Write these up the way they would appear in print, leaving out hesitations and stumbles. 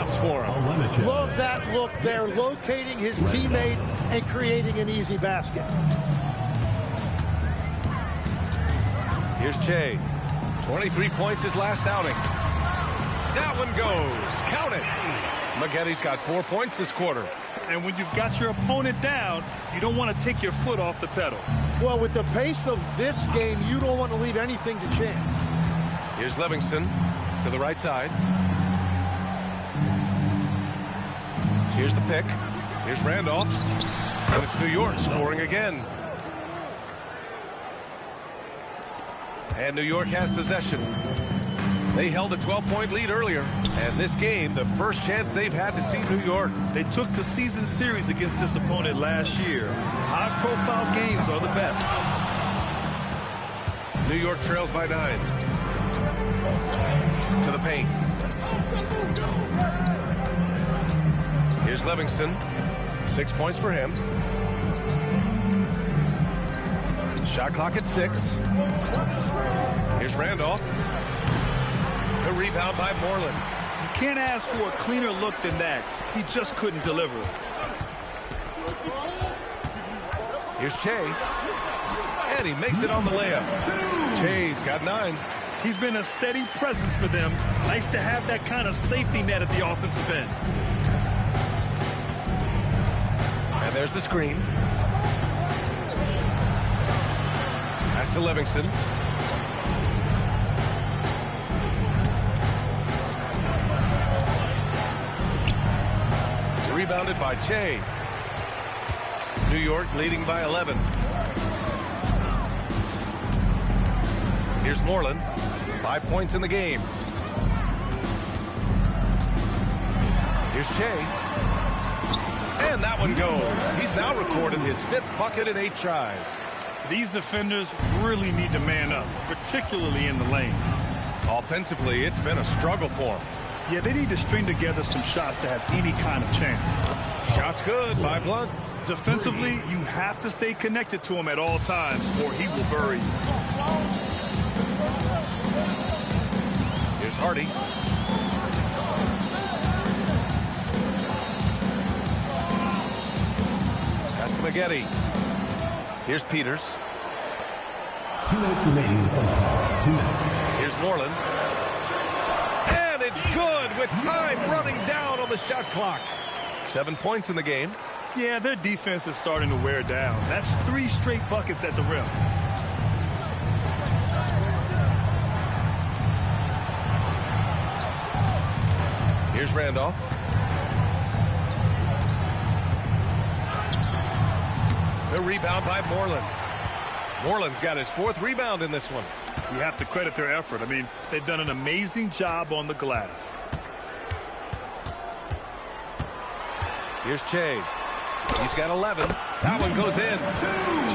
drops for him. Love that look there, locating his teammate and creating an easy basket. Here's Che. 23 points his last outing. That one goes. Count it. Maggetti's got 4 points this quarter. And when you've got your opponent down, you don't want to take your foot off the pedal. Well, with the pace of this game, you don't want to leave anything to chance. Here's Livingston to the right side. Here's the pick. Here's Randolph. And it's New York scoring again. And New York has possession. They held a 12-point lead earlier. And this game, the first chance they've had to see New York. They took the season series against this opponent last year. High-profile games are the best. New York trails by 9. To the paint. Here's Livingston. 6 points for him. Shot clock at 6. Here's Randolph. The rebound by Moreland. You can't ask for a cleaner look than that. He just couldn't deliver. Here's Che. And he makes it on the layup. Che's got 9. He's been a steady presence for them. Nice to have that kind of safety net at the offensive end. And there's the screen. Pass to Livingston. Rebounded by Che. New York leading by 11. Here's Moreland. 5 points in the game. Here's Che. And that one goes. He's now recorded his 5th bucket in 8 tries. These defenders really need to man up, particularly in the lane. Offensively, it's been a struggle for him. Yeah, they need to string together some shots to have any kind of chance. Shots good by Blunt. Defensively, you have to stay connected to him at all times, or he will bury you. Here's Hardy. Pass to Maggetti. Here's Peters. 2 minutes remaining in the first half. 2 minutes. Here's Moreland. And it's good with time running down on the shot clock. 7 points in the game. Yeah, their defense is starting to wear down. That's 3 straight buckets at the rim. Here's Randolph. The rebound by Moreland. Moreland's got his 4th rebound in this one. You have to credit their effort. I mean, they've done an amazing job on the glass. Here's Che. He's got 11. That one goes in.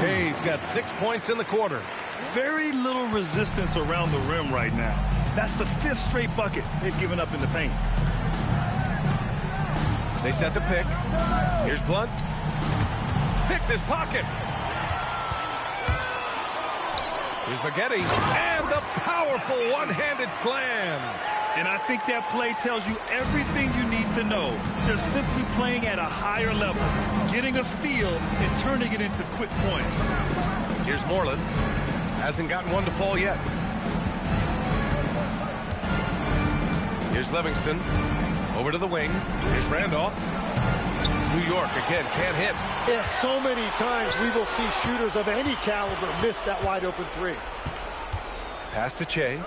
Che's got 6 points in the quarter. Very little resistance around the rim right now. That's the 5th straight bucket they've given up in the paint. They set the pick. Here's Blunt. Picked his pocket. Here's Maggetti. And the powerful one-handed slam. And I think that play tells you everything you need to know. They're simply playing at a higher level, getting a steal and turning it into quick points. Here's Moreland. Hasn't gotten one to fall yet. Here's Livingston. Over to the wing. Here's Randolph. New York again can't hit. Yeah, so many times we will see shooters of any caliber miss that wide open 3. Pass to Che.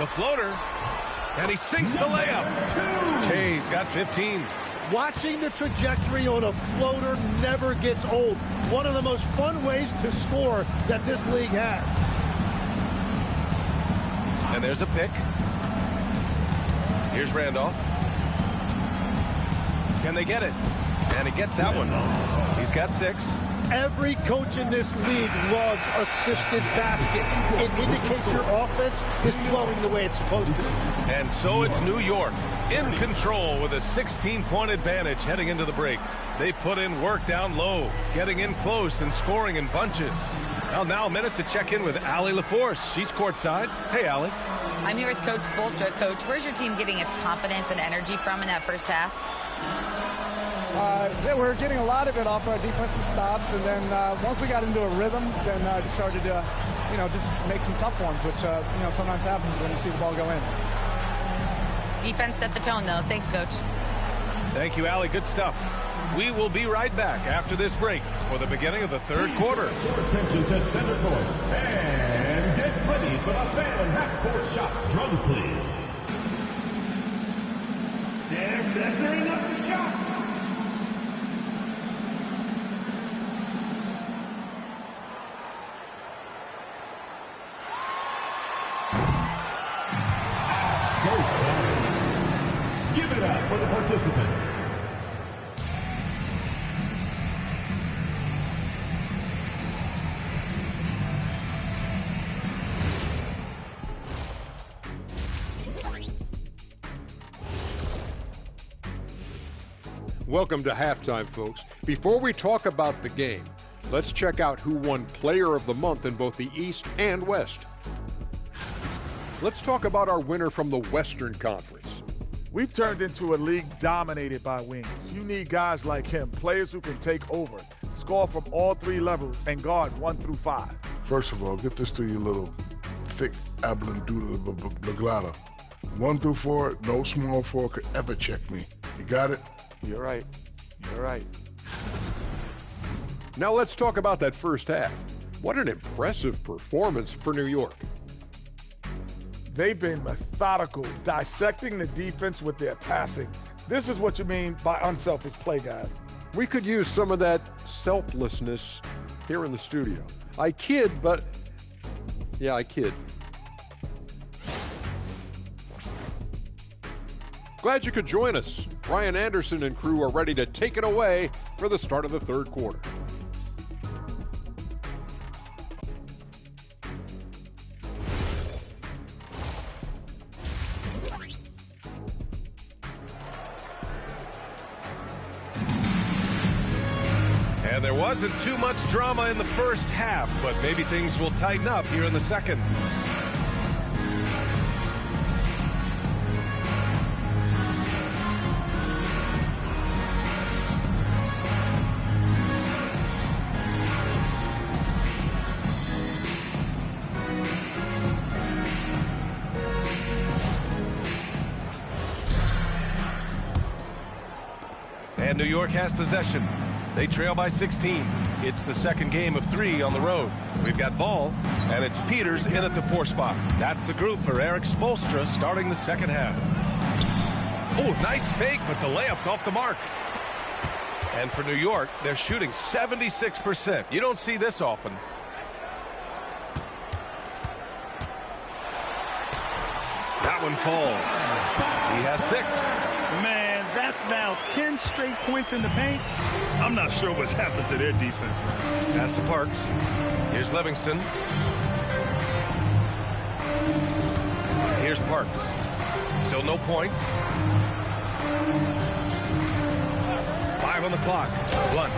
The floater. And he sinks the layup. Che's got 15. Watching the trajectory on a floater never gets old. One of the most fun ways to score that this league has. And there's a pick. Here's Randolph. Can they get it? And he gets that one. He's got 6. Every coach in this league loves assisted baskets. It indicates your offense is flowing the way it's supposed to. And so it's New York in control with a 16-point advantage heading into the break. They put in work down low, getting in close and scoring in bunches. Well, now a minute to check in with Allie LaForce. She's courtside. Hey, Allie. I'm here with Coach Spoelstra. Coach, where's your team getting its confidence and energy from in that first half? Yeah, we're getting a lot of it off our defensive stops, and then once we got into a rhythm, then started to, just make some tough ones, which, sometimes happens when you see the ball go in. Defense set the tone, though. Thanks, Coach. Thank you, Allie. Good stuff. We will be right back after this break for the beginning of the third quarter. Your attention to center court. And get ready for the fan half-court shot. Drums, please. They're setting up the shot. So sorry. Give it up for the participants. Welcome to halftime, folks. Before we talk about the game, let's check out who won Player of the Month in both the East and West. Let's talk about our winner from the Western Conference. We've turned into a league dominated by wings. You need guys like him, players who can take over, score from all three levels, and guard 1 through 5. First of all, get this to you little thick Ablin doodle Baglata. 1 through 4, no small 4 could ever check me. You got it? You're right. You're right. Now let's talk about that first half. What an impressive performance for New York. They've been methodical, dissecting the defense with their passing. This is what you mean by unselfish play, guys. We could use some of that selflessness here in the studio. I kid, but yeah, I kid. Glad you could join us. Brian Anderson and crew are ready to take it away for the start of the third quarter. And there wasn't too much drama in the first half, but maybe things will tighten up here in the second. And New York has possession. They trail by 16. It's the second game of 3 on the road. We've got ball, and it's Peters in at the 4 spot. That's the group for Eric Spoelstra starting the second half. Oh, nice fake, but the layup's off the mark. And for New York, they're shooting 76%. You don't see this often. That one falls. He has 6. Man, that's now 10 straight points in the paint. I'm not sure what's happened to their defense. Pass to Parks. Here's Livingston. Here's Parks. Still no points. 5 on the clock. Blunt.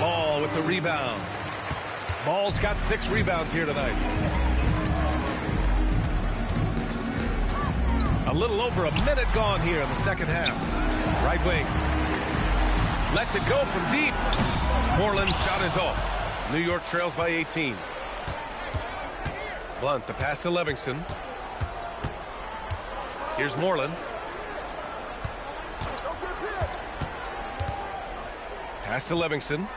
Ball with the rebound. Ball's got 6 rebounds here tonight. A little over a minute gone here in the second half. Right wing. Lets it go from deep. Moreland's shot is off. New York trails by 18. Blunt, the pass to Livingston. Here's Moreland. Pass to Livingston.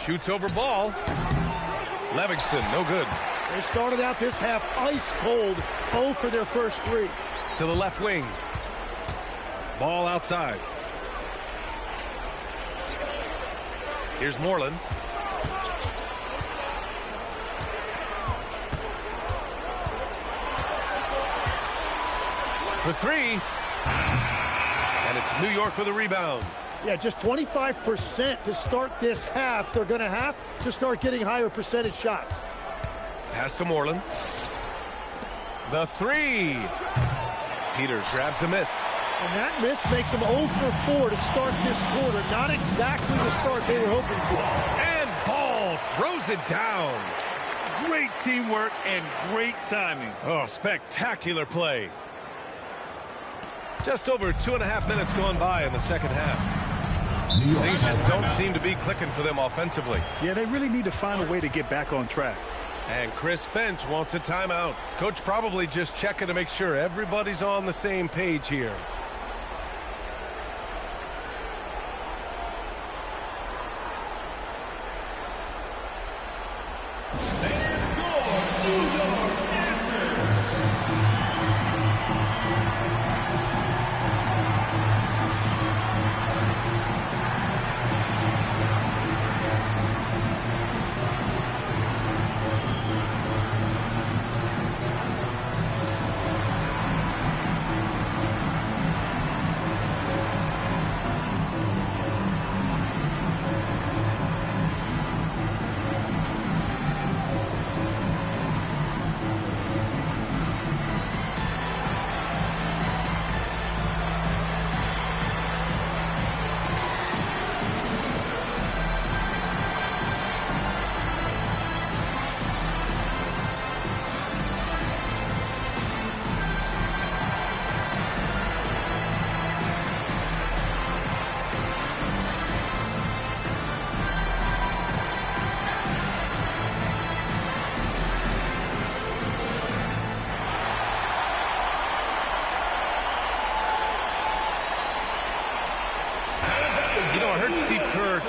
Shoots over ball. Livingston, no good. They started out this half ice cold, 0 for their first 3. To the left wing. Ball outside. Here's Moreland. For 3. And it's New York with a rebound. Yeah, just 25% to start this half. They're going to have to start getting higher percentage shots. Pass to Moreland. The three. Peters grabs a miss. And that miss makes them 0 for 4 to start this quarter. Not exactly the start they were hoping for. And Ball throws it down. Great teamwork and great timing. Oh, spectacular play. Just over 2.5 minutes gone by in the second half. Things just don't seem to be clicking for them offensively. Yeah, they really need to find a way to get back on track. And Chris Finch wants a timeout. Coach probably just checking to make sure everybody's on the same page here.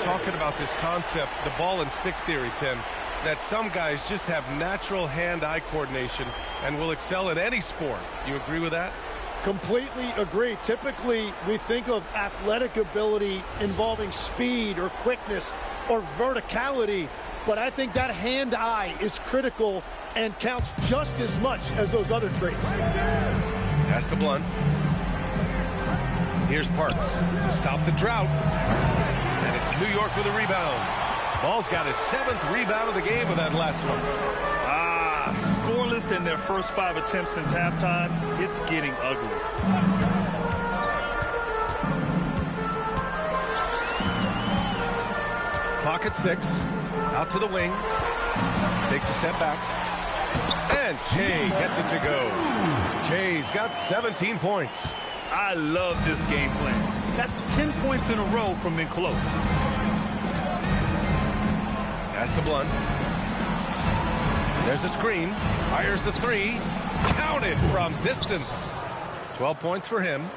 Talking about this concept, the ball and stick theory, Tim, that some guys just have natural hand-eye coordination and will excel in any sport. You agree with that? Completely agree. Typically, we think of athletic ability involving speed or quickness or verticality, but I think that hand-eye is critical and counts just as much as those other traits. Pass to Blunt. Here's Parks to stop the drought. And it's New York with a rebound. Ball's got his 7th rebound of the game with that last one. Scoreless in their first 5 attempts since halftime. It's getting ugly. Clock at 6. Out to the wing. Takes a step back. And Jay gets it to go. Jay's got 17 points. I love this game plan. That's 10 points in a row from in close. Pass to Blunt. There's a screen. Fires the three. Counted from distance. 12 points for him.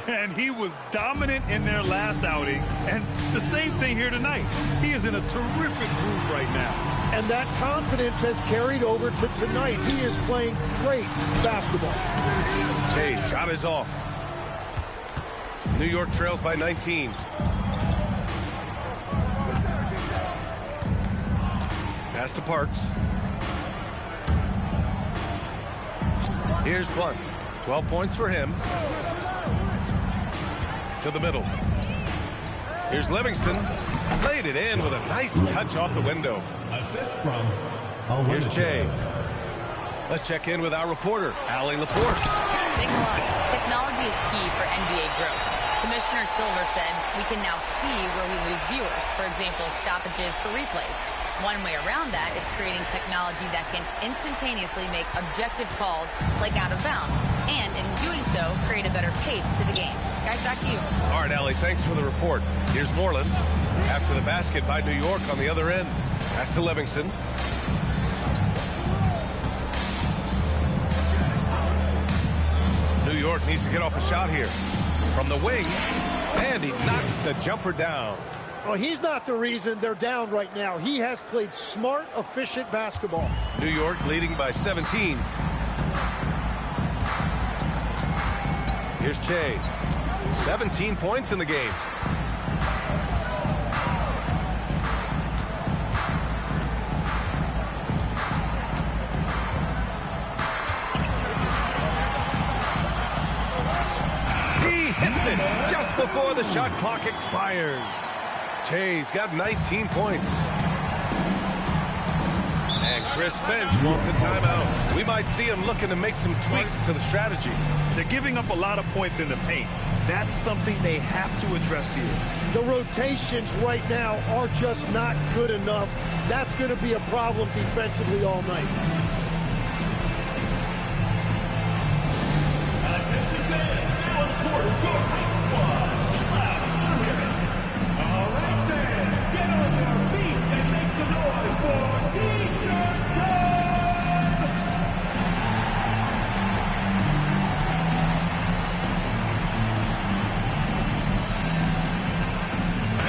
And he was dominant in their last outing. And the same thing here tonight. He is in a terrific groove right now. And that confidence has carried over to tonight. He is playing great basketball. Jay's shot is off. New York trails by 19. Pass to Parks. Here's Blunt. 12 points for him. To the middle. Here's Livingston. Laid it in with a nice touch off the window. Assist from Here's Jay. Let's check in with our reporter, Allie LaForce. Thanks a lot. Technology is key for NBA growth. Commissioner Silver said we can now see where we lose viewers. For example, stoppages for replays. One way around that is creating technology that can instantaneously make objective calls like out of bounds. And in doing so, create a better pace to the game. Guys, back to you. All right, Allie, thanks for the report. Here's Moreland. After the basket by New York on the other end. Pass to Livingston. New York needs to get off a shot here. From the wing, and he knocks the jumper down. Well, he's not the reason they're down right now. He has played smart, efficient basketball. New York leading by 17. Here's Che. 17 points in the game. He hits it just the shot clock expires. Che's got 19 points. And Chris Finch wants a timeout. We might see him looking to make some tweaks to the strategy. They're giving up a lot of points in the paint. That's something they have to address here. The rotations right now are just not good enough. That's going to be a problem defensively all night. Attention fans, one quarter short squad. All right, fans, get on your feet and make some noise for T-shirt time!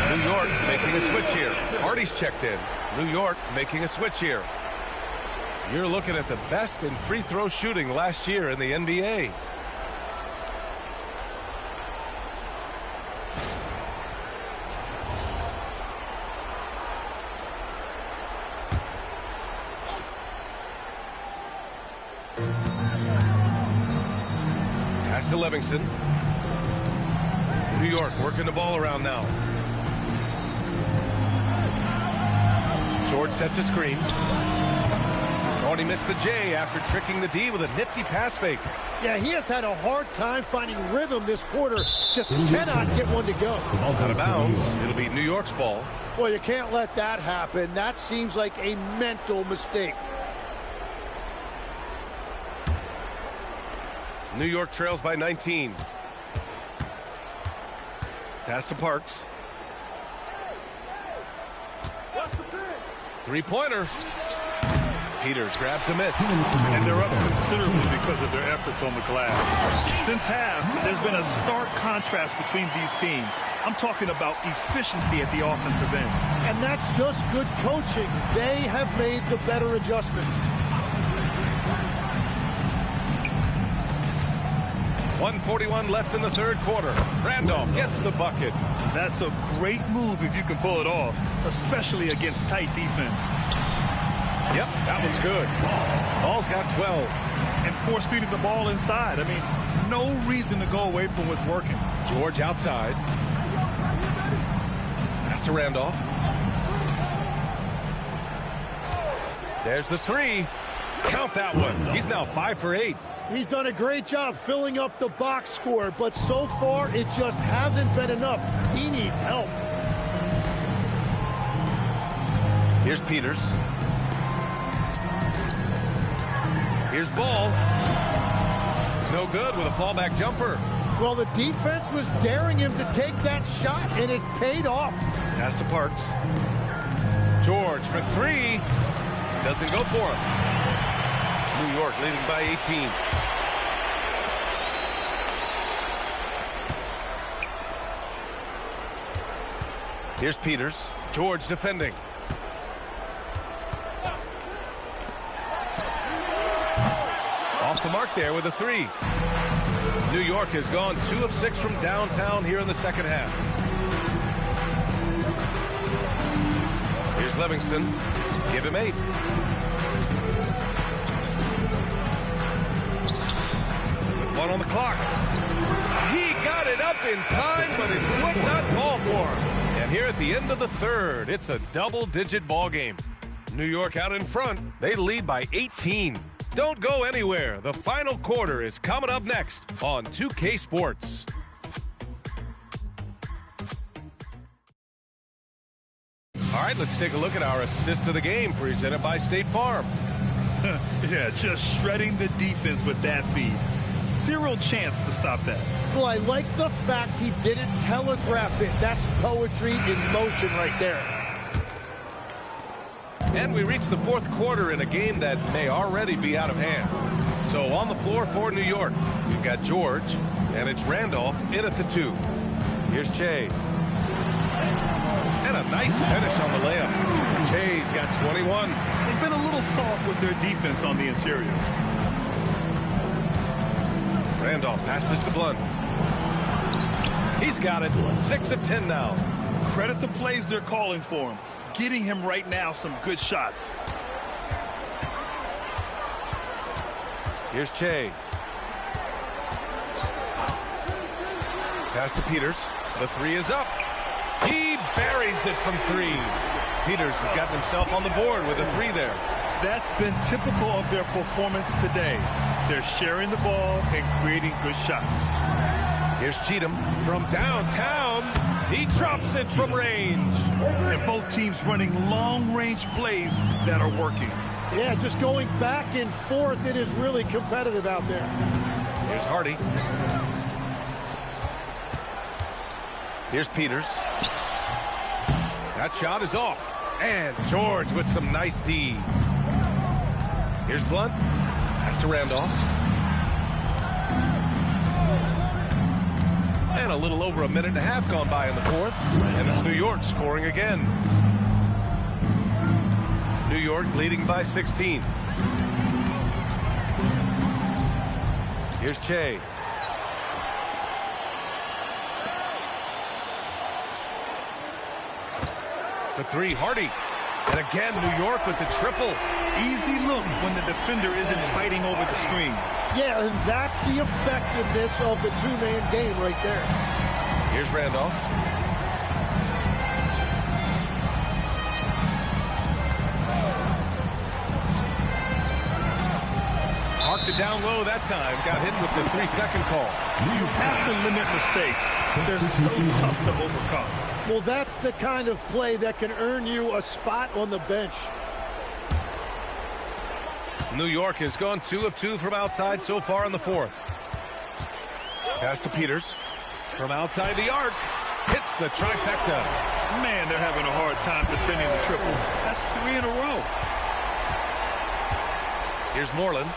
New York making a switch here. Hardy's checked in. New York making a switch here. You're looking at the best in free throw shooting last year in the NBA. Pass to Livingston. New York working the ball around now. George sets a screen. Oh, and he missed the J after tricking the D with a nifty pass fake. Yeah, he has had a hard time finding rhythm this quarter. Just cannot get one to go. Out of bounds. It'll be New York's ball. Well, you can't let that happen. That seems like a mental mistake. New York trails by 19. Pass to Parks. Three-pointer. Peters grabs a miss. And they're up considerably because of their efforts on the glass. Since half, there's been a stark contrast between these teams. I'm talking about efficiency at the offensive end. And that's just good coaching. They have made the better adjustments. 1:41 left in the third quarter. Randolph gets the bucket. That's a great move if you can pull it off, especially against tight defense. Yep, that one's good. Ball's got 12. And force feeding the ball inside. I mean, no reason to go away from what's working. George outside. Pass to Randolph. There's the three. Count that one. He's now 5 for 8. He's done a great job filling up the box score, but so far it just hasn't been enough. He needs help. Here's Peters. Here's Ball. No good with a fallback jumper. Well, the defense was daring him to take that shot, and it paid off. Pass to Parks. George for three. Doesn't go for him. New York leading by 18. Here's Peters. George defending. Off the mark there with a three. New York has gone 2 of 6 from downtown here in the second half. Here's Livingston. Give him 8. With 1 on the clock. He got it up in time, but it would not fall for him. And here at the end of the third, it's a double-digit ball game. New York out in front. They lead by 18. Don't go anywhere. The final quarter is coming up next on 2K Sports. All right, let's take a look at our assist of the game presented by State Farm. Yeah, just shredding the defense with that feed. Zero chance to stop that. Well, I like the fact he didn't telegraph it. That's poetry in motion right there. And we reach the fourth quarter in a game that may already be out of hand. So on the floor for New York, we've got George, and it's Randolph in at the 2. Here's Che. And a nice finish on the layup. Che's got 21. They've been a little soft with their defense on the interior. Randolph passes to Blunt. He's got it. 6 of 10 now. Credit the plays they're calling for him. Getting him right now some good shots. Here's Che. Pass to Peters. The three is up. He buries it from three. Peters has gotten himself on the board with a three there. That's been typical of their performance today. They're sharing the ball and creating good shots. Here's Cheatham from downtown. He drops it from range. And both teams running long-range plays that are working. Yeah, just going back and forth. It is really competitive out there. Here's Hardy. Here's Peters. That shot is off. And George with some nice D. Here's Blunt. Pass to Randolph. And a little over a minute and a half gone by in the fourth. And it's New York scoring again. New York leading by 16. Here's Che. The three, Hardy. And again, New York with the triple. Easy look when the defender isn't fighting over the screen. Yeah, and that's the effectiveness of the two-man game right there. Here's Randolph. Parked it down low that time. Got hit with the 3-second call. You have to limit mistakes. They're so tough to overcome. Well, that's the kind of play that can earn you a spot on the bench. New York has gone 2 of 2 from outside so far in the fourth. Pass to Peters. From outside the arc. Hits the trifecta. Man, they're having a hard time defending the triple. That's 3 in a row. Here's Moreland.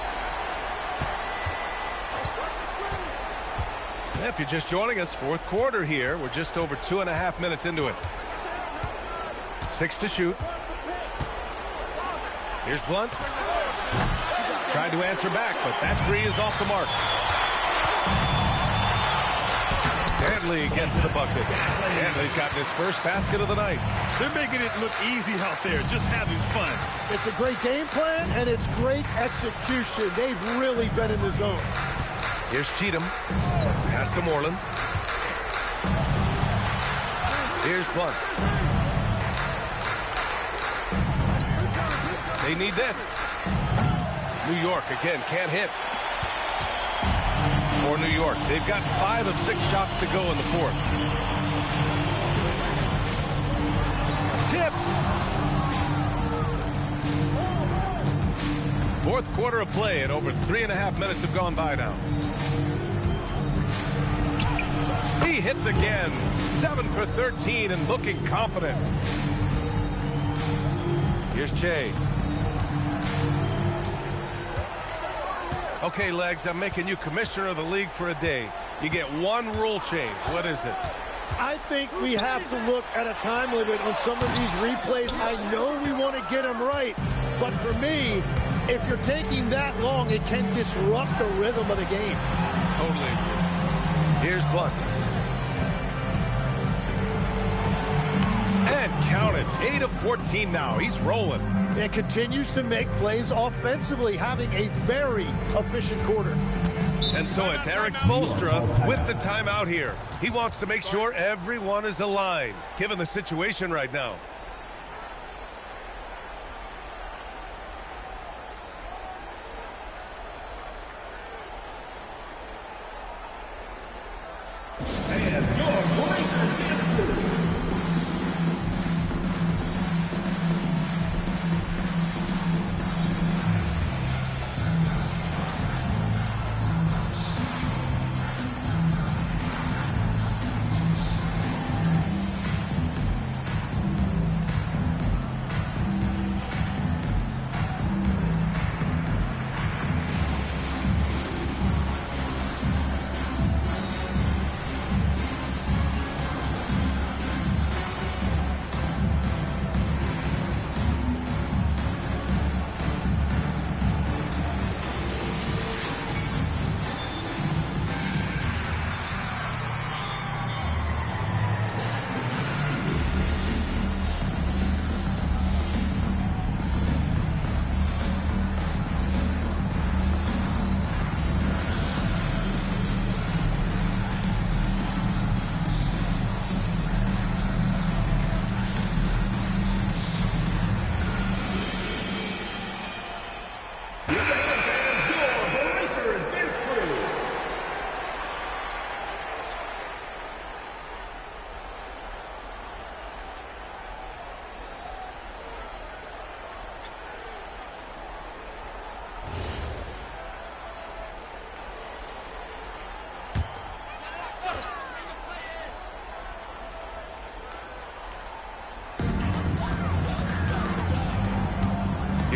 If you're just joining us, fourth quarter here. We're just over 2.5 minutes into it. 6 to shoot. Here's Blunt. Tried to answer back, but that three is off the mark. Danley gets the bucket. Danley's gotten his first basket of the night. They're making it look easy out there, just having fun. It's a great game plan, and it's great execution. They've really been in the zone. Here's Cheatham. Pass to Moreland. Here's Blunt. They need this. New York again can't hit. For New York, they've got 5 of 6 shots to go in the fourth. Tipped. Fourth quarter of play, and over 3.5 minutes have gone by now. He hits again. 7 for 13 and looking confident. Here's Che. Okay, Legs, I'm making you commissioner of the league for a day. You get one rule change. What is it? I think we have to look at a time limit on some of these replays. I know we want to get them right, but for me, if you're taking that long, it can disrupt the rhythm of the game. Totally. Here's Blunt. And count it. 8 of 14 now. He's rolling. And continues to make plays offensively, having a very efficient quarter. And so it's Eric Spoelstra with the timeout here. He wants to make sure everyone is aligned, given the situation right now.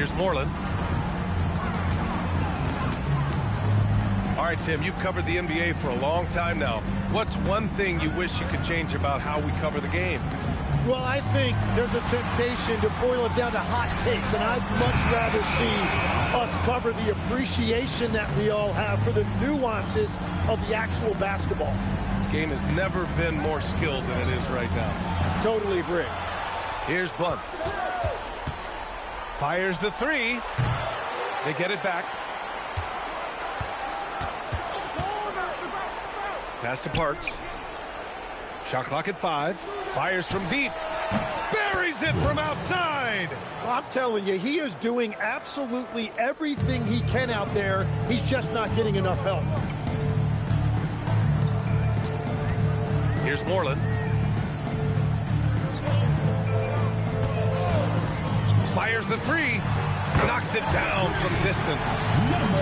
Here's Moreland. All right, Tim, you've covered the NBA for a long time now. What's one thing you wish you could change about how we cover the game? Well, I think there's a temptation to boil it down to hot takes, and I'd much rather see us cover the appreciation that we all have for the nuances of the actual basketball. Game has never been more skilled than it is right now. Totally agree. Here's Blunt. Fires the three. They get it back. Pass to Parks. Shot clock at 5. Fires from deep. Buries it from outside. Well, I'm telling you, he is doing absolutely everything he can out there. He's just not getting enough help. Here's Moreland. Fires the three. Knocks it down from distance.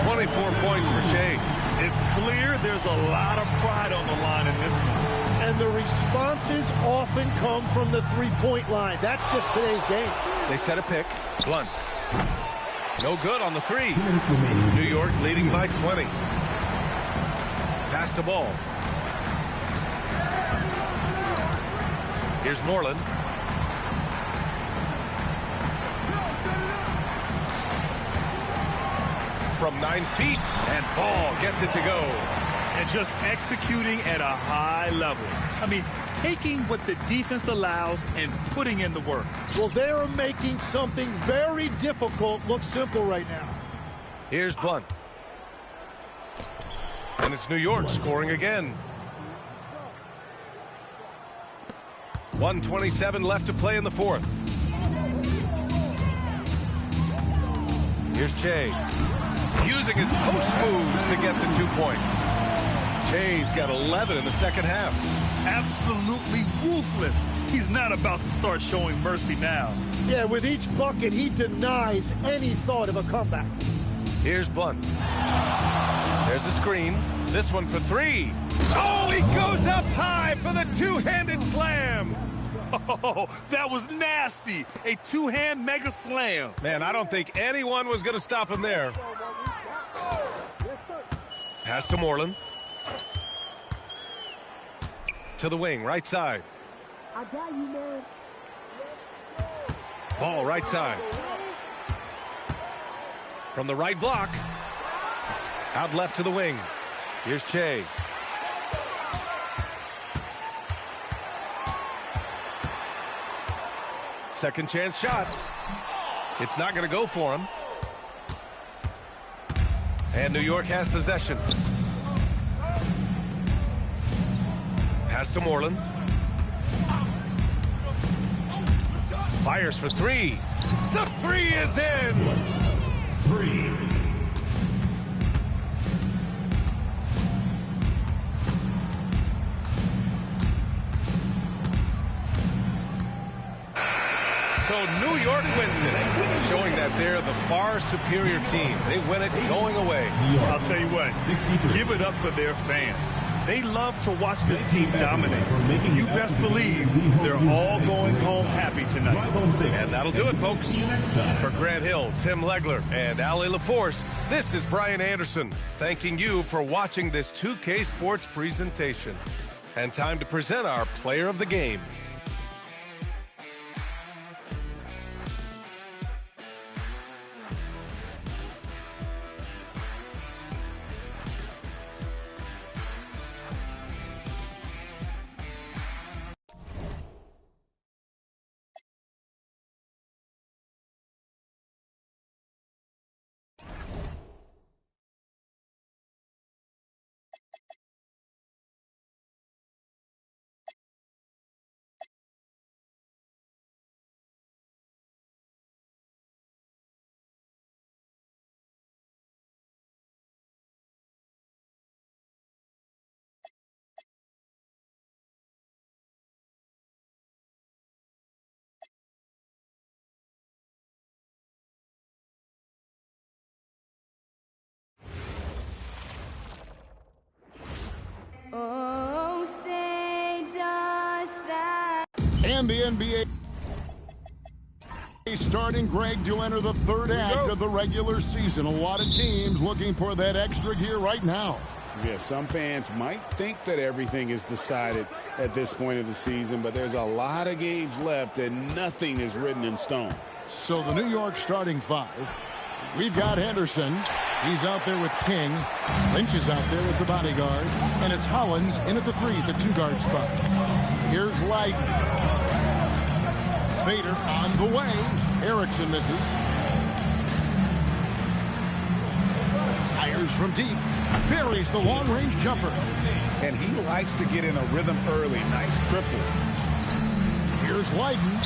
24 points for Shea. It's clear there's a lot of pride on the line in this one. And the responses often come from the three-point line. That's just today's game. They set a pick. Blunt. No good on the three. New York leading by 20. Pass the ball. Here's Moreland. From 9 feet, and Ball gets it to go. And just executing at a high level. I mean, taking what the defense allows and putting in the work. Well, they are making something very difficult look simple right now. Here's Blunt. And it's New York scoring again. 1:27 left to play in the fourth. Here's Che. Using his post moves to get the 2 points. Che's got 11 in the second half. Absolutely ruthless. He's not about to start showing mercy now. Yeah, with each bucket, he denies any thought of a comeback. Here's Blunt. There's a screen. This one for 3. Oh, he goes up high for the two-handed slam. Oh, that was nasty. A two-hand mega slam. Man, I don't think anyone was going to stop him there. Pass to Moreland. To the wing, right side. I got you, man. Ball right side. From the right block. Out left to the wing. Here's Che. Second chance shot. It's not going to go for him. And New York has possession. Pass to Moreland. Fires for 3. The 3 is in. 3. So New York wins it, showing that they're the far superior team. They win it going away. I'll tell you what, give it up for their fans. They love to watch this team dominate. You best believe they're all going home happy tonight. And that'll do it, folks. For Grant Hill, Tim Legler, and Ali LaForce, this is Brian Anderson, thanking you for watching this 2K Sports presentation. And time to present our player of the game. Oh, say does that. And the NBA NBA starting, Greg, to enter the third act of the regular season. A lot of teams looking for that extra gear right now. Yeah, some fans might think that everything is decided at this point of the season, but there's a lot of games left and nothing is written in stone. So the New York starting five. We've got Henderson. He's out there with King. Lynch is out there with the bodyguard. And it's Hollins in at the 3, the 2-guard spot. Here's Light. Fader on the way. Erickson misses. Fires from deep. Buries the long-range jumper. And he likes to get in a rhythm early. Nice triple. Here's Leiden.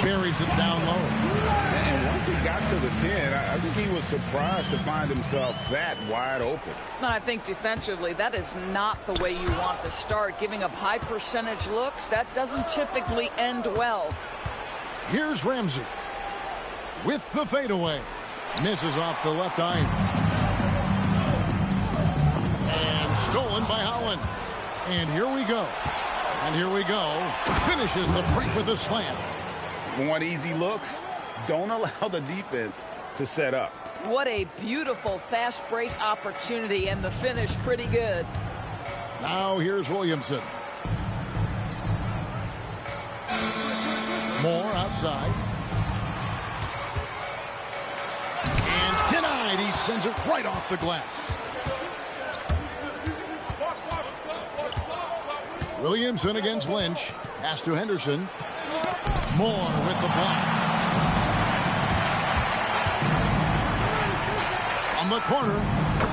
Buries it down low. And once he got to the 10, I think he was surprised to find himself that wide open. I think defensively, that is not the way you want to start. Giving up high percentage looks, that doesn't typically end well. Here's Ramsey with the fadeaway. Misses off the left eye. And stolen by Hollins. And here we go. And here we go. Finishes the break with a slam. Want easy looks? Don't allow the defense to set up. What a beautiful fast break opportunity, and the finish pretty good. Now here's Williamson. Moore outside. And denied. He sends it right off the glass. Williamson against Lynch. Pass to Henderson. Moore with the block. On the corner,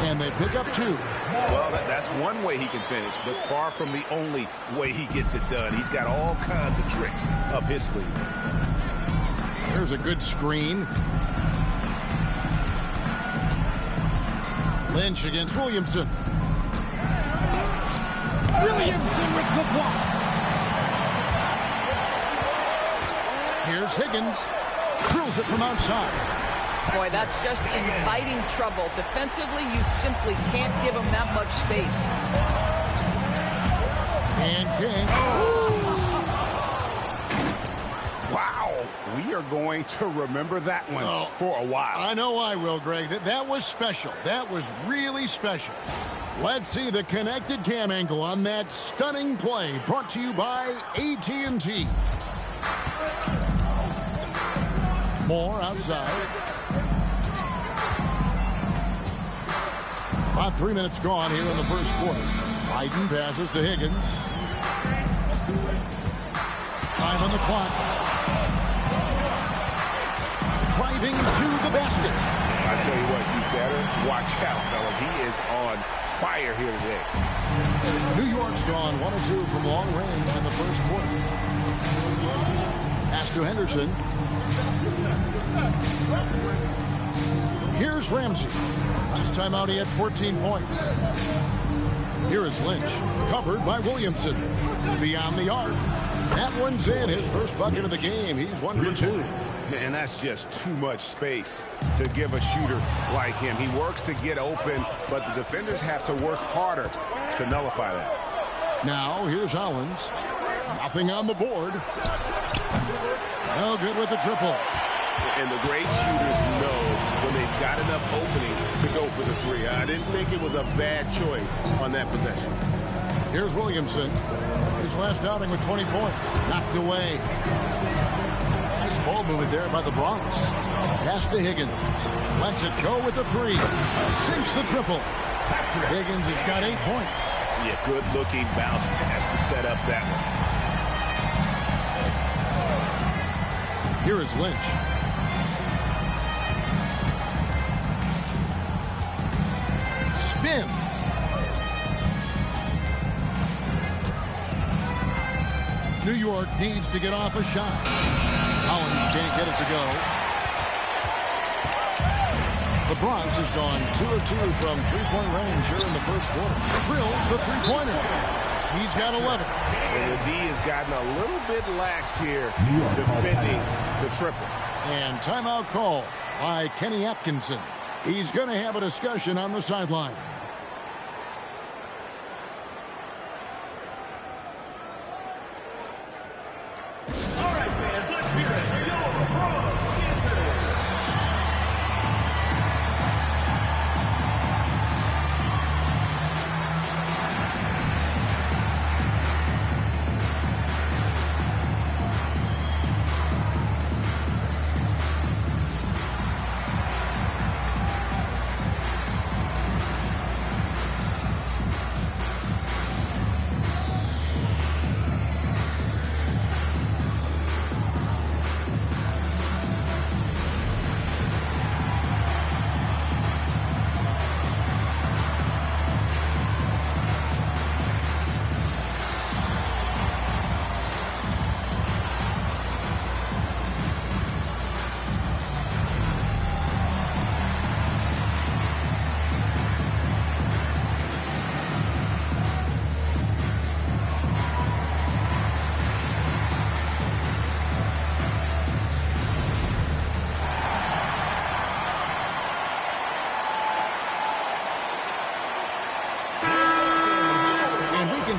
and they pick up 2. Well, that's one way he can finish, but far from the only way he gets it done. He's got all kinds of tricks up his sleeve. There's a good screen. Lynch against Williamson. Williamson with the block. Here's Higgins. Drills it from outside. Boy, that's just inviting trouble. Defensively, you simply can't give him that much space. And King. Wow. We are going to remember that one for a while. I know I will, Greg. That was special. That was really special. Let's see the connected cam angle on that stunning play, brought to you by AT&T. Moore outside. About 3 minutes gone here in the first quarter. Biden passes to Higgins. Time on the clock. Driving to the basket. I tell you what, you better watch out, fellas. He is on fire here today. New York's gone 1 of 2 from long range in the first quarter. Pass to Henderson. Here's Ramsey. Last time out, he had 14 points. Here is Lynch, covered by Williamson. Beyond the arc. That one's in. His first bucket of the game. He's 1 for 2. And that's just too much space to give a shooter like him. He works to get open, but the defenders have to work harder to nullify that. Now, here's Hollins. Nothing on the board. No good with the triple. And the great shooters know when they've got enough opening to go for the 3. I didn't think it was a bad choice on that possession. Here's Williamson. His last outing with 20 points. Knocked away. Nice ball movement there by the Bronx. Pass to Higgins. Lets it go with the 3. Sinks the triple. Higgins has got 8 points. Yeah, good-looking bounce pass to set up that one. Here is Lynch. Spins. New York needs to get off a shot. Hollins can't get it to go. The Bronx has gone 2 of 2 from three-point range here in the first quarter. Drills the three-pointer. He's got 11. And the D has gotten a little bit laxed here defending the triple. And timeout call by Kenny Atkinson. He's going to have a discussion on the sideline.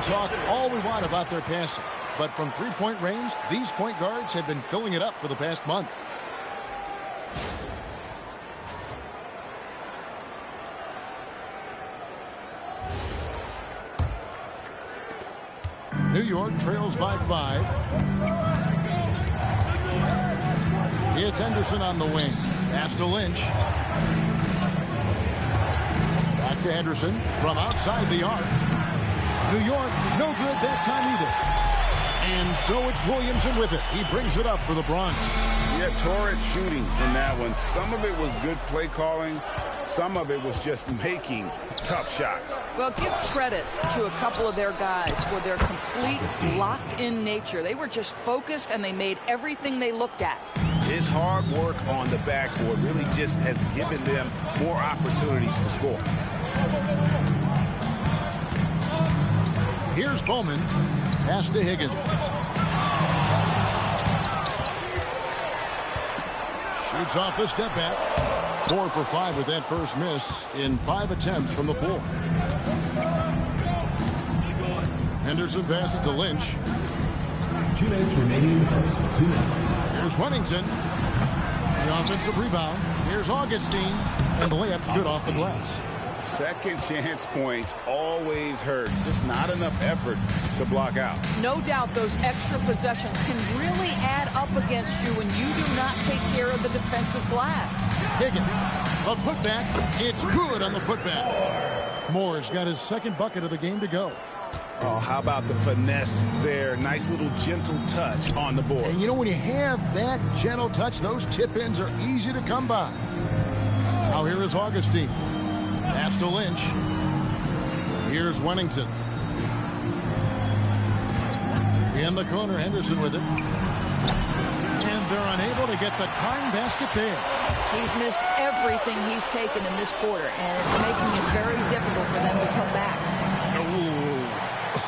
talk all we want about their passing, but from three-point range, these point guards have been filling it up for the past month. New York trails by 5. It's Henderson on the wing. Pass to Lynch. Back to Henderson from outside the arc. New York, no good that time either. And so it's Williamson with it. He brings it up for the Bronx. Yeah, torrid shooting in that one. Some of it was good play calling. Some of it was just making tough shots. Well, give credit to a couple of their guys for their complete locked-in nature. They were just focused, and they made everything they looked at. His hard work on the backboard really just has given them more opportunities to score. Here's Bowman. Pass to Higgins. Shoots off the step back. 4 for 5 with that first miss in 5 attempts from the floor. Henderson passes to Lynch. 2 minutes remaining in the first. 2 minutes. Here's Wennington. The offensive rebound. Here's Augustine. And the layup's good off the glass. Second chance points always hurt. Just not enough effort to block out. No doubt those extra possessions can really add up against you when you do not take care of the defensive glass. Higgins, a putback. It's good on the putback. Moore's got his second bucket of the game to go. Oh, how about the finesse there? Nice little gentle touch on the board. And you know, when you have that gentle touch, those tip-ins are easy to come by. Now here is Augustine. Pass to Lynch. Here's Wennington. In the corner, Henderson with it. And they're unable to get the tying basket there. He's missed everything he's taken in this quarter, and it's making it very difficult for them to come back.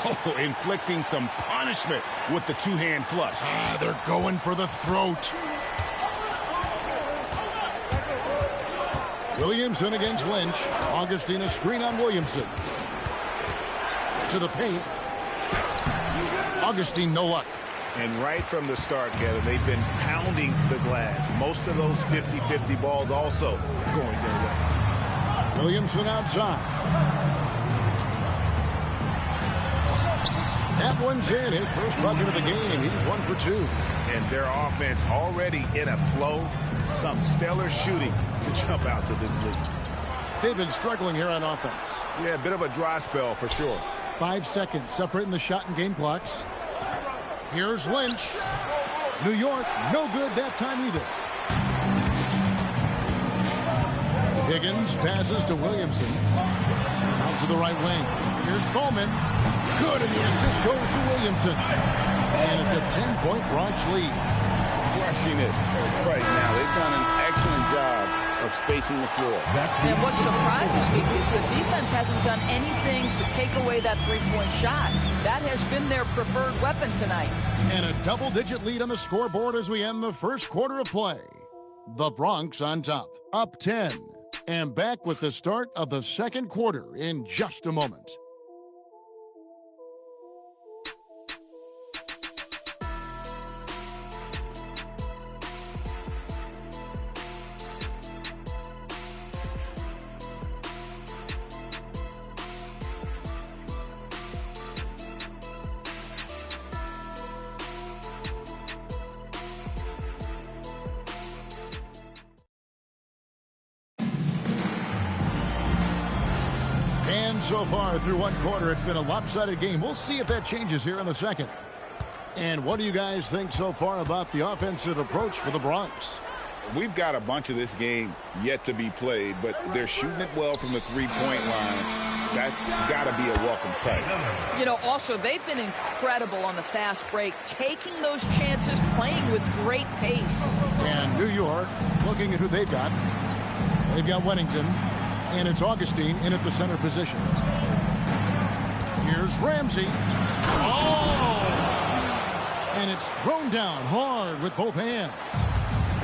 Oh, inflicting some punishment with the two-hand flush. They're going for the throat. Williamson against Lynch. Augustine a screen on Williamson. To the paint. Augustine, no luck. And right from the start, Kevin, they've been pounding the glass. Most of those 50-50 balls also going their way. Williamson outside. That one's in. His first bucket of the game. He's 1 for 2. And their offense already in a flow. Some stellar shooting to jump out to this lead. They've been struggling here on offense. Yeah, a bit of a dry spell for sure. 5 seconds separating the shot and game clocks. Here's Lynch. New York, no good that time either. Higgins passes to Williamson. Out to the right wing. Here's Bowman. Good, and the assist goes to Williamson. And it's a 10-point Bronx lead. Crushing it right now. They've done an excellent job of spacing the floor. And what surprises me is the defense hasn't done anything to take away that three-point shot. That has been their preferred weapon tonight. And a double-digit lead on the scoreboard as we end the first quarter of play. The Bronx on top, up 10. And back with the start of the second quarter in just a moment. So far through one quarter, it's been a lopsided game. We'll see if that changes here in the second. And what do you guys think so far about the offensive approach for the Bronx? We've got a bunch of this game yet to be played, but they're shooting it well from the three-point line. That's got to be a welcome sight. You know, also, they've been incredible on the fast break, taking those chances, playing with great pace. And New York, looking at who they've got. They've got Wennington. And it's Augustine in at the center position. Here's Ramsey. Oh! And it's thrown down hard with both hands.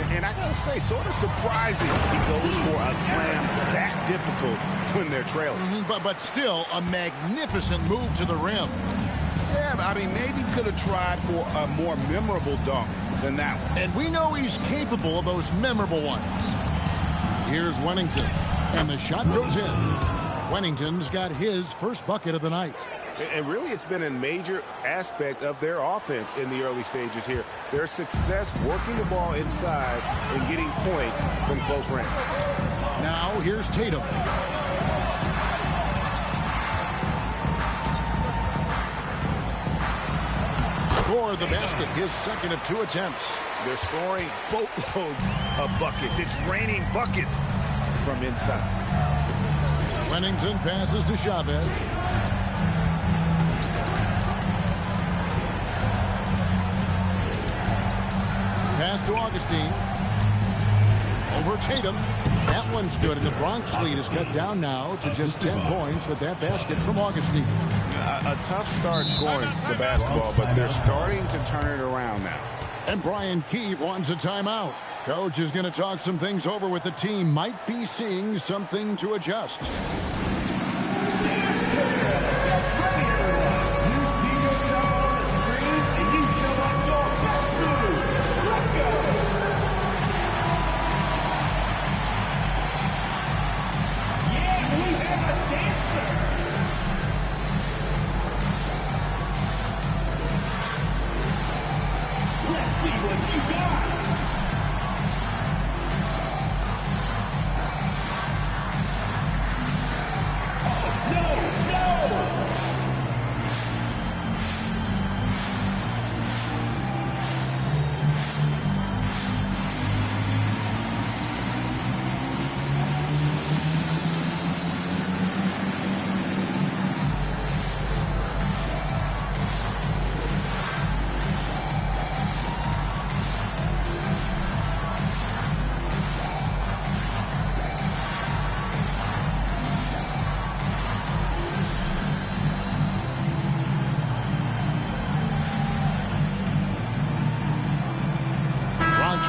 And I gotta say, sort of surprising he goes for a slam that difficult when they're trailing. But still a magnificent move to the rim. Yeah, I mean, maybe could have tried for a more memorable dunk than that one. And we know he's capable of those memorable ones. Here's Wennington, and the shot goes in. Wennington's got his first bucket of the night. And really, it's been a major aspect of their offense in the early stages here. Their success working the ball inside and getting points from close range. Now, here's Tatum. Score the basket, his second of 2 attempts. They're scoring boatloads of buckets. It's raining buckets from inside. Wennington passes to Chavez. Pass to Augustine. Over Tatum. That one's good, and the Bronx lead is cut down now to just 10 points with that basket from Augustine. A tough start scoring the basketball, but they're starting to turn it around now. And Brian Keefe wants a timeout. Coach is going to talk some things over with the team. Might be seeing something to adjust.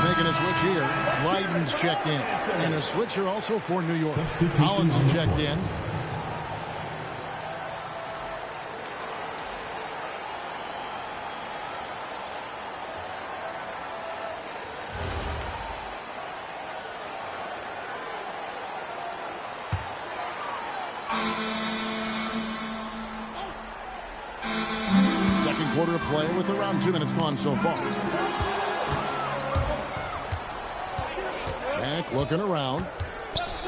Making a switch here. Ryden's checked in. And a switcher also for New York. Collins is checked in. Second quarter of play with around 2 minutes gone so far. Looking around.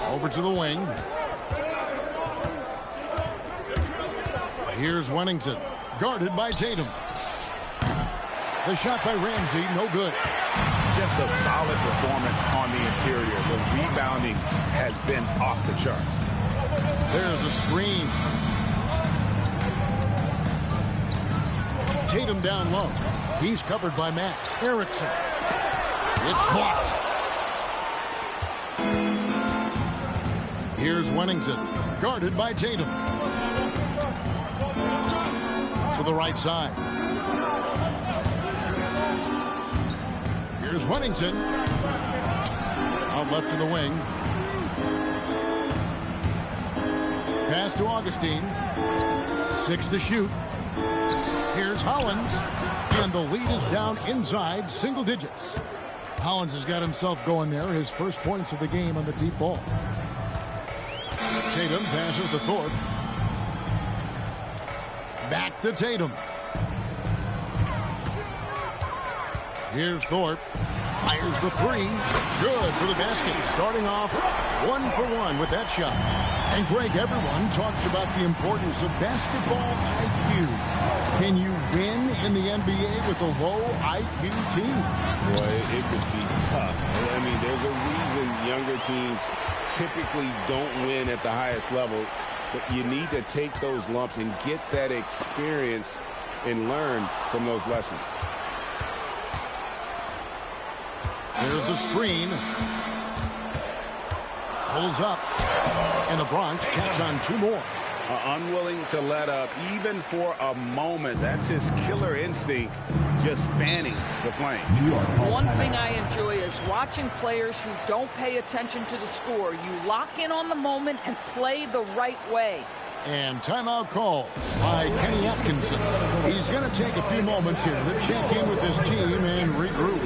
Over to the wing. Here's Wennington. Guarded by Tatum. The shot by Ramsey, no good. Just a solid performance on the interior. The rebounding has been off the charts. There's a screen. Tatum down low. He's covered by Matt Erickson. It's blocked. Here's Wennington, guarded by Tatum. To the right side. Here's Wennington. Out left to the wing. Pass to Augustine. 6 to shoot. Here's Hollins. And the lead is down inside single digits. Hollins has got himself going there. His first points of the game on the deep ball. Tatum passes to Thorpe. Back to Tatum. Here's Thorpe. Fires the 3. Good for the basket. Starting off 1 for 1 with that shot. And Greg, everyone talks about the importance of basketball IQ. Can you win in the NBA with a low IQ team? Boy, it would be tough. I mean, there's a reason younger teams typically don't win at the highest level, but you need to take those lumps and get that experience and learn from those lessons. There's the screen. Pulls up. And the Bronx catch on 2 more. Unwilling to let up even for a moment. That's his killer instinct, just fanning the flame. One thing I enjoy is watching players who don't pay attention to the score. You lock in on the moment and play the right way. And timeout call by Kenny Atkinson. He's going to take a few moments here to check in with his team and regroup.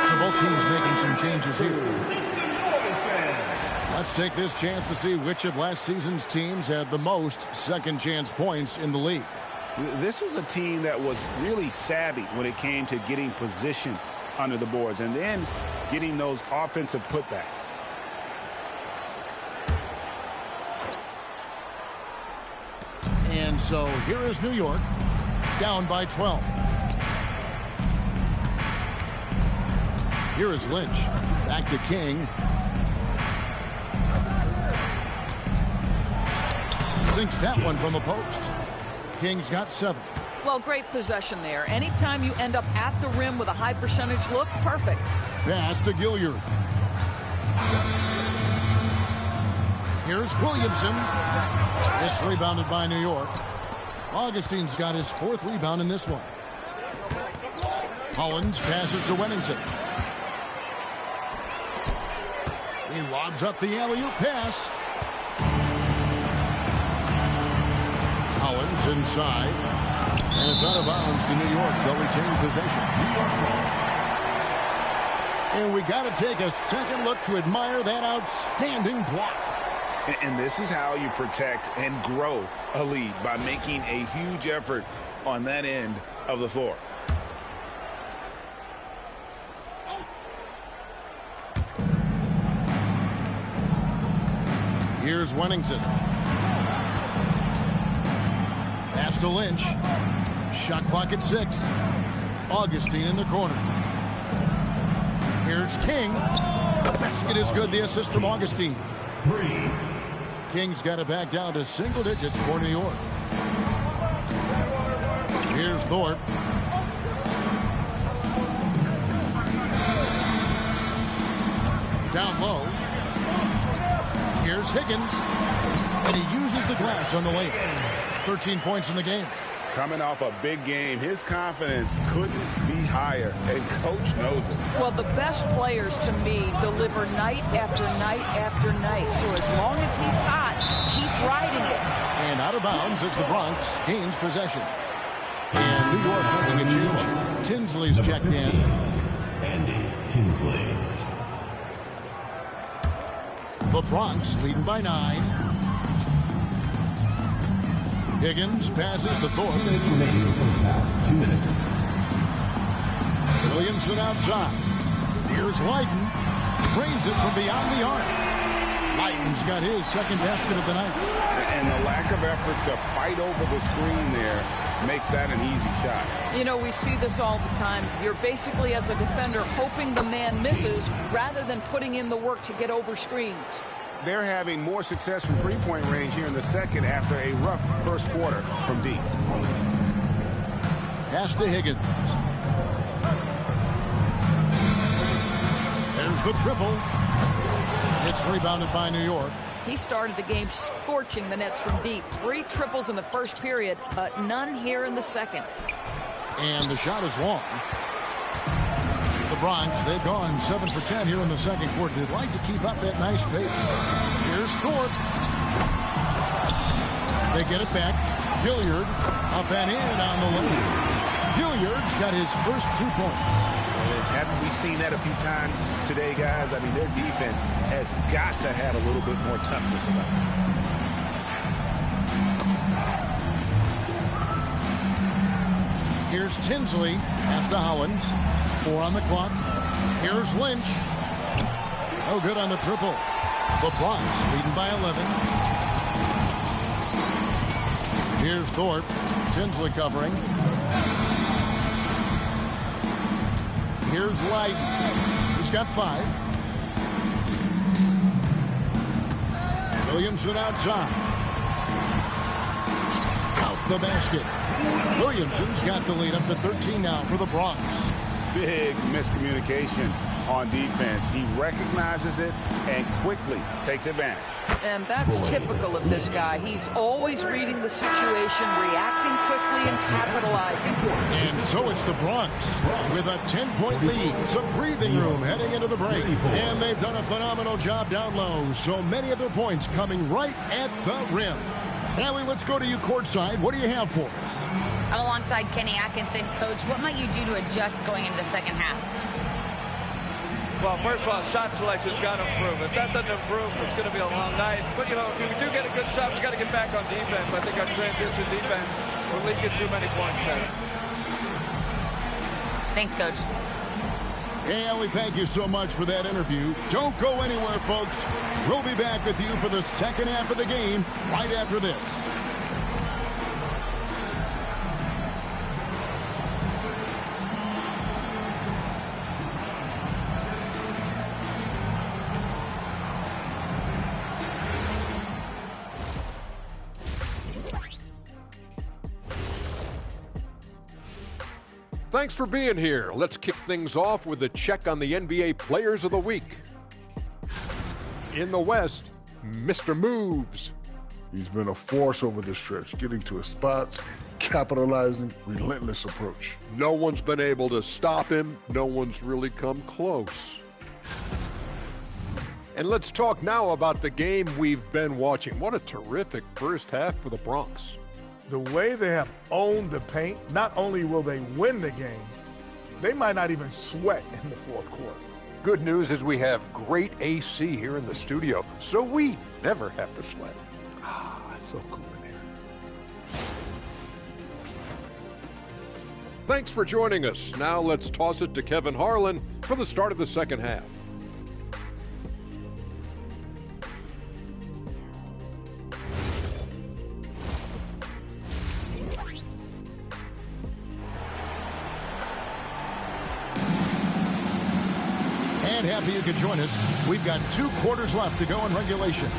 So both teams making some changes here. Let's take this chance to see which of last season's teams had the most second chance points in the league. This was a team that was really savvy when it came to getting position under the boards and then getting those offensive putbacks. And so here is New York, down by 12. Here is Lynch. Back to King. Sinks that one from the post. King's got 7. Well, great possession there. Anytime you end up at the rim with a high percentage look, perfect. Pass to Gilliard. Here's Williamson. It's rebounded by New York. Augustine's got his 4th rebound in this one. Hollins passes to Wennington. He lobs up the alley-oop pass. Hollins inside. And it's out of bounds to New York. They'll retain possession. And we got to take a second look to admire that outstanding block. And this is how you protect and grow a lead, by making a huge effort on that end of the floor. Here's Wennington. Pass to Lynch. Shot clock at 6. Augustine in the corner. Here's King. The basket is good. The assist from Augustine. 3. King's got it back down to single digits for New York. Here's Thorpe. Down low. Here's Higgins. And he uses the glass on the layup. 13 points in the game. Coming off a big game, his confidence couldn't be higher, and coach knows it. Well, the best players to me deliver night after night after night. So as long as he's hot, keep riding it. And out of bounds as the Bronx gains possession. And New York making a change. Tinsley's checked in. Andy Tinsley. The Bronx leading by 9. Higgins passes to Thorpe. 2 minutes. Williamson outside. Here's Lydon. Drains it from beyond the arc. Lydon's got his second basket of the night. And the lack of effort to fight over the screen there makes that an easy shot. You know, we see this all the time. You're basically, as a defender, hoping the man misses rather than putting in the work to get over screens. They're having more success from three-point range here in the second after a rough first quarter from deep. Pass to Higgins. There's the triple. It's rebounded by New York. He started the game scorching the Nets from deep. 3 triples in the first period, but none here in the second. And the shot is long. The Bronx, they've gone 7 for 10 here in the second quarter. They'd like to keep up that nice pace. Here's Thorpe. They get it back. Gilliard up and in on the lane. Gilliard's got his first 2 points. And haven't we seen that a few times today, guys? I mean, their defense has got to have a little bit more toughness about it. Here's Tinsley. Pass to Howland. 4 on the clock. Here's Lynch. No good on the triple. The Bronx leading by 11. Here's Thorpe. Tinsley covering. Here's Lydon. He's got 5. Williamson outside. Out the basket. Williamson's got the lead up to 13 now for the Bronx. Big miscommunication on defense. He recognizes it and quickly takes advantage. And that's typical of this guy. He's always reading the situation, reacting quickly, and capitalizing. And so it's the Bronx with a 10-point lead. Some breathing room heading into the break. And they've done a phenomenal job down low. So many of their points coming right at the rim. Allie, let's go to you courtside. What do you have for us? I'm alongside Kenny Atkinson. Coach, what might you do to adjust going into the second half? Well, first of all, shot selection's got to improve. If that doesn't improve, it's going to be a long night. But, you know, if we do get a good shot, we got to get back on defense. I think our transition defense, we're leaking too many points there. Thanks, Coach. Hey, Allie, thank you so much for that interview. Don't go anywhere, folks. We'll be back with you for the second half of the game right after this. Thanks for being here. Let's kick things off with a check on the NBA Players of the Week. In the West, Mr. Moves. He's been a force over the stretch, getting to his spots, capitalizing, relentless approach. No one's been able to stop him. No one's really come close. And let's talk now about the game we've been watching. What a terrific first half for the Bronx. The way they have owned the paint, not only will they win the game, they might not even sweat in the fourth quarter. Good news is we have great AC here in the studio, so we never have to sweat. So cool in here. Thanks for joining us. Now let's toss it to Kevin Harlan for the start of the second half. And happy you could join us. We've got 2 quarters left to go in regulation.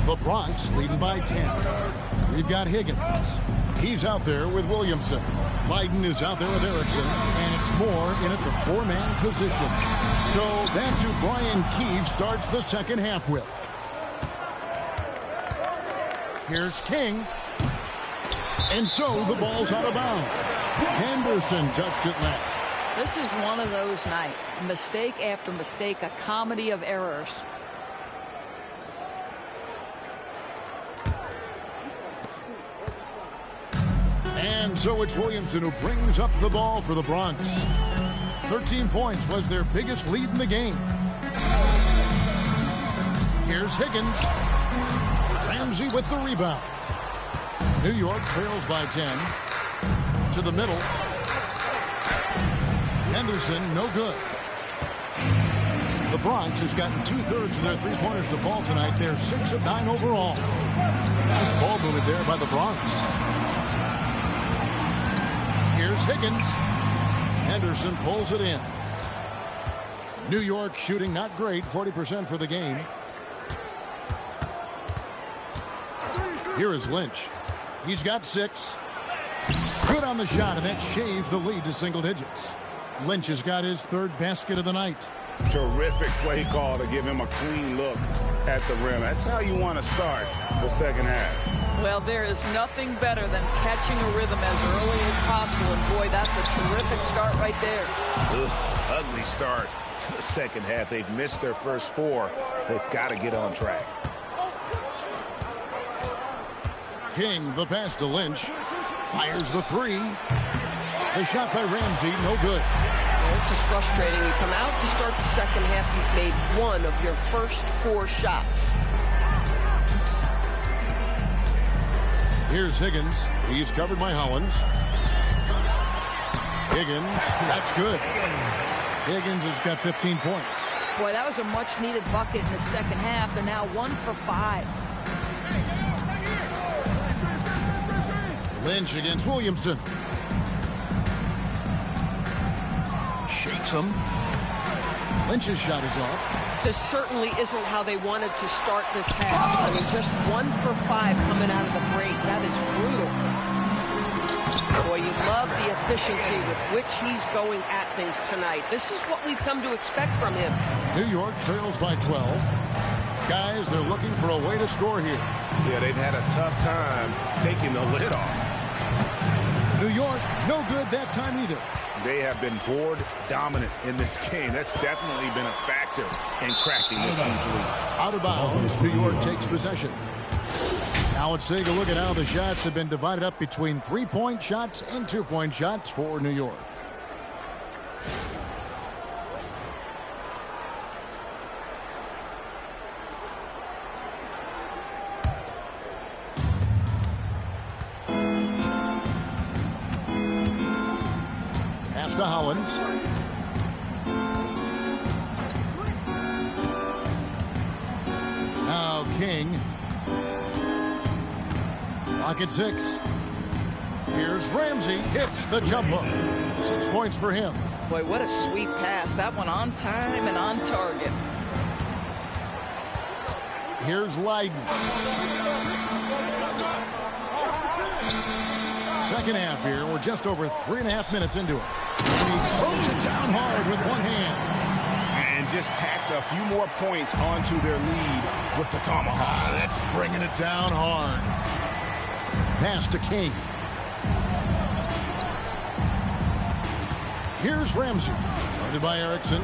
The Bronx leading by 10. We've got Higgins. He's out there with Williamson. Lydon is out there with Erickson. And it's Moore in at the 4-man position. So that's who Brian Keefe starts the second half with. Here's King. And so the ball's out of bounds. Henderson touched it left. This is one of those nights. Mistake after mistake, a comedy of errors. And so it's Williamson who brings up the ball for the Bronx. 13 points was their biggest lead in the game. Here's Higgins. Ramsey with the rebound. New York trails by 10. To the middle. Henderson, no good. The Bronx has gotten 2/3 of their three-pointers to fall tonight. They're 6 of 9 overall. Nice ball movement there by the Bronx. Here's Higgins. Henderson pulls it in. New York shooting not great, 40% for the game. Here is Lynch. He's got 6. Good on the shot, and that shaves the lead to single digits. Lynch has got his 3rd basket of the night. Terrific play call to give him a clean look. at the rim. That's how you want to start the second half. Well, there is nothing better than catching a rhythm as early as possible. And, boy, that's a terrific start right there. Ugh, ugly start to the second half. They've missed their first 4. They've got to get on track. King, the pass to Lynch. Fires the 3. The shot by Ramsey, no good. Yeah, this is frustrating. You come out to start the second half, you've made 1 of your first 4 shots. Here's Higgins. He's covered by Hollins. Higgins, that's good. Higgins has got 15 points. Boy, that was a much-needed bucket in the second half. They're now 1 for 5. Lynch against Williamson. Shakes him. Lynch's shot is off. This certainly isn't how they wanted to start this half. I mean, just 1 for 5 coming out of the break. That is brutal. Boy, you love the efficiency with which he's going at things tonight. This is what we've come to expect from him. New York trails by 12. Guys, they're looking for a way to score here. Yeah, they've had a tough time taking the lid off. New York, no good that time either. They have been board dominant in this game. That's definitely been a factor in cracking this huge lead. Out of bounds, New York takes possession. Now let's take a look at how the shots have been divided up between 3-point shots and 2-point shots for New York. Pass to Hollins. Now King. Pocket 6. Here's Ramsey. Hits the jumper. 6 points for him. Boy, what a sweet pass. That one on time and on target. Here's Leiden. Second half here. We're just over 3.5 minutes into it. And he throws it down hard with one hand. And just tacks a few more points onto their lead with the tomahawk. That's bringing it down hard. Pass to King. Here's Ramsey. Guarded by Erickson.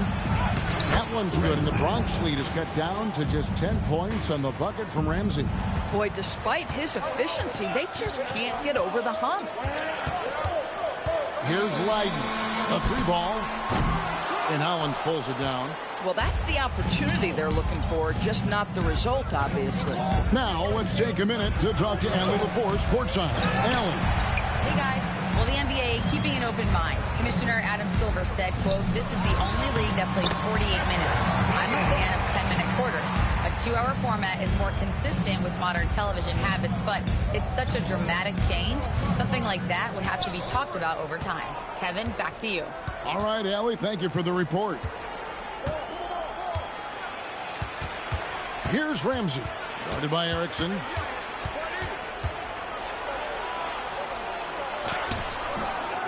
That one's good, and the Bronx lead is cut down to just 10 points on the bucket from Ramsey. Boy, despite his efficiency, they just can't get over the hump. Here's Leiden. A 3-ball. And Hollins pulls it down. Well, that's the opportunity they're looking for, just not the result, obviously. Now, let's take a minute to talk to Alan LaForce, courtside. Alan. Hey, guys. Well, the NBA keeping an open mind. Commissioner Adam Silver said, quote, "This is the only league that plays 48 minutes. I'm a fan of 10-minute quarters. A 2-hour format is more consistent with modern television habits, but it's such a dramatic change. Something like that would have to be talked about over time." Kevin, back to you. All right, Allie, thank you for the report. Here's Ramsey. Guarded by Erickson.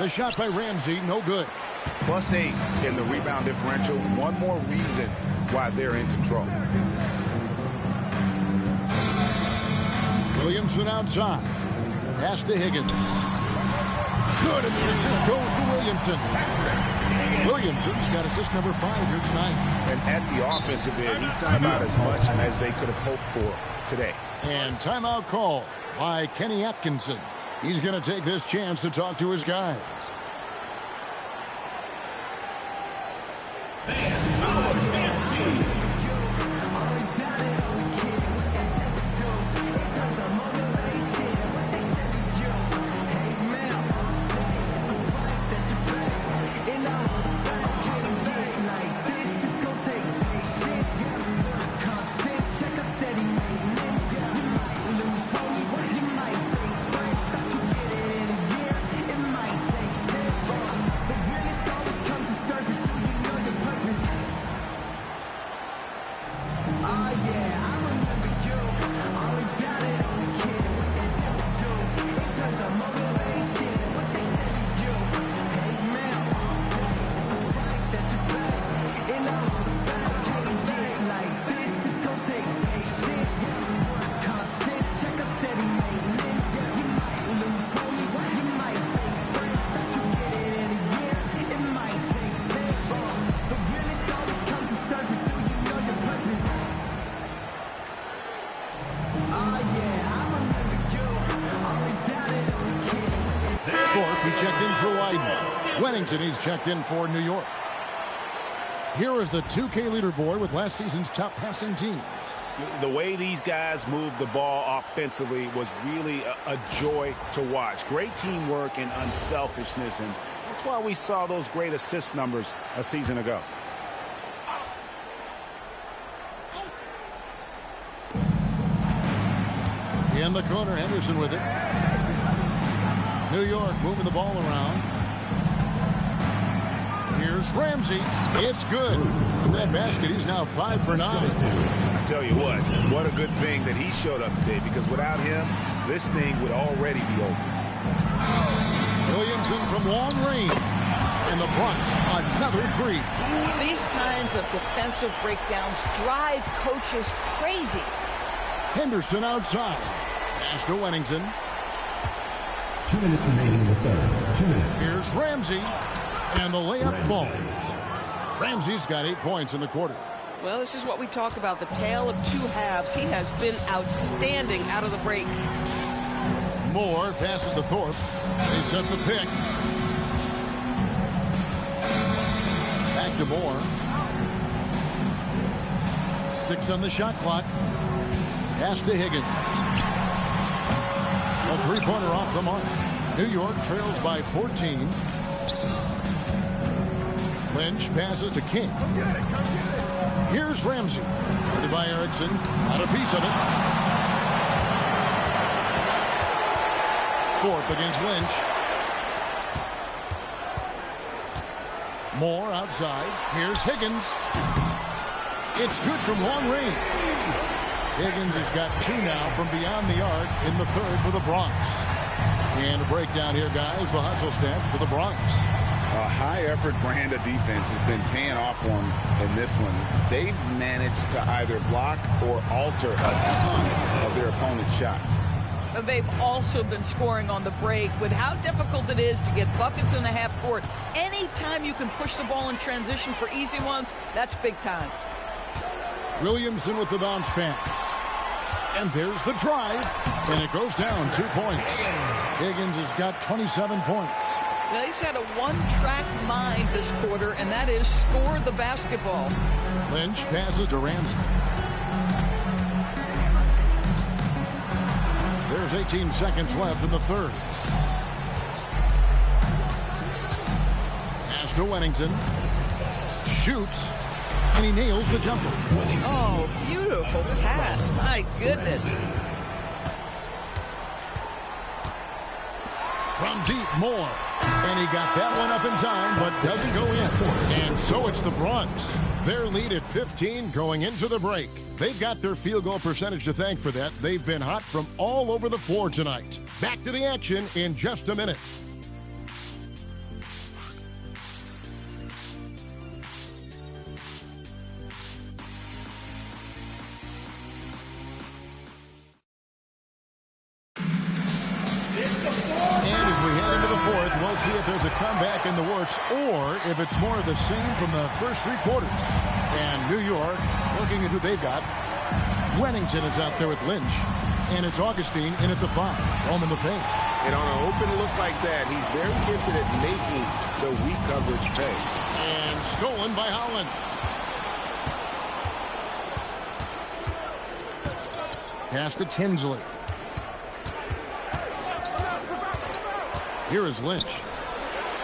The shot by Ramsey, no good. +8 in the rebound differential. One more reason why they're in control. Williamson outside. Pass to Higgins. Good, and the assist goes to Williamson. Williamson's got assist number 5 here tonight. And at the offensive end, he's done about as much as they could have hoped for today. And timeout call by Kenny Atkinson. He's going to take this chance to talk to his guys. Lydon. Wennington, he's checked in for New York. Here is the 2K leaderboard with last season's top passing teams. The way these guys moved the ball offensively was really a joy to watch. Great teamwork and unselfishness, and that's why we saw those great assist numbers a season ago. In the corner, Henderson with it. New York moving the ball around. Here's Ramsey. It's good. With that basket, he's now 5 for 9. I tell you what a good thing that he showed up today, because without him, this thing would already be over. Williamson from long range. And the Bronx, another 3. These kinds of defensive breakdowns drive coaches crazy. Henderson outside. Pass to Wennington. 2 minutes remaining in the third. 2 minutes. Here's Ramsey. And the layup falls. Ramsey's got 8 points in the quarter. Well, this is what we talk about, the tale of 2 halves. He has been outstanding out of the break. Moore passes to Thorpe. They set the pick. Back to Moore. 6 on the shot clock. Pass to Higgins. A 3-pointer off the mark. New York trails by 14. Lynch passes to King. Here's Ramsey. Guarded by Erickson. Not a piece of it. Thorpe against Lynch. Moore outside. Here's Higgins. It's good from long range. Higgins has got 2 now from beyond the arc in the third for the Bronx. And a breakdown here, guys. The hustle stats for the Bronx. A high-effort brand of defense has been paying off for them in this one. They've managed to either block or alter a ton of their opponent's shots. They've also been scoring on the break. With how difficult it is to get buckets in the half court, anytime you can push the ball in transition for easy ones, that's big time. Williamson with the bounce pass. And there's the drive. And it goes down 2 points. Higgins has got 27 points. Now, he's had a one-track mind this quarter, and that is score the basketball. Lynch passes to Ramsey. There's 18 seconds left in the third. Pass to Wennington. Shoots. And he nails the jumper. Oh, beautiful pass. My goodness. From deep, Moore. And he got that one up in time, but doesn't go in. And so it's the Bronx. Their lead at 15 going into the break. They've got their field goal percentage to thank for that. They've been hot from all over the floor tonight. Back to the action in just a minute. We'll see if there's a comeback in the works or if it's more of the same from the first 3 quarters. And New York, looking at who they've got. Wennington is out there with Lynch. And it's Augustine in at the 5. Roaming the paint. And on an open look like that, he's very gifted at making the weak coverage pay. And stolen by Holland. Pass to Tinsley. Here is Lynch.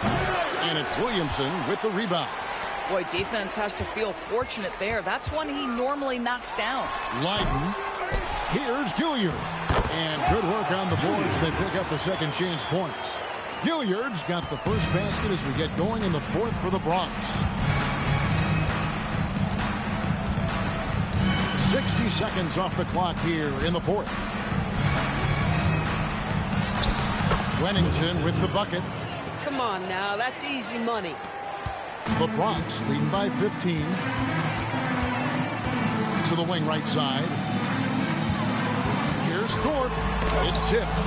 And it's Williamson with the rebound. Boy, defense has to feel fortunate there. That's one he normally knocks down. Lydon. Here's Gilliard. And good work on the boards. They pick up the second chance points. Gilliard's got the first basket as we get going in the fourth for the Bronx. 60 seconds off the clock here in the fourth. Wennington with the bucket. Come on now, that's easy money. The Bronx leading by 15. To the wing right side. Here's Thorpe. It's tipped.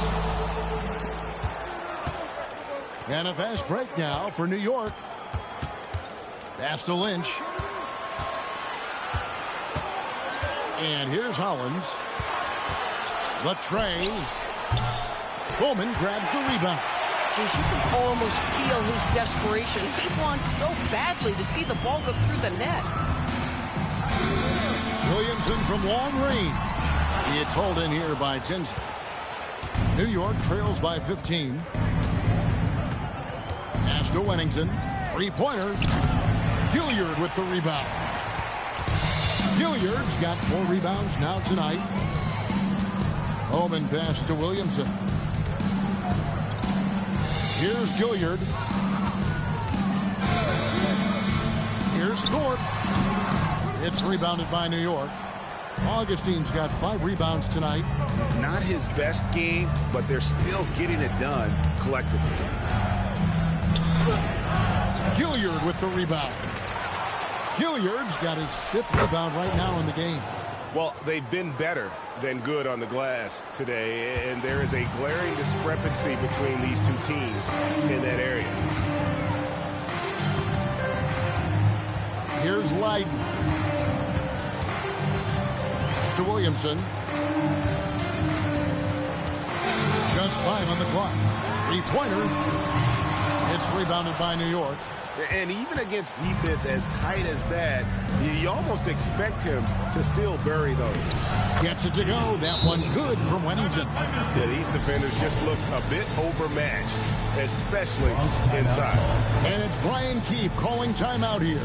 And a fast break now for New York. Pass to Lynch. And here's Hollins. The tray. Coleman grabs the rebound. Pacers, you can almost feel his desperation. He wants so badly to see the ball go through the net. Williamson from long range. It's hauled in here by Tinsley. New York trails by 15. Pass to Wennington. Three-pointer. Gilliard with the rebound. Gilliard's got 4 rebounds now tonight. Omen pass to Williamson. Here's Gilliard. Here's Thorpe. It's rebounded by New York. Augustine's got 5 rebounds tonight. Not his best game, but they're still getting it done collectively. Gilliard with the rebound. Gilliard's got his 5th rebound right now in the game. Well, they've been better than good on the glass today, and there is a glaring discrepancy between these two teams in that area. Here's Leiden. To Williamson. Just 5 on the clock. 3-pointer. It's rebounded by New York. And even against defense as tight as that, you almost expect him to still bury those. Gets it to go. That one good from Wennington. Yeah, these defenders just look a bit overmatched, especially inside. And it's Brian Keefe calling timeout here.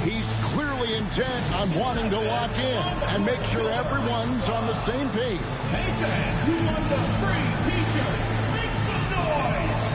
He's clearly intent on wanting to lock in and make sure everyone's on the same page. Hey fans, who wants a free t-shirt? Make some noise!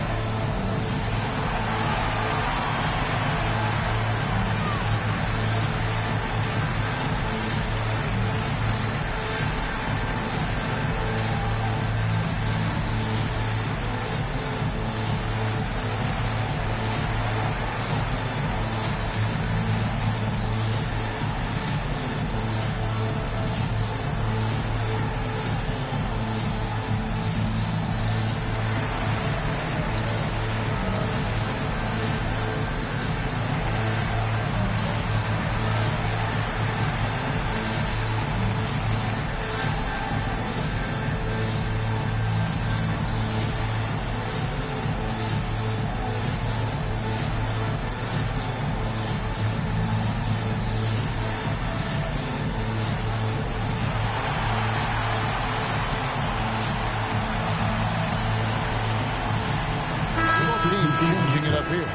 Changing it up here.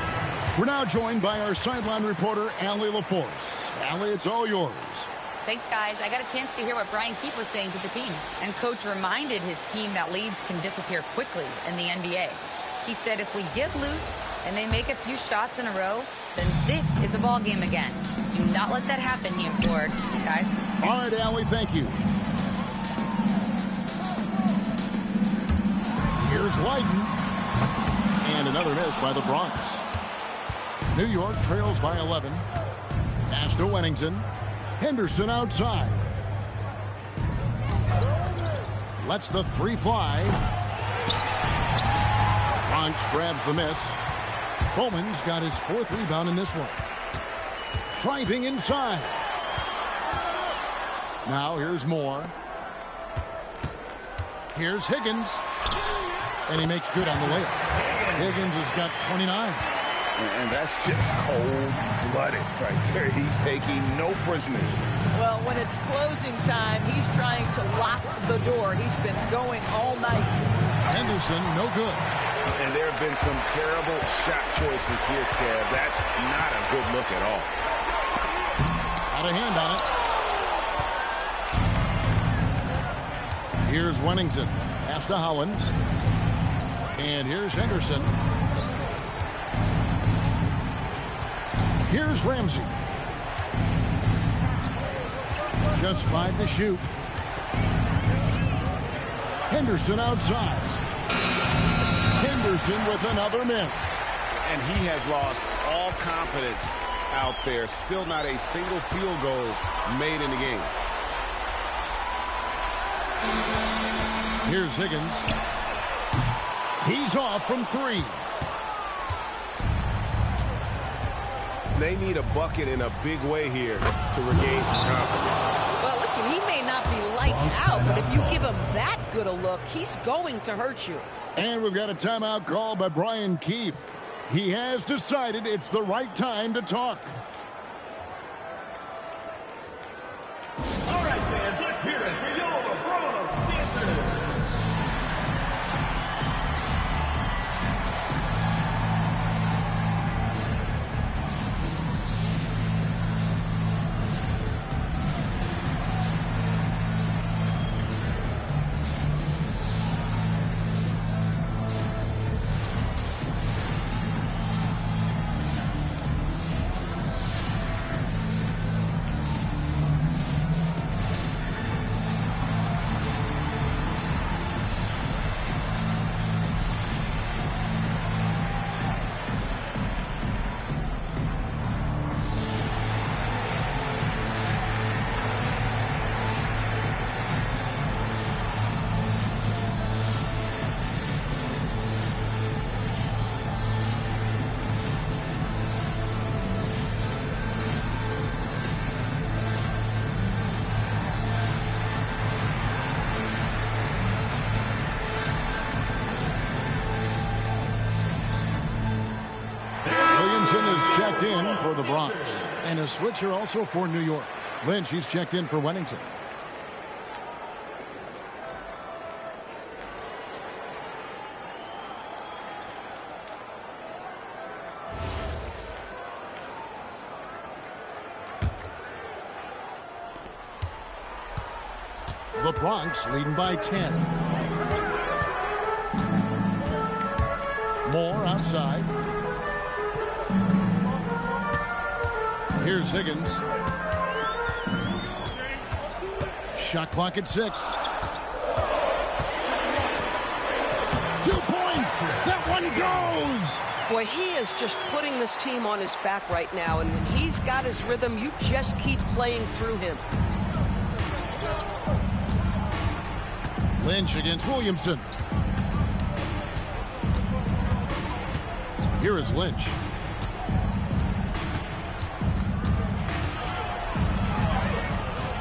We're now joined by our sideline reporter, Allie LaForce. Allie, it's all yours. Thanks, guys. I got a chance to hear what Brian Keefe was saying to the team. And Coach reminded his team that leads can disappear quickly in the NBA. He said if we get loose and they make a few shots in a row, then this is a ball game again. Do not let that happen, he implored. Guys. All right, Allie, thank you. Here's Leiden. And another miss by the Bronx. New York trails by 11. Pass to Wennington. Henderson outside. Lets the 3 fly. Bronx grabs the miss. Bowman's got his 4th rebound in this one. Driving inside. Now here's Moore. Here's Higgins. And he makes good on the layup. Higgins has got 29. And that's just cold-blooded right there. He's taking no prisoners. Well, when it's closing time, he's trying to lock the door. He's been going all night. Henderson, no good. And there have been some terrible shot choices here, Kev. That's not a good look at all. Out of hand on it. Here's Wennington. Pass to Hollins. And here's Henderson. Here's Ramsey. Just 5 to shoot. Henderson outside. Henderson with another miss. And he has lost all confidence out there. Still not a single field goal made in the game. Here's Higgins. He's off from 3. They need a bucket in a big way here to regain some confidence. Well, let's Listen, he may not be lights out, but if you give him that good a look, he's going to hurt you. And we've got a timeout call by Brian Keefe. He has decided it's the right time to talk. All right, fans, let's hear it for your Bronx dancers. Checked in for the Bronx. And a switcher also for New York. Lynch, he's checked in for Wennington. The Bronx leading by 10. Moore outside. Here's Higgins. Shot clock at 6. 2 points. That one goes. Boy, he is just putting this team on his back right now. And when he's got his rhythm, you just keep playing through him. Lynch against Williamson. Here is Lynch.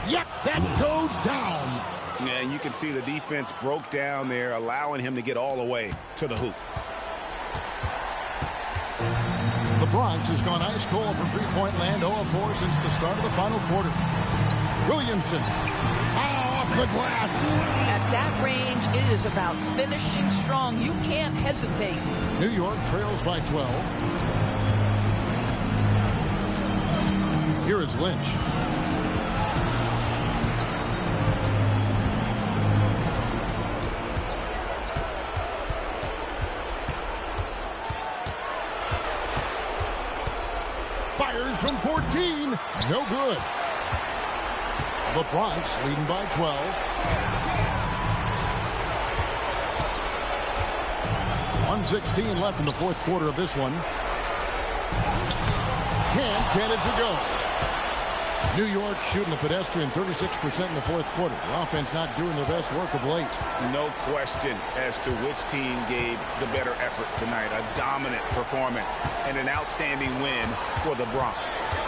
Yep, that goes down. Yeah, you can see the defense broke down there, allowing him to get all the way to the hoop. The Bronx has gone ice cold from three-point land, 0 of 4 since the start of the final quarter. Williamson, off the glass. At that range, it is about finishing strong. You can't hesitate. New York trails by 12. Here is Lynch. Fires from 14. No good. The Bronx leading by 12. 1:16 left in the fourth quarter of this one. Can't get it to go. New York shooting the pedestrian 36% in the fourth quarter. The offense not doing their best work of late. No question as to which team gave the better effort tonight. A dominant performance and an outstanding win for the Bronx.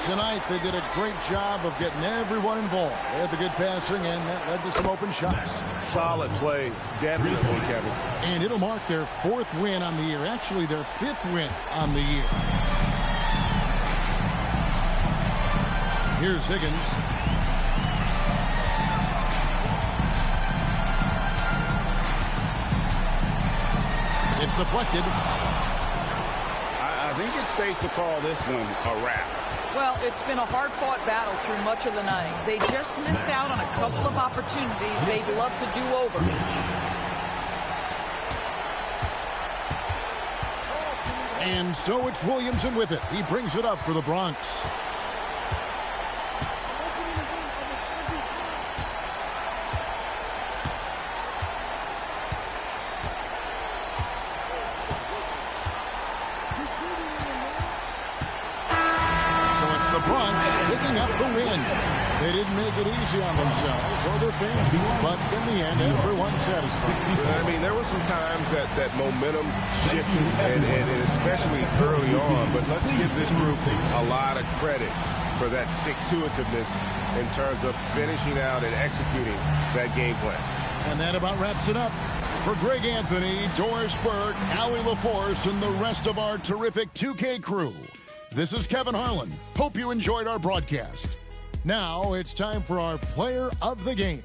Tonight they did a great job of getting everyone involved. They had the good passing and that led to some open shots. Solid play, definitely, Kevin. And it'll mark their 4th win on the year. Actually their 5th win on the year. Here's Higgins. It's deflected. I think it's safe to call this one a wrap. Well, it's been a hard-fought battle through much of the night. They just missed out on a couple of opportunities they'd love to do over. And so it's Williamson with it. He brings it up for the Bronx. Picking up the win. They didn't make it easy on themselves or their fans, but in the end, everyone's satisfied. I mean, there were some times that momentum shifted, and especially early on, but let's give this group a lot of credit for that stick-to-itiveness in terms of finishing out and executing that game plan. And that about wraps it up. For Greg Anthony, Doris Burke, Allie LaForce, and the rest of our terrific 2K crew, this is Kevin Harlan. Hope you enjoyed our broadcast. Now it's time for our player of the game.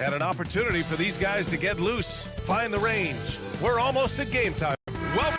And an opportunity for these guys to get loose, find the range. We're almost at game time. Welcome.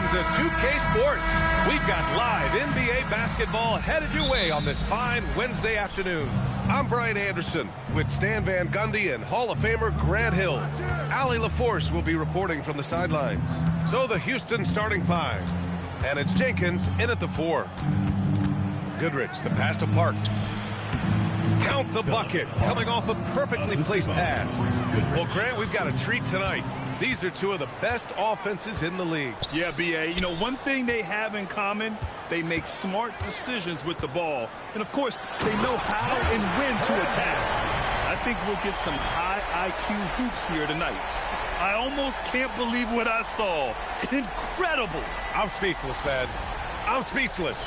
to 2K Sports. We've got live NBA basketball headed your way on this fine Wednesday afternoon. I'm Brian Anderson with Stan Van Gundy and Hall of Famer Grant Hill. Allie LaForce will be reporting from the sidelines. So the Houston starting five. And it's Jenkins in at the 4. Goodrich, the pass to Park. Count the bucket, coming off a perfectly placed pass. Well, Grant, we've got a treat tonight. These are two of the best offenses in the league. Yeah, B.A., you know, one thing they have in common, they make smart decisions with the ball. And, of course, they know how and when to attack. I think we'll get some high IQ hoops here tonight. I almost can't believe what I saw. Incredible. I'm speechless, man. I'm speechless.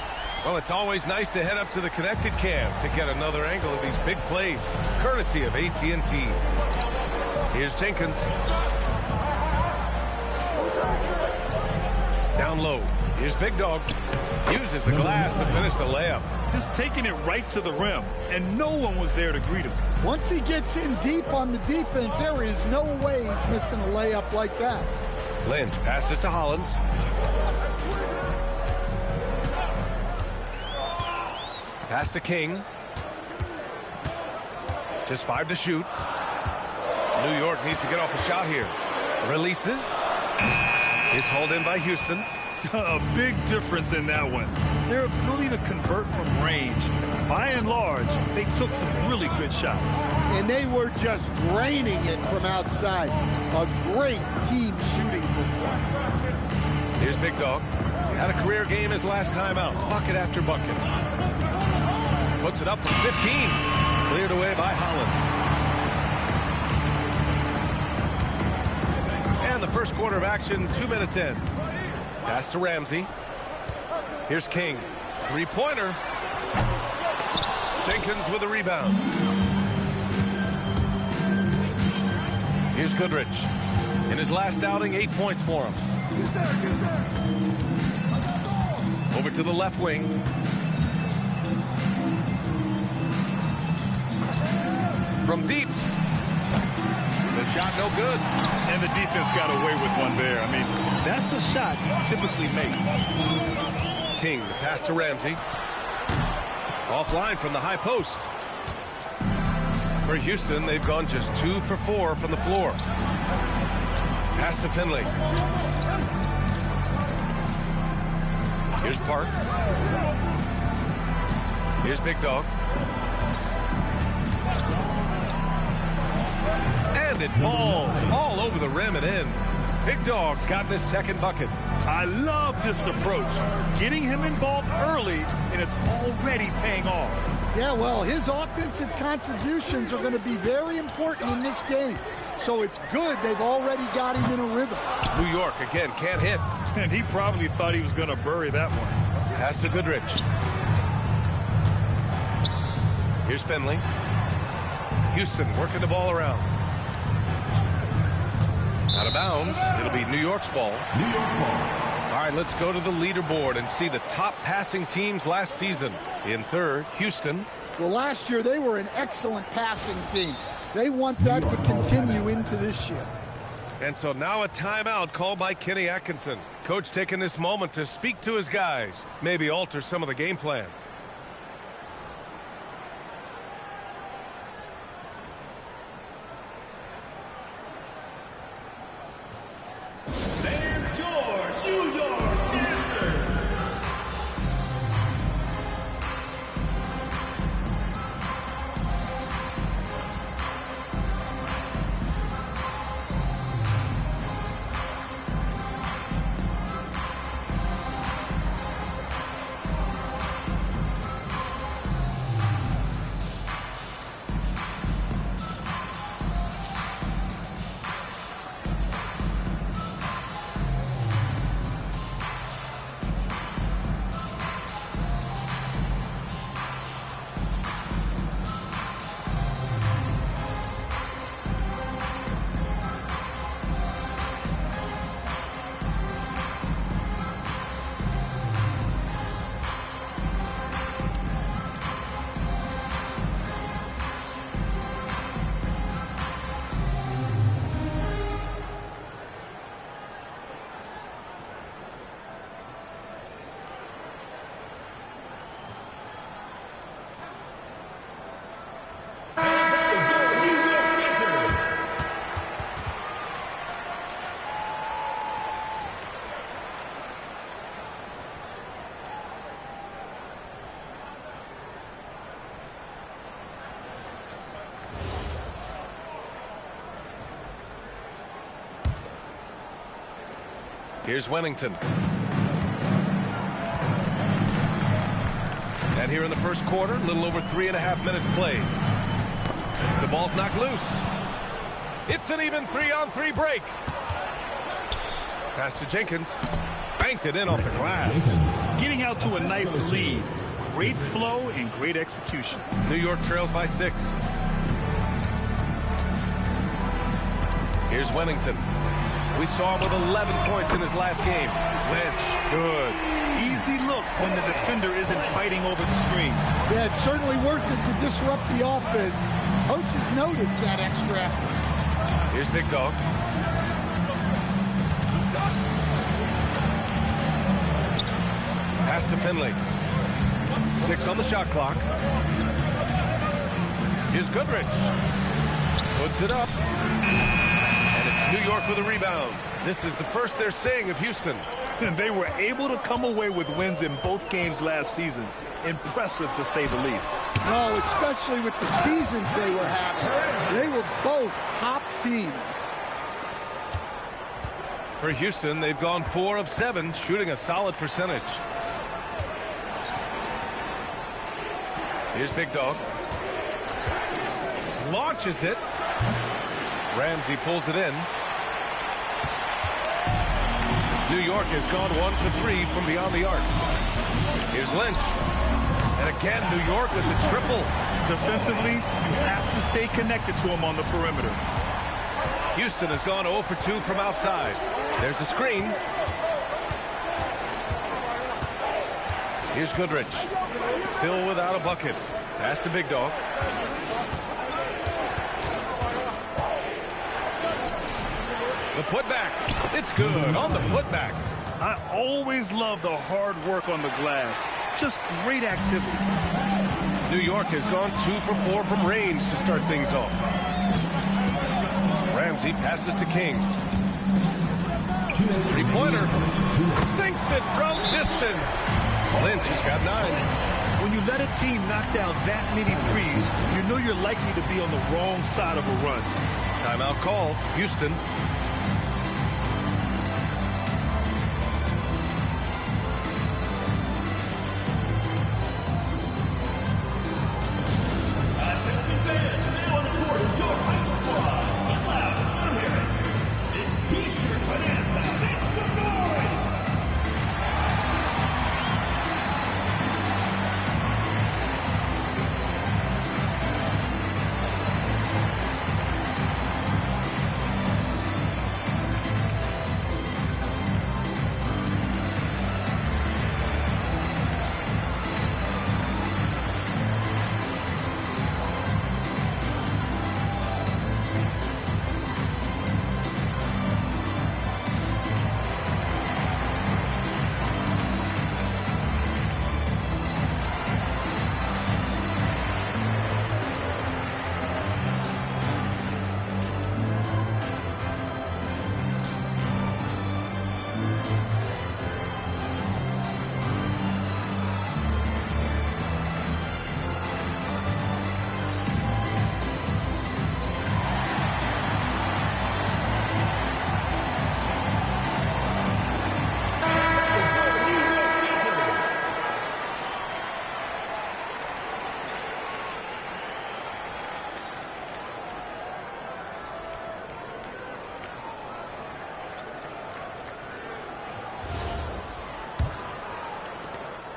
Well, it's always nice to head up to the connected cam to get another angle of these big plays, courtesy of AT&T. Here's Jenkins. Down low. Here's Big Dog. Uses the glass to finish the layup. Just taking it right to the rim, and no one was there to greet him. Once he gets in deep on the defense, there is no way he's missing a layup like that. Lynch passes to Hollins. Pass to King. Just 5 to shoot. New York needs to get off a shot here. Releases. It's hauled in by Houston. A big difference in that one. Their ability to convert from range. By and large, they took some really good shots. And they were just draining it from outside. A great team shooting performance. Here's Big Dog. Had a career game his last time out. Bucket after bucket. Puts it up from 15. Cleared away by Hollins. And the first quarter of action, 2 minutes in. Pass to Ramsey. Here's King. 3-pointer. Jenkins with a rebound. Here's Goodrich. In his last outing, 8 points for him. Over to the left wing. From deep. The shot no good. And the defense got away with one there. I mean, that's a shot he typically makes. King, the pass to Ramsey. Offline from the high post. For Houston, they've gone just 2 for 4 from the floor. Pass to Finley. Here's Park. Here's Big Dog. And it falls all over the rim and in. Big Dog's gotten his second bucket. I love this approach. Getting him involved early, and it's already paying off. Yeah, well, his offensive contributions are going to be very important in this game. So it's good they've already got him in a rhythm. New York, again, can't hit. And he probably thought he was going to bury that one. Pass to Goodrich. Here's Finley. Houston working the ball around. Out of bounds. It'll be New York's ball. New York ball. All right, let's go to the leaderboard and see the top passing teams last season. In third, Houston. Well, last year they were an excellent passing team. They want that to continue into this year. And so now a timeout called by Kenny Atkinson. Coach taking this moment to speak to his guys, maybe alter some of the game plan. There's your New York answer. Here's Wennington. And here in the first quarter, a little over 3.5 minutes played. The ball's knocked loose. It's an even 3-on-3 break. Pass to Jenkins. Banked it in off the glass. Getting out to a nice lead. Great flow and great execution. New York trails by 6. Here's Wennington. We saw him with 11 points in his last game. Lynch, good. Easy look when the defender isn't fighting over the screen. Yeah, it's certainly worth it to disrupt the offense. Coaches notice that extra effort. Here's Big Dog. Pass to Finley. 6 on the shot clock. Here's Goodrich. Puts it up. And it's New York with a rebound. This is the first they're seeing of Houston. And they were able to come away with wins in both games last season. Impressive, to say the least. No, especially with the seasons they were having. They were both top teams. For Houston, they've gone 4 of 7, shooting a solid percentage. Here's Big Dog. Launches it. Ramsey pulls it in. New York has gone 1 for 3 from beyond the arc. Here's Lynch. And again, New York with the triple. Defensively, you have to stay connected to him on the perimeter. Houston has gone 0 for 2 from outside. There's a screen. Here's Goodrich. Still without a bucket. Pass to Big Dog. The putback. It's good on the putback. I always love the hard work on the glass. Just great activity. New York has gone 2 for 4 from range to start things off. Ramsey passes to King. Three-pointer. Sinks it from distance. Lynch has got 9. When you let a team knock down that many threes, you know you're likely to be on the wrong side of a run. Timeout call, Houston.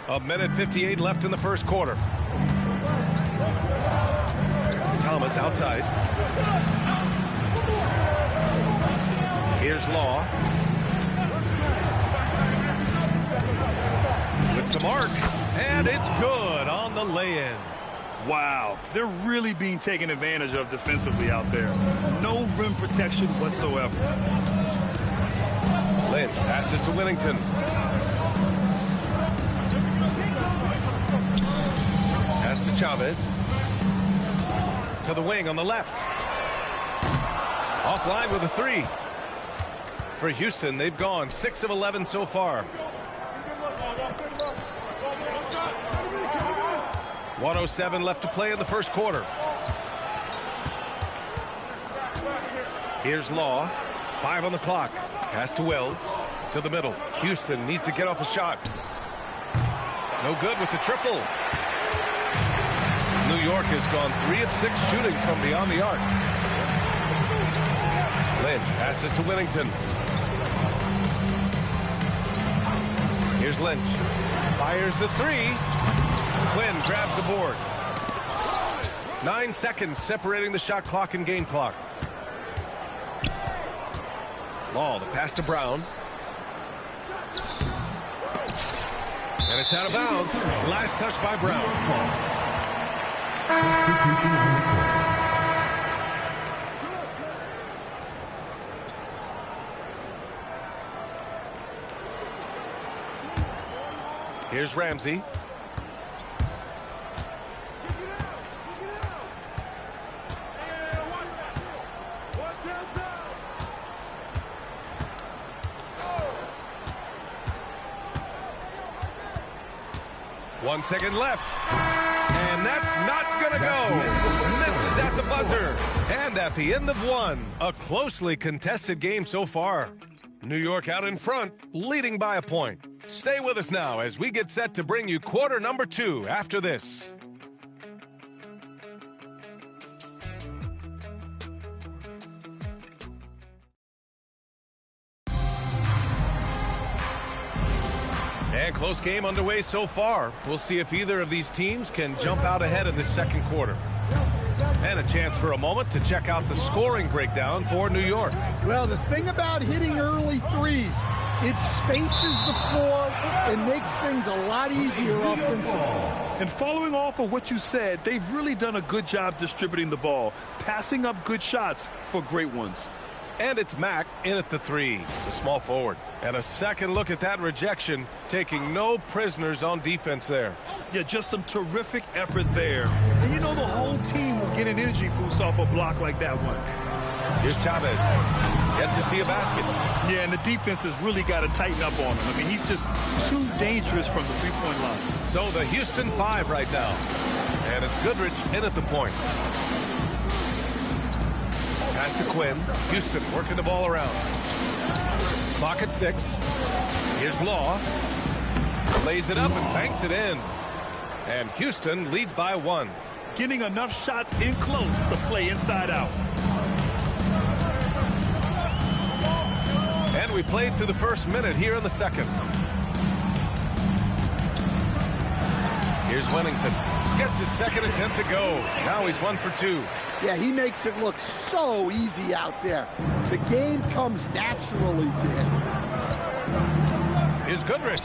A minute 58 left in the first quarter. Thomas outside. Here's Law. With some arc. And it's good on the lay-in. Wow, they're really being taken advantage of defensively out there. No rim protection whatsoever. Lynch passes to Wennington. Pass to Chavez. To the wing on the left. Offline with a 3. For Houston, they've gone 6 of 11 so far. 1:07 left to play in the first quarter. Here's Law. 5 on the clock. Pass to Wells. to the middle. Houston needs to get off a shot. No good with the triple. New York has gone 3 of 6 shooting from beyond the arc. Lynch passes to Whittington. Here's Lynch. Fires the 3. Quinn grabs the board. 9 seconds separating the shot clock and game clock. Law, the pass to Brown. And it's out of bounds. Last touch by Brown. Here's Ramsey. One second left. And that's not going to go. Misses at the buzzer. And at the end of one, a closely contested game so far. New York out in front, leading by a point. Stay with us now as we get set to bring you quarter number 2 after this. And close game underway so far. We'll see if either of these teams can jump out ahead in this second quarter. And a chance for a moment to check out the scoring breakdown for New York. Well, the thing about hitting early threes, it spaces the floor and makes things a lot easier offensively. And following off of what you said, they've really done a good job distributing the ball, passing up good shots for great ones. And it's Mack in at the 3, the small forward. And a second look at that rejection, taking no prisoners on defense there. Yeah, just some terrific effort there. And you know the whole team will get an energy boost off a block like that one. Here's Chavez. Yet to see a basket. Yeah, and the defense has really got to tighten up on him. I mean, he's just too dangerous from the three-point line. So the Houston 5 right now. And it's Goodrich in at the point. Pass to Quinn. Houston working the ball around. Clock at 6. Here's Law. Lays it up and banks it in. And Houston leads by 1. Getting enough shots in close to play inside out. And we played through the first minute here in the second. Here's Whittington. Gets his second attempt to go. Now he's 1 for 2. Yeah, he makes it look so easy out there. The game comes naturally to him. Here's Goodrich.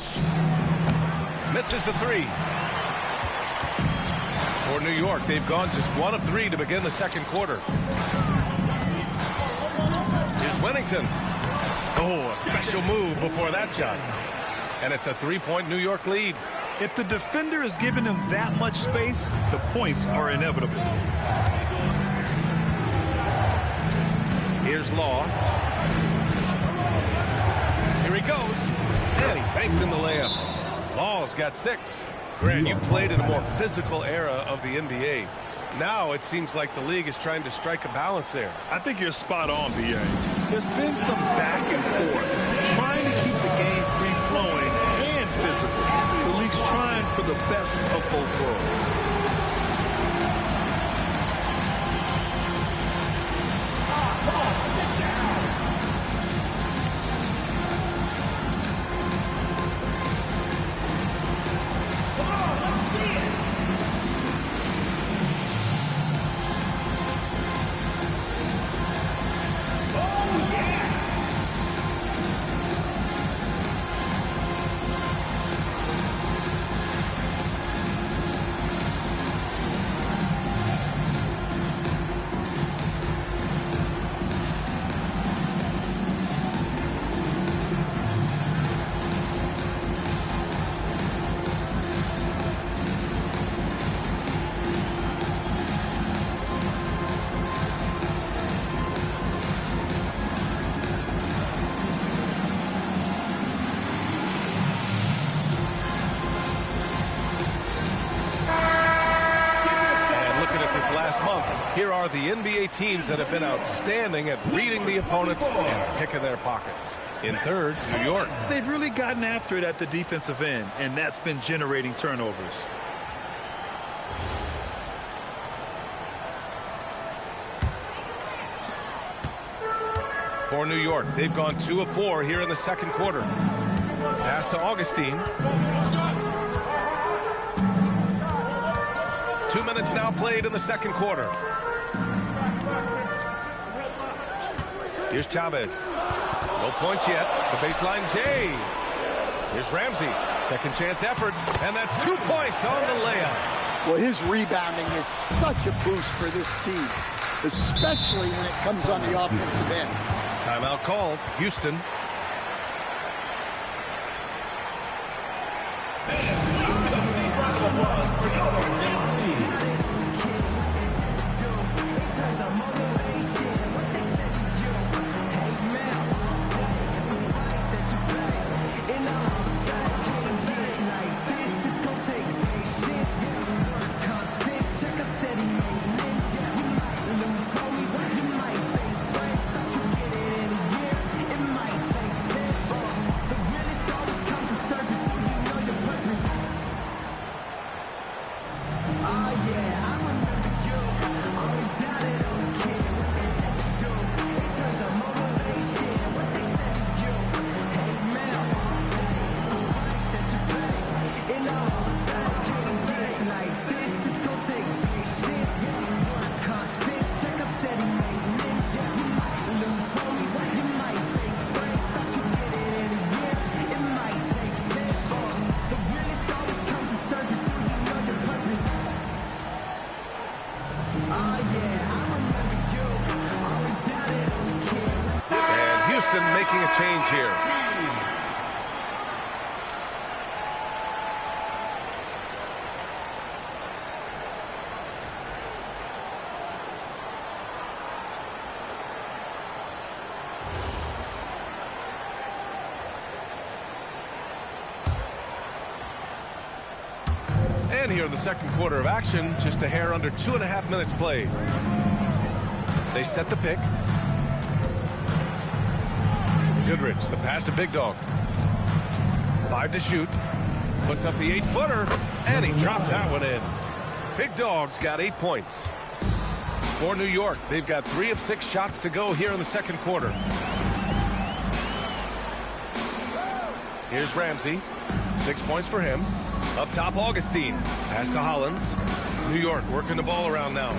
Misses the 3. For New York, they've gone just 1 of 3 to begin the second quarter. Here's Whittington. Oh, a special move before that shot. And it's a 3-point New York lead. If the defender is giving him that much space, the points are inevitable. Here's Law. Here he goes. And he banks in the layup. Law's got 6. Grant, you played in a more physical era of the NBA. Now it seems like the league is trying to strike a balance there. I think you're spot on, B.A. There's been some back and forth, trying to keep the game free-flowing and physical. The league's trying for the best of both worlds. Here are the NBA teams that have been outstanding at reading the opponents and picking their pockets. In third, New York. They've really gotten after it at the defensive end, and that's been generating turnovers. For New York, they've gone 2 of 4 here in the second quarter. Pass to Augustine. 2 minutes now played in the second quarter. Here's Chavez. No points yet. The baseline J. Here's Ramsey. Second chance effort. And that's 2 points on the layup. Well, his rebounding is such a boost for this team, especially when it comes on the offensive end. Timeout called. Houston. Making a change here. And here in the second quarter of action, just a hair under 2.5 minutes played. They set the pick. Goodrich, the pass to Big Dog. 5 to shoot. Puts up the 8-footer, and he drops that one in. Big Dog's got 8 points. For New York, they've got 3 of 6 shots to go here in the second quarter. Here's Ramsey. 6 points for him. Up top, Augustine. Pass to Hollins. New York working the ball around now.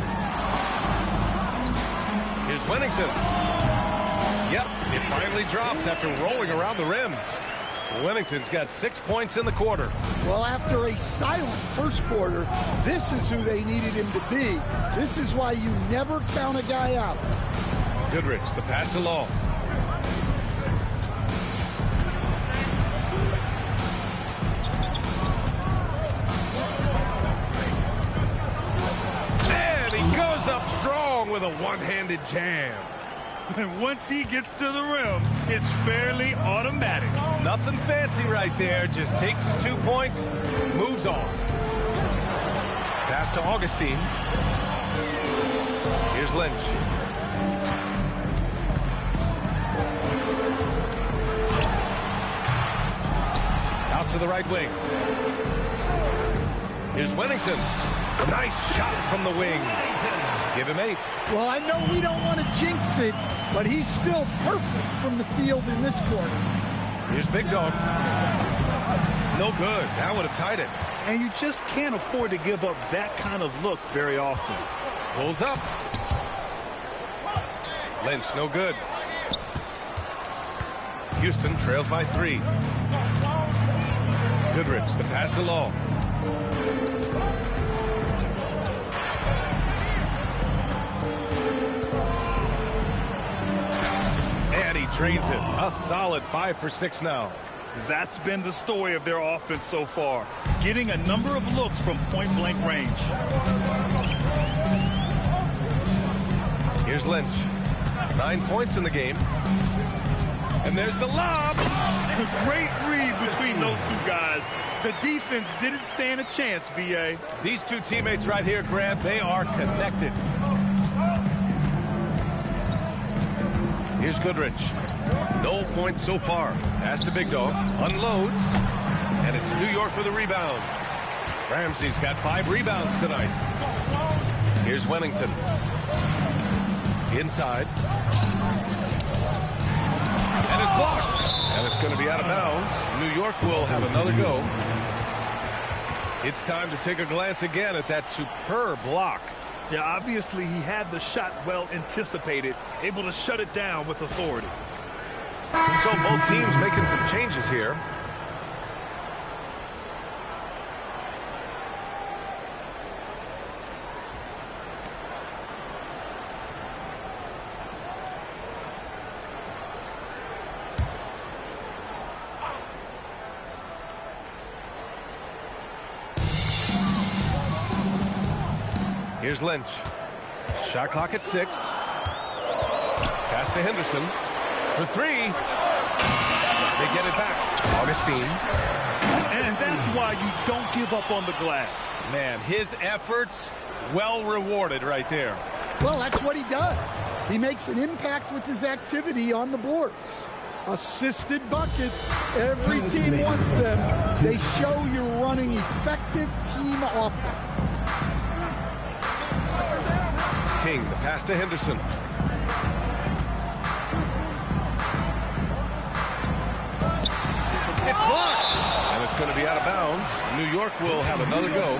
Here's Winnington. Yep, it finally drops after rolling around the rim. Winnington's got 6 points in the quarter. Well, after a silent first quarter, this is who they needed him to be. This is why you never count a guy out. Goodrich, the pass to Law. And he goes up strong with a one-handed jam. And once he gets to the rim, it's fairly automatic. Nothing fancy right there. Just takes his 2 points, moves on. Pass to Augustine. Here's Lynch. Out to the right wing. Here's Winnington. Nice shot from the wing. Give him 8. Well, I know we don't want to jinx it, but he's still perfect from the field in this quarter. Here's Big Dog. No good. That would have tied it. And you just can't afford to give up that kind of look very often. Pulls up. Lynch, no good. Houston trails by 3. Goodrich, the pass to Law. And he drains it. A solid 5 for 6 now. That's been the story of their offense so far, getting a number of looks from point-blank range. Here's Lynch. 9 points in the game. And there's the lob. Great read between those two guys. The defense didn't stand a chance, B.A. These two teammates right here, Grant, they are connected. Here's Goodrich. No points so far. Pass to Big Dog. Unloads. And it's New York with a rebound. Ramsey's got 5 rebounds tonight. Here's Wennington. Inside. And it's blocked. And it's going to be out of bounds. New York will have another go. It's time to take a glance again at that superb block. Yeah, obviously he had the shot well anticipated, able to shut it down with authority. So both teams making some changes here. Here's Lynch. Shot clock at 6. Pass to Henderson for 3. They get it back. Augustine. And that's why you don't give up on the glass. Man, his efforts well rewarded right there. Well, that's what he does. He makes an impact with his activity on the boards. Assisted buckets. Every team wants them. They show you're running effective team offense. King, the pass to Henderson. It's blocked. And it's going to be out of bounds. New York will have another go.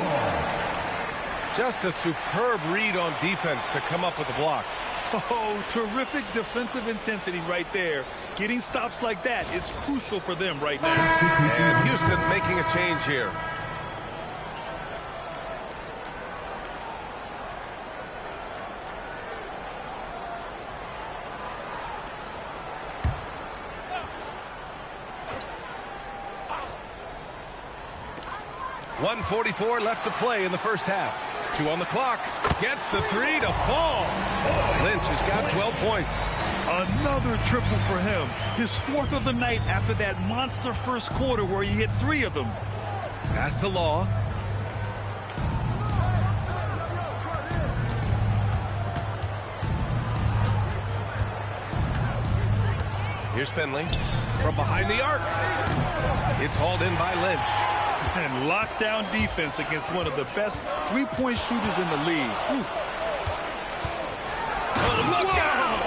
Just a superb read on defense to come up with the block. Oh, terrific defensive intensity right there. Getting stops like that is crucial for them right now. And Houston making a change here. .144 left to play in the first half. 2 on the clock. Gets the 3 to fall. Lynch has got 12 points. Another triple for him. His 4th of the night after that monster first quarter where he hit 3 of them. Pass to Law. Here's Finley from behind the arc. It's hauled in by Lynch. And lockdown defense against one of the best three-point shooters in the league. Ooh. Look out!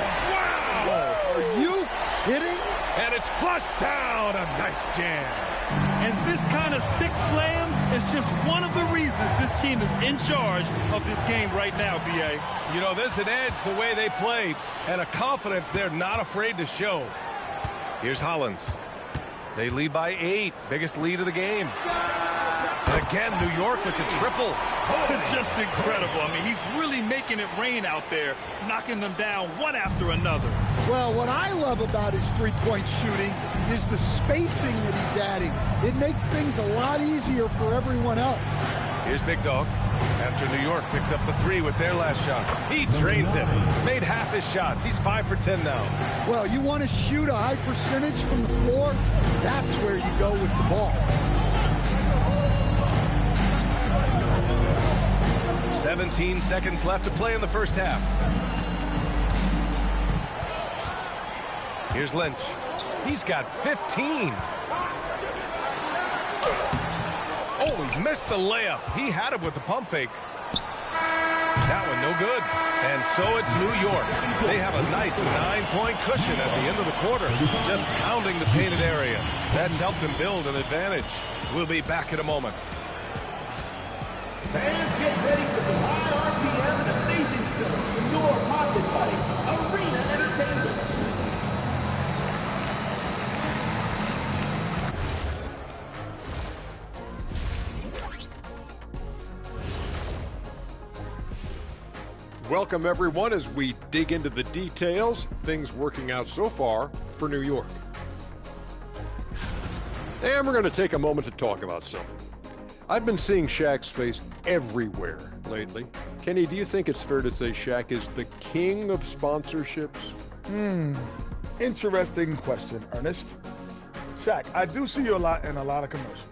Wow! Are you kidding? And it's flushed down. A nice jam. And this kind of sick slam is just one of the reasons this team is in charge of this game right now, B.A. You know, there's an edge the way they play and a confidence they're not afraid to show. Here's Hollins. They lead by 8. Biggest lead of the game. And again, New York with the triple. Just incredible. I mean, he's really making it rain out there, knocking them down one after another. Well, what I love about his three-point shooting is the spacing that he's adding. It makes things a lot easier for everyone else. Here's Big Dog. After New York picked up the 3 with their last shot. He drains it. Made half his shots. He's 5 for 10 now. Well, you want to shoot a high percentage from the floor? That's where you go with the ball. 17 seconds left to play in the first half. Here's Lynch. He's got 15. Oh, he missed the layup. He had it with the pump fake. That one no good. And so it's New York. They have a nice 9-point cushion at the end of the quarter, just pounding the painted area. That's helped them build an advantage. We'll be back in a moment. Fans, get ready for some high RPM and amazing stuff from your pocket buddy, Arena Entertainment. Welcome, everyone, as we dig into the details. Things working out so far for New York. And we're going to take a moment to talk about something. I've been seeing Shaq's face everywhere lately. Kenny, do you think it's fair to say Shaq is the king of sponsorships? Interesting question, Ernest. Shaq, I do see you a lot in a lot of commercials,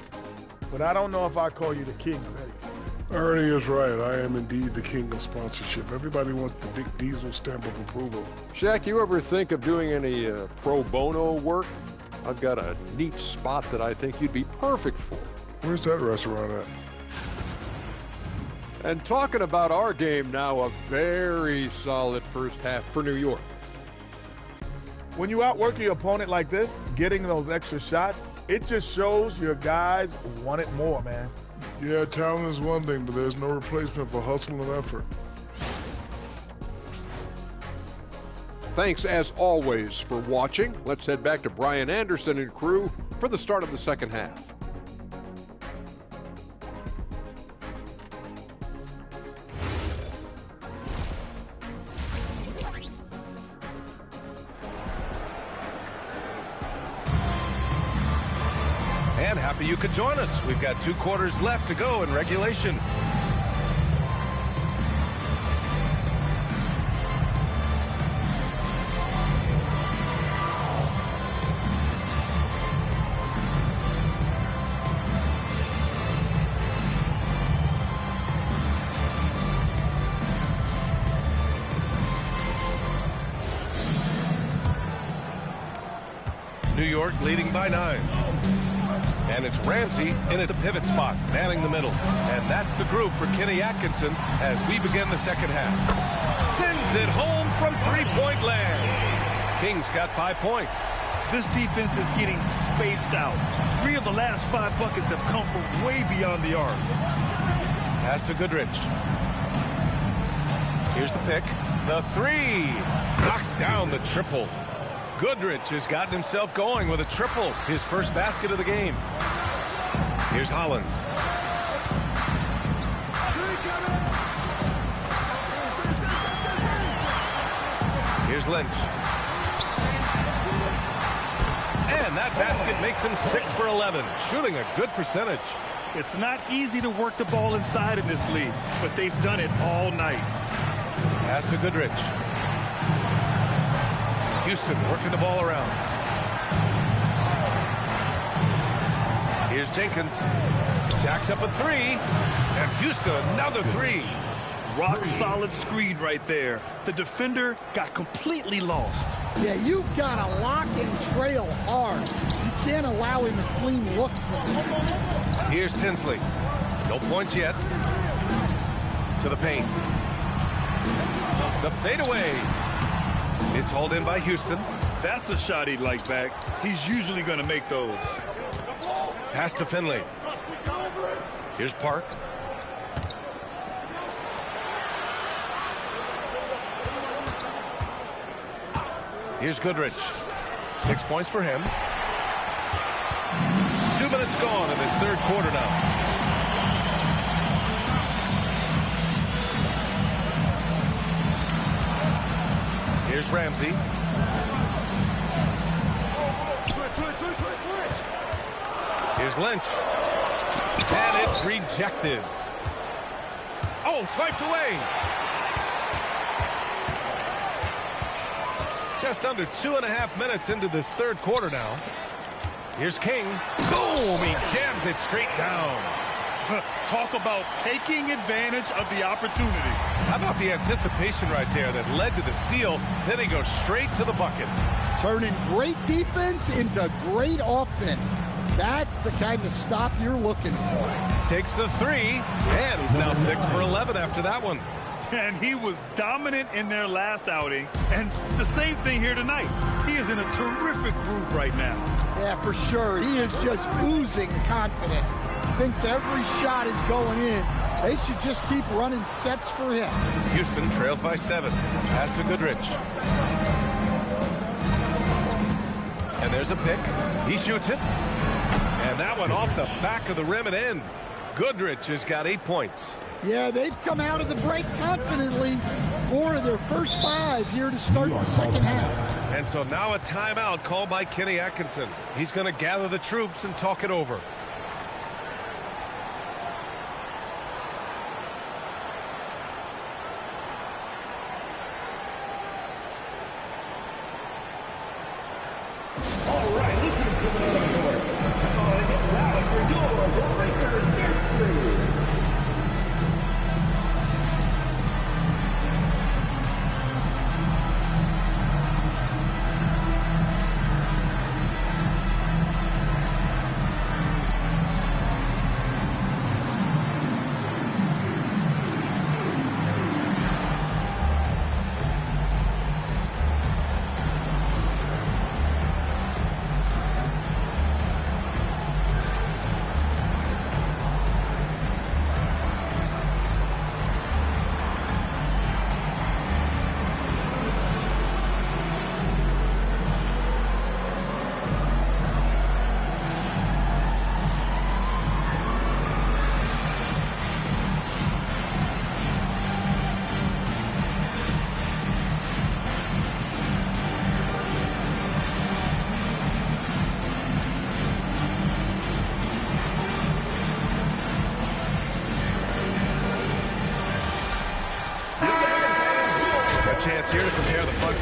but I don't know if I call you the king of anything. Ernie is right. I am indeed the king of sponsorship. Everybody wants the big Diesel stamp of approval. Shaq, you ever think of doing any pro bono work? I've got a neat spot that I think you'd be perfect for. Where's that restaurant at? And talking about our game now, a very solid first half for New York. When you outwork your opponent like this, getting those extra shots, it just shows your guys want it more, man. Yeah, talent is one thing, but there's no replacement for hustle and effort. Thanks, as always, for watching. Let's head back to Brian Anderson and crew for the start of the second half. And happy you could join us. We've got 2 quarters left to go in regulation. New York leading by 9. And it's Ramsey in at the pivot spot, manning the middle. And that's the group for Kenny Atkinson as we begin the second half. Sends it home from three-point land. Kings got 5 points. This defense is getting spaced out. 3 of the last 5 buckets have come from way beyond the arc. Pass to Goodrich. Here's the pick. The 3. Knocks down the triple. Goodrich has gotten himself going with a triple, his first basket of the game. Here's Hollins. Here's Lynch. And that basket makes him 6 for 11, shooting a good percentage. It's not easy to work the ball inside in this league, but they've done it all night. Pass to Goodrich. Houston working the ball around. Here's Jenkins. Jacks up a 3. And Houston another 3. Rock solid screen right there. The defender got completely lost. Yeah, you've got to lock and trail hard. You can't allow him a clean look. Here's Tinsley. No points yet. To the paint. The fadeaway. It's hauled in by Houston. That's a shot he'd like back. He's usually going to make those. Pass to Finley. Here's Park. Here's Goodrich. 6 points for him. 2 minutes gone in this third quarter now. Here's Ramsey. Here's Lynch. And it's rejected. Oh, swiped away. Just under 2.5 minutes into this third quarter now. Here's King. Boom! He jams it straight down. Talk about taking advantage of the opportunity. How about the anticipation right there that led to the steal? Then he goes straight to the bucket. Turning great defense into great offense. That's the kind of stop you're looking for. Takes the 3, and he's now 6 for 11 after that one. And he was dominant in their last outing. And the same thing here tonight. He is in a terrific groove right now. Yeah, for sure. He is just oozing confidence. Thinks every shot is going in. They should just keep running sets for him. Houston trails by 7. Pass to Goodrich. And there's a pick. He shoots it. And that one off the back of the rim and in. Goodrich has got 8 points. Yeah, they've come out of the break confidently. 4 of their first 5 here to start the second half. And so now a timeout called by Kenny Atkinson. He's going to gather the troops and talk it over. All right, listen to the Calling it loud for your Lakers victory.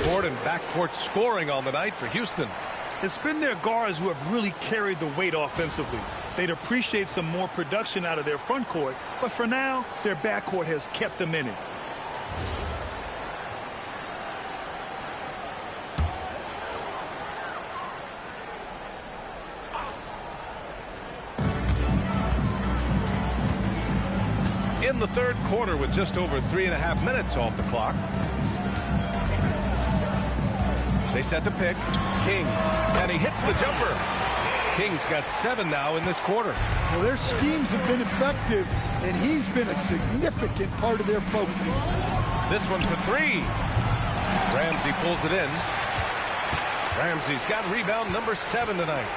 frontcourt and backcourt scoring on the night for Houston. It's been their guards who have really carried the weight offensively. They'd appreciate some more production out of their front court, but for now, their backcourt has kept them in it. In the third quarter with just over 3.5 minutes off the clock. They set the pick. King. And he hits the jumper. King's got 7 now in this quarter. Well, their schemes have been effective, and he's been a significant part of their focus. This one for 3. Ramsey pulls it in. Ramsey's got rebound number 7 tonight.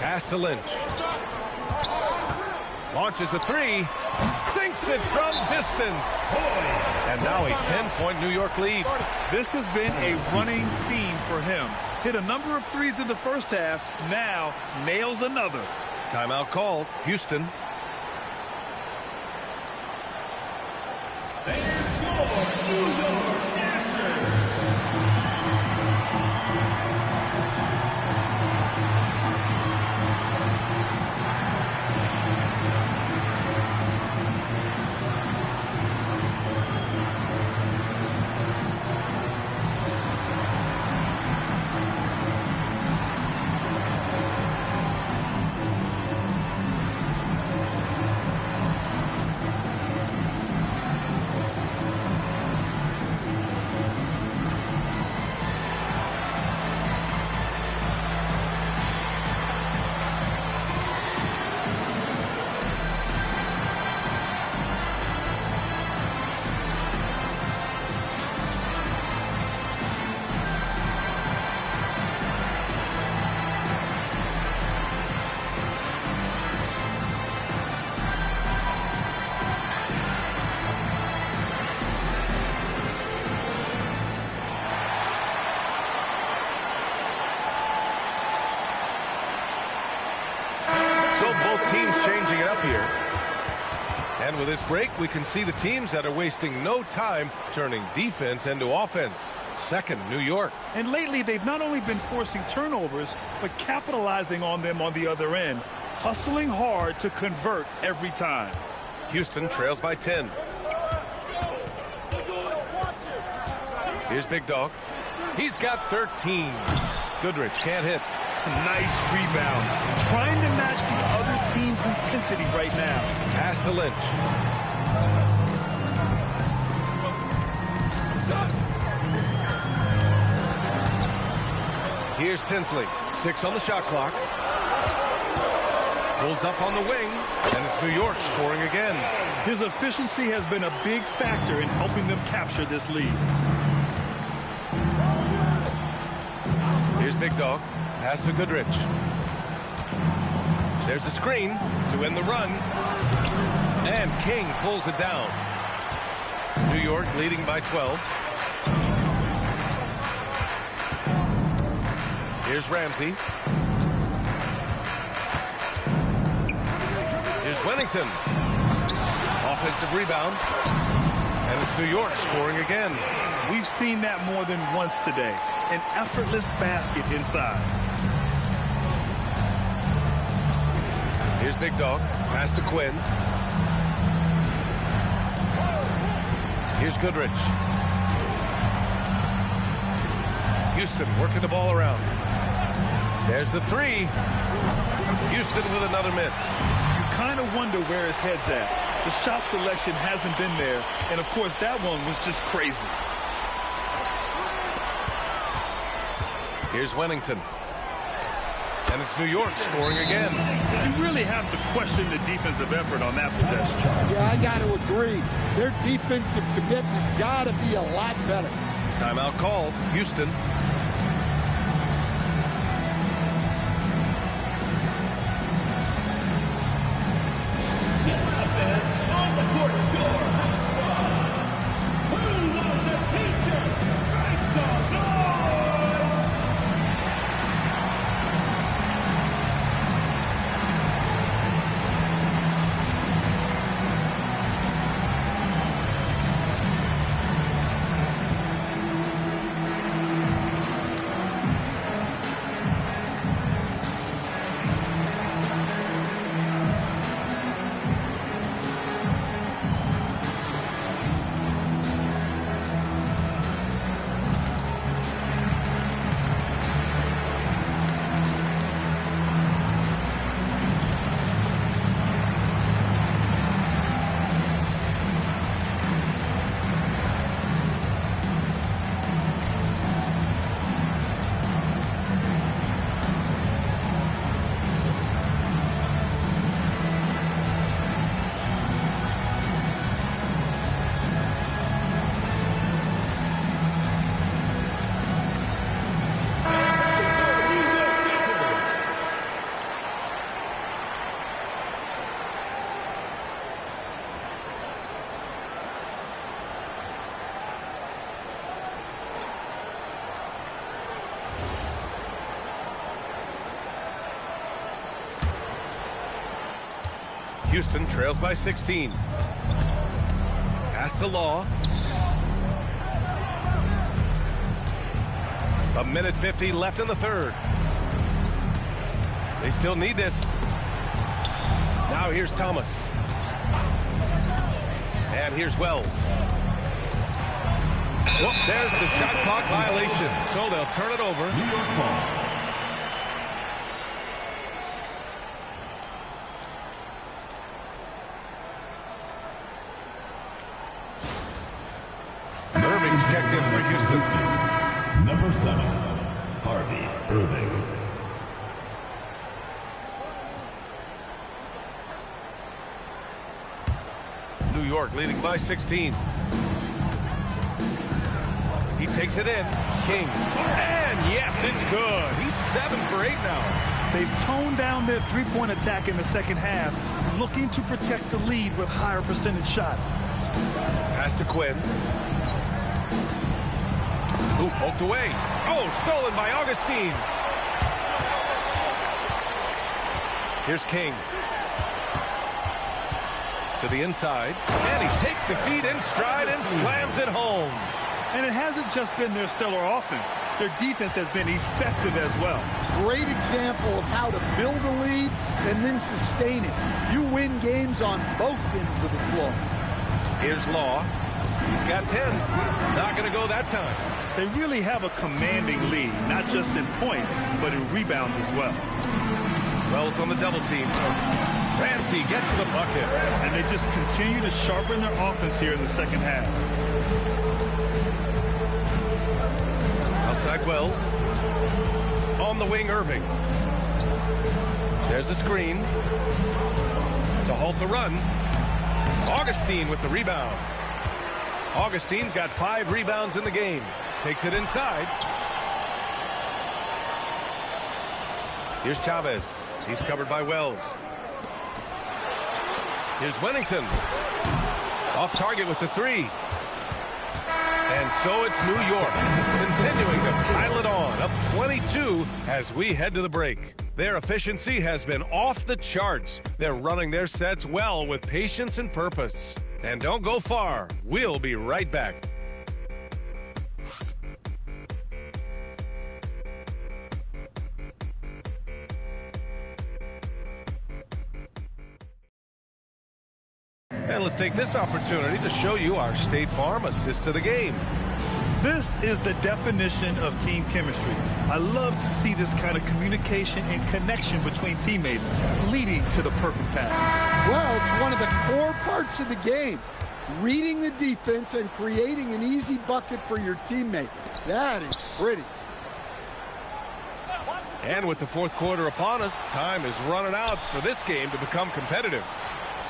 Pass to Lynch. Launches a 3. Sinks it from distance. And now a 10-point New York lead. This has been a running theme for him. Hit a number of threes in the first half. Now nails another. Timeout called. Houston. Teams changing it up here. And with this break, we can see the teams that are wasting no time turning defense into offense. Second, New York. And lately, they've not only been forcing turnovers, but capitalizing on them on the other end. Hustling hard to convert every time. Houston trails by 10. Here's Big Dog. He's got 13. Goodrich can't hit. Nice rebound. Trying to match the other team's intensity right now. Pass to Lynch. Here's Tinsley. 6 on the shot clock. Pulls up on the wing, and it's New York scoring again. His efficiency has been a big factor in helping them capture this lead. Here's Big Dog. Pass to Goodrich. There's a screen to end the run. And King pulls it down. New York leading by 12. Here's Ramsey. Here's Wennington. Offensive rebound. And it's New York scoring again. We've seen that more than once today. An effortless basket inside. Here's Big Dog. Pass to Quinn. Here's Goodrich. Houston working the ball around. There's the 3. Houston with another miss. You kind of wonder where his head's at. The shot selection hasn't been there. And, of course, that one was just crazy. Here's Wennington. And it's New York scoring again. You really have to question the defensive effort on that possession. Yeah, I got to agree. Their defensive commitment's got to be a lot better. Timeout called. Houston. On the court, your hot squad. Who wants a t-shirt? Make some noise! Houston trails by 16. Pass to Law. 1:50 left in the third. They still need this. Now here's Thomas. And here's Wells. Well, there's the shot clock violation. So they'll turn it over. New York ball. Irving's checked in for Houston. Number 7, Harvey Irving. New York leading by 16. He takes it in. King. And yes, it's good. He's 7 for 8 now. They've toned down their three-point attack in the second half, looking to protect the lead with higher percentage shots. Pass to Quinn. Ooh, poked away. Oh, stolen by Augustine. Here's King. To the inside. And he takes the feed in stride and slams it home. And it hasn't just been their stellar offense. Their defense has been effective as well. Great example of how to build a lead and then sustain it. You win games on both ends of the floor. Here's Law. He's got 10. Not going to go that time. They really have a commanding lead, not just in points, but in rebounds as well. Wells on the double team. Ramsey gets the bucket. And they just continue to sharpen their offense here in the second half. Outside Wells. On the wing, Irving. There's a screen. To halt the run. Augustine with the rebound. Augustine's got 5 rebounds in the game. Takes it inside. Here's Chavez. He's covered by Wells. Here's Wennington. Off target with the 3. And so it's New York, continuing to pile it on, up 22 as we head to the break. Their efficiency has been off the charts. They're running their sets well with patience and purpose. And don't go far. We'll be right back. And let's take this opportunity to show you our State Farm assist to the game. This is the definition of team chemistry. I love to see this kind of communication and connection between teammates leading to the perfect pass. Well, it's one of the core parts of the game. Reading the defense and creating an easy bucket for your teammate. That is pretty. And with the fourth quarter upon us, time is running out for this game to become competitive.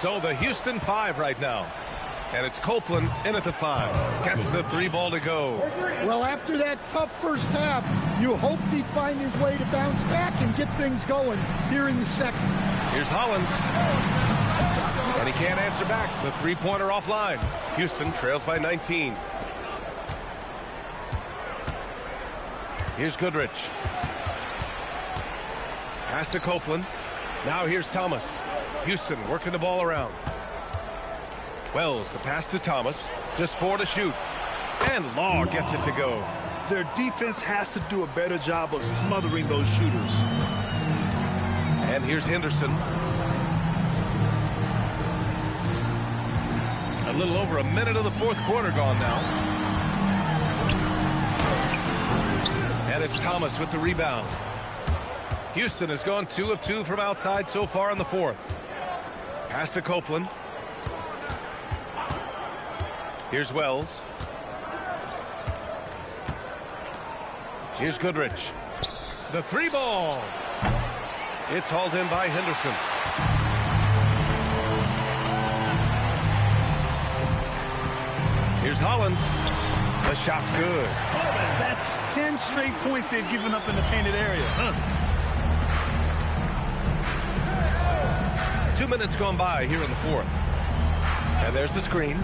So the Houston 5 right now. And it's Copeland in at the 5. Gets the 3 ball to go. Well, after that tough first half, you hoped he'd find his way to bounce back and get things going here in the second. Here's Hollins. And he can't answer back. The 3-pointer offline. Houston trails by 19. Here's Goodrich. Pass to Copeland. Now here's Thomas. Houston working the ball around. Wells, the pass to Thomas. Just 4 to shoot. And Law gets it to go. Their defense has to do a better job of smothering those shooters. And here's Henderson. A little over a minute of the fourth quarter gone now. And it's Thomas with the rebound. Houston has gone 2 of 2 from outside so far in the fourth. Pass to Copeland. Here's Wells. Here's Goodrich. The 3 ball. It's hauled in by Henderson. Here's Hollins. The shot's good. That's 10 straight points they've given up in the painted area. 2 minutes gone by here in the fourth. And there's the screen.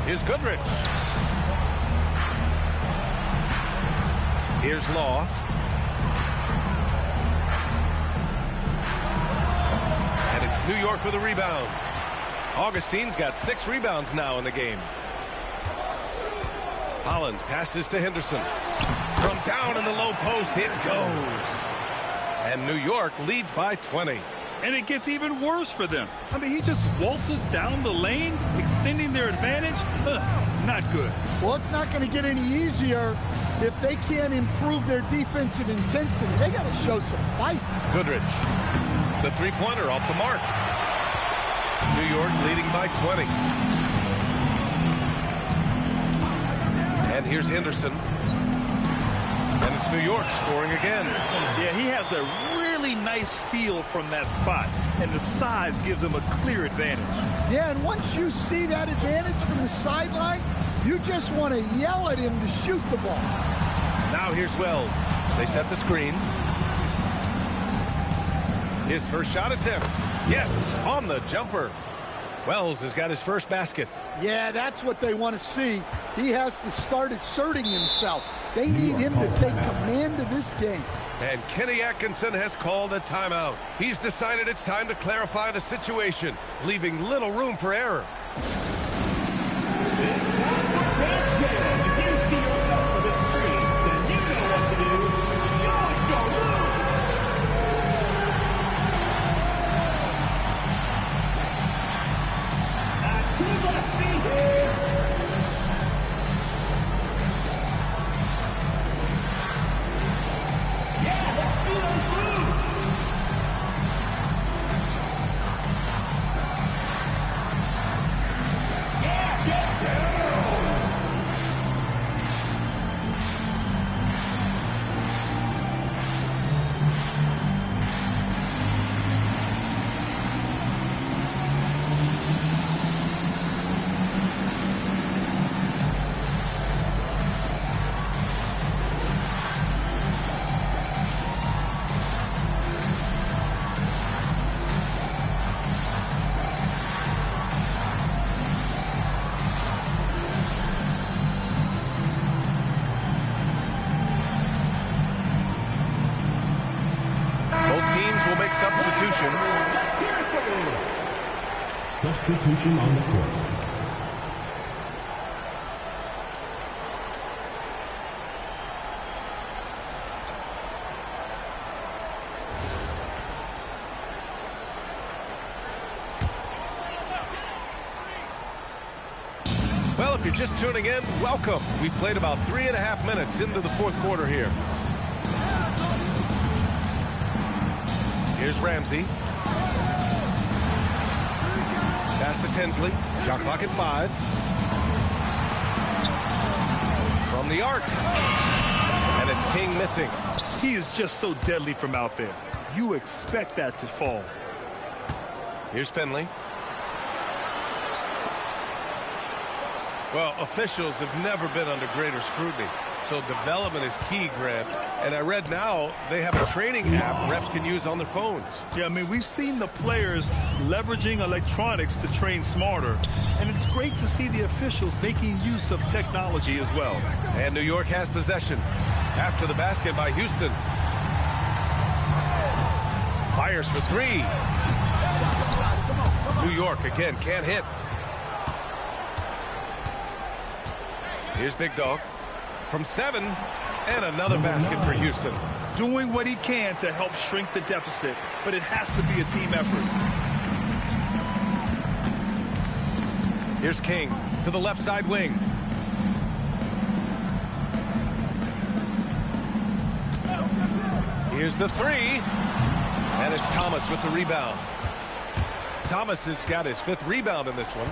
Here's Goodrich. Here's Law. And it's New York with a rebound. Augustine's got 6 rebounds now in the game. Hollins passes to Henderson. From down in the low post, it goes. And New York leads by 20. And it gets even worse for them. I mean, he just waltzes down the lane, extending their advantage. Not good. Well, it's not going to get any easier if they can't improve their defensive intensity. They got to show some fight. Goodrich. The three-pointer off the mark. New York leading by 20. And here's Henderson. And it's New York scoring again. Yeah, he has a really nice feel from that spot, and the size gives him a clear advantage. Yeah, and once you see that advantage from the sideline, you just want to yell at him to shoot the ball. Now here's Wells. They set the screen. His first shot attempt. Yes, on the jumper. Wells has got his first basket. Yeah, that's what they want to see. He has to start asserting himself. They need him to take command of this game. And Kenny Atkinson has called a timeout. He's decided it's time to clarify the situation, leaving little room for error. Substitution on the court. Well, if you're just tuning in, welcome. We played about 3.5 minutes into the fourth quarter here. Here's Ramsey. Pass to Tinsley. Shot clock at 5. From the arc. And it's King missing. He is just so deadly from out there. You expect that to fall. Here's Finley. Well, officials have never been under greater scrutiny. So development is key, Grant. And I read now they have a training app refs can use on their phones. Yeah, I mean, we've seen the players leveraging electronics to train smarter. And it's great to see the officials making use of technology as well. And New York has possession. After the basket by Houston. Fires for 3. New York again can't hit. Here's Big Dog. From 7, and another basket for Houston. Doing what he can to help shrink the deficit, but it has to be a team effort. Here's King to the left side wing. Here's the 3, and it's Thomas with the rebound. Thomas has got his 5th rebound in this one.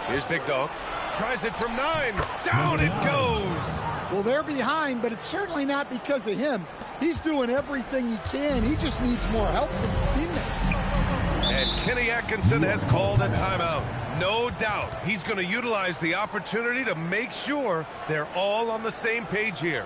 Here's Big Dog. Tries it from 9. Down it goes. Well, they're behind, but it's certainly not because of him. He's doing everything he can. He just needs more help from his teammates. And Kenny Atkinson has called a timeout. No doubt he's going to utilize the opportunity to make sure they're all on the same page here.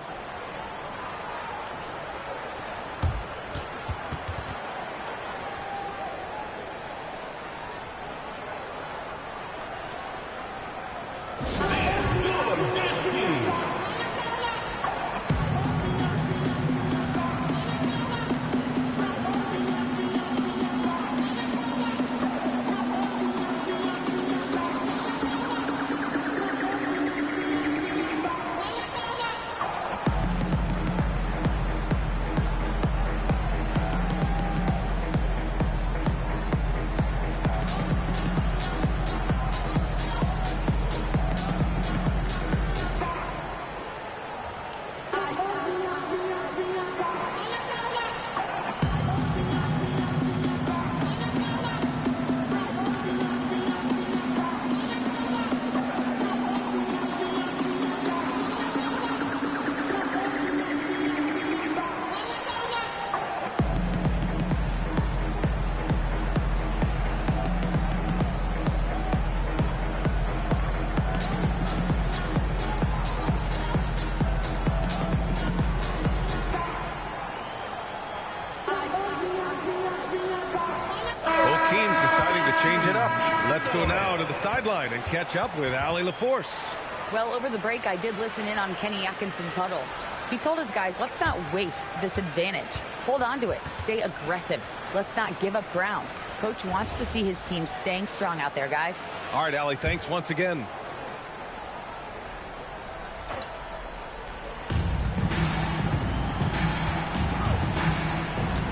sideline and catch up with Allie LaForce. Well, over the break, I did listen in on Kenny Atkinson's huddle. He told his guys, let's not waste this advantage. Hold on to it. Stay aggressive. Let's not give up ground. Coach wants to see his team staying strong out there, guys. All right, Allie, thanks once again.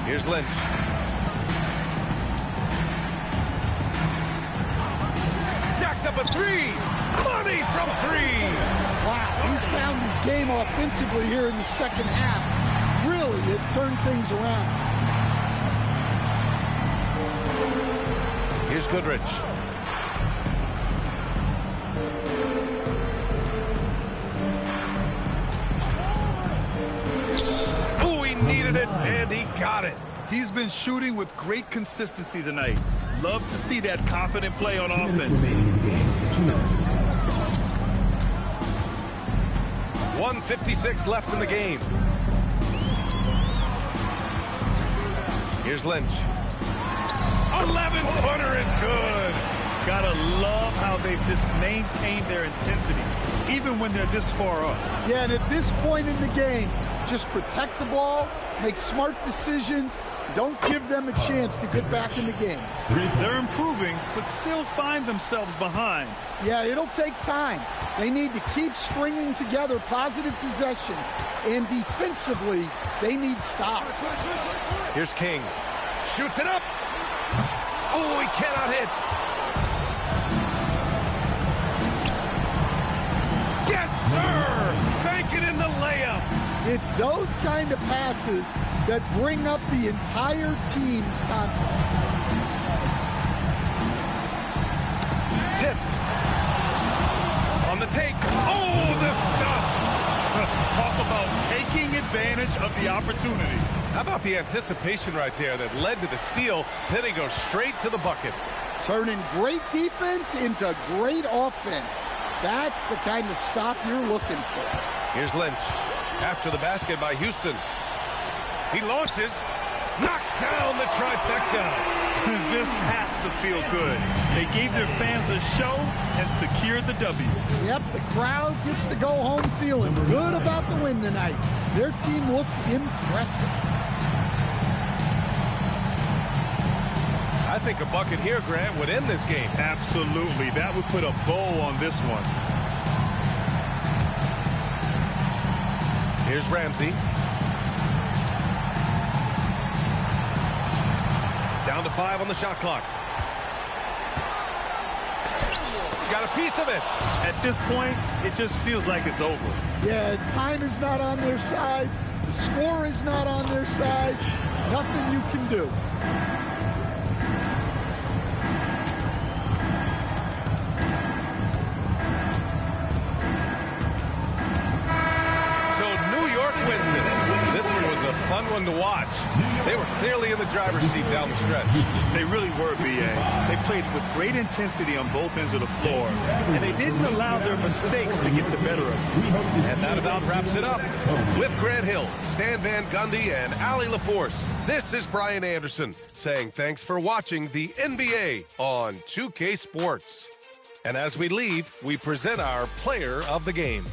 Here's Lynch. Jacks up a three. Money from three. Wow, he's found his game offensively here in the second half. Really has turned things around. Here's Goodrich. Oh, he needed it, and he got it. He's been shooting with great consistency tonight. Love to see that confident play on offense. 1:56 left in the game. Here's Lynch. 11-footer is good. Gotta love how they've just maintained their intensity, even when they're this far up. Yeah, and at this point in the game, just protect the ball, make smart decisions, don't give them a chance to get back in the game. They're improving, but still find themselves behind. Yeah, it'll take time. They need to keep stringing together positive possessions, and defensively, they need stops. Here's King. Shoots it up. Oh, he cannot hit. Yes, sir. Bank it in the layup. It's those kind of passes that bring up the entire team's confidence. Tipped. On the take. Oh, the stuff. Talk about taking advantage of the opportunity. How about the anticipation right there that led to the steal? Then he goes straight to the bucket. Turning great defense into great offense. That's the kind of stop you're looking for. Here's Lynch. After the basket by Houston. He launches. Knocks down the trifecta. This has to feel good. They gave their fans a show and secured the W. Yep, the crowd gets to go home feeling good about the win tonight. Their team looked impressive. I think a bucket here, Grant, would end this game. Absolutely. That would put a bow on this one. Here's Ramsey. Down to 5 on the shot clock. Got a piece of it. At this point, it just feels like it's over. Yeah, time is not on their side. The score is not on their side. Nothing you can do. Fun one to watch. They were clearly in the driver's seat down the stretch. They really were, B.A. They played with great intensity on both ends of the floor, and they didn't allow their mistakes to get the better of them. And that about wraps it up. With Grant Hill, Stan Van Gundy, and Allie LaForce, this is Brian Anderson saying thanks for watching the NBA on 2K Sports. And as we leave, we present our player of the game.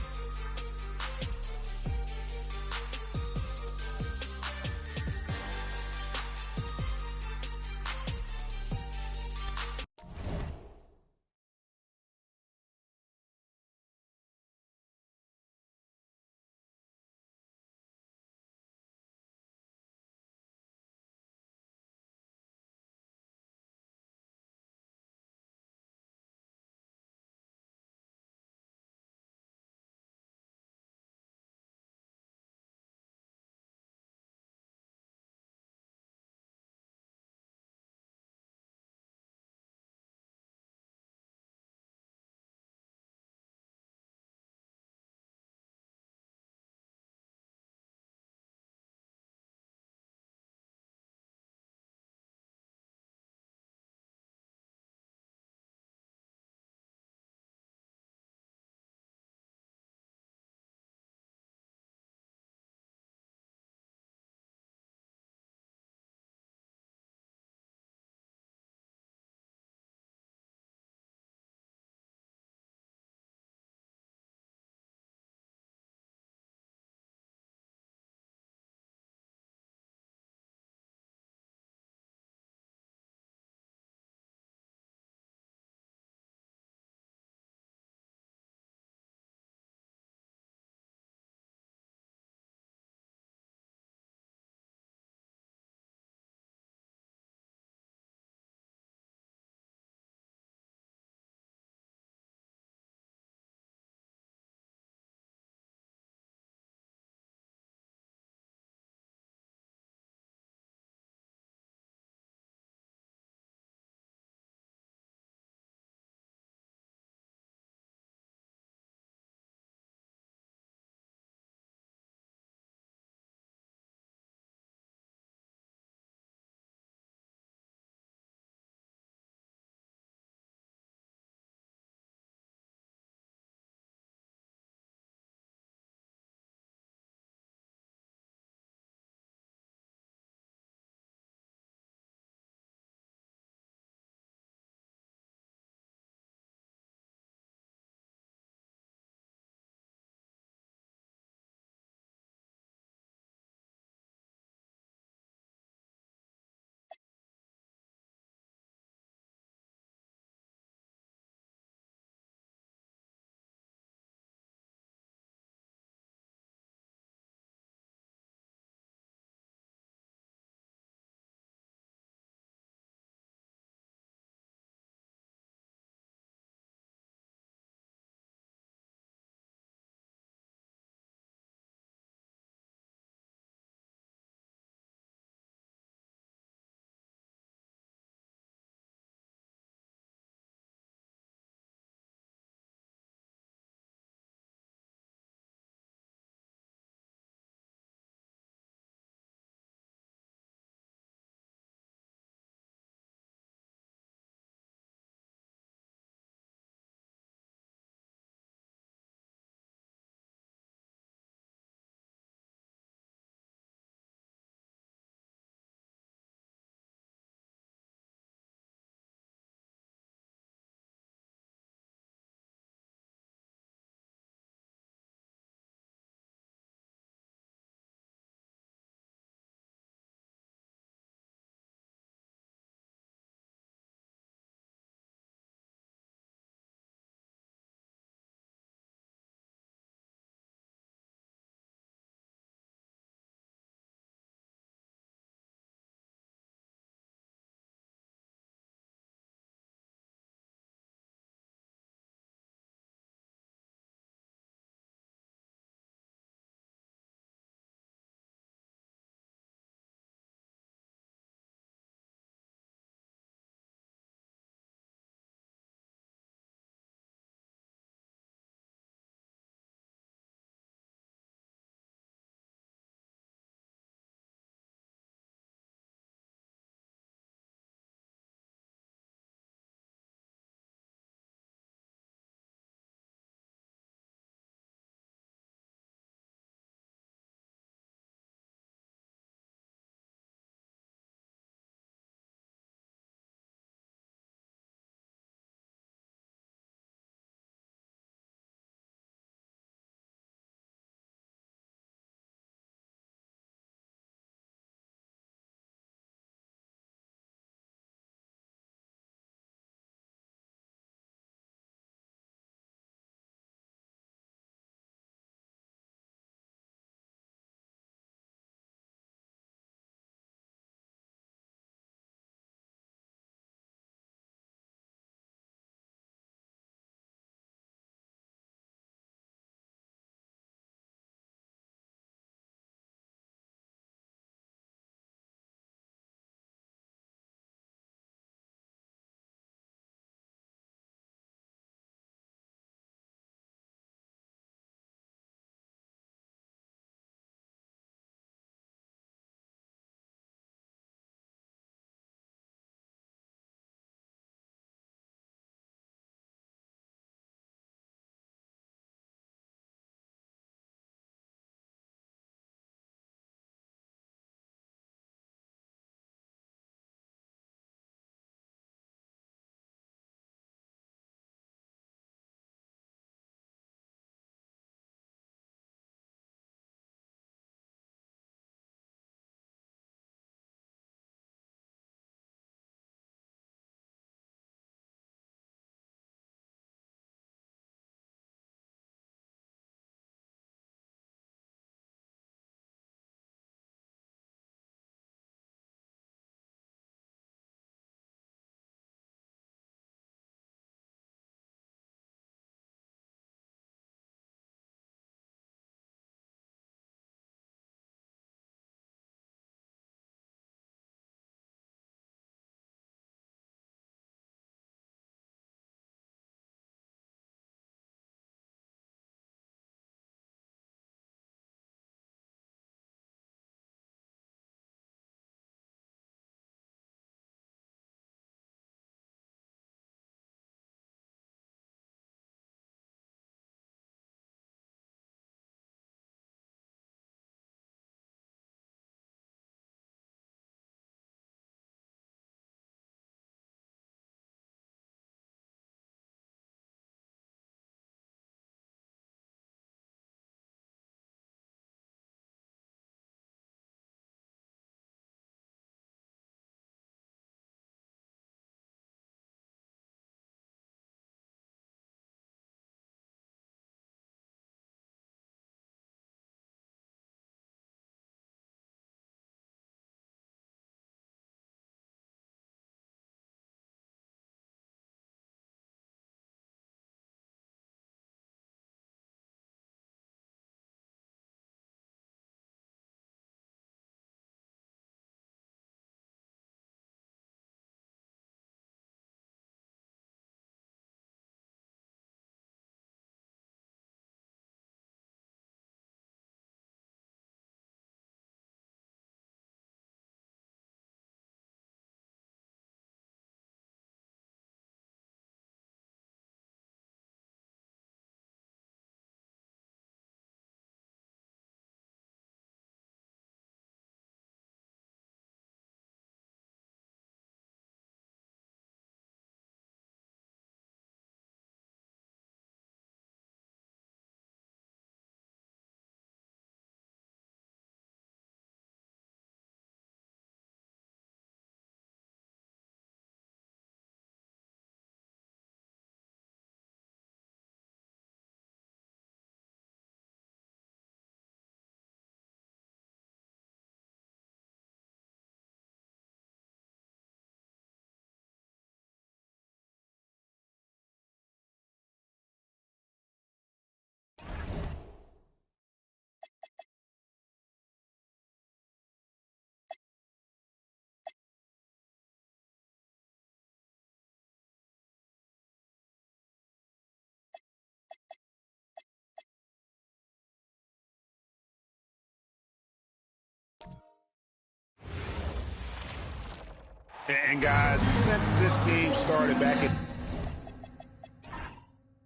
And guys, since this game started back in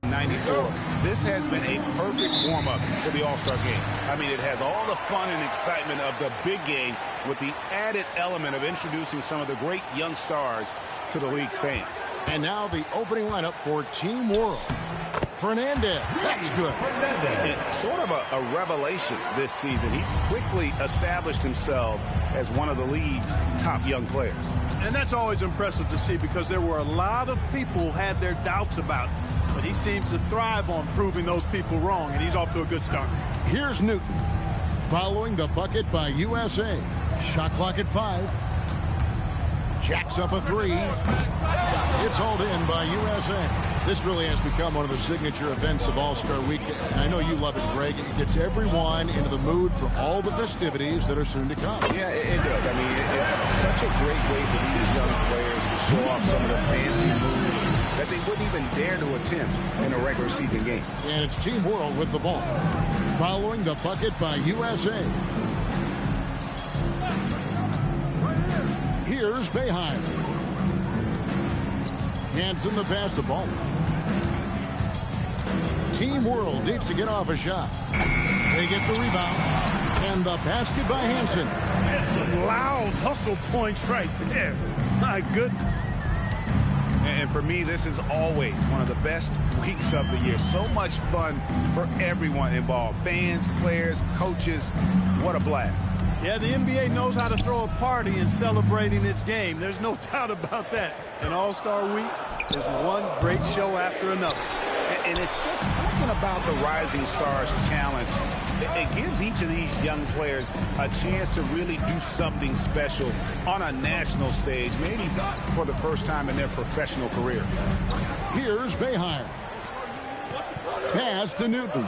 94, this has been a perfect warm-up for the All-Star game. I mean, it has all the fun and excitement of the big game with the added element of introducing some of the great young stars to the league's fans. And now the opening lineup for Team World. Fernandez, that's good. It's sort of a revelation this season. He's quickly established himself as one of the league's top young players. And that's always impressive to see because there were a lot of people who had their doubts about him. But he seems to thrive on proving those people wrong, and he's off to a good start. Here's Newton. Following the bucket by USA. Shot clock at 5. Jacks up a 3. It's hauled in by USA. This really has become one of the signature events of All-Star Week. And I know you love it, Greg. It gets everyone into the mood for all the festivities that are soon to come. Yeah, it does. I mean, it's such a great way for these young players to show off some of the fancy moves that they wouldn't even dare to attempt in a regular season game. And it's Team World with the ball. Following the bucket by USA. Here's Boeheim. Hands in the pass to ball. Team World needs to get off a shot. They get the rebound. And the basket by Hansen. That's some loud hustle points right there. My goodness. And for me, this is always one of the best weeks of the year. So much fun for everyone involved. Fans, players, coaches. What a blast. Yeah, the NBA knows how to throw a party in celebrating its game. There's no doubt about that. And All-Star Week is one great show after another. And it's just something about the Rising Stars Challenge. It gives each of these young players a chance to really do something special on a national stage, maybe for the first time in their professional career. Here's Boeheim. Pass to Newton.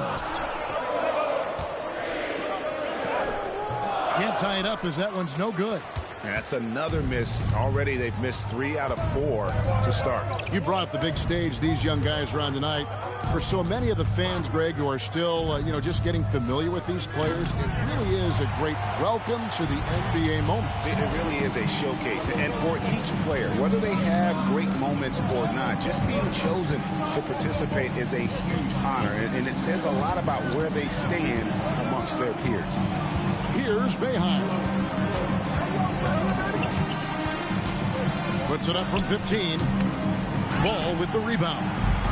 Can't tie it up as that one's no good. That's another miss. Already they've missed 3 out of 4 to start. You brought up the big stage these young guys are on tonight. For so many of the fans, Greg, who are still, just getting familiar with these players, it really is a great welcome to the NBA moment. It really is a showcase. And for each player, whether they have great moments or not, just being chosen to participate is a huge honor. And it says a lot about where they stand amongst their peers. Here's Boeheim. Puts it up from 15. Ball with the rebound.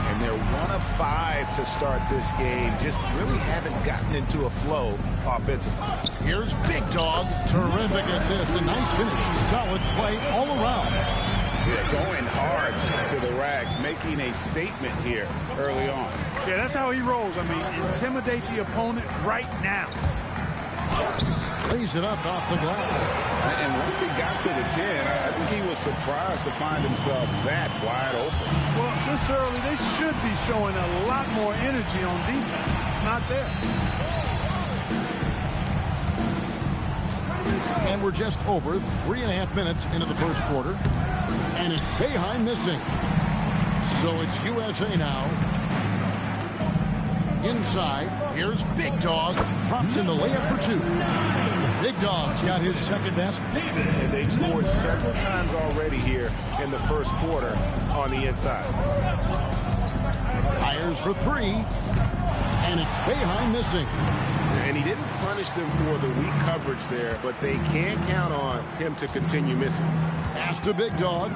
And they're 1 of 5 to start this game. Just really haven't gotten into a flow offensively. Here's Big Dog. Terrific assist. A nice finish. Solid play all around. Yeah, going hard to the rack, making a statement here early on. Yeah, that's how he rolls. I mean, intimidate the opponent right now. Lays it up off the glass. And once he got to the 10, I think he was surprised to find himself that wide open. Well, this early, they should be showing a lot more energy on defense. It's not there. And we're just over 3.5 minutes into the first quarter. And it's Boeheim missing. So it's USA now. Inside, here's Big Dog. Drops in the layup for 2. Big Dog's got his second basket. And they've scored several times already here in the first quarter on the inside. Fires for 3. And it's Boeheim missing. And he didn't punish them for the weak coverage there, but they can't count on him to continue missing. Pass to Big Dog.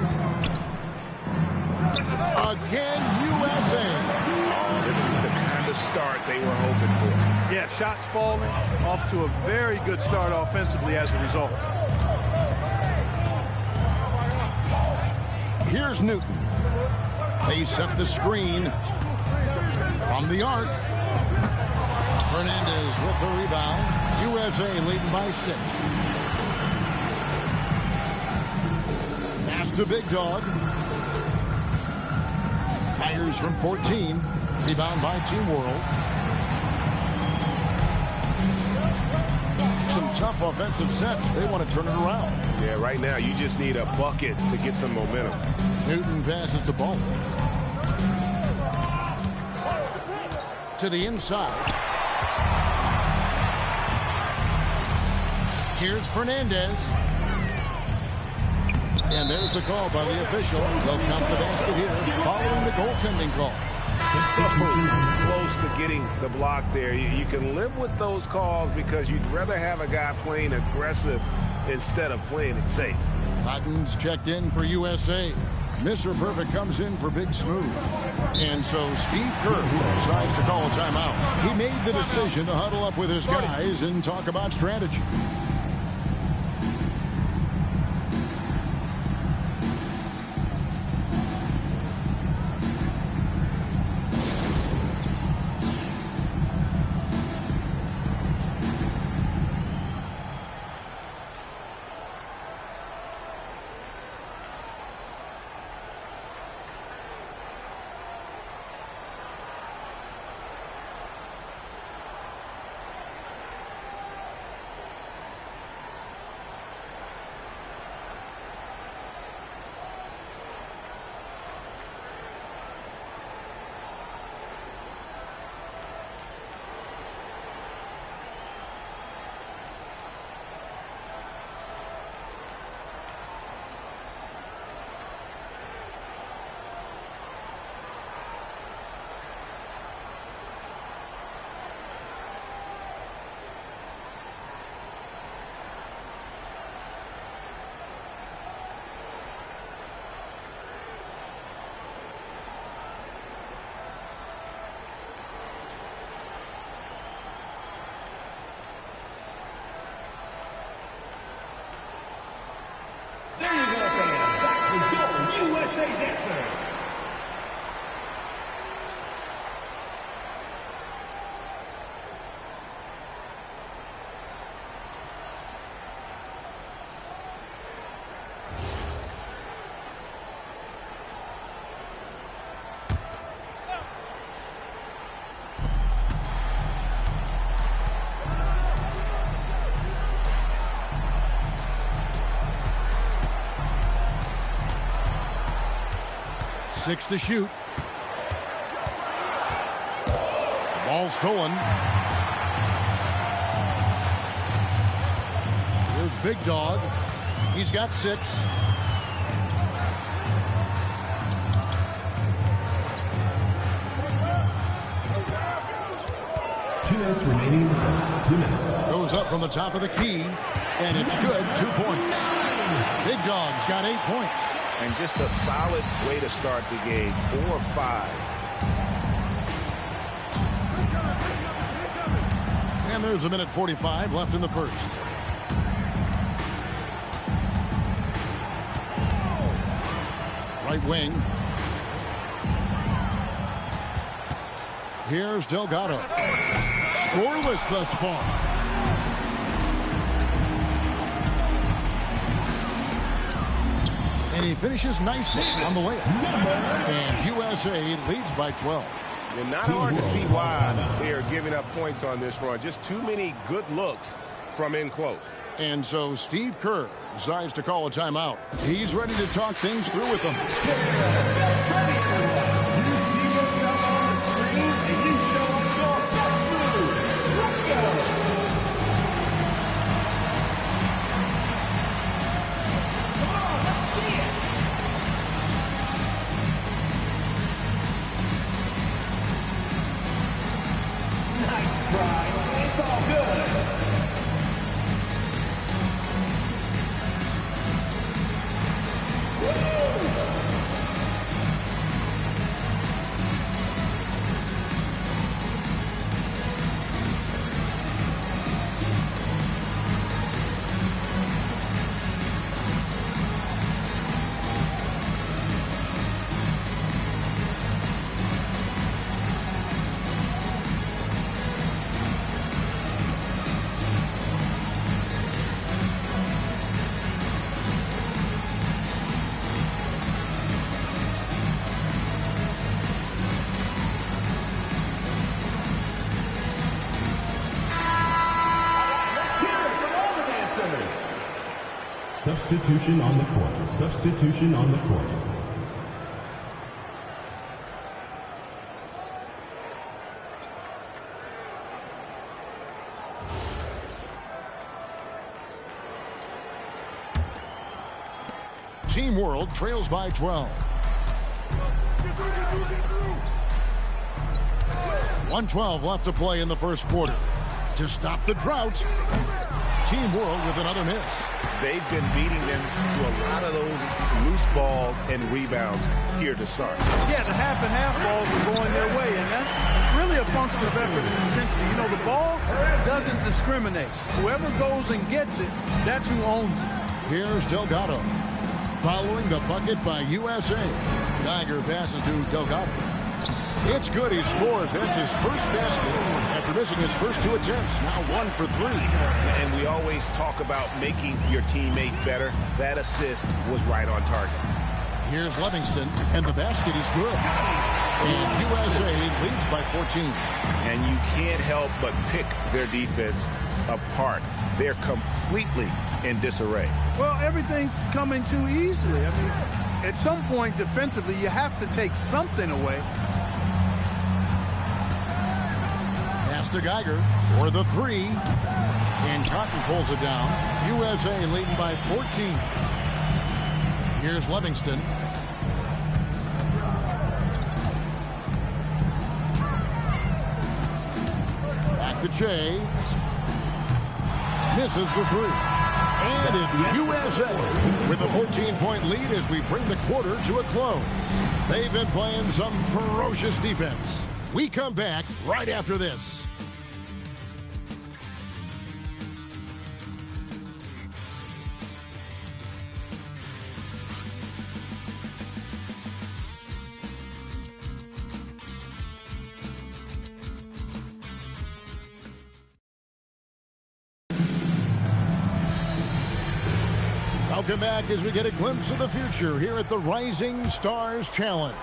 Again, USA. Oh, this is the kind of start they were hoping for. Yeah, shots falling, off to a very good start offensively as a result. Here's Newton. They set the screen from the arc. Fernandez with the rebound. USA leading by 6. Pass to Big Dog. Fires from 14. Rebound by Team World. Some tough offensive sets. They want to turn it around. Yeah, right now you just need a bucket to get some momentum. Newton passes the ball to the inside. Here's Fernandez. And there's the call by the official. They'll count the basket here following the goaltending call. So close to getting the block there. You can live with those calls because you'd rather have a guy playing aggressive instead of playing it safe. Cotton's checked in for USA. Mr. Perfect comes in for Big Smooth. And so Steve Kerr decides to call a timeout. He made the decision to huddle up with his guys and talk about strategy. Six to shoot. Ball stolen. Here's Big Dog. He's got 6. Two minutes remaining in the first. 2 minutes. Goes up from the top of the key, and it's good. 2 points. Big Dog's got 8 points. And just a solid way to start the game. 4 or 5. And there's a minute 45 left in the first. Right wing. Here's Delgado. Scoreless thus far. And he finishes nicely on the layup. And USA leads by 12. And not hard to see why they are giving up points on this run. Just too many good looks from in close. And so Steve Kerr decides to call a timeout. He's ready to talk things through with them. Substitution on the court. Substitution on the court. Team World trails by 12. 1:12 left to play in the first quarter. To stop the drought, Team World with another miss. They've been beating them to a lot of those loose balls and rebounds here to start. Yeah, the half and half balls are going their way, and that's really a function of effort and intensity. You know, the ball doesn't discriminate. Whoever goes and gets it, that's who owns it. Here's Delgado. Following the bucket by USA. Geiger passes to Delgado. It's good. He scores. That's his first basket after missing his first 2 attempts. Now 1 for 3. And we always talk about making your teammate better. That assist was right on target. Here's Livingston, and the basket is good. And USA leads by 14. And you can't help but pick their defense apart. They're completely in disarray. Well, everything's coming too easily. I mean, at some point defensively, you have to take something away. Pass to Geiger for the 3. And Cotton pulls it down. USA leading by 14. Here's Livingston. Back to Jay. Misses the 3. And it's USA with a 14-point lead as we bring the quarter to a close. They've been playing some ferocious defense. We come back right after this. Welcome back as we get a glimpse of the future here at the Rising Stars Challenge.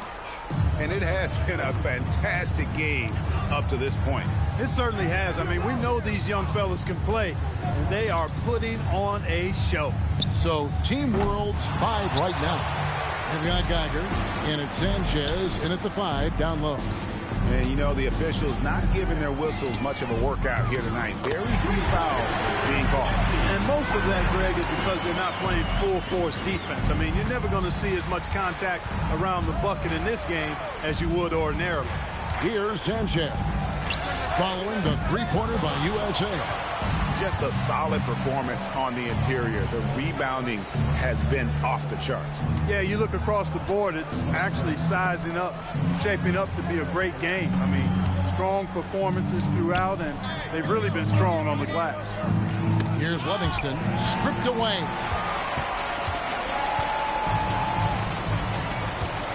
And it has been a fantastic game up to this point. It certainly has. I mean, we know these young fellas can play, and they are putting on a show. So, Team World's 5 right now. They've got Geiger, and it's Sanchez in at the 5 down low. And, you know, the officials not giving their whistles much of a workout here tonight. Very few fouls being called. And most of that, Greg, is because they're not playing full-force defense. I mean, you're never going to see as much contact around the bucket in this game as you would ordinarily. Here's Sanchez. Following the 3-pointer by USA. Just a solid performance on the interior. The rebounding has been off the charts. Yeah, you look across the board, it's actually sizing up, shaping up to be a great game. I mean, strong performances throughout, and they've really been strong on the glass. Here's Livingston, stripped away.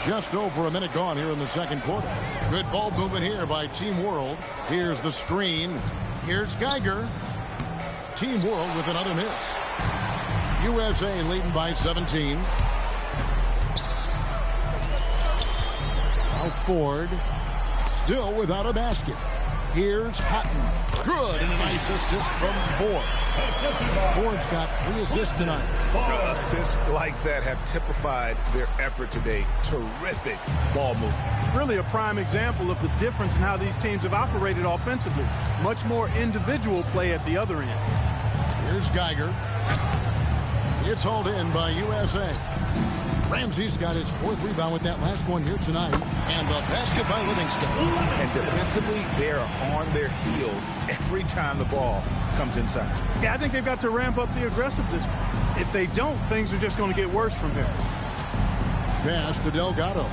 Just over a minute gone here in the second quarter. Good ball movement here by Team World. Here's the screen. Here's Geiger. Team World with another miss. USA leading by 17. Now Ford still without a basket. Here's Hatton. Good, and a nice assist from Ford. Ford's got 3 assists tonight. Assists like that have typified their effort today. Terrific ball movement. Really a prime example of the difference in how these teams have operated offensively. Much more individual play at the other end. Here's Geiger. It's hauled in by USA. Ramsey's got his 4th rebound with that last one here tonight. And the basket by Livingston. And defensively, they're on their heels every time the ball comes inside. Yeah, I think they've got to ramp up the aggressiveness. If they don't, things are just going to get worse from here. Pass to Delgado.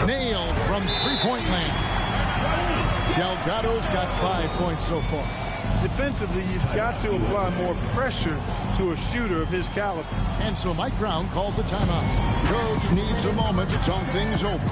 Nailed from 3-point land. Delgado's got 5 points so far. Defensively, you've got to apply more pressure to a shooter of his caliber. And so Mike Brown calls a timeout. Coach needs a moment to talk things over.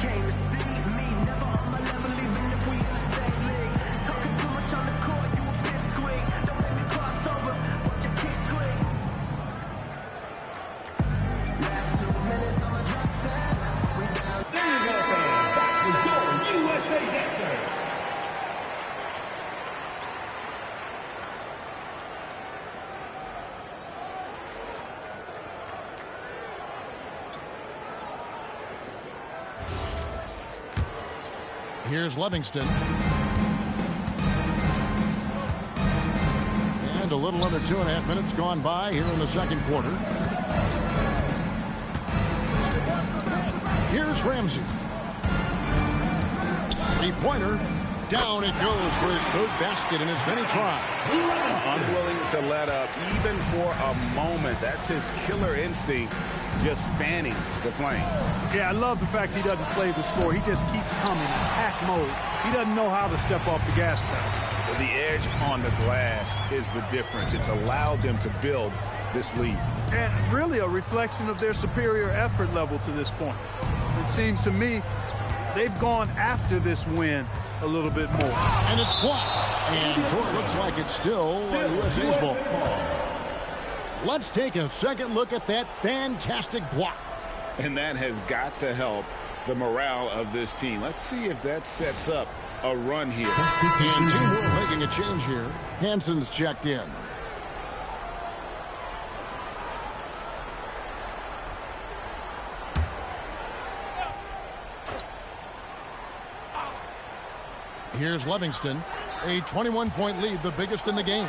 came to see me. Never on my level, even if we in the same league. Talking too much on the court, you a bit squeak. Don't let me cross over, watch your kick squeak. Last 2 minutes on the drop 10. We down. There you go, fans. Back with your USA dancers. Here's Livingston. And a little under 2.5 minutes gone by here in the second quarter. Here's Ramsey. Three-pointer. Down it goes for his third basket in as many tries. Unwilling to let up even for a moment. That's his killer instinct, just fanning the flame. Yeah, I love the fact he doesn't play the score. He just keeps coming, attack mode. He doesn't know how to step off the gas pedal. The edge on the glass is the difference. It's allowed them to build this lead. And really a reflection of their superior effort level to this point. It seems to me they've gone after this win a little bit more. And it's blocked. And so it looks like it's still USA's ball. Let's take a second look at that fantastic block. And that has got to help the morale of this team. Let's see if that sets up a run here. And Team World making a change here. Hansen's checked in. Here's Livingston, a 21-point lead, the biggest in the game.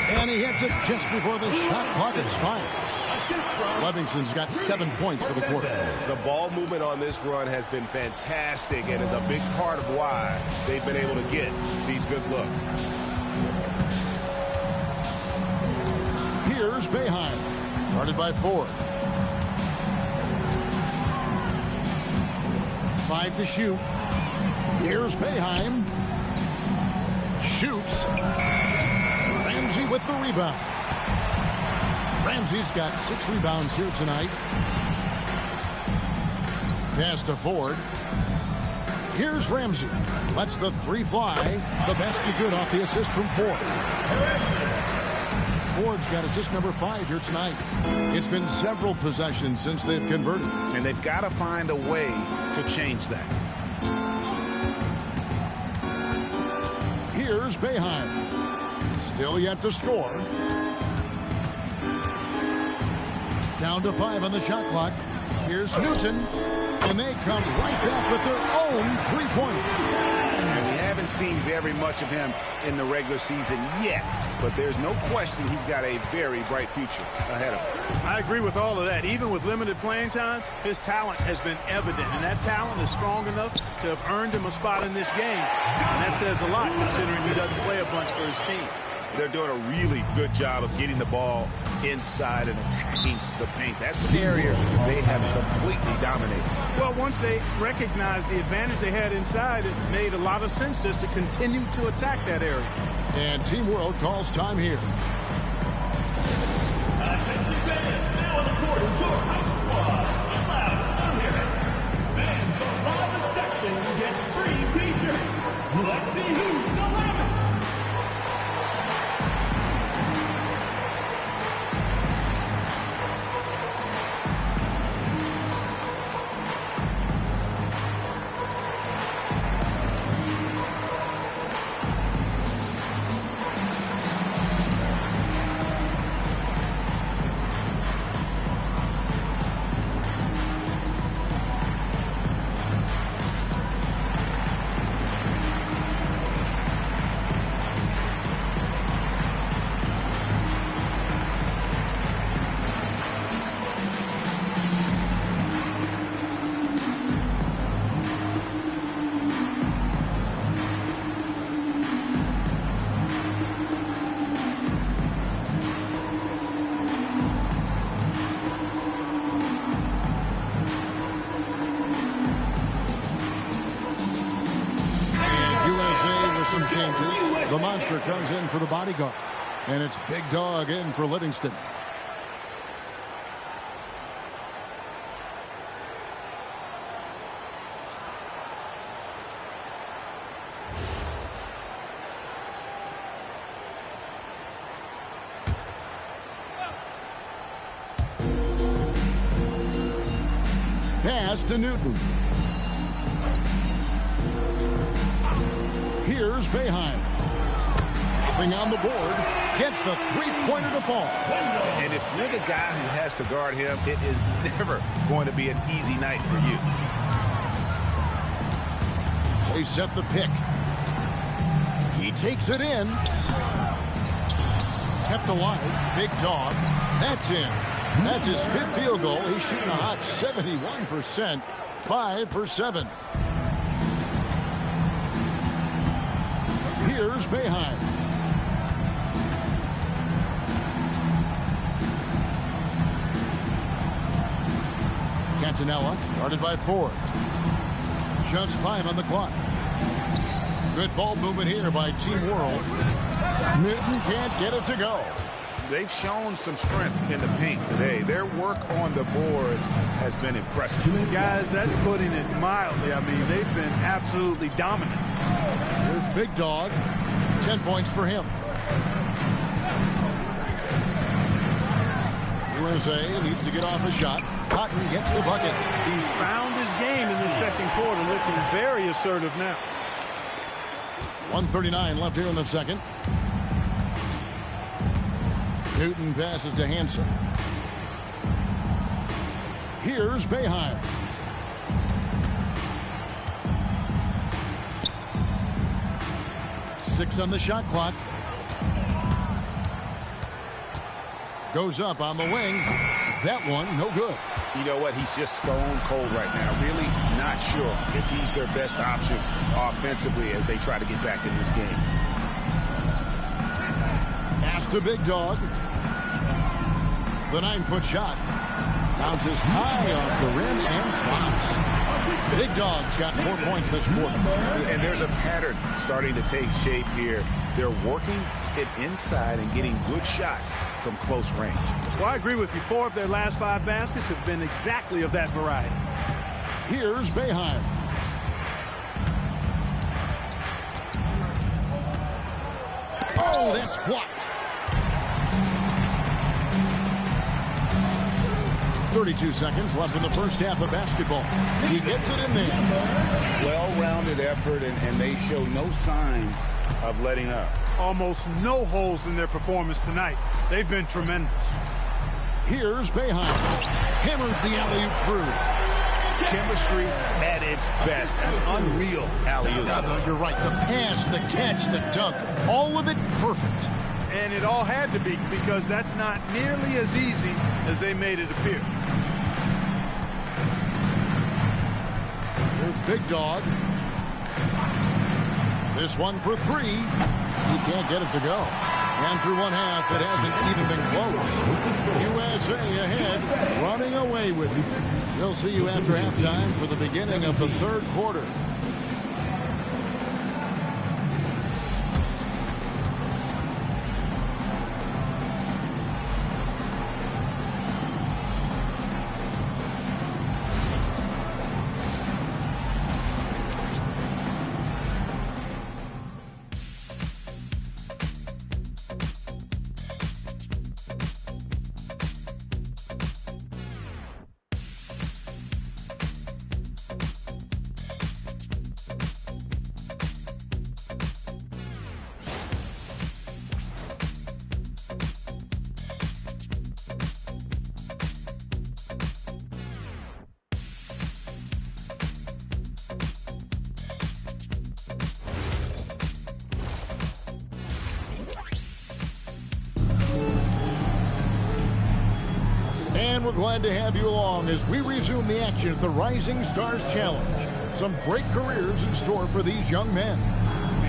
And he hits it just before the shot clock expires. Livingston's got 7 points for the quarter. The ball movement on this run has been fantastic and is a big part of why they've been able to get these good looks. Here's Boeheim, guarded by Ford. 5 to shoot. Here's Boeheim. Shoots. Ramsey with the rebound. Ramsey's got 6 rebounds here tonight. Pass to Ford. Here's Ramsey. Lets the 3 fly. The basket good off the assist from Ford. Ford's got assist number 5 here tonight. It's been several possessions since they've converted. And they've got to find a way to change that. Here's Boeheim. Still yet to score. Down to 5 on the shot clock. Here's Newton. And they come right back with their own 3-pointer. And we haven't seen very much of him in the regular season yet. But there's no question he's got a very bright future ahead of him. I agree with all of that. Even with limited playing time, his talent has been evident. And that talent is strong enough to have earned him a spot in this game. And that says a lot considering he doesn't play a bunch for his team. They're doing a really good job of getting the ball inside and attacking the paint. That's an area they have completely dominated. Well, once they recognized the advantage they had inside, it made a lot of sense just to continue to attack that area. And Team World calls time here. Attention fans, now on the court is your house squad. Get loud, I'm here. Fans from Private Section gets free t-shirts. Let's see who's the loudest. The monster comes in for the bodyguard. And it's Big Dog in for Livingston. Pass to Newton. Here's Boeheim. Nothing on the board. Gets the three-pointer to fall. And if you're the guy who has to guard him, it is never going to be an easy night for you. They set the pick. He takes it in. Kept alive. Big dog. That's in. That's his 5th field goal. He's shooting a hot 71%. 5 for 7. Here's Boeheim. Cantanella guarded by Ford. Just 5 on the clock. Good ball movement here by Team World. Newton can't get it to go. They've shown some strength in the paint today. Their work on the boards has been impressive. Guys, that's putting it mildly. I mean, they've been absolutely dominant. Here's Big Dog. 10 points for him. USA needs to get off a shot. Cotton gets the bucket. He's found his game in the second quarter, looking very assertive now. 1:39 left here in the second. Newton passes to Hansen. Here's Boeheim. Six on the shot clock. Goes up on the wing. That one, no good. You know what? He's just stone cold right now. Really not sure if he's their best option offensively as they try to get back in this game. Pass to Big Dog. The 9-foot shot. Bounces high off the rim and stops. Big Dog's got 4 points this quarter. And there's a pattern starting to take shape here. They're working it inside and getting good shots from close range. Well, I agree with you. 4 of their last 5 baskets have been exactly of that variety. Here's Boeheim. Oh, that's blocked. 32 seconds left in the first half of basketball. He gets it in there. Well-rounded effort, and they show no signs of letting up. Almost no holes in their performance tonight. They've been tremendous. Here's Boeheim. Hammers the alley-oop through. Chemistry at its best. An unreal alley-oop. You're right. The pass, the catch, the dunk. All of it perfect. And it all had to be, because that's not nearly as easy as they made it appear. Here's Big Dog. This one for 3. He can't get it to go. And through one half, it hasn't even been close. USA ahead, running away with it. We'll see you after halftime for the beginning of the third quarter. And we're glad to have you along as we resume the action at the Rising Stars Challenge. Some great careers in store for these young men.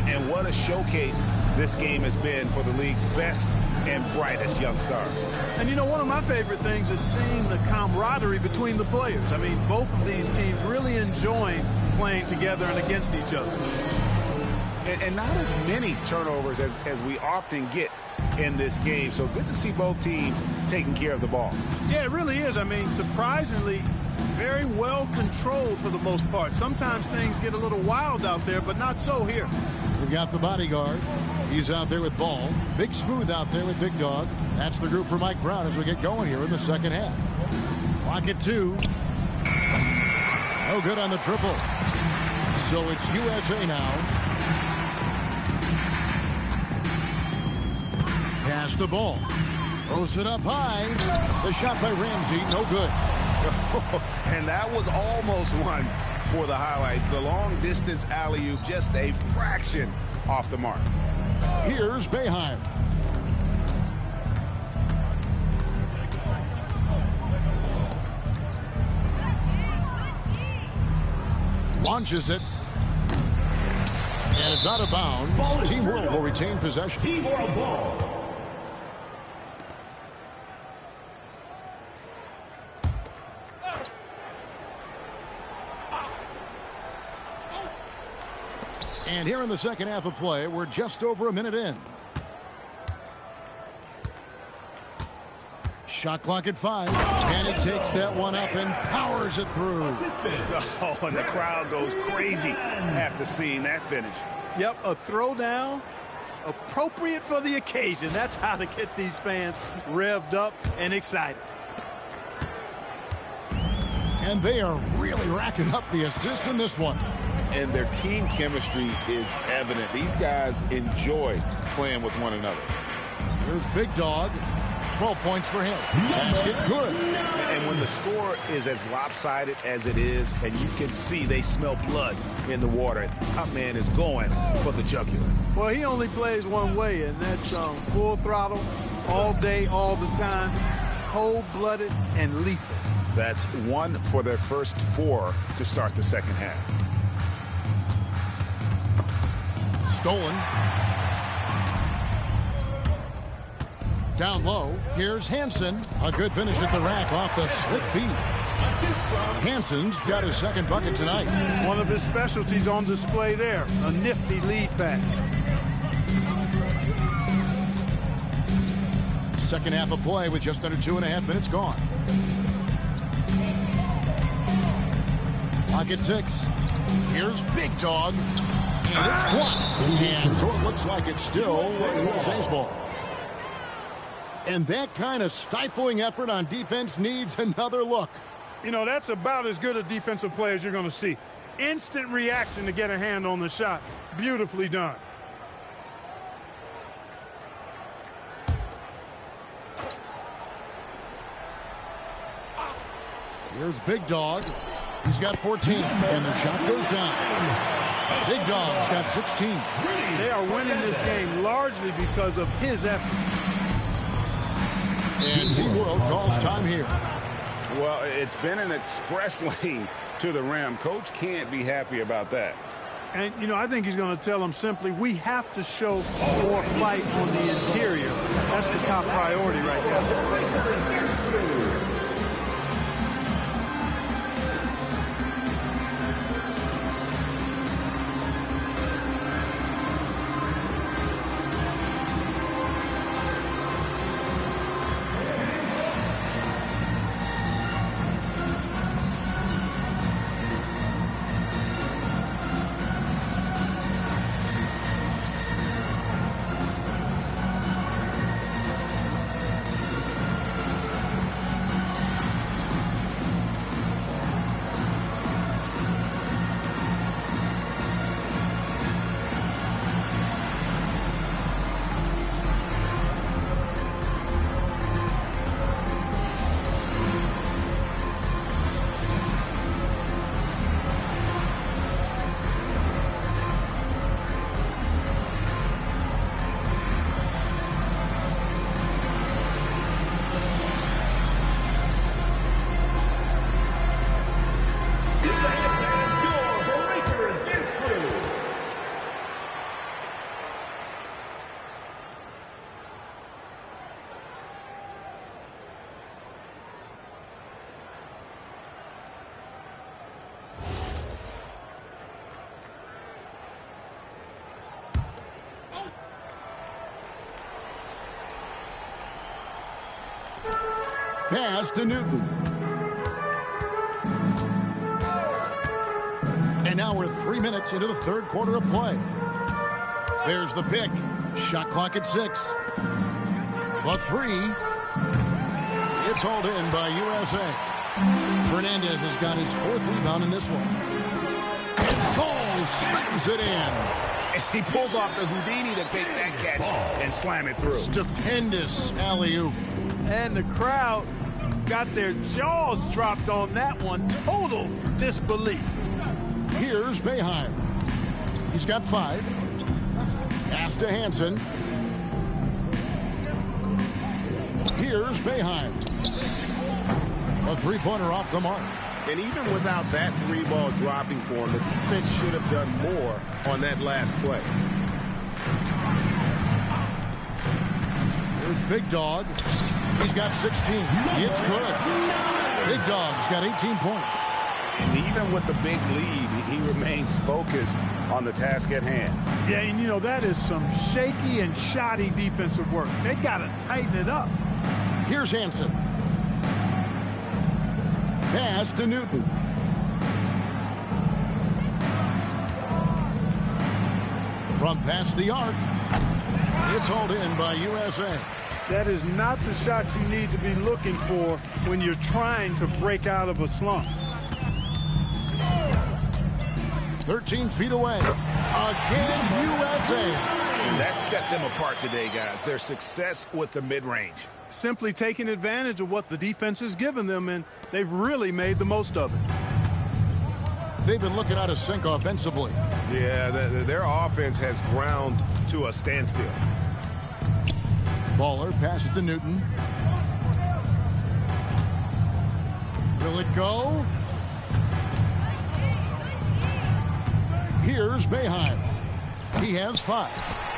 And what a showcase this game has been for the league's best and brightest young stars. And you know, one of my favorite things is seeing the camaraderie between the players. I mean, both of these teams really enjoying playing together and against each other. And not as many turnovers as we often get in this game. So good to see both teams taking care of the ball. Yeah, it really is. I mean, surprisingly, very well controlled for the most part. Sometimes things get a little wild out there, but not so here. We've got the bodyguard. He's out there with Ball. Big Smooth out there with Big Dog. That's the group for Mike Brown as we get going here in the second half. Clock at 2. No good on the triple. So it's USA now. Pass the ball. Throws it up high. The shot by Ramsey, no good. And that was almost one for the highlights. The long distance alley-oop, just a fraction off the mark. Here's Boeheim. Launches it. And it's out of bounds. Team World will retain possession. Team World ball. And here in the second half of play, we're just over a minute in. Shot clock at 5. And he takes that one up and powers it through. Oh, and the crowd goes crazy after seeing that finish. Yep, a throwdown appropriate for the occasion. That's how to get these fans revved up and excited. And they are really racking up the assists in this one. And their team chemistry is evident. These guys enjoy playing with one another. Here's Big Dog. 12 points for him. Basket good. And when the score is as lopsided as it is, and you can see they smell blood in the water, top man is going for the jugular. Well, he only plays one way, and that's full throttle, all day, all the time, cold-blooded and lethal. That's one for their first 4 to start the second half. Stolen. Down low, here's Hansen. A good finish at the rack off the slick feet. Hansen's got his second bucket tonight. One of his specialties on display there, a nifty lead pass. Second half of play with just under 2.5 minutes gone. Pocket 6. Here's Big Dog. And it's blocked. And so it looks like it's still USA's ball. And that kind of stifling effort on defense needs another look. You know, that's about as good a defensive play as you're going to see. Instant reaction to get a hand on the shot. Beautifully done. Here's Big Dog. He's got 14, and the shot goes down. Big Dog's got 16. They are winning this game largely because of his effort. And Team World calls time here. Well, it's been an express lane to the rim. Coach can't be happy about that. And, you know, I think he's going to tell them simply, we have to show more fight on the interior. That's the top priority right now. Pass to Newton. And now we're 3 minutes into the third quarter of play. There's the pick. Shot clock at 6. The 3. It's hauled in by USA. Fernandez has got his 4th rebound in this one. And Ball slams it in. And he pulls off the Houdini to take that catch and slam it through. Stupendous alley-oop. And the crowd got their jaws dropped on that one. Total disbelief. Here's Boeheim. He's got 5. Pass to Hansen. Here's Boeheim. A 3-pointer off the mark. And even without that 3-ball dropping for him, the defense should have done more on that last play. Here's Big Dog. He's got 16. It's good. Big Dog's got 18 points. And even with the big lead, he remains focused on the task at hand. Yeah, and you know, that is some shaky and shoddy defensive work. They got to tighten it up. Here's Hansen. Pass to Newton. From past the arc. It's hauled in by USA. That is not the shot you need to be looking for when you're trying to break out of a slump. 13 feet away. Again, USA. And that set them apart today, guys. Their success with the mid-range. Simply taking advantage of what the defense has given them, and they've really made the most of it. They've been looking out of sync offensively. Yeah, their offense has ground to a standstill. Baller passes to Newton. Will it go? Here's Boeheim. He has 5.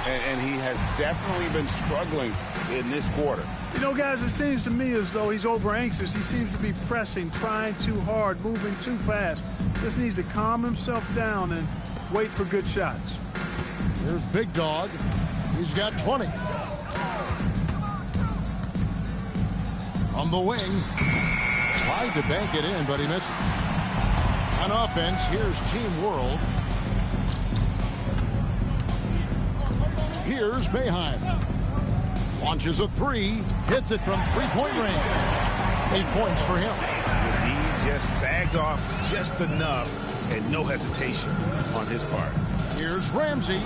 And he has definitely been struggling in this quarter. You know, guys, it seems to me as though he's over anxious. He seems to be pressing, trying too hard, moving too fast. Just needs to calm himself down and wait for good shots. Here's Big Dog. He's got 20. From the wing. Tried to bank it in, but he misses. On offense, here's Team World. Here's Boeheim. Launches a 3. Hits it from 3-point range. 8 points for him. He just sagged off just enough and no hesitation on his part. Here's Ramsey.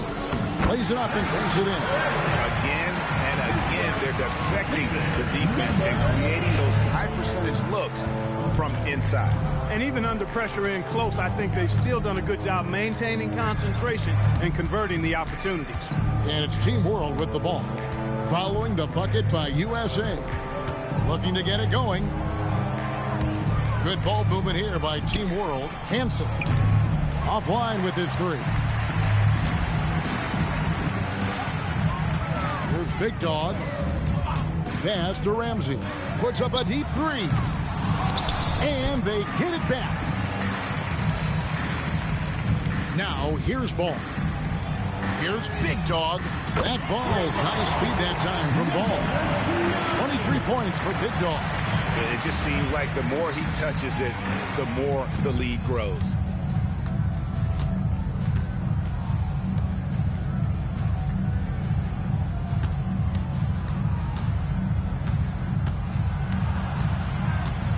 Plays it up and brings it in. Again and again, they're dissecting the defense and creating those high percentage looks from inside. And even under pressure in close, I think they've still done a good job maintaining concentration and converting the opportunities. And it's Team World with the ball. Following the bucket by USA. Looking to get it going. Good ball movement here by Team World. Hansen. Offline with his 3. Here's Big Dog. Pass to Ramsey. Puts up a deep 3. And they get it back. Now here's Ball. Here's Big Dog. That falls. Nice speed that time from Ball. 23 points for Big Dog. It just seems like the more he touches it, the more the lead grows.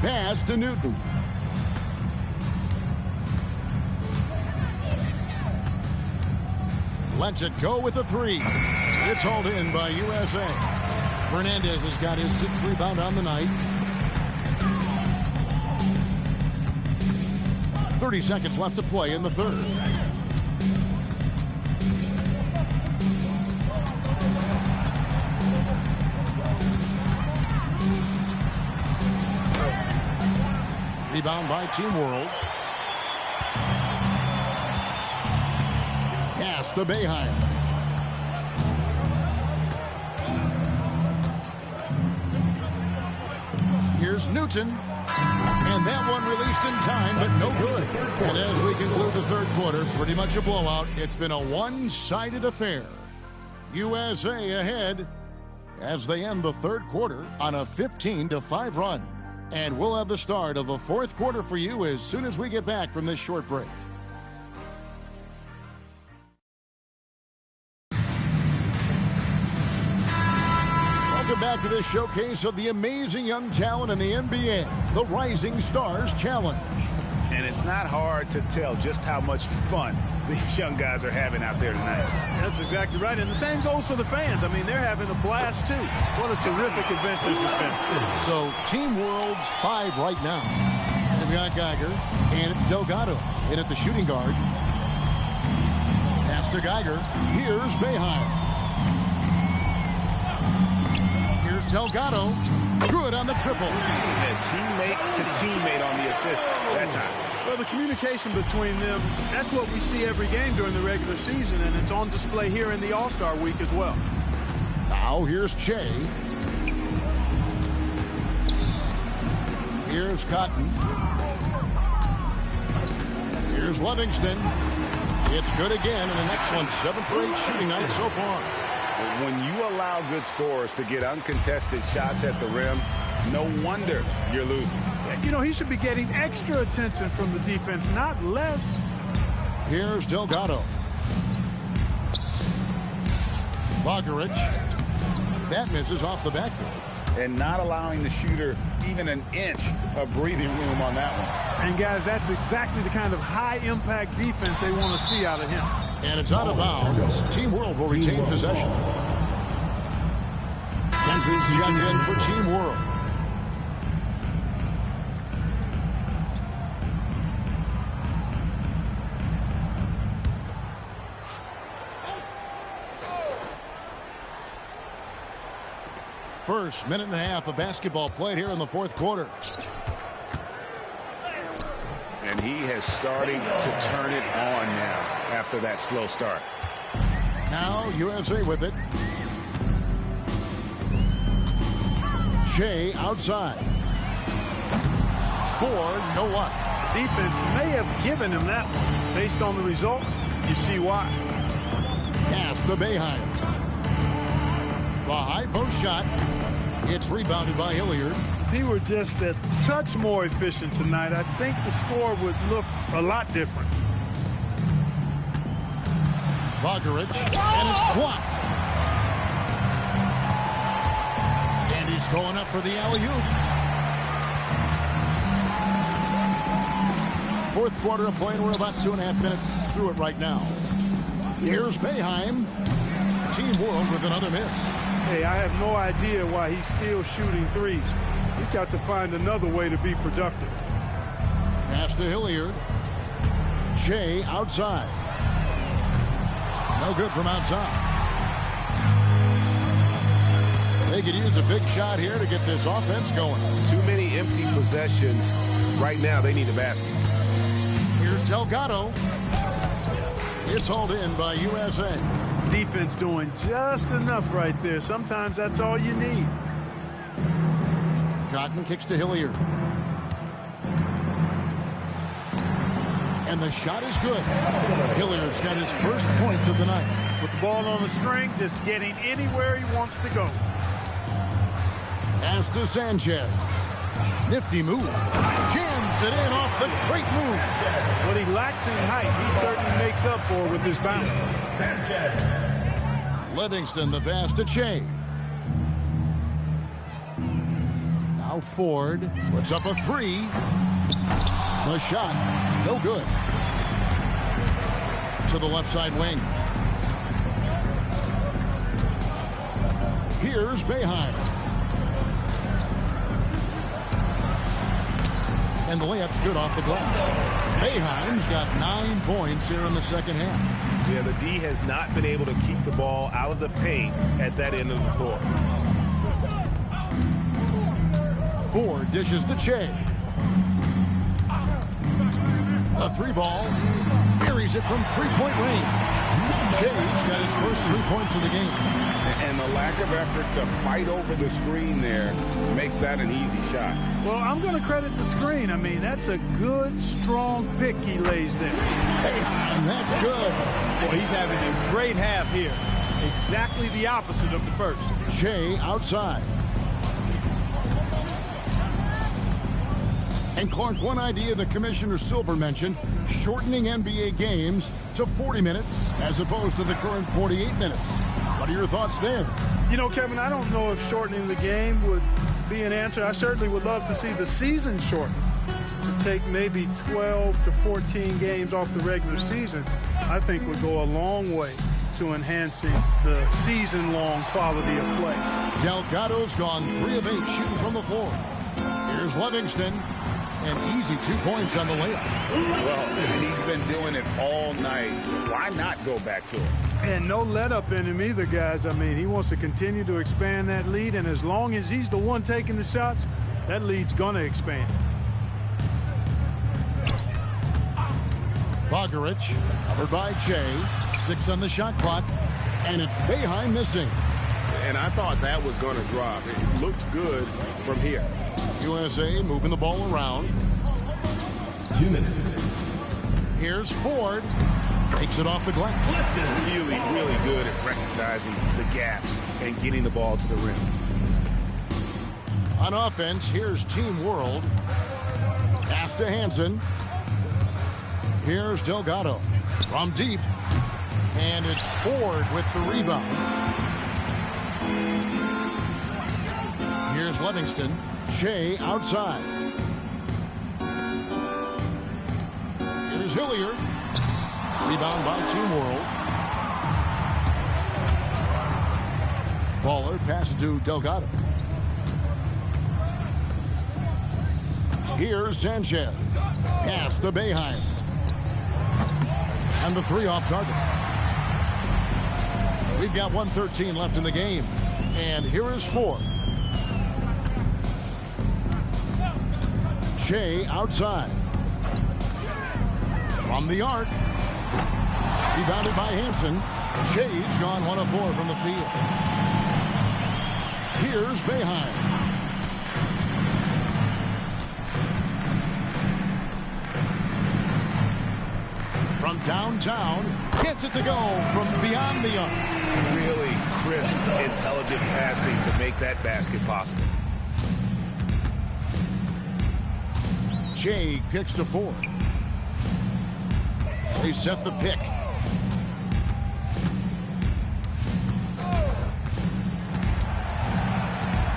Pass to Newton. Lets it go with a 3. It's hauled in by USA. Fernandez has got his 6th rebound on the night. 30 seconds left to play in the 3rd. Rebound by Team World. Pass to Boeheim. Here's Newton. And that one released in time, but no good. And as we conclude the 3rd quarter, pretty much a blowout. It's been a one-sided affair. USA ahead as they end the 3rd quarter on a 15-5 run. And we'll have the start of the 4th quarter for you as soon as we get back from this short break. Welcome back to this showcase of the amazing young talent in the NBA, the Rising Stars Challenge. And it's not hard to tell just how much fun these young guys are having out there tonight. That's exactly right. And the same goes for the fans. I mean, they're having a blast, too. What a terrific event this has been. So, Team World's 5 right now. They've got Geiger, and it's Delgado in at the shooting guard. Pass to Geiger. Here's Boeheim. Here's Delgado. Good on the triple. And teammate to teammate on the assist that time. Well, the communication between them, that's what we see every game during the regular season, and it's on display here in the All-Star week as well. Now here's Che. Here's Cotton. Here's Livingston. It's good again, and an excellent 7th for 8 shooting night so far. When you allow good scorers to get uncontested shots at the rim, no wonder you're losing. You know, he should be getting extra attention from the defense, not less. Here's Delgado. Bogaric. That misses off the backboard. And not allowing the shooter even an inch of breathing room on that one. And, guys, that's exactly the kind of high-impact defense they want to see out of him. And it's out of bounds. Team World will retain possession. Sensors checked in for Team World. First minute and a half of basketball played here in the 4th quarter. And he has started to turn it on now after that slow start. Now USA with it. Shea outside. Ford, no luck. Defense may have given him that one. Based on the results, you see why. Pass to Boeheim. The high post shot. It's rebounded by Hilliard. If he were just a touch more efficient tonight, I think the score would look a lot different. Bogaric, and it's blocked. And he's going up for the alley-oop. 4th quarter of play, and we're about 2.5 minutes through it right now. Here's Boeheim. Team World with another miss. Hey, I have no idea why he's still shooting threes. He's got to find another way to be productive. Pass to Hilliard. Shea outside. No good from outside. They could use a big shot here to get this offense going. Too many empty possessions. Right now, they need a basket. Here's Delgado. It's hauled in by USA. Defense doing just enough right there. Sometimes that's all you need. Cotton kicks to Hilliard. And the shot is good. Hilliard's got his first points of the night. With the ball on the string, just getting anywhere he wants to go. Pass to Sanchez. Nifty move. Jams it in off the great move. What he lacks in height, he certainly makes up for with his bounce. Livingston, the pass to Che. Now Ford puts up a 3. The shot, no good. To the left side wing. Here's Boeheim. And the layup's good off the glass. Boeheim's got 9 points here in the second half. Yeah, the D has not been able to keep the ball out of the paint at that end of the floor. Ford dishes to Che. A 3-ball. Buries it from 3-point range. Che's got his first 3 points of the game. And the lack of effort to fight over the screen there makes that an easy shot. Well, I'm going to credit the screen. I mean, that's a good, strong pick he lays there. And that's good. Boy, he's having a great half here. Exactly the opposite of the first. Che outside. And Clark, one idea that Commissioner Silver mentioned, shortening NBA games to 40 minutes as opposed to the current 48 minutes. What are your thoughts there? You know, Kevin, I don't know if shortening the game would be an answer. I certainly would love to see the season shortened, to take maybe 12 to 14 games off the regular season. I think would go a long way to enhancing the season-long quality of play. Delgado's gone 3 of 8 shooting from the floor. Here's Livingston. And easy 2 points on the layup. Well, he's been doing it all night. Why not go back to it? And no let up in him either, guys. I mean, he wants to continue to expand that lead, and as long as he's the one taking the shots, that lead's going to expand. Bogaric, covered by Jay. 6 on the shot clock, and it's Boeheim missing. And I thought that was going to drop. It looked good from here. USA moving the ball around. 2 minutes. Here's Ford. Takes it off the glass. Really, really good at recognizing the gaps and getting the ball to the rim. On offense, here's Team World. Pass to Hansen. Here's Delgado from deep. And it's Ford with the rebound. Here's Livingston. Shea outside. Here's Hillier. Rebound by Team World. Baller passes to Delgado. Here's Sanchez. Pass to Boeheim. And the 3 off target. We've got 1:13 left in the game. And here is Ford. Shea outside. From the arc. Rebounded by Hansen. Shea's gone 1 of 4 from the field. Here's Boeheim. From downtown, gets it to go from beyond the arc. Really crisp, intelligent passing to make that basket possible. Shea kicks to Ford. They set the pick.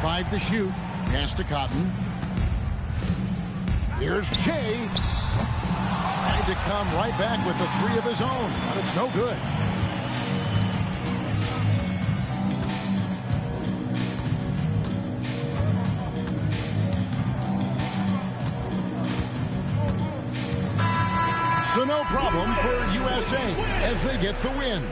Five to shoot. Pass to Cotton. Here's Shea. Tried to come right back with the 3 of his own, but it's no good. So no problem for USA as they get the win.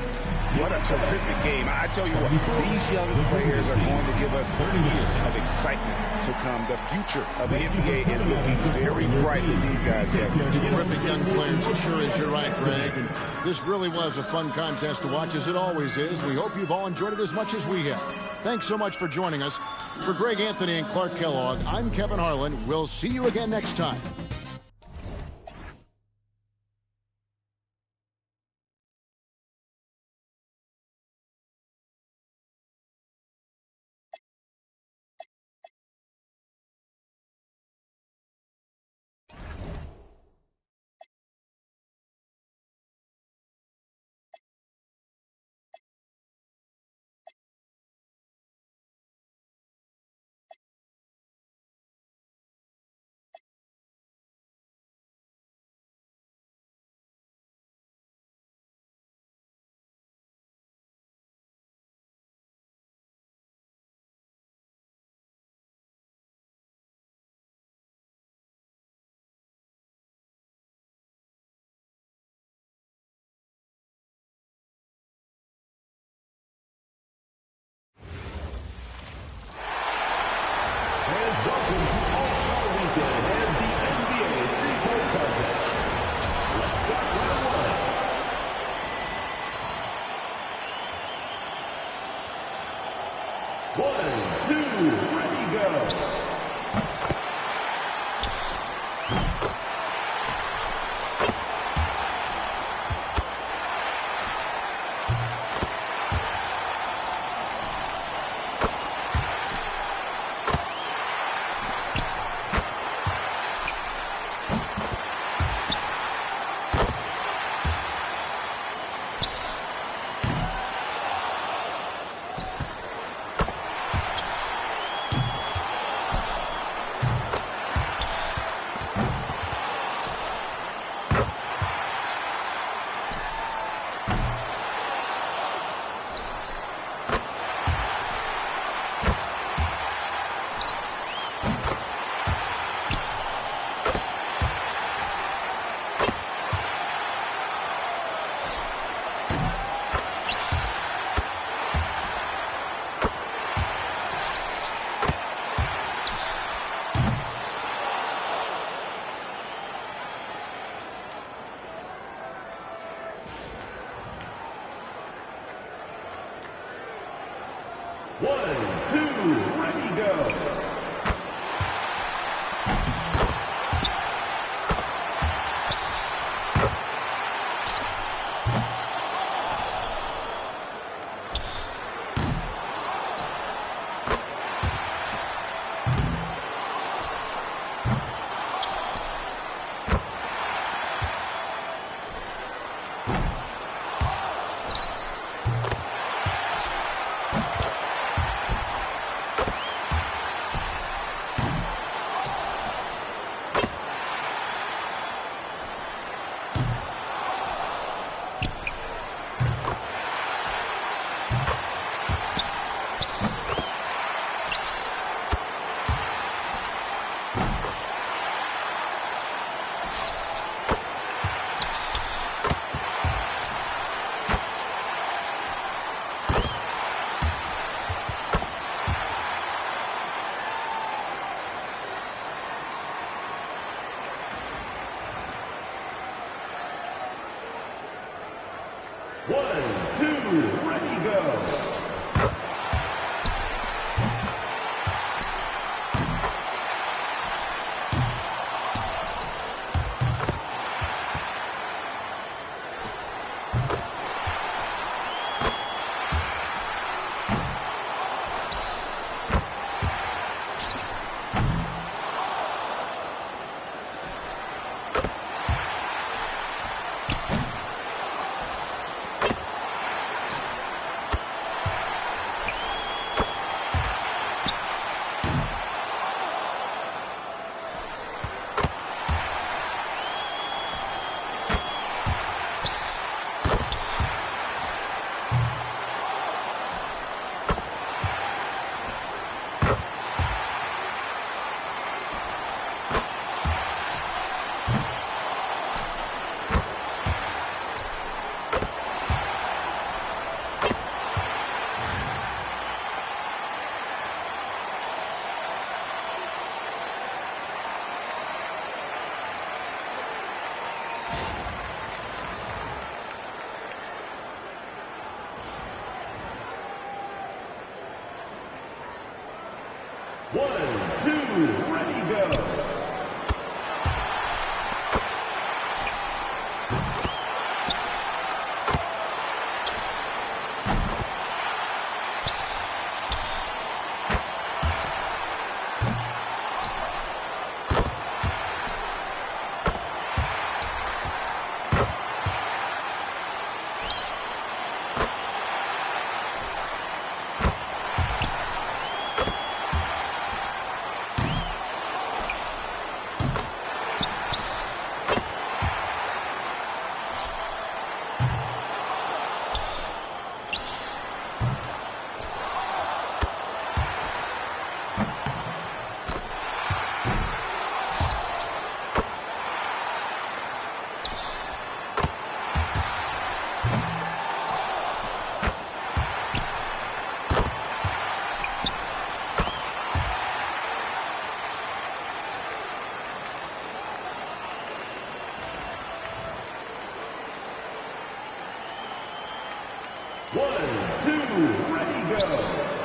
What a terrific game. I tell you what, these young players are going to give us years of excitement to come. The future of the NBA is looking very bright with these guys, Kevin. Terrific young players. It sure is. You're right, Greg. And this really was a fun contest to watch, as it always is. We hope you've all enjoyed it as much as we have. Thanks so much for joining us. For Greg Anthony and Clark Kellogg, I'm Kevin Harlan. We'll see you again next time. 1, 2, ready, go. Ready, go. Ready, go. Ready, go.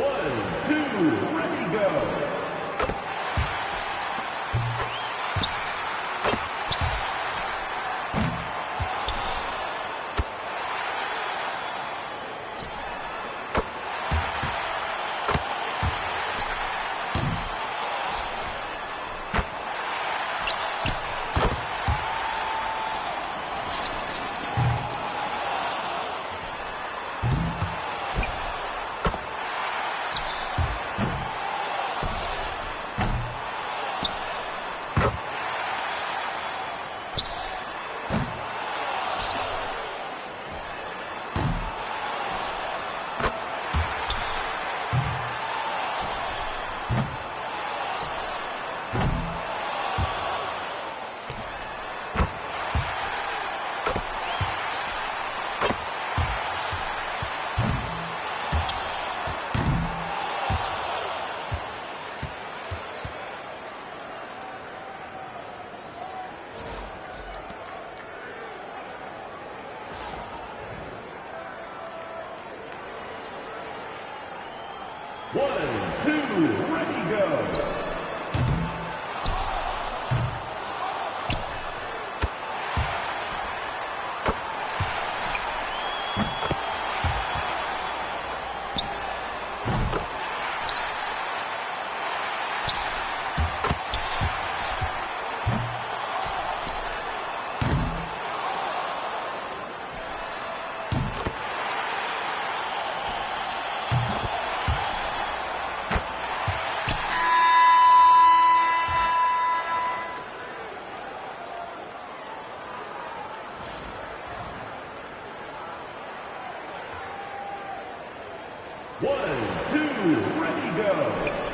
1, 2, ready, go. One, two, ready, go. One, two, ready, go.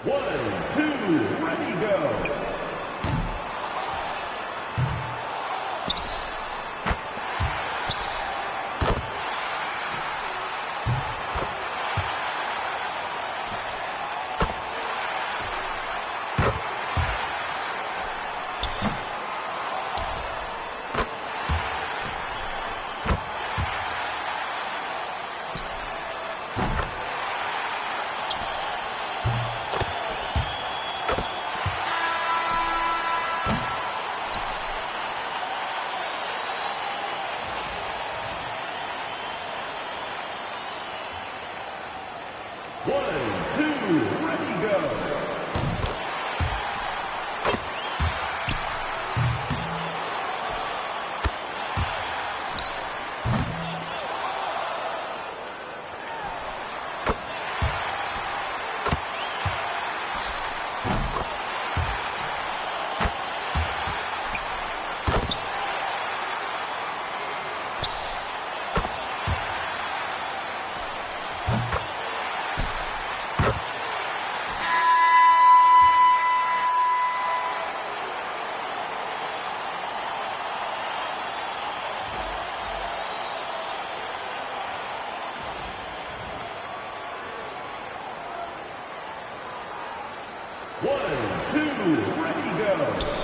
One, two, ready, go. One, two, ready, go. One, two, ready, go.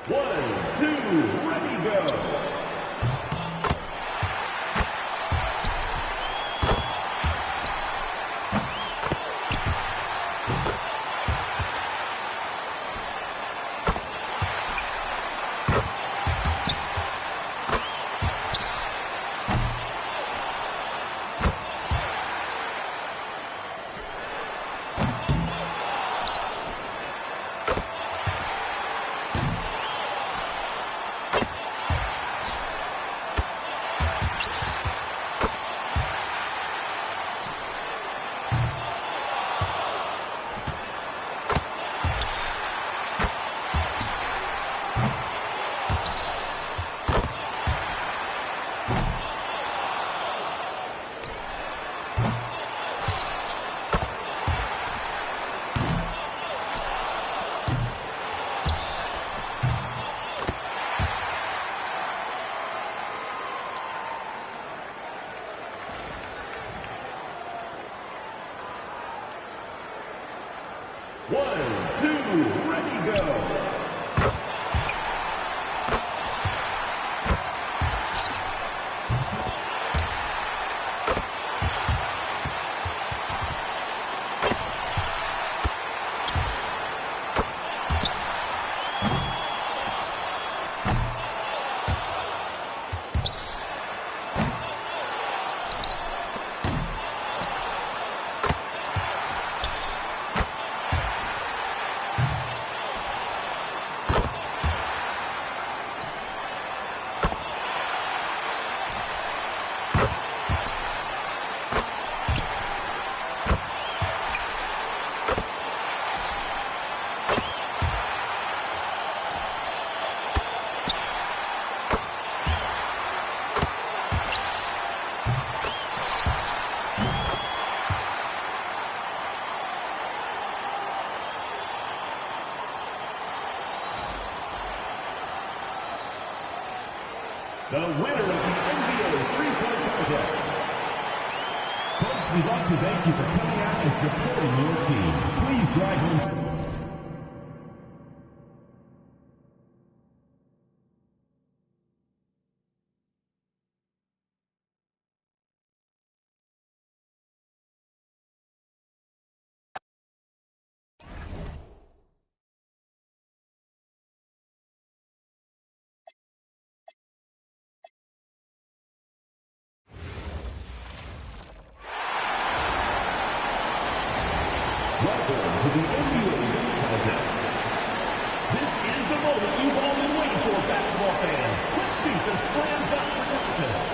1, 2, ready, go. The winner of the NBA three-point contest. Folks, we'd like to thank you for coming out and supporting your team. Please drive home. Welcome to the NBA Dunk Contest. This is the moment you've all been waiting for, basketball fans. Let's meet the slam dunk participants.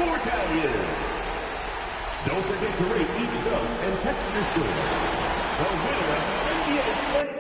your tally is. Don't forget to rate each note and text your score. The winner of the NBA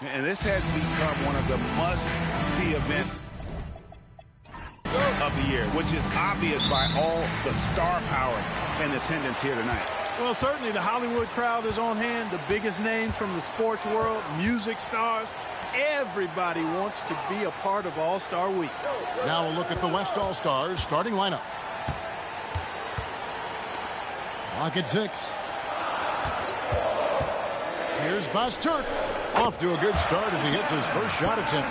And this has become one of the must-see events of the year, which is obvious by all the star power and attendance here tonight. Well, certainly the Hollywood crowd is on hand, the biggest names from the sports world, music stars. Everybody wants to be a part of All-Star Week. Now a look at the West All-Stars starting lineup. Clock at 6. Here's Basturk. Off to a good start as he hits his first shot attempt.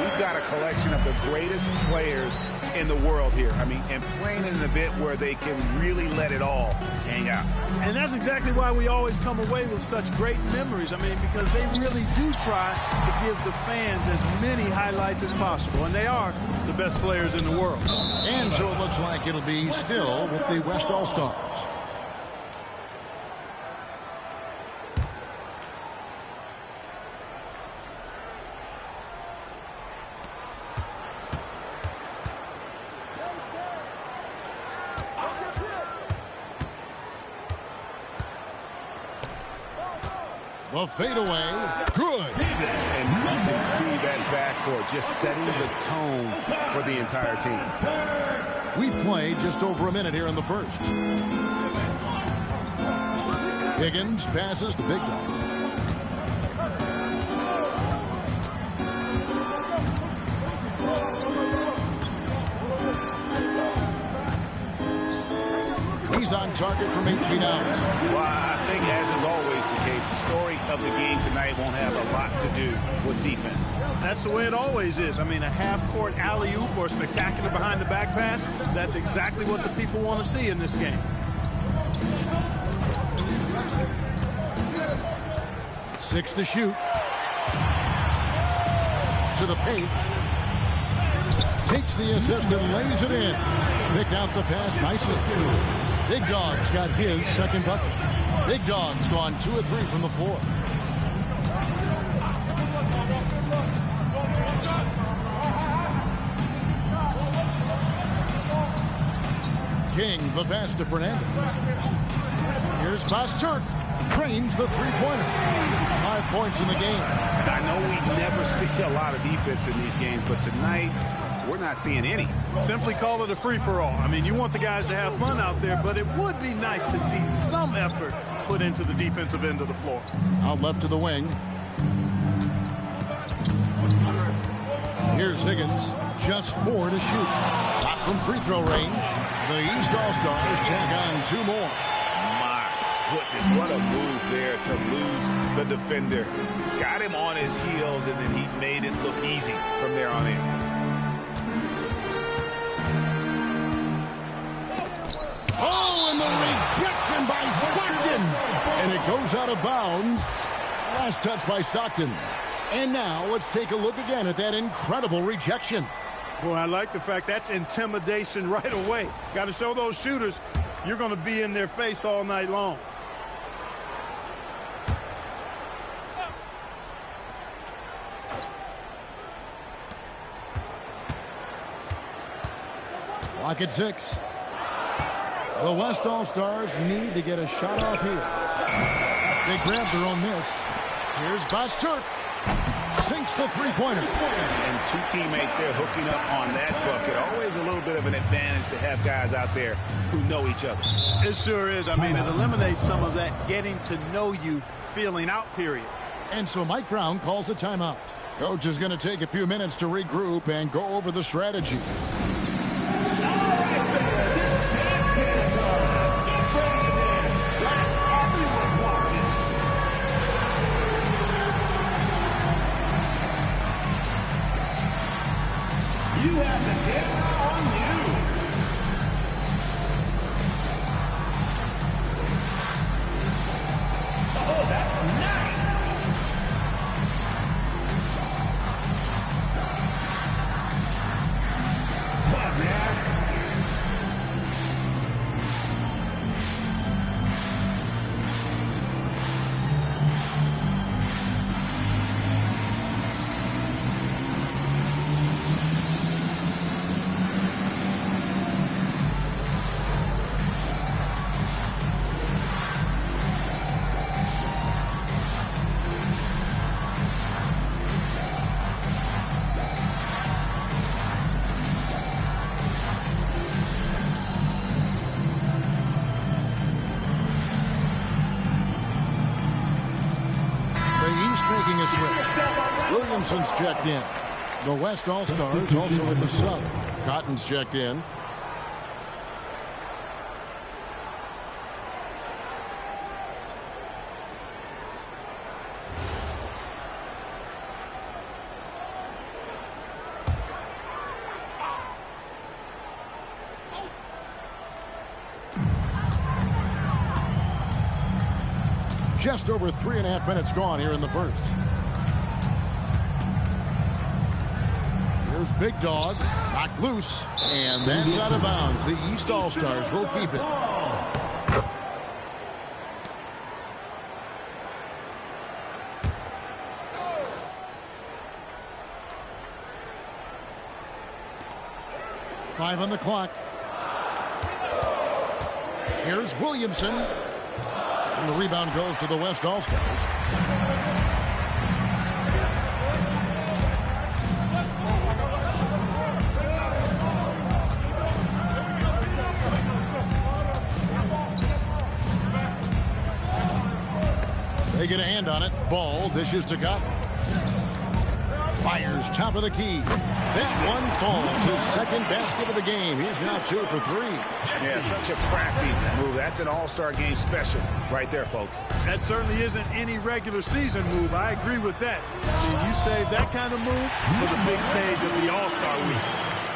We've got a collection of the greatest players in the world here. I mean, and playing in an event where they can really let it all hang out. And that's exactly why we always come away with such great memories. I mean, because they really do try to give the fans as many highlights as possible. And they are the best players in the world. And so it looks like it'll be still with the West All-Stars. The fadeaway, good. And you can see that backcourt just setting the tone for the entire team. We played just over a minute here in the first. Higgins passes to Big Dog. He's on target from 8 feet out. Well, I think, as is always the case, the story of the game tonight won't have a lot to do with defense. That's the way it always is. I mean, a half-court alley-oop or spectacular behind-the-back pass, that's exactly what the people want to see in this game. Six to shoot. To the paint. Takes the assist and lays it in. Picked out the pass nicely. Big Dog's got his second bucket. Big Dog's gone 2 of 3 from the floor. King, the pass to Fernandez. Here's Pasturk. Cranes the three-pointer. 5 points in the game. I know we never see a lot of defense in these games, but tonight we're not seeing any. Simply call it a free-for-all. I mean, you want the guys to have fun out there, but it would be nice to see some effort put into the defensive end of the floor. Out left to the wing. Here's Higgins. Just 4 to shoot. Shot from free throw range. The East All-Stars take on 2 more. My goodness, what a move there to lose the defender. Got him on his heels, and then he made it look easy from there on in. Oh, and the rejection by Stockton. And it goes out of bounds. Last touch by Stockton. And now let's take a look again at that incredible rejection. Boy, I like the fact that's intimidation right away. Got to show those shooters you're going to be in their face all night long. Clock at 6. The West All-Stars need to get a shot off here. They grab their own miss. Here's Pasturk. Sinks the three-pointer. And 2 teammates there hooking up on that bucket. Always a little bit of an advantage to have guys out there who know each other. It sure is. I mean, it eliminates some of that getting to know you feeling out period. And so Mike Brown calls a timeout. Coach is going to take a few minutes to regroup and go over the strategy. You have the camera on you. Oh, that's nice. What next? Making a switch. Williamson's checked in. The West All-Stars also with the sub. Cotton's checked in. Just over 3.5 minutes gone here in the first. Here's Big Dog, knocked loose, and that's out of bounds. The East All-Stars will keep it. Five on the clock. Here's Williamson. And the rebound goes to the West All-Stars. They get a hand on it. Ball dishes to Cotton. Fires top of the key. That one falls. His second basket of the game. He's now 2 for 3. Yeah, such a crafty move. That's an all-star game special right there, folks. That certainly isn't any regular season move. I agree with that. And you save that kind of move for the big stage of the All-Star week.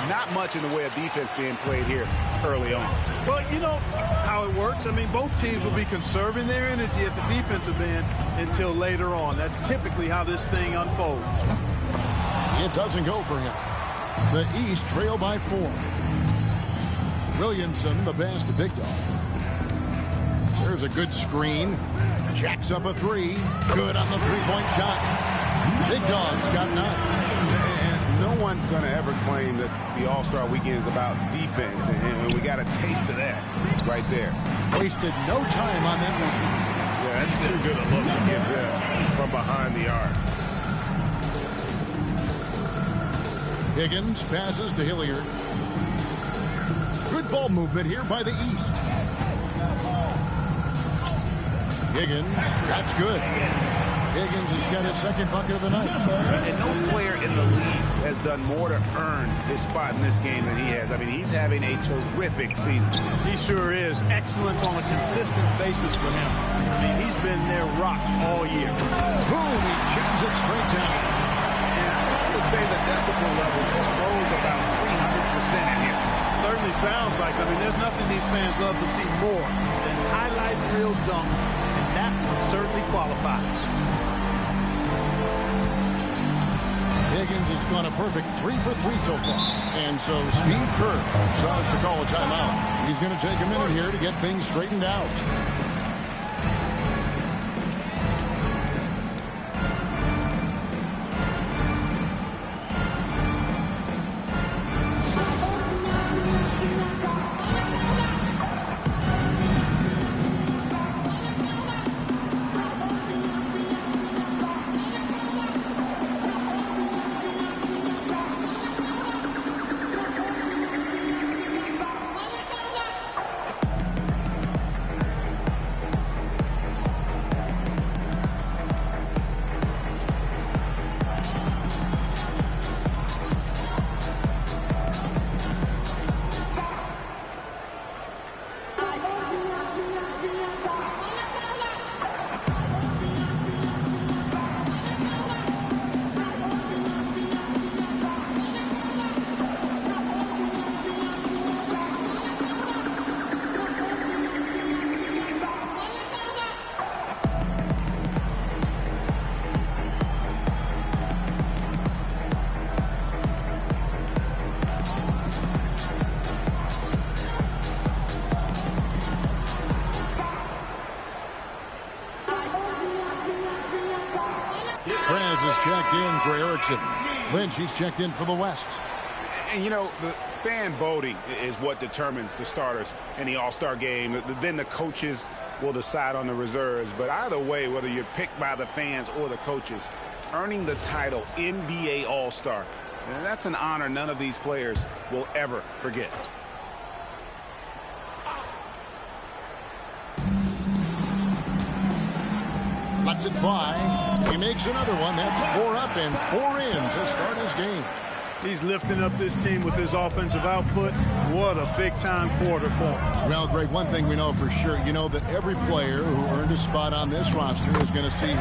Not much in the way of defense being played here early on. Well, you know how it works. I mean, both teams will be conserving their energy at the defensive end until later on. That's typically how this thing unfolds. It doesn't go for him. The East trail by 4. Williamson, the pass to Big Dog. There's a good screen. Jacks up a 3. Good on the three-point shot. Big Dog's got 9. And no one's going to ever claim that the All-Star Weekend is about defense, and we got a taste of that right there. Wasted no time on that one. Yeah, that's too good a look to give them from behind the arc. Higgins passes to Hilliard. Good ball movement here by the East. Higgins, that's good. Higgins has got his second bucket of the night. And no player in the league has done more to earn his spot in this game than he has. I mean, he's having a terrific season. He sure is. Excellence on a consistent basis for him. I mean, he's been their rock all year. Boom, he jams it straight down. To say the decibel level just rose about 300% in here. Certainly sounds like. I mean, there's nothing these fans love to see more than highlight reel dunks, and that one certainly qualifies. Higgins has gone a perfect 3 for 3 so far. And so Steve Kerr tries to call a timeout. He's going to take a minute here to get things straightened out. Checked in for Erickson. Lynch, he's checked in for the West. And, you know, the fan voting is what determines the starters in the All-Star game. Then the coaches will decide on the reserves. But either way, whether you're picked by the fans or the coaches, earning the title NBA All-Star, that's an honor none of these players will ever forget. Lets it fly. He makes another one. That's 4 up and 4 in to start his game. He's lifting up this team with his offensive output. What a big-time quarter for him. Well, Greg, one thing we know for sure, you know that every player who earned a spot on this roster is going to see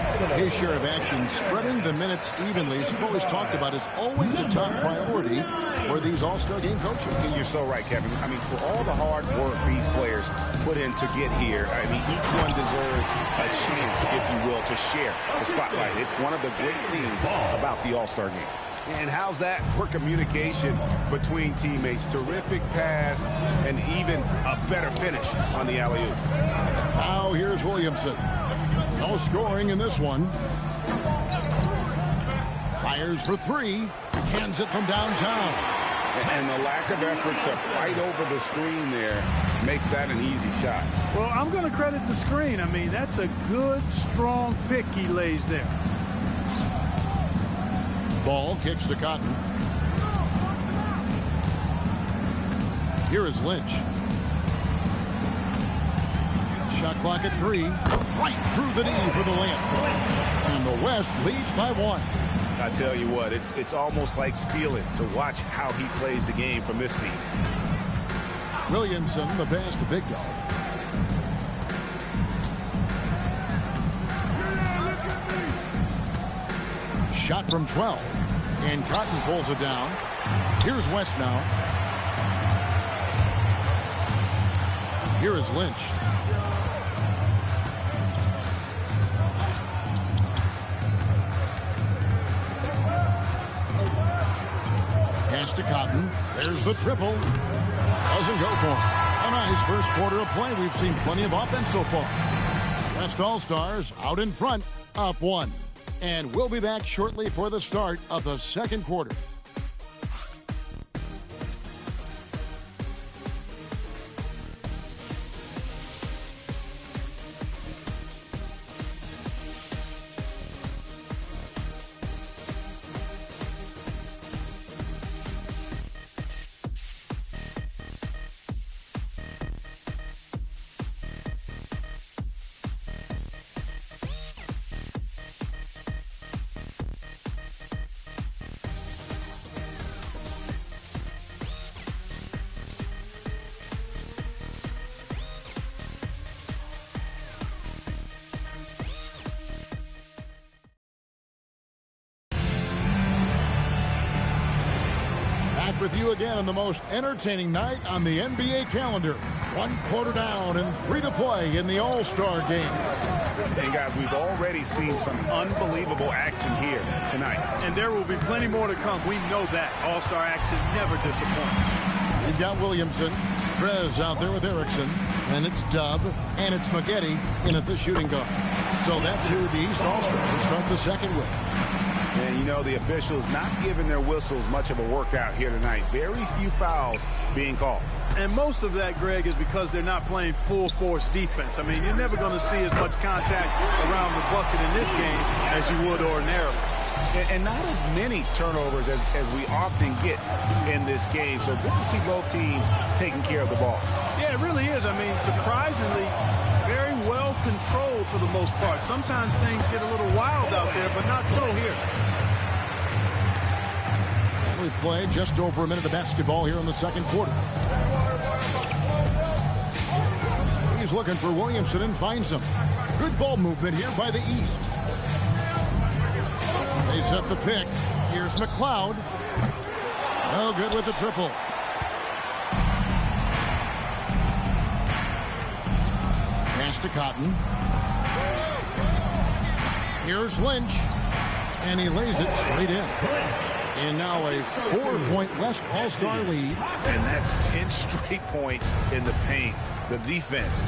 his share of action. Spreading the minutes evenly, as you've always talked about, is always a top priority for these All-Star game coaches. You're so right, Kevin. I mean, for all the hard work these players put in to get here, I mean, each one deserves a chance, if you will, to share the spotlight. It's one of the great things about the All-Star game. And how's that for communication between teammates? Terrific pass and even a better finish on the alley-oop. Now here's Williamson. No scoring in this one. Fires for three. Hands it from downtown. And the lack of effort to fight over the screen there makes that an easy shot. Well, I'm going to credit the screen. I mean, that's a good, strong pick he lays there. Ball kicks to Cotton. Here is Lynch. Shot clock at 3. Right through the knee for the layup. And the West leads by 1. I tell you what, it's almost like stealing to watch how he plays the game from this seat. Williamson, the pass to Big Dog. Shot from 12. And Cotton pulls it down. Here's West now. Here is Lynch. Pass to Cotton. There's the triple. Doesn't go for him. A nice first quarter of play. We've seen plenty of offense so far. West All-Stars out in front, up 1. And we'll be back shortly for the start of the second quarter. With you again on the most entertaining night on the NBA calendar. 1 quarter down and 3 to play in the All-Star game. And guys, we've already seen some unbelievable action here tonight. And there will be plenty more to come. We know that. All-Star action never disappoints. We've got Williamson, Trez out there with Erickson, and it's Dub, and it's Maggette in at the shooting guard. So that's who the East All-Stars start the second with. And, you know, the officials not giving their whistles much of a workout here tonight. Very few fouls being called. And most of that, Greg, is because they're not playing full-force defense. I mean, you're never going to see as much contact around the bucket in this game as you would ordinarily. And not as many turnovers as we often get in this game. So good to see both teams taking care of the ball. Yeah, it really is. I mean, surprisingly, very well controlled for the most part. Sometimes things get a little wild out there, but not so here. We played just over a minute of basketball here in the second quarter. He's looking for Williamson and finds him. Good ball movement here by the East. They set the pick. Here's McLeod. No good with the triple. Pass to Cotton. Here's Lynch. And he lays it straight in. And now a 4-point West All-Star lead. And that's 10 straight points in the paint. The defense,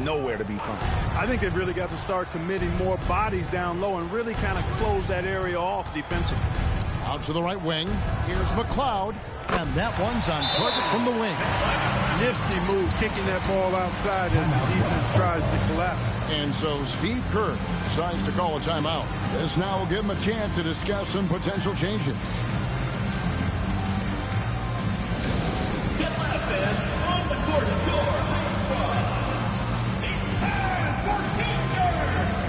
nowhere to be found. I think they've really got to start committing more bodies down low and really kind of close that area off defensively. Out to the right wing. Here's McLeod. And that one's on target from the wing. Nifty move, kicking that ball outside as the defense tries to collapse. And so Steve Kerr decides to call a timeout. This now will give him a chance to discuss some potential changes. Get left and on the court is your high squad. It's time for T-shirts.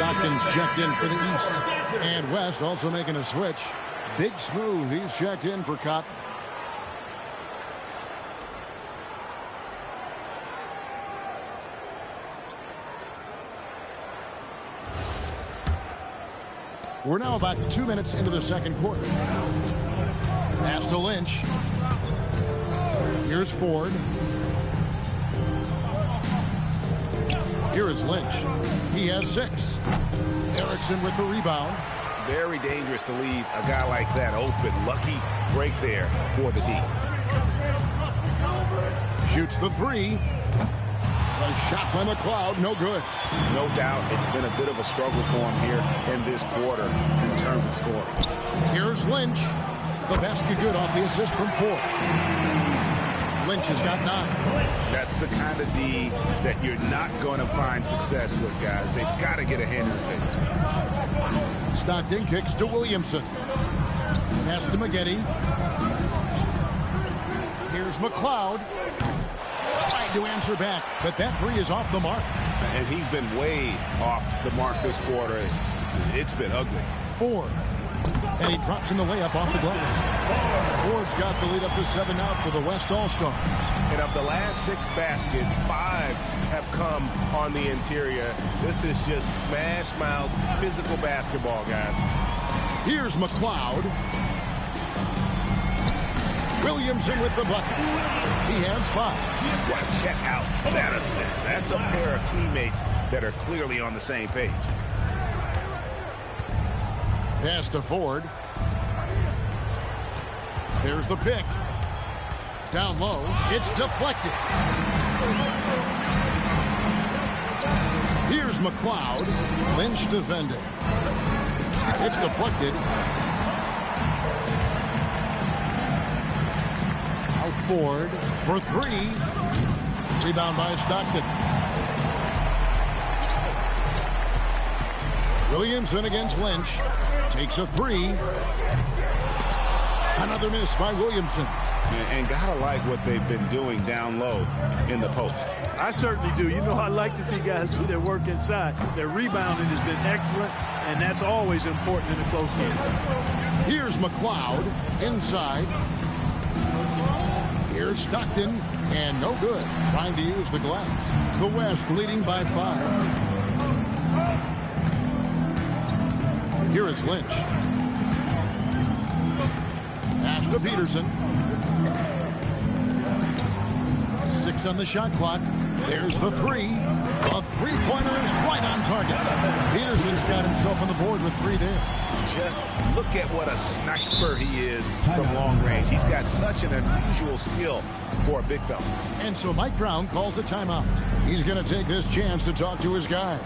Stockton's checked in for the East. And West also making a switch. Big Smooth, he's checked in for Cotton. We're now about 2 minutes into the second quarter. Pass to Lynch. Here's Ford. Here is Lynch. He has 6. Erickson with the rebound. Very dangerous to leave a guy like that open. Lucky break there for the D. Shoots the 3. A shot by McLeod, no good. No doubt it's been a bit of a struggle for him here in this quarter in terms of scoring. Here's Lynch. The basket good off the assist from Ford. Lynch has got 9. That's the kind of D that you're not going to find success with, guys. They've got to get a hand in the face. Stockton kicks to Williamson. Pass to McGetty. Here's McLeod. Tried to answer back, but that 3 is off the mark. And he's been way off the mark this quarter. It's been ugly. Ford. And he drops in the layup off the glass. Ford's got the lead up to 7 out for the West All-Stars. And of the last 6 baskets, 5 have come on the interior. This is just smash mouth physical basketball, guys. Here's McLeod. Williamson with the bucket. He has 5. Well, check out that assist. That's a pair of teammates that are clearly on the same page. Pass to Ford. There's the pick. Down low. It's deflected. Here's McLeod. Lynch defending. It's deflected. Now Ford for 3. Rebound by Stockton. Williamson against Lynch. Takes a 3. Another miss by Williamson. And gotta like what they've been doing down low in the post. I certainly do. You know, I like to see guys do their work inside. Their rebounding has been excellent, and that's always important in a close game. Here's McLeod inside. Here's Stockton, and no good. Trying to use the glass. The West leading by 5. Here is Lynch. Pass to Peterson. 6 on the shot clock. There's the 3. A 3-pointer is right on target. Peterson's got himself on the board with 3 there. Just look at what a sniper he is from long range. He's got such an unusual skill for a big fella. And so Mike Brown calls a timeout. He's going to take this chance to talk to his guys.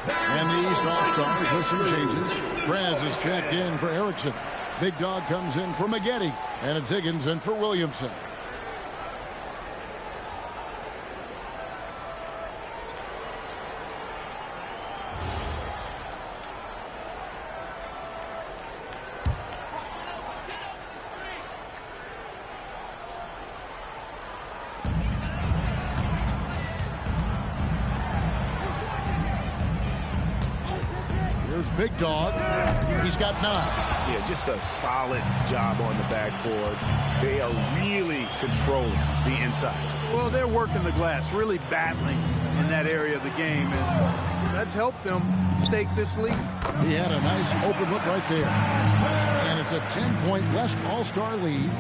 And the East All-Stars with some changes. Krez is checked in for Erickson. Big Dog comes in for McGetty. And it's Higgins in for Williamson. Here's Big Dog. He's got 9. Yeah, just a solid job on the backboard. They are really controlling the inside. Well, they're working the glass, really battling in that area of the game, and that's helped them stake this lead. He had a nice open look right there. And it's a 10-point West All-Star lead.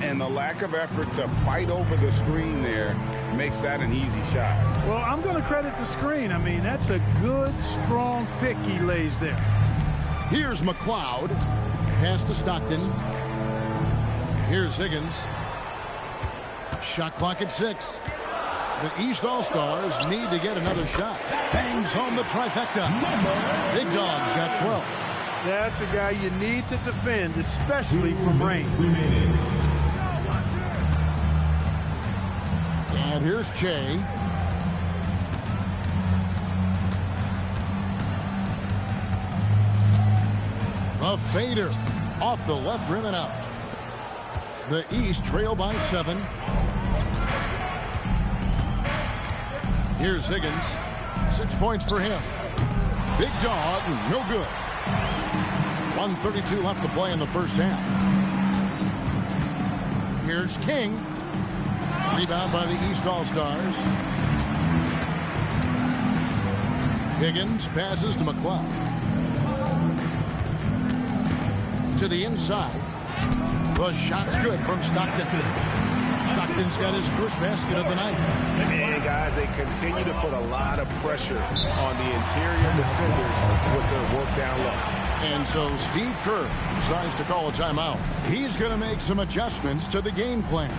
And the lack of effort to fight over the screen there makes that an easy shot. Well, I'm going to credit the screen. I mean, that's a good, strong pick he lays there. Here's McLeod. Pass to Stockton. Here's Higgins. Shot clock at 6. The East All-Stars need to get another shot. Bangs home the trifecta. Big Dog's got 12. That's a guy you need to defend, especially from rain. And here's Jay. A fader off the left rim and out. The East trail by 7. Here's Higgins. 6 points for him. Big Dog, no good. 1:32 left to play in the first half. Here's King. Rebound by the East All-Stars. Higgins passes to McLeod. To the inside. The shot's good from Stockton. Stockton's got his first basket of the night. And guys, they continue to put a lot of pressure on the interior defenders with their work down low. And so Steve Kerr decides to call a timeout. He's going to make some adjustments to the game plan.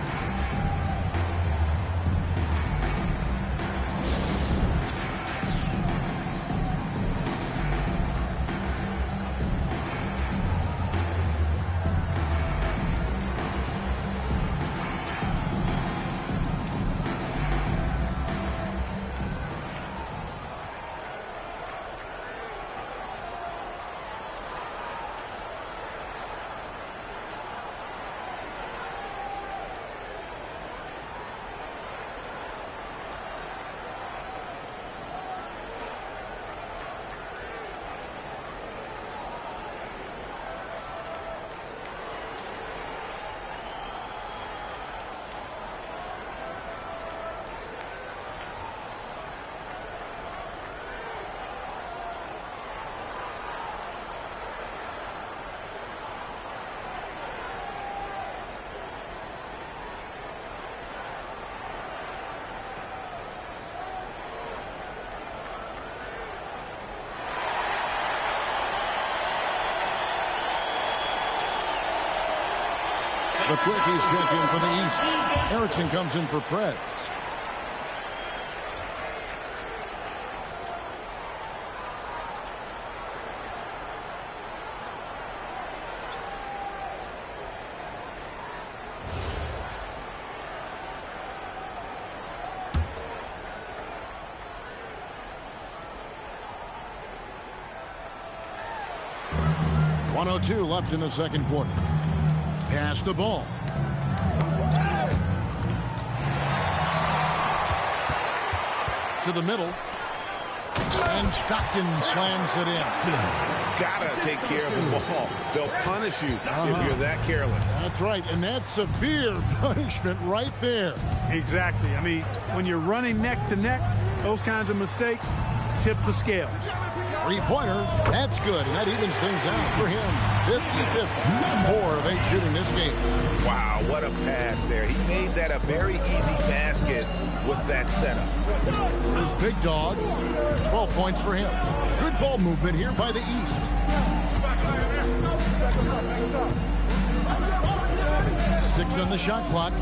The Quickies check in for the East. Erickson comes in for Preds. .102 left in the second quarter. Pass the ball. To the middle. And Stockton slams it in. Gotta take care of the ball. They'll punish you if you're that careless. That's right, and that's severe punishment right there. Exactly. I mean, when you're running neck to neck, those kinds of mistakes tip the scales. Three-pointer, that's good, and that evens things out for him. 50-50. 4 of 8 shooting this game. Wow, what a pass there. He made that a very easy basket with that setup. Here's Big Dog. 12 points for him. Good ball movement here by the East. Six on the shot clock.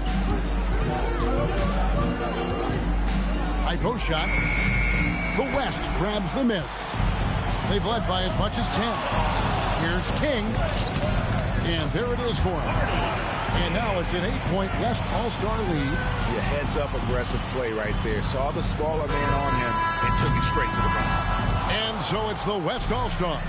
High post shot. The West grabs the miss. They've led by as much as 10. Here's King. And there it is for him. And now it's an 8-point West All-Star lead. Yeah, heads-up aggressive play right there. Saw the smaller man on him and took it straight to the basket. And so it's the West All-Stars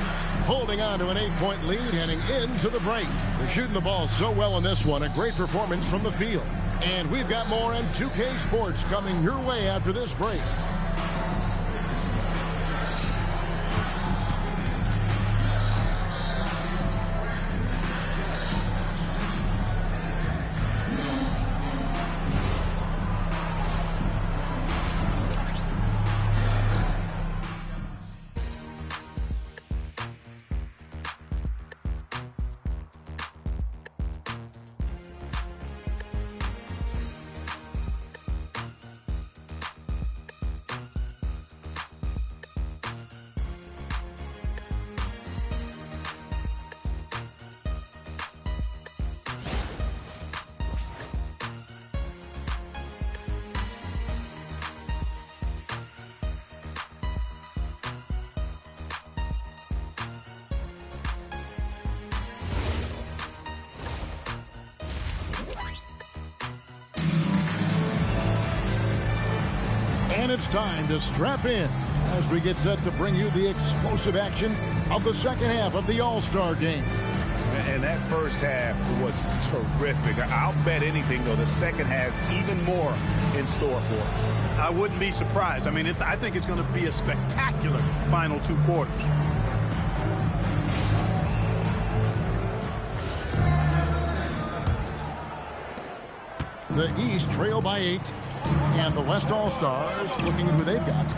holding on to an 8-point lead heading into the break. They're shooting the ball so well in this one. A great performance from the field. And we've got more on 2K Sports coming your way after this break. And it's time to strap in as we get set to bring you the explosive action of the second half of the All-Star game. And that first half was terrific. I'll bet anything, though, the second has even more in store for it. I wouldn't be surprised. I mean, I think it's going to be a spectacular final 2 quarters. The East trail by 8, and the West All-Stars looking at who they've got.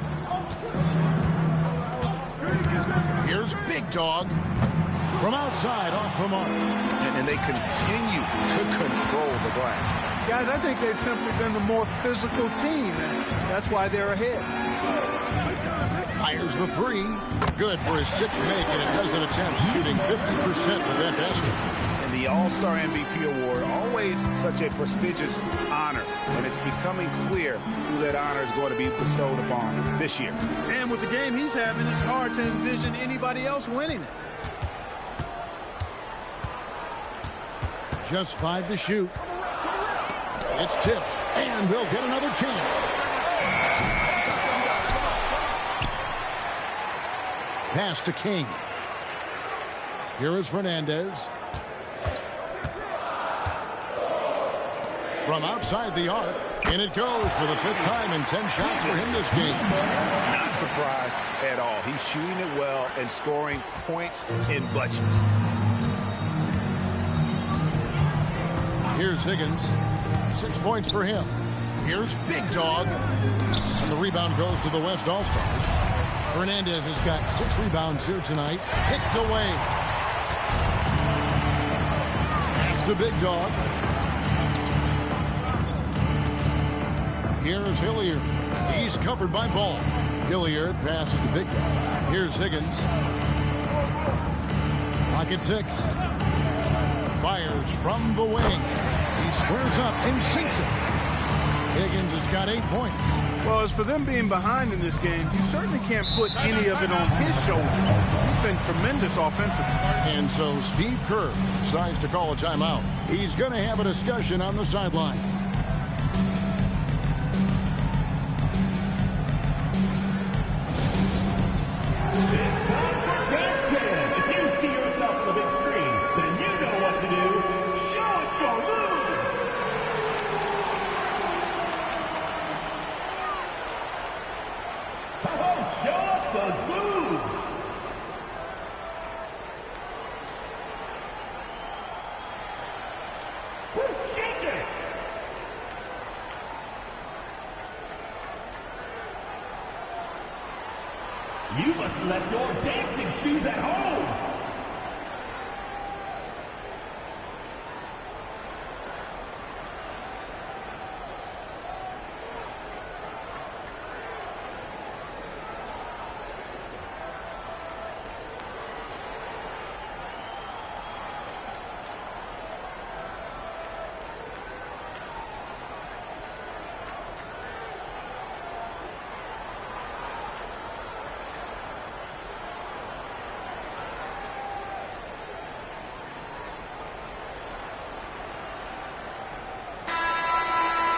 Here's Big Dog from outside off the mark. And they continue to control the glass. Guys, I think they've simply been the more physical team, and that's why they're ahead. Fires the 3. Good for his 6th make, and it doesn't attempt, shooting 50% with that basket. And the All-Star MVP award, always such a prestigious honor, and it's becoming clear who that honor is going to be bestowed upon this year. And with the game he's having, it's hard to envision anybody else winning it. Just 5 to shoot. It's tipped, and they'll get another chance. Pass to King. Here is Fernandez. From outside the arc, and it goes for the 5th time in 10 shots for him this game. Not surprised at all. He's shooting it well and scoring points in bunches. Here's Higgins. 6 points for him. Here's Big Dog. And the rebound goes to the West All-Stars. Fernandez has got 6 rebounds here tonight. Picked away. Pass to Big Dog. Here's Hilliard. He's covered by Ball. Hilliard passes to Big Dog. Here's Higgins. Clock at 6. Fires from the wing. He squares up and sinks it. Higgins has got 8 points. Well, as for them being behind in this game, you certainly can't put any of it on his shoulders. He's been tremendous offensively. And so Steve Kerr decides to call a timeout. He's going to have a discussion on the sideline. It's time for Dance Cam. If you see yourself on the big screen, then you know what to do. Show us your moves. Oh, show us those moves. Woo, shake it. You must have left your dancing shoes at home.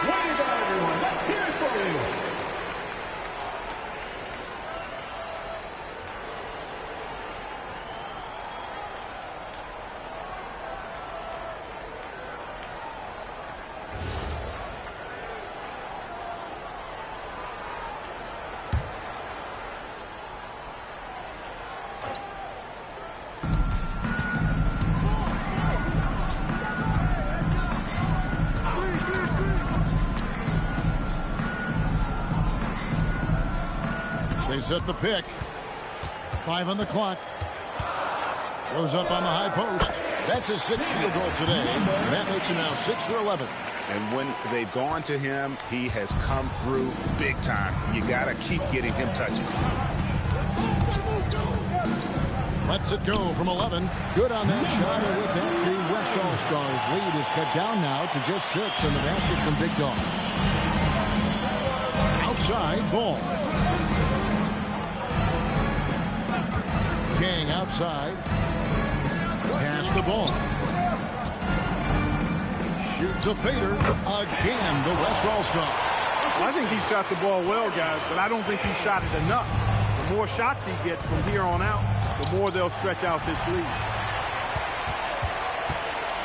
What do you got, everyone? Let's hear it for you. They set the pick. 5 on the clock. Goes up on the high post. That's his 6th field goal today. And that makes him now 6 for 11. And when they've gone to him, he has come through big time. You got to keep getting him touches. Lets it go from 11. Good on that shot. And with that, the West All-Stars lead is cut down now to just 6 in the basket from Big Dog. Outside, Ball. King outside. Pass the ball. Shoots a fader. Again, the West All-Star. Well, I think he shot the ball well, guys, but I don't think he shot it enough. The more shots he gets from here on out, the more they'll stretch out this lead.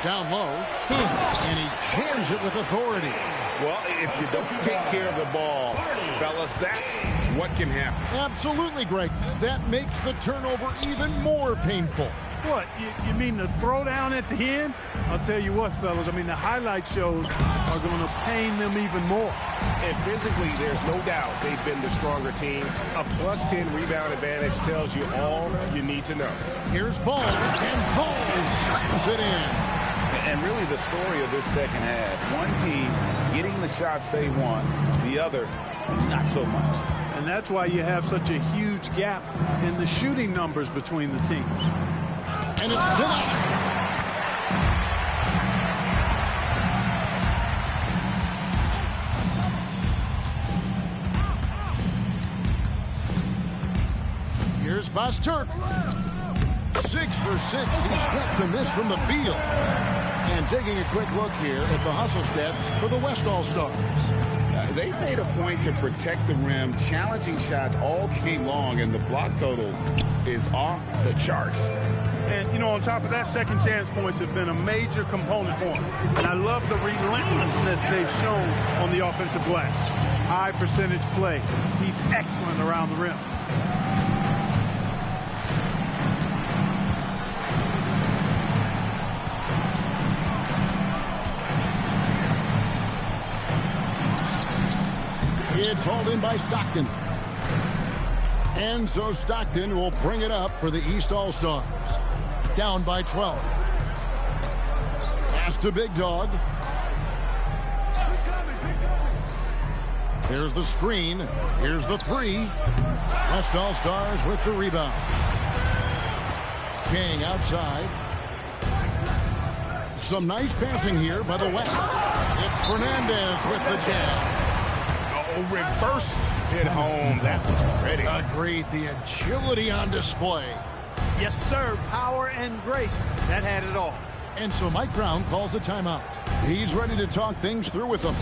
Down low, and he jams it with authority. Well, if you don't take care of the ball, fellas, that's what can happen. Absolutely, Greg. That makes the turnover even more painful. What, you mean the throwdown at the end? I'll tell you what, fellas, I mean, the highlight shows are going to pain them even more. And physically, there's no doubt they've been the stronger team. A +10 rebound advantage tells you all you need to know. Here's Ball, and Ball slams it in. And really the story of this second half, one team getting the shots they want, the other not so much. And that's why you have such a huge gap in the shooting numbers between the teams. And it's denied. Here's Basturk. 6 for 6. He's got the miss from the field. And taking a quick look here at the hustle stats for the West All-Stars. They made a point to protect the rim, challenging shots all game long, and the block total is off the charts. And, you know, on top of that, second chance points have been a major component for him. And I love the relentlessness they've shown on the offensive glass. High percentage play. He's excellent around the rim. It's hauled in by Stockton. And so Stockton will bring it up for the East All-Stars. Down by 12. Pass to Big Dog. Here's the screen. Here's the three. West All-Stars with the rebound. King outside. Some nice passing here by the West. It's Fernandez with the jam. Reversed hit home. That was pretty. Agreed. The agility on display. Yes, sir. Power and grace. That had it all. And so Mike Brown calls a timeout. He's ready to talk things through with them.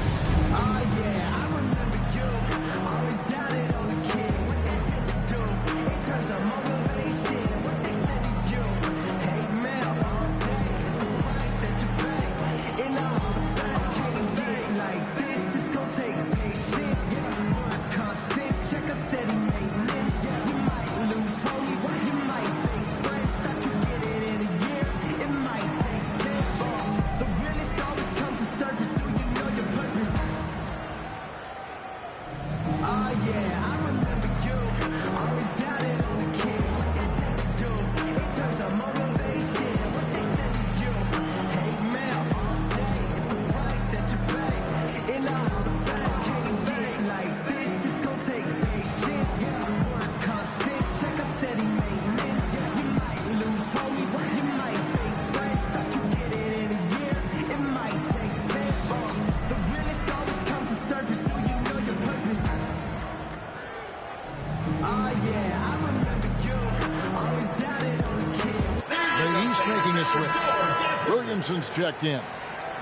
Williamson's checked in.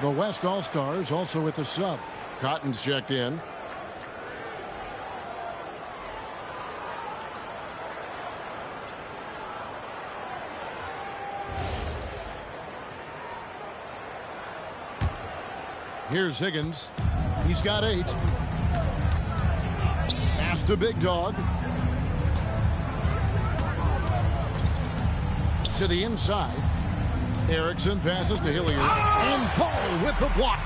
The West All-Stars also with the sub. Cotton's checked in. Here's Higgins. He's got 8. Pass to Big Dog. To the inside. Erickson passes to Hilliard. And Paul with the block.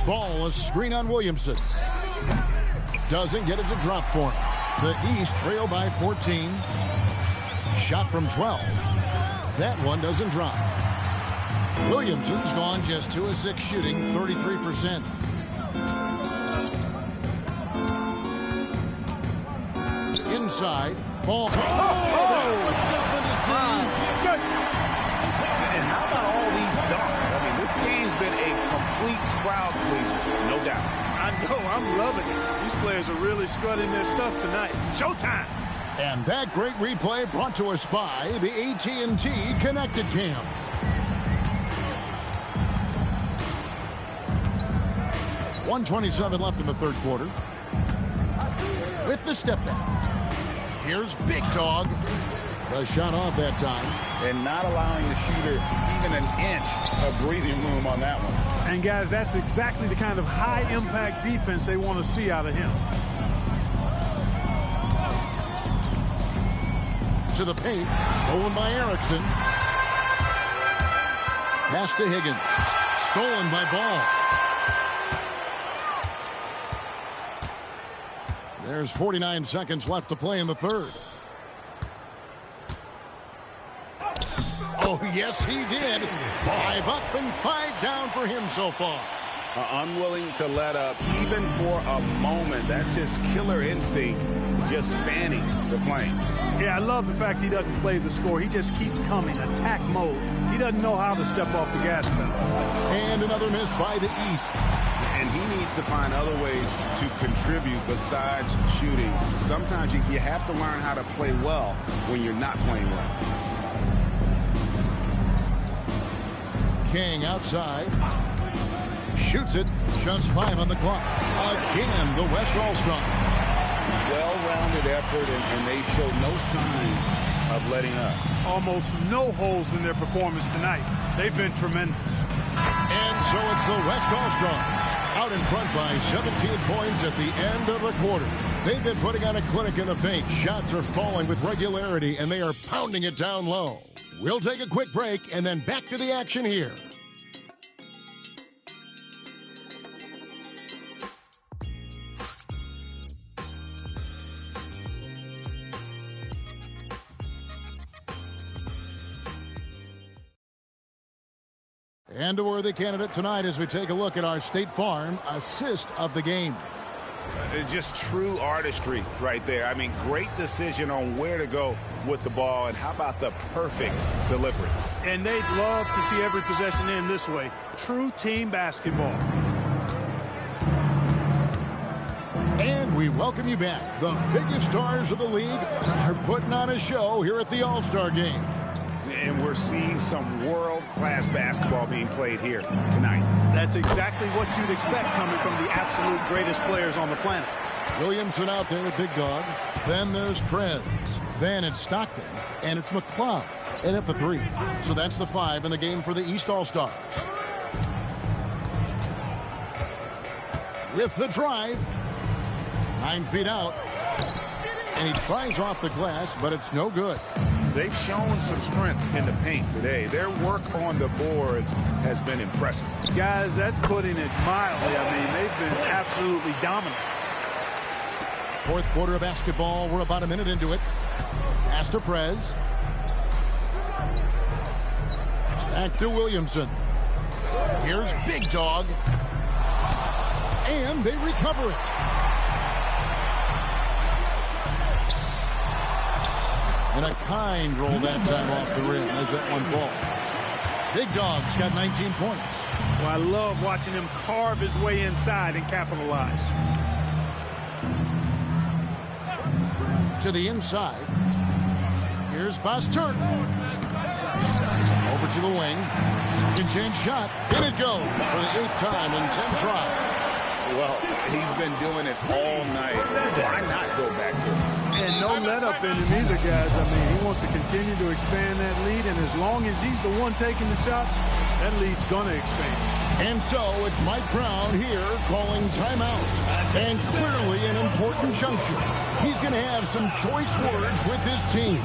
Ball, a screen on Williamson. Doesn't get it to drop for him. The East trail by 14. Shot from 12. That one doesn't drop. Williamson's gone just 2 of 6 shooting, 33%. Inside. Ball. Something to see. And how about all these dunks? I mean, this game's been a complete crowd pleaser, no doubt. I know. I'm loving it. These players are really strutting their stuff tonight. Showtime. And that great replay brought to us by the AT&T Connected Cam. .127 left in the third quarter. With the step back. Here's Big Dog. The shot off that time. And not allowing the shooter even an inch of breathing room on that one. And guys, that's exactly the kind of high-impact defense they want to see out of him. To the paint. Stolen by Erickson. Pass to Higgins. Stolen by Ball. There's 49 seconds left to play in the third. Oh, yes, he did. 5 up and 5 down for him so far. Unwilling to let up even for a moment. That's his killer instinct, just fanning the flame. Yeah, I love the fact he doesn't play the score. He just keeps coming, attack mode. He doesn't know how to step off the gas pedal. And another miss by the East. And he needs to find other ways to contribute besides shooting. Sometimes you have to learn how to play well when you're not playing well. King outside. Shoots it. Just 5 on the clock. Again, the West All-Star. Well-rounded effort, and they show no signs of letting up. Almost no holes in their performance tonight. They've been tremendous. And so it's the West All-Star. Out in front by 17 points at the end of the quarter. They've been putting on a clinic in the paint. Shots are falling with regularity, and they are pounding it down low. We'll take a quick break, and then back to the action here. And a worthy candidate tonight as we take a look at our State Farm assist of the game. Just true artistry right there. I mean, great decision on where to go with the ball, and how about the perfect delivery. And they'd love to see every possession end this way. True team basketball. And we welcome you back. The biggest stars of the league are putting on a show here at the All-Star Game. And we're seeing some world-class basketball being played here tonight. That's exactly what you'd expect coming from the absolute greatest players on the planet. Williamson out there with Big Dog. Then there's Prez. Then it's Stockton. And it's McLeod. And at the 3. So that's the 5 in the game for the East All-Stars. With the drive. 9 feet out. And he tries off the glass, but it's no good. They've shown some strength in the paint today. Their work on the boards has been impressive. Guys, that's putting it mildly. I mean, they've been absolutely dominant. Fourth quarter of basketball. We're about a minute into it. Pass to Prez. Back to Williamson. Here's Big Dog. And they recover it. And a kind roll that time off the rim as that one falls. Big Dog's got 19 points. Well, I love watching him carve his way inside and capitalize. To the inside. Here's Basturk. Over to the wing. Second chance shot. In it goes for the 8th time in 10 tries. Well, he's been doing it all night. Why not go back to it? And no let up in him either, guys. I mean, he wants to continue to expand that lead, and as long as he's the one taking the shots, that lead's going to expand. And so it's Mike Brown here calling timeout. And clearly an important juncture. He's going to have some choice words with his team.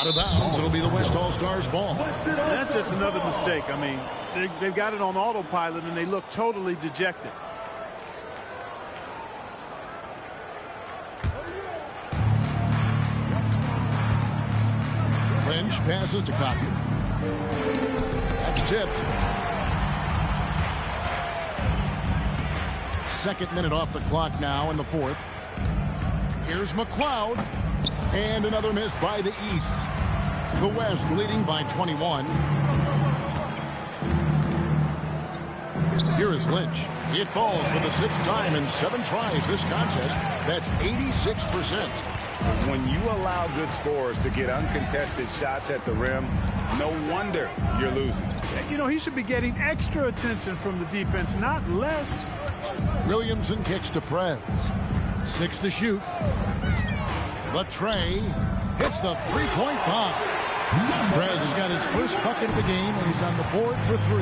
of bounds. It'll be the West All-Stars ball. That's just another mistake. I mean, they've got it on autopilot, and they look totally dejected. Lynch passes to Cocky. That's tipped. Second minute off the clock now in the fourth. Here's McLeod. And another miss by the East. The West leading by 21. Here is Lynch. It falls for the sixth time in 7 tries this contest. That's 86%. When you allow good scorers to get uncontested shots at the rim, no wonder you're losing. You know, he should be getting extra attention from the defense, not less. Williamson kicks to Prez. 6 to shoot. The tray hits the three-point bomb. Prez has got his first bucket of the game, and he's on the board for 3.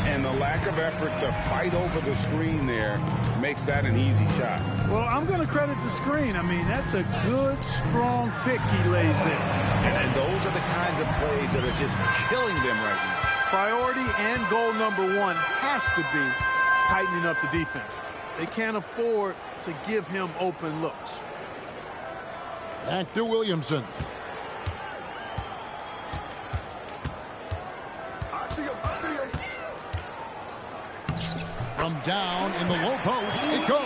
And the lack of effort to fight over the screen there makes that an easy shot. Well, I'm going to credit the screen. I mean, that's a good, strong pick he lays there. And those are the kinds of plays that are just killing them right now. Priority and goal number 1 has to be tightening up the defense. They can't afford to give him open looks. Back to Williamson. From down in the low post, it goes.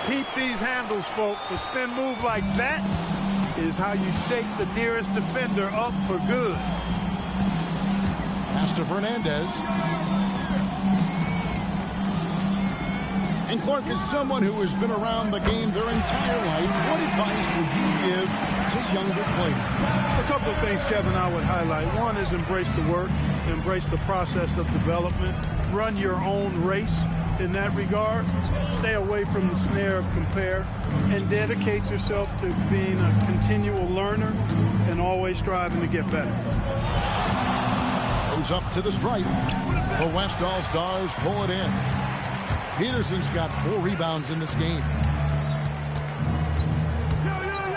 Keep these handles, folks. A spin move like that is how you shake the nearest defender up for good. Pass to Fernandez. And Clark is someone who has been around the game their entire life. What advice would you give to younger players? A couple of things, Kevin, I would highlight. One is embrace the work, embrace the process of development, run your own race in that regard, stay away from the snare of compare, and dedicate yourself to being a continual learner and always striving to get better. Goes up to the stripe. The West All-Stars pull it in. Peterson's got 4 rebounds in this game.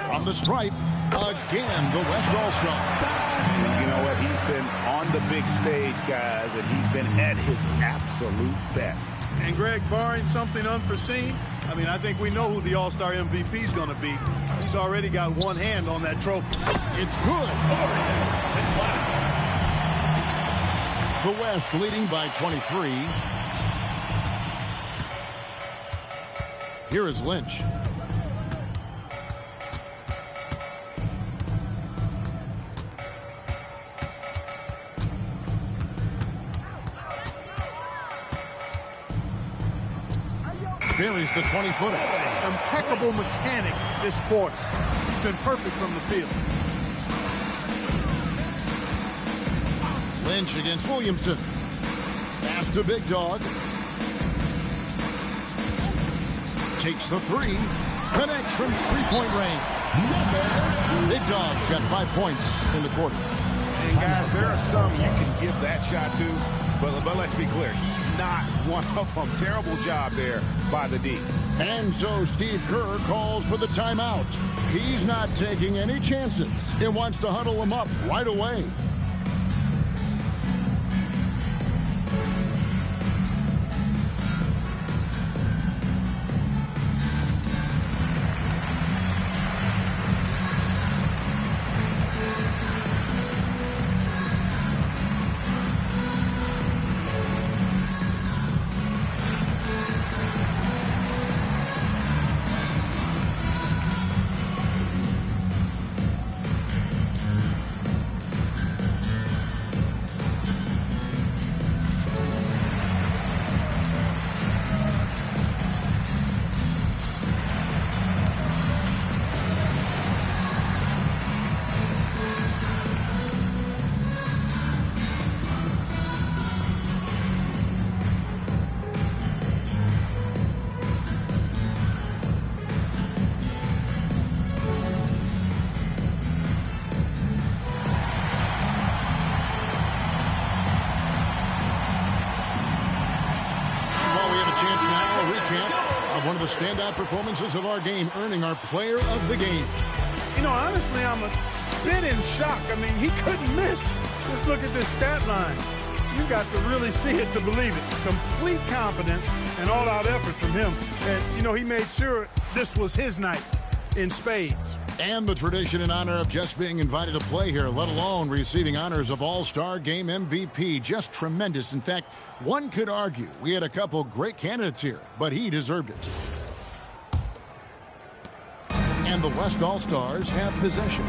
From the stripe, again, the West All-Star. You know what? He's been on the big stage, guys, and he's been at his absolute best. And, Greg, barring something unforeseen, I mean, I think we know who the All-Star MVP is going to be. He's already got one hand on that trophy. It's good. The West leading by 23. Here is Lynch. Buries the 20-footer. Impeccable mechanics this quarter. He's been perfect from the field. Lynch against Williamson. Pass to Big Dog. Takes the 3. Connects from 3-point range. Big Dog's got 5 points in the quarter. And guys, there are some you can give that shot to, but let's be clear, he's not one of them. Terrible job there by the D. And so Steve Kerr calls for the timeout. He's not taking any chances. He wants to huddle him up right away. One of the standout performances of our game, earning our player of the game. You know, honestly, I'm a bit in shock. I mean, he couldn't miss. Just look at this stat line. You got to really see it to believe it. Complete confidence and all-out effort from him. And, you know, he made sure this was his night in spades. And the tradition and honor of just being invited to play here, let alone receiving honors of All-Star Game MVP. Just tremendous. In fact, one could argue we had a couple great candidates here, but he deserved it. And the West All-Stars have possession.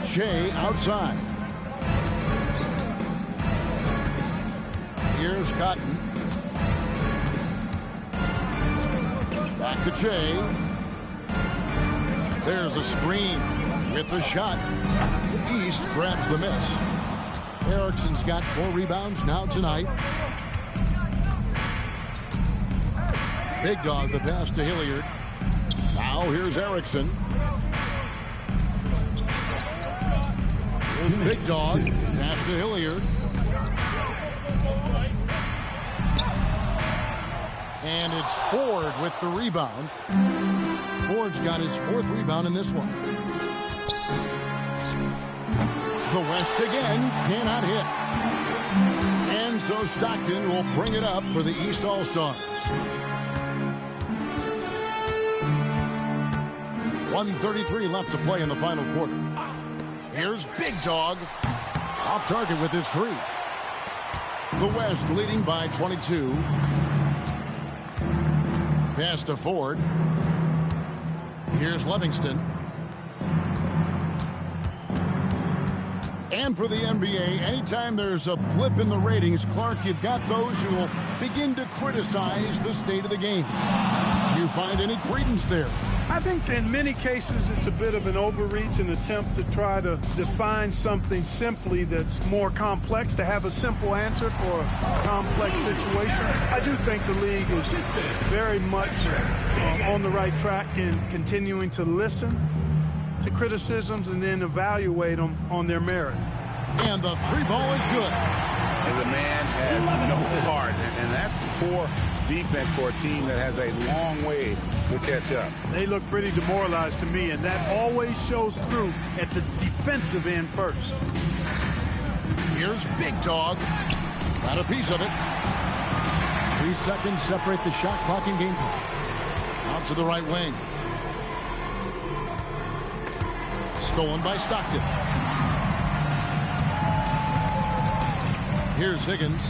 Shea outside. Here's Cotton. Back to Shea. There's a screen with the shot. East grabs the miss. Erickson's got 4 rebounds now tonight. Big Dog the pass to Hilliard. Now here's Erickson. Here's Big Dog. Pass to Hilliard. And it's Ford with the rebound. Ford's got his 4th rebound in this one. The West again cannot hit. And so Stockton will bring it up for the East All-Stars. 1:33 left to play in the final quarter. Here's Big Dog. Off target with his 3. The West leading by 22. Pass to Ford. Here's Livingston. And for the NBA, anytime there's a blip in the ratings, Clark, you've got those who will begin to criticize the state of the game. Do you find any credence there? I think in many cases it's a bit of an overreach, an attempt to try to define something simply that's more complex, to have a simple answer for a complex situation. I do think the league is very much on the right track in continuing to listen to criticisms and then evaluate them on their merit. And the 3 ball is good. And the man has no heart, and that's poor defense for a team that has a long way to catch up. They look pretty demoralized to me, and that always shows through at the defensive end first. Here's Big Dog. Got a piece of it. 3 seconds separate the shot clock and game clock. Out to the right wing. Stolen by Stockton. Here's Higgins.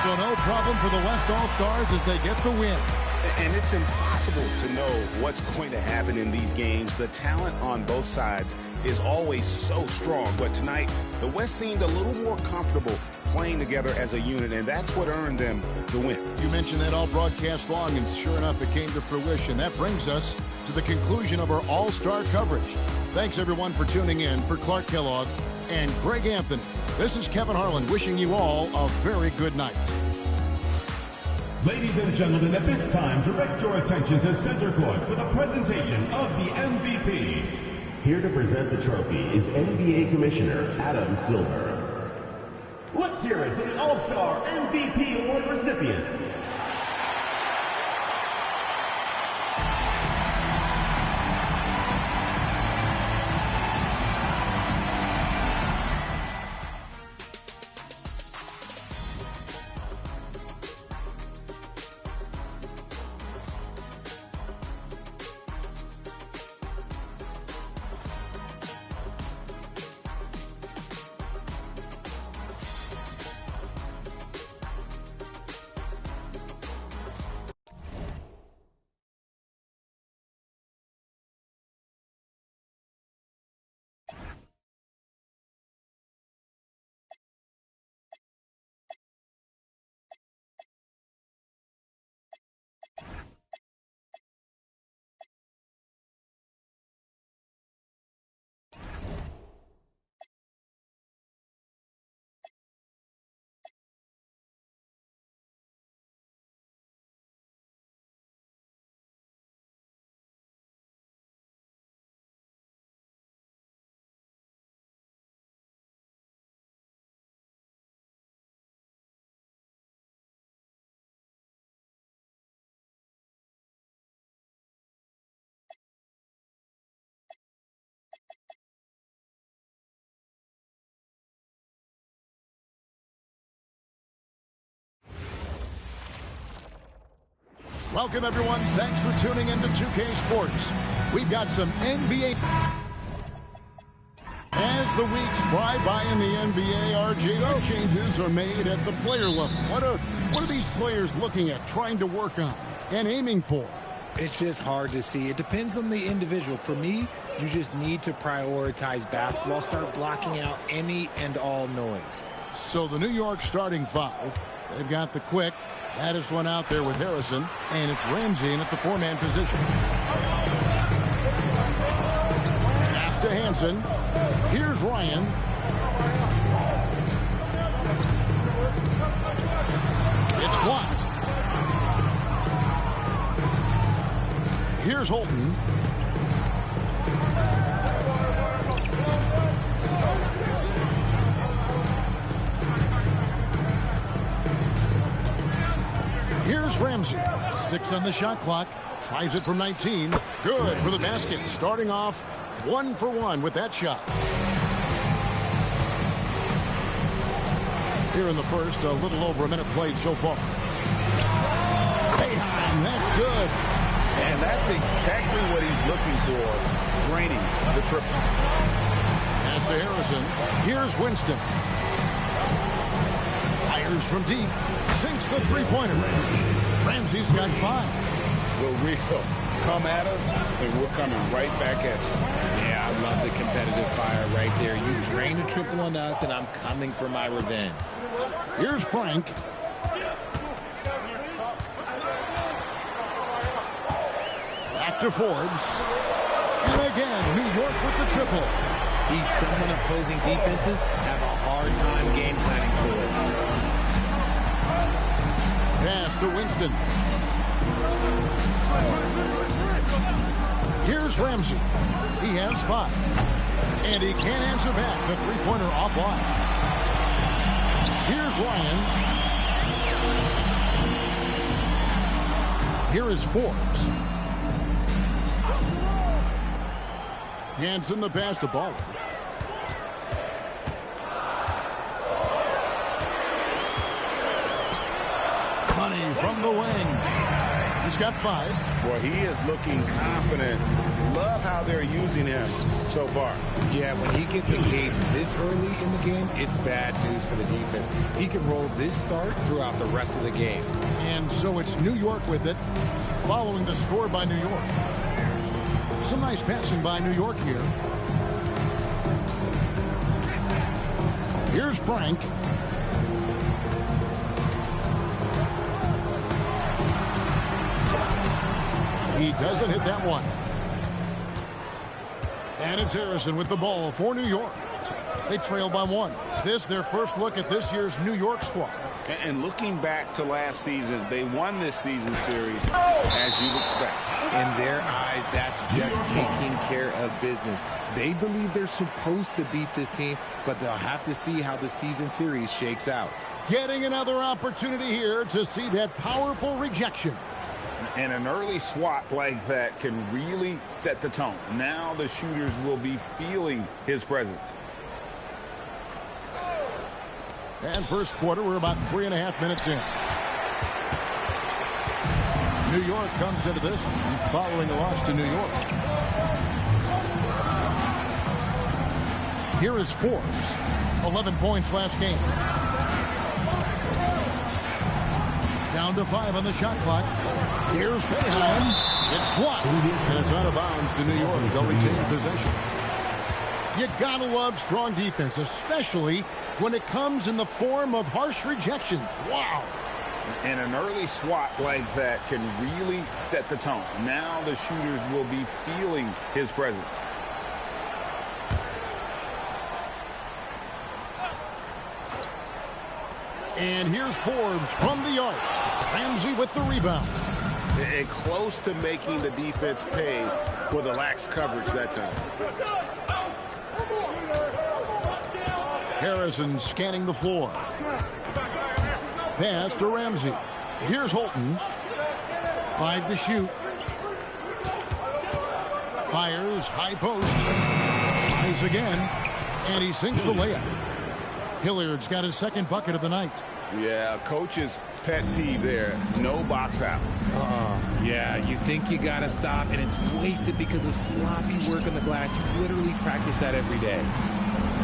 So no problem for the West All-Stars as they get the win. And it's impossible to know what's going to happen in these games. The talent on both sides is always so strong. But tonight, the West seemed a little more comfortable playing together as a unit, and that's what earned them the win. You mentioned that all broadcast long, and sure enough, it came to fruition. That brings us to the conclusion of our All-Star coverage. Thanks, everyone, for tuning in. For Clark Kellogg and Greg Anthony, this is Kevin Harlan wishing you all a very good night. Ladies and gentlemen, at this time, direct your attention to center court for the presentation of the MVP. Here to present the trophy is NBA Commissioner Adam Silver. Let's hear it for the All-Star MVP Award recipient. Welcome, everyone. Thanks for tuning into 2K Sports. We've got some NBA. As the weeks fly by in the NBA, RJ, changes are made at the player level. What are these players looking at, trying to work on, and aiming for? It's just hard to see. It depends on the individual. For me, you just need to prioritize basketball, start blocking out any and all noise. So the New York starting five, they've got the quick. Baddest one out there with Harrison, and it's Ramsey in at the four-man position. Pass to Hansen. Here's Ryan. It's blocked. Here's Holton. Here's Ramsey. 6 on the shot clock. Tries it from 19. Good for the basket. Starting off 1 for 1 with that shot. Here in the first, a little over a minute played so far. Boeheim, that's good. And that's exactly what he's looking for, draining the triple. Pass to Harrison. Here's Winston. Fires from deep. Sinks the three-pointer. Ramsey's got 5. Will Rico come at us, and we're coming right back at you. Yeah, I love the competitive fire right there. You drain a triple on us, and I'm coming for my revenge. Here's Frank. Back to Forbes. And again, New York with the triple. He's someone opposing defenses have a hard time game planning for. Pass to Winston. Here's Ramsey. He has 5. And he can't answer back. The three-pointer offline. Here's Ryan. Here is Forbes. Hands in the pass to Baller. Money from the wing. He's got 5. Well, he is looking confident. Love how they're using him so far. Yeah, when he gets engaged this early in the game, it's bad news for the defense. He can roll this start throughout the rest of the game. And so it's New York with it, following the score by New York. Some nice passing by New York here. Here's Frank. He doesn't hit that one. And it's Harrison with the ball for New York. They trail by 1. This, their first look at this year's New York squad. And looking back to last season, they won this season series, as you'd expect. In their eyes, that's just taking care of business. They believe they're supposed to beat this team, but they'll have to see how the season series shakes out. Getting another opportunity here to see that powerful rejection. And an early swat like that can really set the tone. Now the shooters will be feeling his presence. And first quarter, we're about 3.5 minutes in. New York comes into this following a loss to New York. Here is Forbes. 11 points last game. Down to 5 on the shot clock. Here's Boeheim. It's blocked. And it's out of bounds to New York. They'll retain possession. You gotta love strong defense, especially when it comes in the form of harsh rejections. Wow. And an early swat like that can really set the tone. Now the shooters will be feeling his presence. And here's Forbes from the arc. Ramsey with the rebound. And close to making the defense pay for the lax coverage that time. Harrison scanning the floor. Pass to Ramsey. Here's Holton. 5 to shoot. Fires, high post. Tries again. And he sinks the layup. Hilliard's got his second bucket of the night. Yeah, coach's pet peeve there. No box out. Yeah, you think you got to stop, and it's wasted because of sloppy work on the glass. You literally practice that every day.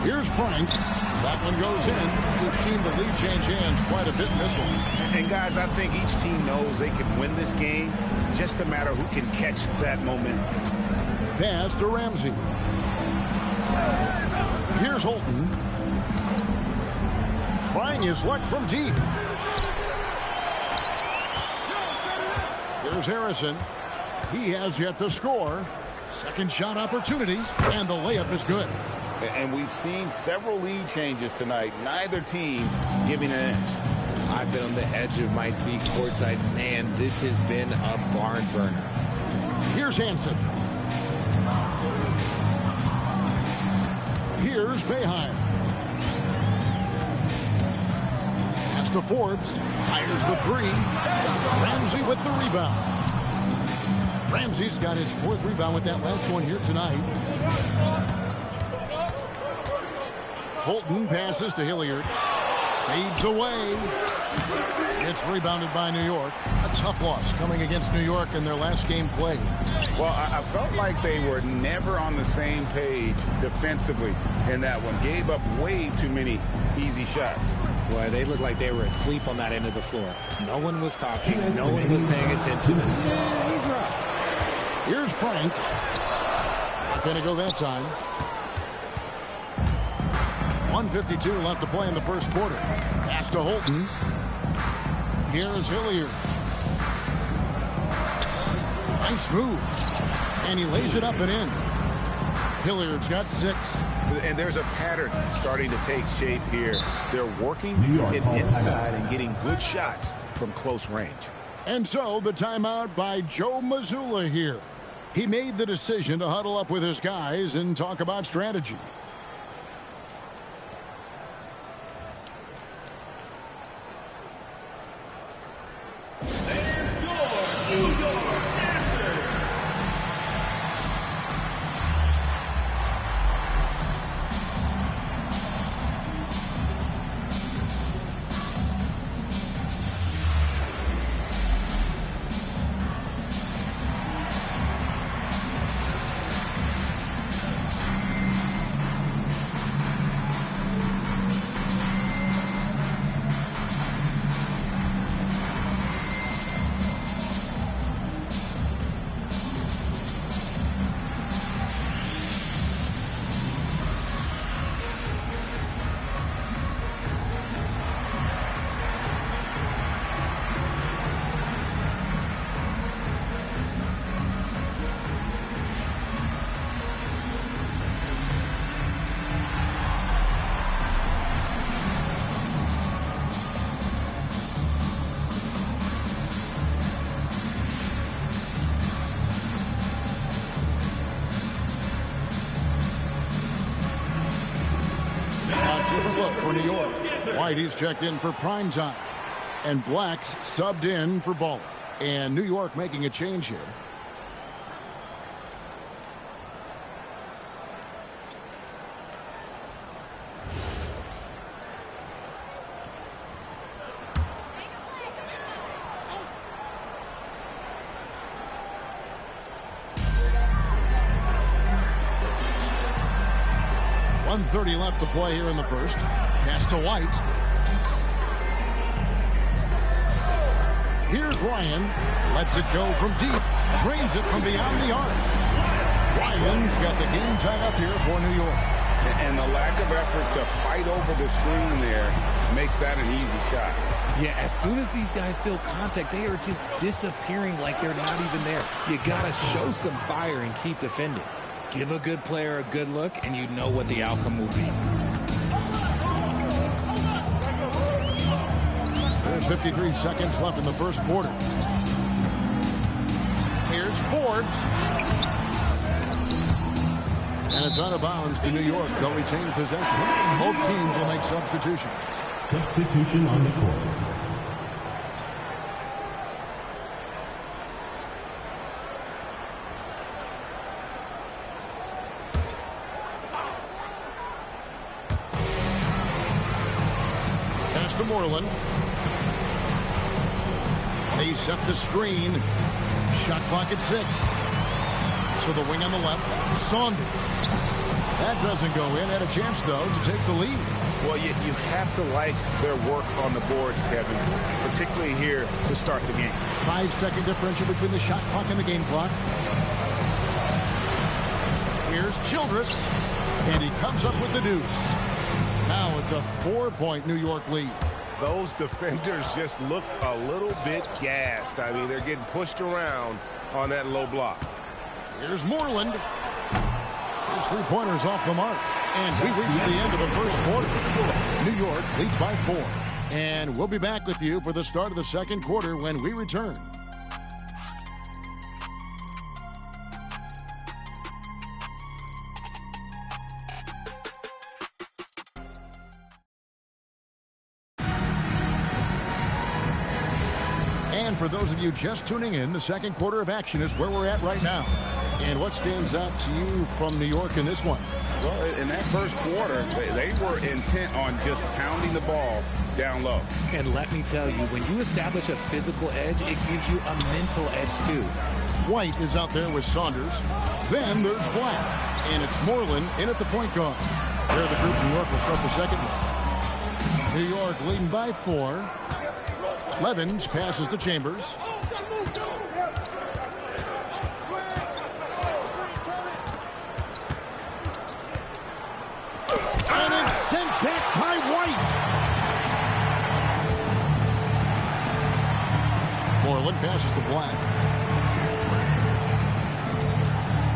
Here's Frank. That one goes in. We've seen the lead change hands quite a bit in this one. And guys, I think each team knows they can win this game. Just a matter who can catch that momentum. Pass to Ramsey. Here's Holton. Trying his luck from deep. Here's Harrison. He has yet to score. Second shot opportunity, and the layup is good. And we've seen several lead changes tonight. Neither team giving an inch. I've been on the edge of my seat courtside. Man, this has been a barn burner. Here's Hansen. Here's Boeheim. Pass to Forbes. Fires the three. Ramsey with the rebound. Ramsey's got his fourth rebound with that last one here tonight. Holton passes to Hilliard. Fades away. It's rebounded by New York. A tough loss coming against New York in their last game played. Well, I felt like they were never on the same page defensively in that one. Gave up way too many easy shots. Boy, they looked like they were asleep on that end of the floor. No one was talking. No one was paying attention. It was rough. Here's Frank. Not going to go that time. 1:52 left to play in the first quarter. Pass to Holton. Here's Hilliard. Nice move. And he lays it up and in. Hilliard's got 6. And there's a pattern starting to take shape here. They're working inside and getting good shots from close range. And so the timeout by Joe Mazzulla here. He made the decision to huddle up with his guys and talk about strategy. Different look for New York. Whitey's checked in for prime time. And Black's subbed in for Ball. And New York making a change here. .130 left to play here in the first. Pass to White. Here's Ryan. Lets it go from deep. Drains it from beyond the arc. Ryan's got the game tied up here for New York. And the lack of effort to fight over the screen there makes that an easy shot. Yeah, as soon as these guys feel contact, they are just disappearing like they're not even there. You got to show some fire and keep defending. Give a good player a good look, and you know what the outcome will be. There's 53 seconds left in the first quarter. Here's Forbes. And it's out of bounds to New York. They'll retain possession. Both teams will make substitutions. Substitution on the court. Pass to Moreland. They set the screen. Shot clock at 6. So the wing on the left, Saunders. That doesn't go in. Had a chance, though, to take the lead. Well, you have to like their work on the boards, Kevin, particularly here to start the game. 5-second differential between the shot clock and the game clock. Here's Childress, and he comes up with the deuce. Now it's a 4-point New York lead. Those defenders just look a little bit gassed. I mean, they're getting pushed around on that low block. Here's Moreland. His 3-pointer's off the mark. And we reach the end of the first quarter. New York leads by 4. And we'll be back with you for the start of the second quarter when we return. And for those of you just tuning in, the second quarter of action is where we're at right now. And what stands out to you from New York in this one? Well, in that first quarter, they were intent on just pounding the ball down low. And let me tell you, when you establish a physical edge, it gives you a mental edge, too. White is out there with Saunders. Then there's Black. And it's Moreland in at the point guard. There the group New York will start the second one. New York leading by 4. Levens passes to Chambers. And it's sent back by White. Moreland passes to Black.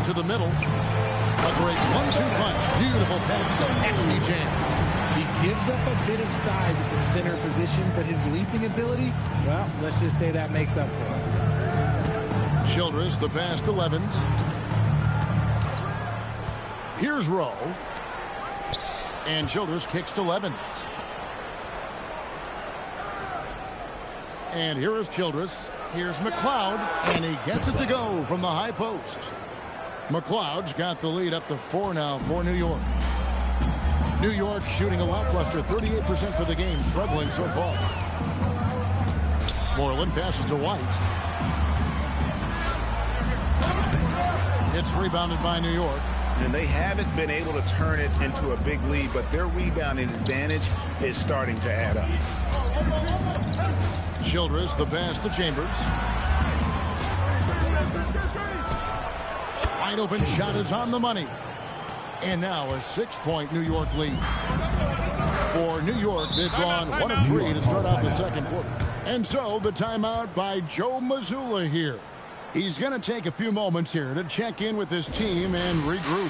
To the middle. A great 1-2 punch. Beautiful pass. Nasty jam. He gives up a bit of size at the center position, but his leaping ability, well, let's just say that makes up for it. Childress, the pass to Levens. Here's Rowe. And Childress kicks to Levens. And here is Childress. Here's McLeod. And he gets it to go from the high post. McLeod's got the lead up to 4 now for New York. New York shooting a lackluster 38% for the game, struggling so far. Moreland passes to White. It's rebounded by New York. And they haven't been able to turn it into a big lead, but their rebounding advantage is starting to add up. Childress, the pass to Chambers. Wide open shot is on the money. And now a 6-point New York lead. For New York, they've gone 1 of 3 to start out the second quarter. And so the timeout by Joe Mazzulla here. He's going to take a few moments here to check in with his team and regroup.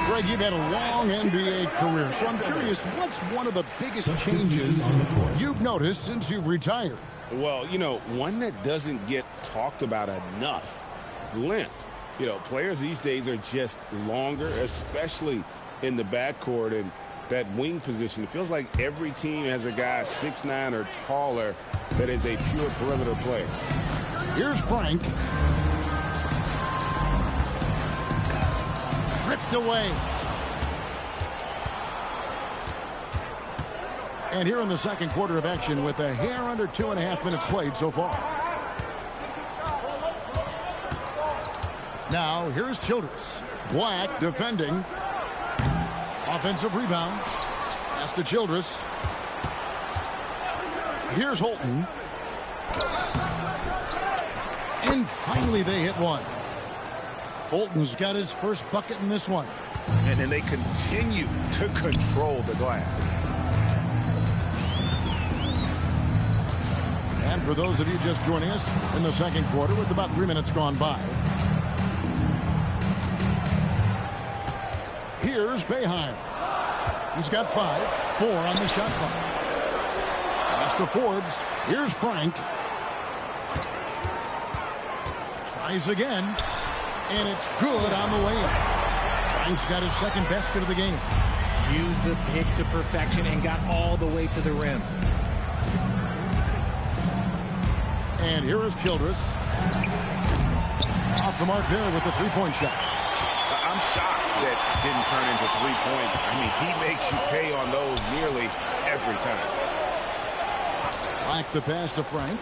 Greg, you've had a long NBA career, so I'm curious, what's one of the biggest changes you've noticed since you've retired? Well, you know, one that doesn't get talked about enough, length. You know, players these days are just longer, especially in the backcourt and that wing position. It feels like every team has a guy 6'9" or taller that is a pure perimeter player. Here's Frank. Ripped away. And here in the second quarter of action with a hair under 2.5 minutes played so far. Now here's Childress. Black defending. Offensive rebound. Pass to Childress. Here's Holton. And finally they hit one. Holton's got his first bucket in this one. And then they continue to control the glass. And for those of you just joining us in the second quarter with about 3 minutes gone by. Here's Boeheim. He's got 5, 4 on the shot clock. Pass to Forbes. Here's Frank. Tries again. And it's good on the way up. Frank's got his second basket of the game. Used the pick to perfection and got all the way to the rim. And here is Childress. Off the mark there with the three-point shot. I'm shocked that didn't turn into 3 points. I mean, he makes you pay on those nearly every time. Back the pass to Frank.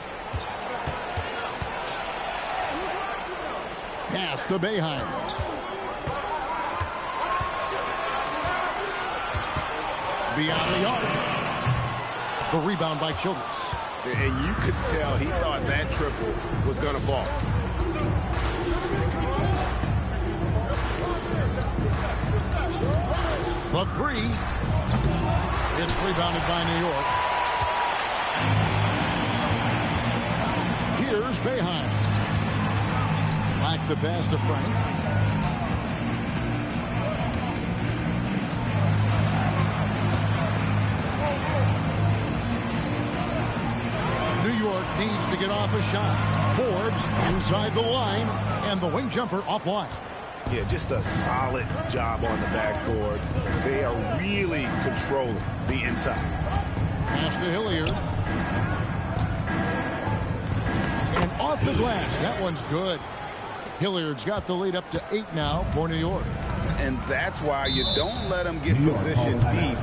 Pass to Boeheim. Beyond the arc. The rebound by Childress. And you could tell he thought that triple was going to fall. The 3. It's rebounded by New York. Here's Boeheim. Back the pass to Frank. New York needs to get off a shot. Forbes inside the line, and the wing jumper offline. Yeah, just a solid job on the backboard. They are really controlling the inside. Pass to Hilliard. And off the glass. That one's good. Hilliard's got the lead up to 8 now for New York. And that's why you don't let them get positioned deep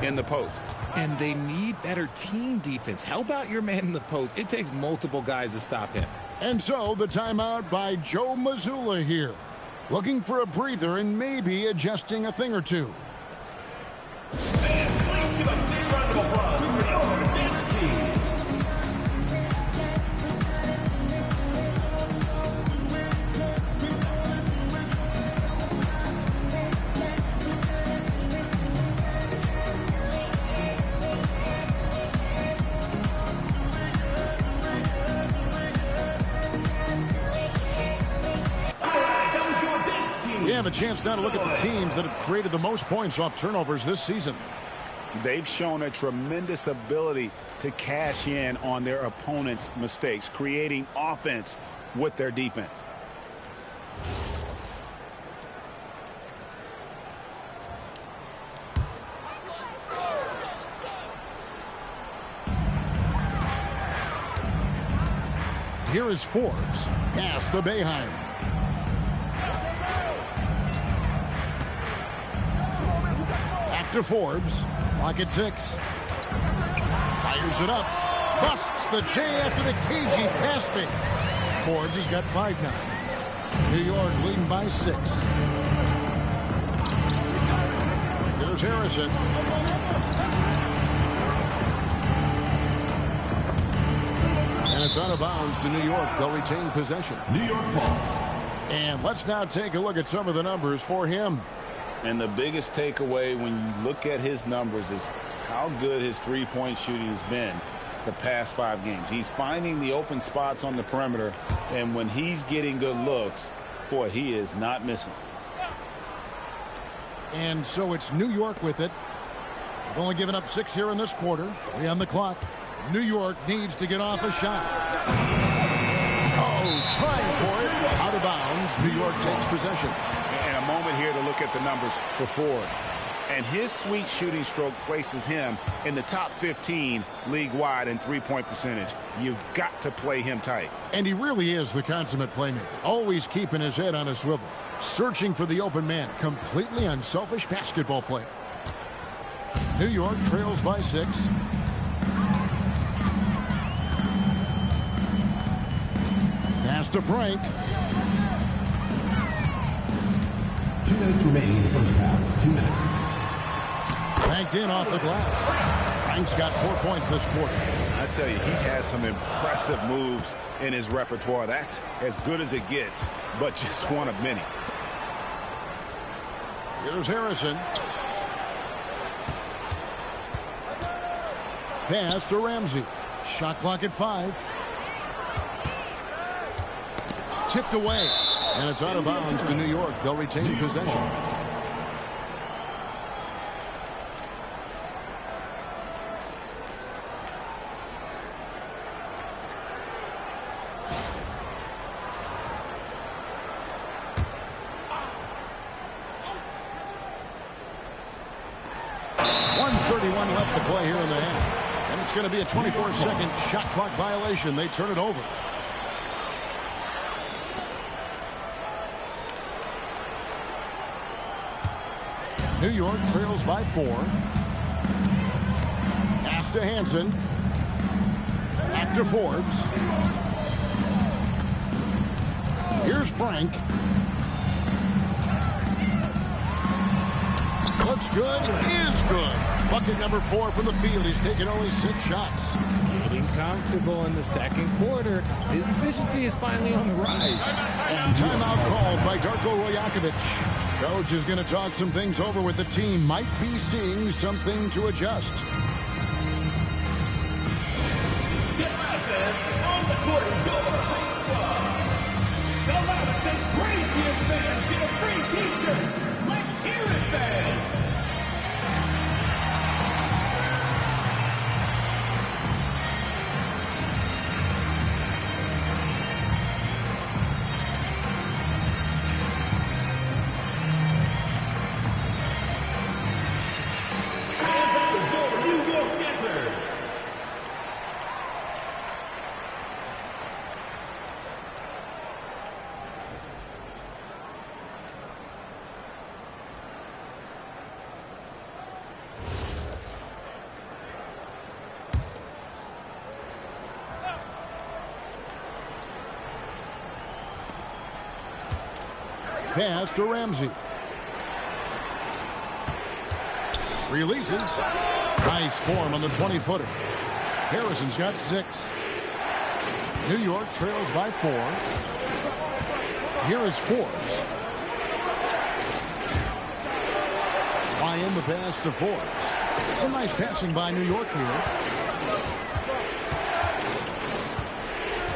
in the post. And they need better team defense. Help out your man in the post. It takes multiple guys to stop him. And so the timeout by Joe Mazzulla here. Looking for a breather and maybe adjusting a thing or two. Fans, please give a big round of applause for your dance team. We have a chance now to look at the teams that have created the most points off turnovers this season. They've shown a tremendous ability to cash in on their opponent's mistakes, creating offense with their defense. Here is Forbes. Pass to Boeheim. Back to Forbes. Lock at 6. Fires it up. Busts the J after the cagey pass fake. Forbes has got 5 now. New York leading by 6. Here's Harrison. And it's out of bounds to New York. They'll retain possession. New York ball. And let's now take a look at some of the numbers for him. And the biggest takeaway when you look at his numbers is how good his three-point shooting has been the past 5 games. He's finding the open spots on the perimeter, and when he's getting good looks, boy, he is not missing. And so it's New York with it. They've only given up 6 here in this quarter. 3 on the clock. New York needs to get off a shot. Oh, trying for it. Out of bounds. New York takes possession. And a moment here to look at the numbers for Ford. And his sweet shooting stroke places him in the top 15 league-wide in three-point percentage. You've got to play him tight. And he really is the consummate playmaker. Always keeping his head on a swivel. Searching for the open man. Completely unselfish basketball player. New York trails by 6. Pass to Frank. 2 minutes remaining in the first half. 2 minutes. Banked in off the glass. Frank's got 4 points this quarter. I tell you, he has some impressive moves in his repertoire. That's as good as it gets, but just one of many. Here's Harrison. Pass to Ramsey. Shot clock at 5. Tipped away. And it's out of bounds to New York. They'll retain possession. Left to play here in the half. And it's going to be a 24-second shot clock violation. They turn it over. New York trails by 4. Pass to Hansen. Back to Forbes. Here's Frank. Looks good. Is good. Bucket number 4 from the field. He's taken only 6 shots. Getting comfortable in the second quarter. His efficiency is finally on the rise. And timeout called by Darko Rajakovic. Coach is going to talk some things over with the team. Might be seeing something to adjust. Get on the court is your high squad. The loudest and craziest fans get a free t-shirt. Let's hear it, fans. Pass to Ramsey. Releases. Nice form on the 20-footer. Harrison's got 6. New York trails by 4. Here is Forbes. In the pass to Forbes. Some nice passing by New York here.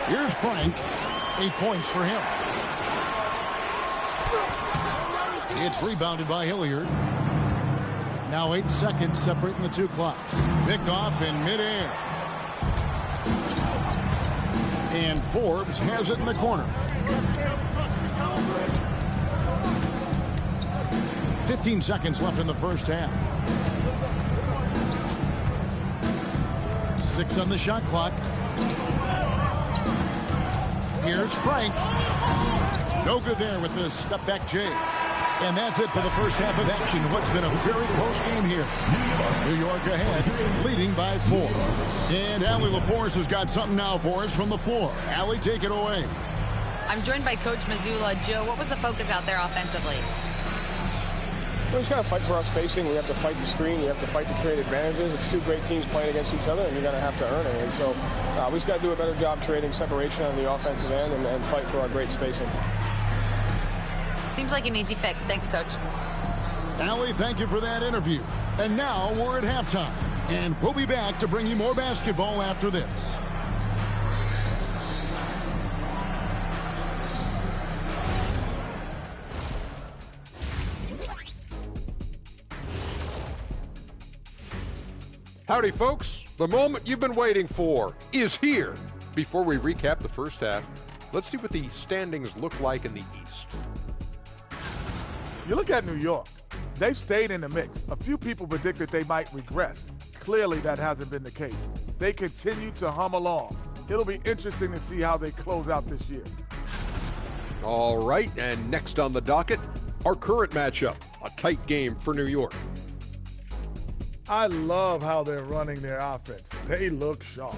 Here's Frank. 8 points for him. It's rebounded by Hilliard. Now 8 seconds separating the 2 clocks. Picked off in midair. And Forbes has it in the corner. 15 seconds left in the first half. 6 on the shot clock. Here's Frank. No good there with the step back J. And that's it for the first half of action. What's been a very close game here. New York ahead, leading by 4. And Allie LaForce has got something now for us from the floor. Allie, take it away. I'm joined by Coach Mazzulla. Joe, what was the focus out there offensively? We just got to fight for our spacing. We have to fight the screen. We have to fight to create advantages. It's 2 great teams playing against each other, and you're going to have to earn it. And so we just got to do a better job creating separation on the offensive end and fight for our great spacing. Seems like an easy fix. Thanks, Coach. Allie, thank you for that interview. And now we're at halftime. And we'll be back to bring you more basketball after this. Howdy, folks. The moment you've been waiting for is here. Before we recap the first half, let's see what the standings look like in the East. You look at New York. They've stayed in the mix. A few people predicted they might regress. Clearly, that hasn't been the case. They continue to hum along. It'll be interesting to see how they close out this year. All right, and next on the docket, our current matchup, a tight game for New York. I love how they're running their offense. They look sharp.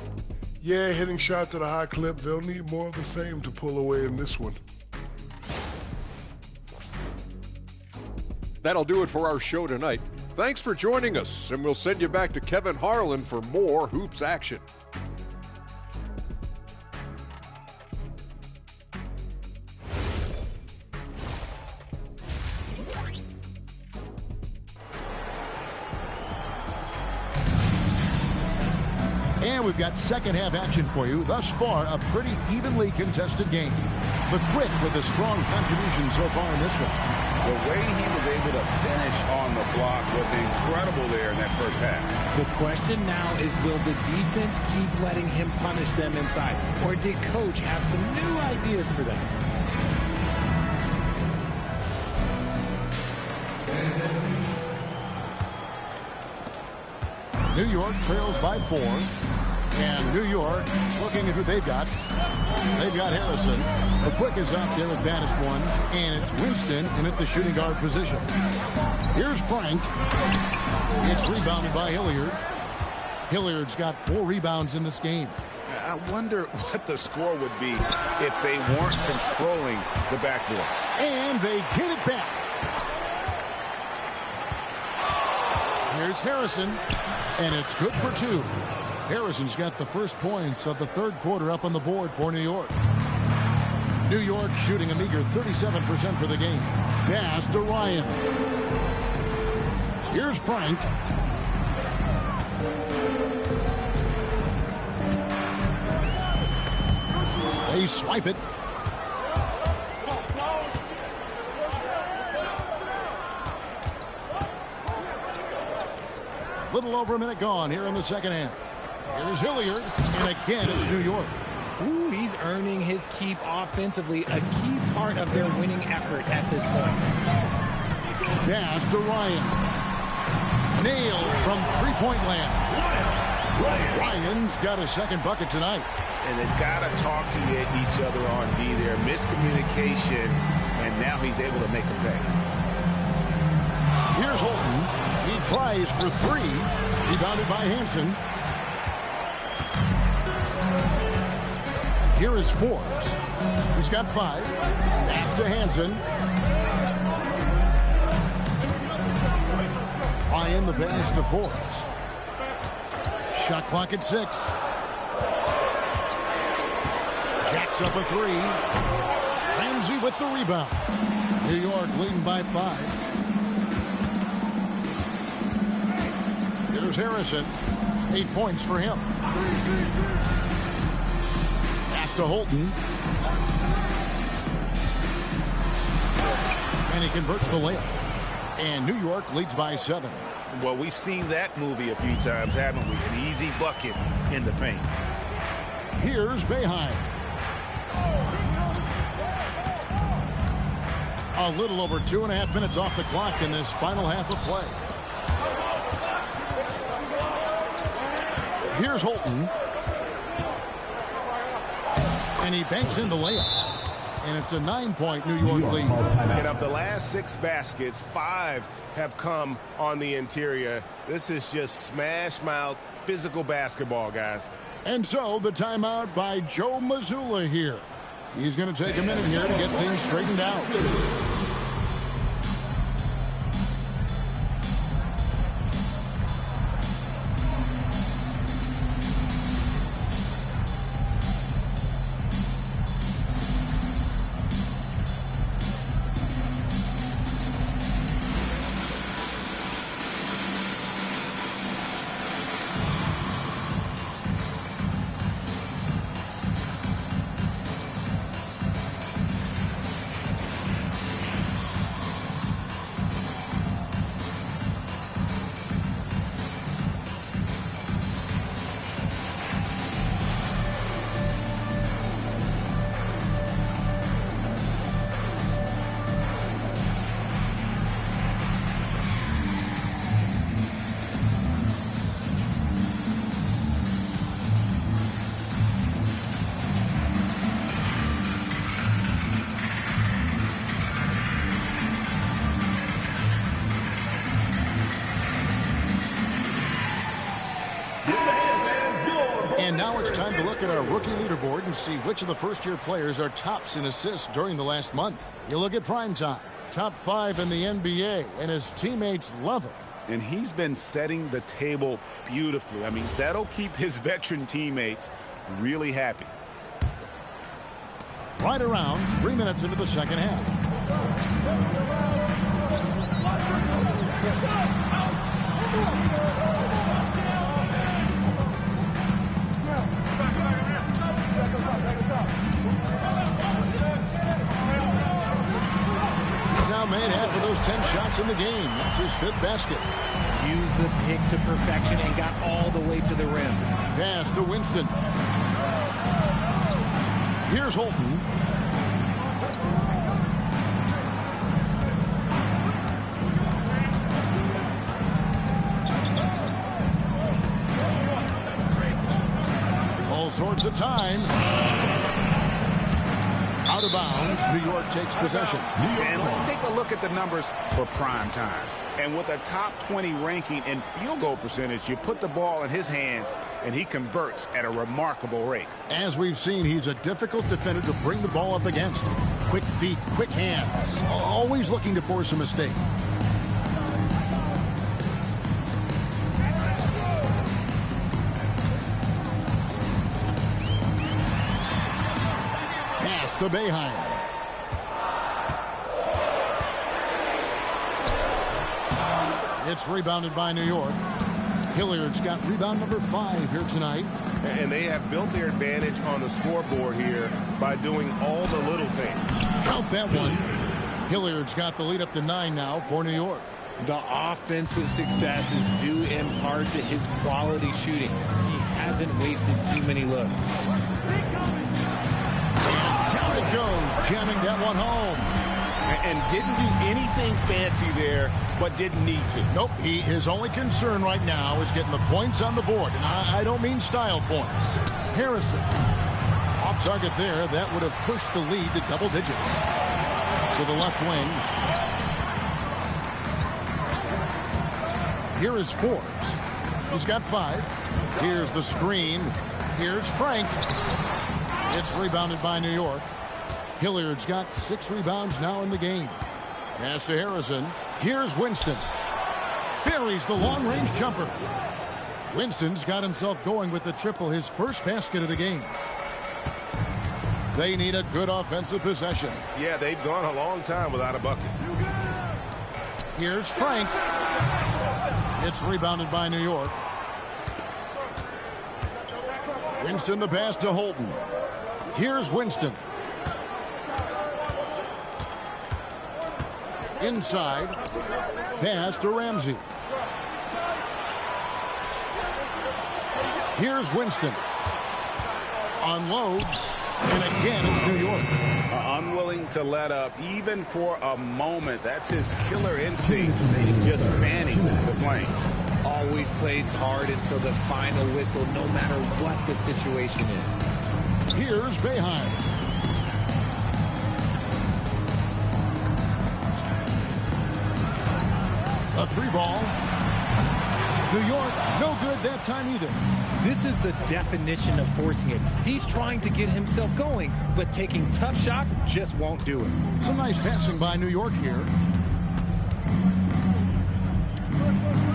Yeah, hitting shots at a high clip. They'll need more of the same to pull away in this one. That'll do it for our show tonight. Thanks for joining us, and we'll send you back to Kevin Harlan for more hoops action. And we've got second half action for you. Thus far, a pretty evenly contested game. The Quick with a strong contribution so far in this one. The way he was able to finish on the block was incredible there in that first half. The question now is, will the defense keep letting him punish them inside? Or did Coach have some new ideas for them? New York trails by 4. And New York looking at who they've got. They've got Harrison. The Quick is out there with banished one. And it's Winston in at the shooting guard position. Here's Frank. It's rebounded by Hilliard. Hilliard's got 4 rebounds in this game. I wonder what the score would be if they weren't controlling the backboard. And they get it back. Here's Harrison. And it's good for 2. Harrison's got the first points of the third quarter up on the board for New York. New York shooting a meager 37% for the game. Pass to Ryan. Here's Frank. They swipe it. Little over a minute gone here in the second half. Here's Hilliard, and again it's New York. Ooh, he's earning his keep offensively, a key part of their winning effort at this point. Pass to Ryan. Nailed from three-point land. Ryan's got a second bucket tonight. And they've got to talk to each other on D there. Miscommunication, and now he's able to make a pay. Here's Holton. He tries for 3. Rebounded by Hansen. Here is Forbes. He's got 5. Pass to Hansen. Ryan the pass to Forbes. Shot clock at 6. Jacks up a 3. Ramsey with the rebound. New York leading by 5. Here's Harrison. 8 points for him. Pass to Holton. And he converts the layup. And New York leads by 7. Well, we've seen that movie a few times, haven't we? An easy bucket in the paint. Here's Boeheim. A little over 2.5 minutes off the clock in this final half of play. Here's Holton. And he banks in the layup. And it's a 9-point New York lead. And of the last 6 baskets, 5 have come on the interior. This is just smash mouth physical basketball, guys. And so the timeout by Joe Mazzulla here. He's going to take a minute here to get things straightened out. And now it's time to look at our rookie leaderboard and see which of the first-year players are tops in assists during the last month. You look at prime time. Top 5 in the NBA, and his teammates love him. And he's been setting the table beautifully. I mean, that'll keep his veteran teammates really happy. Right around 3 minutes into the second half. Now made half of those 10 shots in the game. That's his 5th basket. Used the pick to perfection and got all the way to the rim. Pass to Winston. Here's Holton. All sorts of time. Out of bounds. New York takes possession. And let's take a look at the numbers for prime time. And with a top 20 ranking in field goal percentage, you put the ball in his hands, and he converts at a remarkable rate. As we've seen, he's a difficult defender to bring the ball up against. Quick feet, quick hands. Always looking to force a mistake. Pass to Boeheim. It's rebounded by New York. Hilliard's got rebound number 5 here tonight. And they have built their advantage on the scoreboard here by doing all the little things. Count that one. Hilliard's got the lead up to 9 now for New York. The offensive success is due in part to his quality shooting. He hasn't wasted too many looks. And down it goes, jamming that one home. And didn't do anything fancy there, but didn't need to. Nope, his only concern right now is getting the points on the board. And I don't mean style points. Harrison. Off target there. That would have pushed the lead to double digits. To the left wing. Here is Forbes. He's got 5. Here's the screen. Here's Frank. It's rebounded by New York. Hilliard's got 6 rebounds now in the game. Pass to Harrison. Here's Winston. Buries the long-range jumper. Winston's got himself going with the triple, his first basket of the game. They need a good offensive possession. Yeah, they've gone a long time without a bucket. Here's Frank. It's rebounded by New York. Winston the pass to Holton. Here's Winston. Inside. Pass to Ramsey. Here's Winston. Unloads. And again, it's New York. Unwilling to let up, even for a moment. That's his killer instinct. Just manning the plane. Always plays hard until the final whistle, no matter what the situation is. Here's Boeheim. A 3-ball. New York, no good that time either. This is the definition of forcing it. He's trying to get himself going, but taking tough shots just won't do it. Some nice passing by New York here.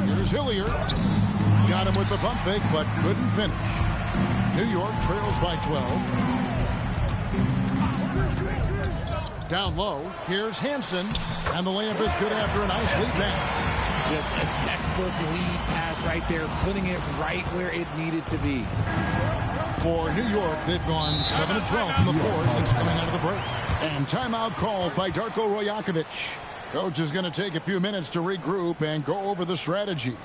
Here's Hilliard. Got him with the pump fake, but couldn't finish. New York trails by 12. Down low, here's Hansen, and the layup is good after a nice lead pass. Just a textbook lead pass right there, putting it right where it needed to be. For New York, they've gone 7-12 from the floor since coming out of the break. And timeout called by Darko Rajakovic. Coach is going to take a few minutes to regroup and go over the strategy.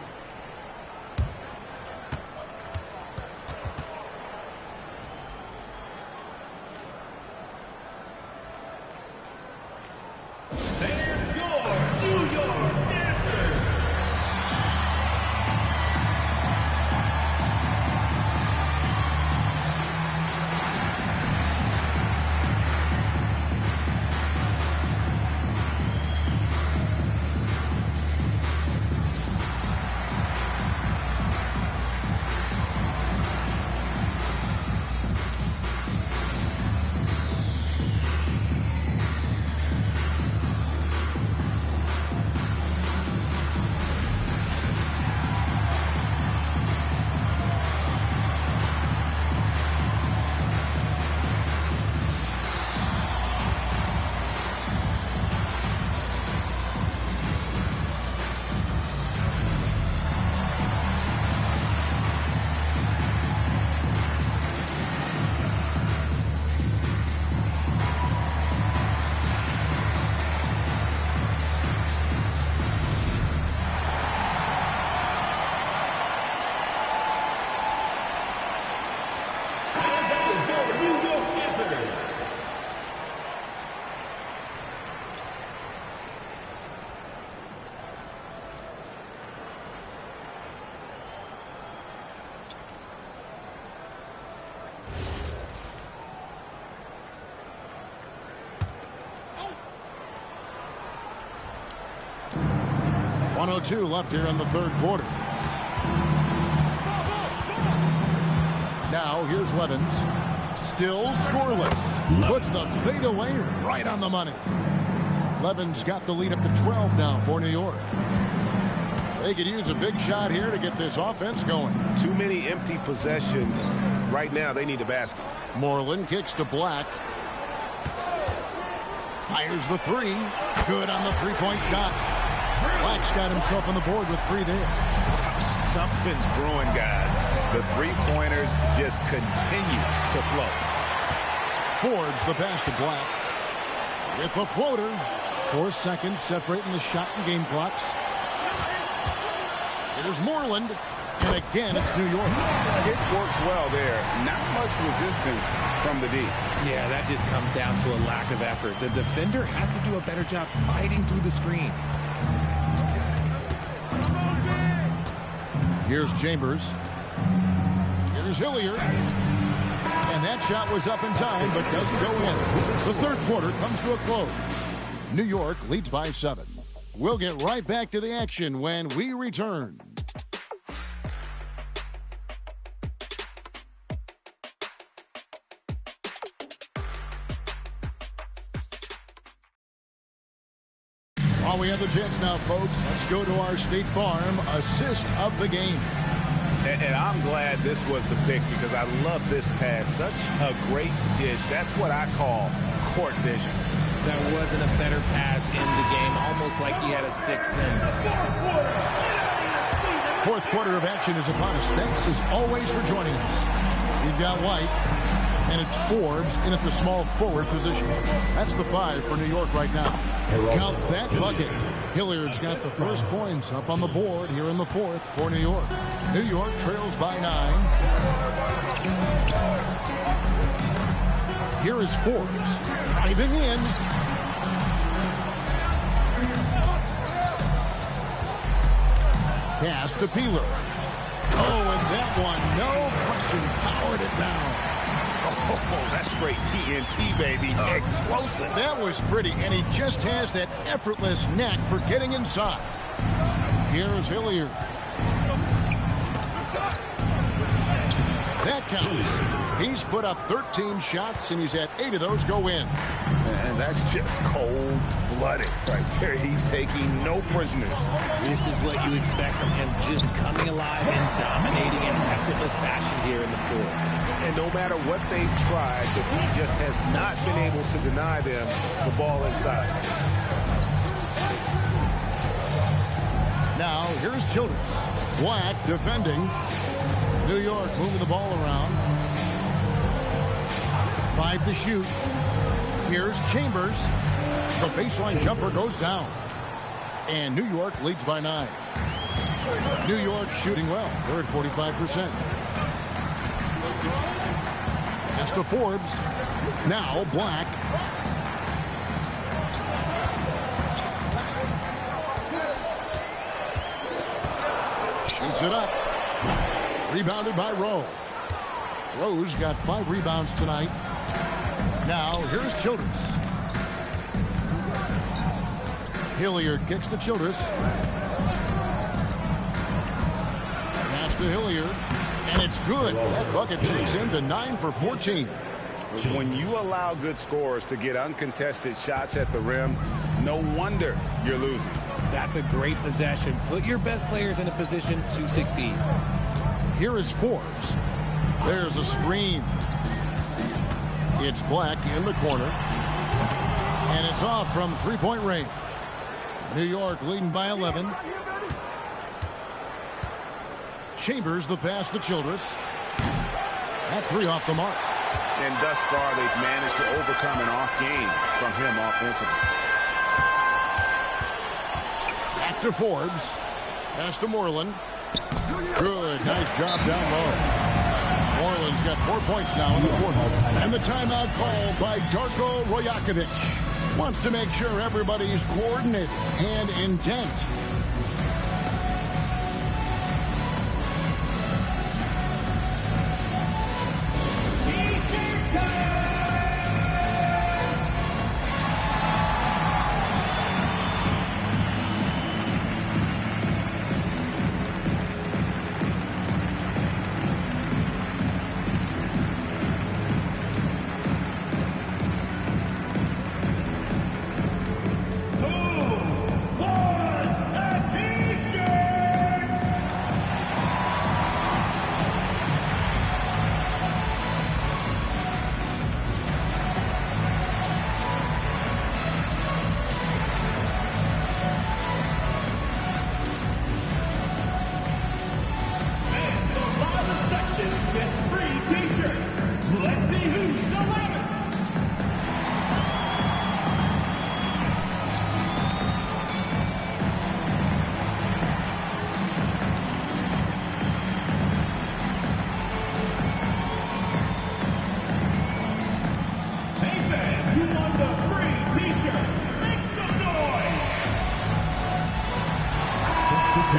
1:02 left here in the third quarter. Now here's Levens. Still scoreless. Puts the fadeaway right on the money. Levens got the lead up to 12 now for New York. They could use a big shot here to get this offense going. Too many empty possessions. Right now, they need a basket. Moreland kicks to Black. Fires the three. Good on the three-point shot. Black's got himself on the board with 3 there. Something's brewing, guys. The three-pointers just continue to flow. Forbes the pass to Black. With the floater. 4 seconds separating the shot and game clocks. Here's Moreland. And again, it's New York. It works well there. Not much resistance from the D. Yeah, that just comes down to a lack of effort. The defender has to do a better job fighting through the screen. Here's Chambers. Here's Hilliard. And that shot was up in time, but doesn't go in. The third quarter comes to a close. New York leads by 7. We'll get right back to the action when we return. While we have the chance now, folks, let's go to our State Farm assist of the game. And I'm glad this was the pick because I love this pass. Such a great dish. That's what I call court vision. There wasn't a better pass in the game, almost like he had a sixth sense. Fourth quarter of action is upon us. Thanks as always for joining us. We've got White, and it's Forbes in at the small forward position. That's the 5 for New York right now. Count that bucket. Hilliard's got the first points up on the board here in the fourth for New York. New York trails by 9. Here is Forbes. Driving in. Pass to Peeler. Oh, and that one, no question, powered it down. Oh, that's straight TNT, baby. Explosive. That was pretty, and he just has that effortless knack for getting inside. Here's Hilliard. That counts. He's put up 13 shots, and he's had 8 of those go in. And that's just cold-blooded right there. He's taking no prisoners. This is what you expect from him, just coming alive and dominating in effortless fashion here in the fourth. And no matter what they've tried, the he just has not been able to deny them the ball inside. Now, here's Childress. Black defending. New York moving the ball around. 5 to shoot. Here's Chambers. The baseline jumper goes down. And New York leads by 9. New York shooting well. They're at 45%. That's to Forbes. Now Black. Shoots it up. Rebounded by Rowe. Rowe's got 5 rebounds tonight. Now here's Childress. Hilliard kicks to Childress. Pass to Hilliard. And it's good. That bucket takes him to 9 for 14. When you allow good scorers to get uncontested shots at the rim, no wonder you're losing. That's a great possession. Put your best players in a position to succeed. Here is Forbes. There's a screen. It's Black in the corner. And it's off from three-point range. New York leading by 11. Chambers the pass to Childress. That 3 off the mark. And thus far, they've managed to overcome an off game from him offensively. Back to Forbes. Pass to Moreland. Good. Nice job down low. Moreland's got 4 points now in the quarter. And the timeout called by Darko Rojakovic. Wants to make sure everybody's coordinated and intent.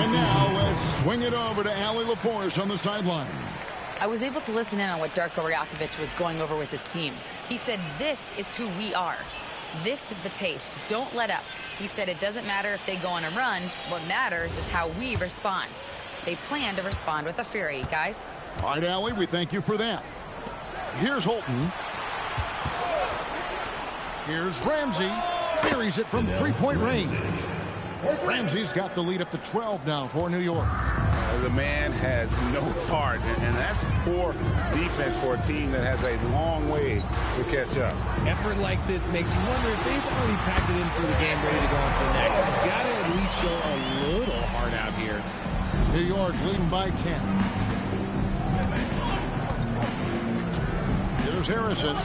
And now let's swing it over to Allie LaForce on the sideline. I was able to listen in on what Darko Rajakovic was going over with his team. He said, this is who we are. This is the pace. Don't let up. He said it doesn't matter if they go on a run. What matters is how we respond. They plan to respond with a fury, guys. All right, Allie, we thank you for that. Here's Holton. Here's Ramsey. Buries it from three-point range. Ramsey's got the lead up to 12 now for New York. The man has no heart, and that's poor defense for a team that has a long way to catch up. Effort like this makes you wonder if they've already packed it in for the game, ready to go on to the next. You've got to at least show a little heart out here. New York leading by 10. Here's Harrison.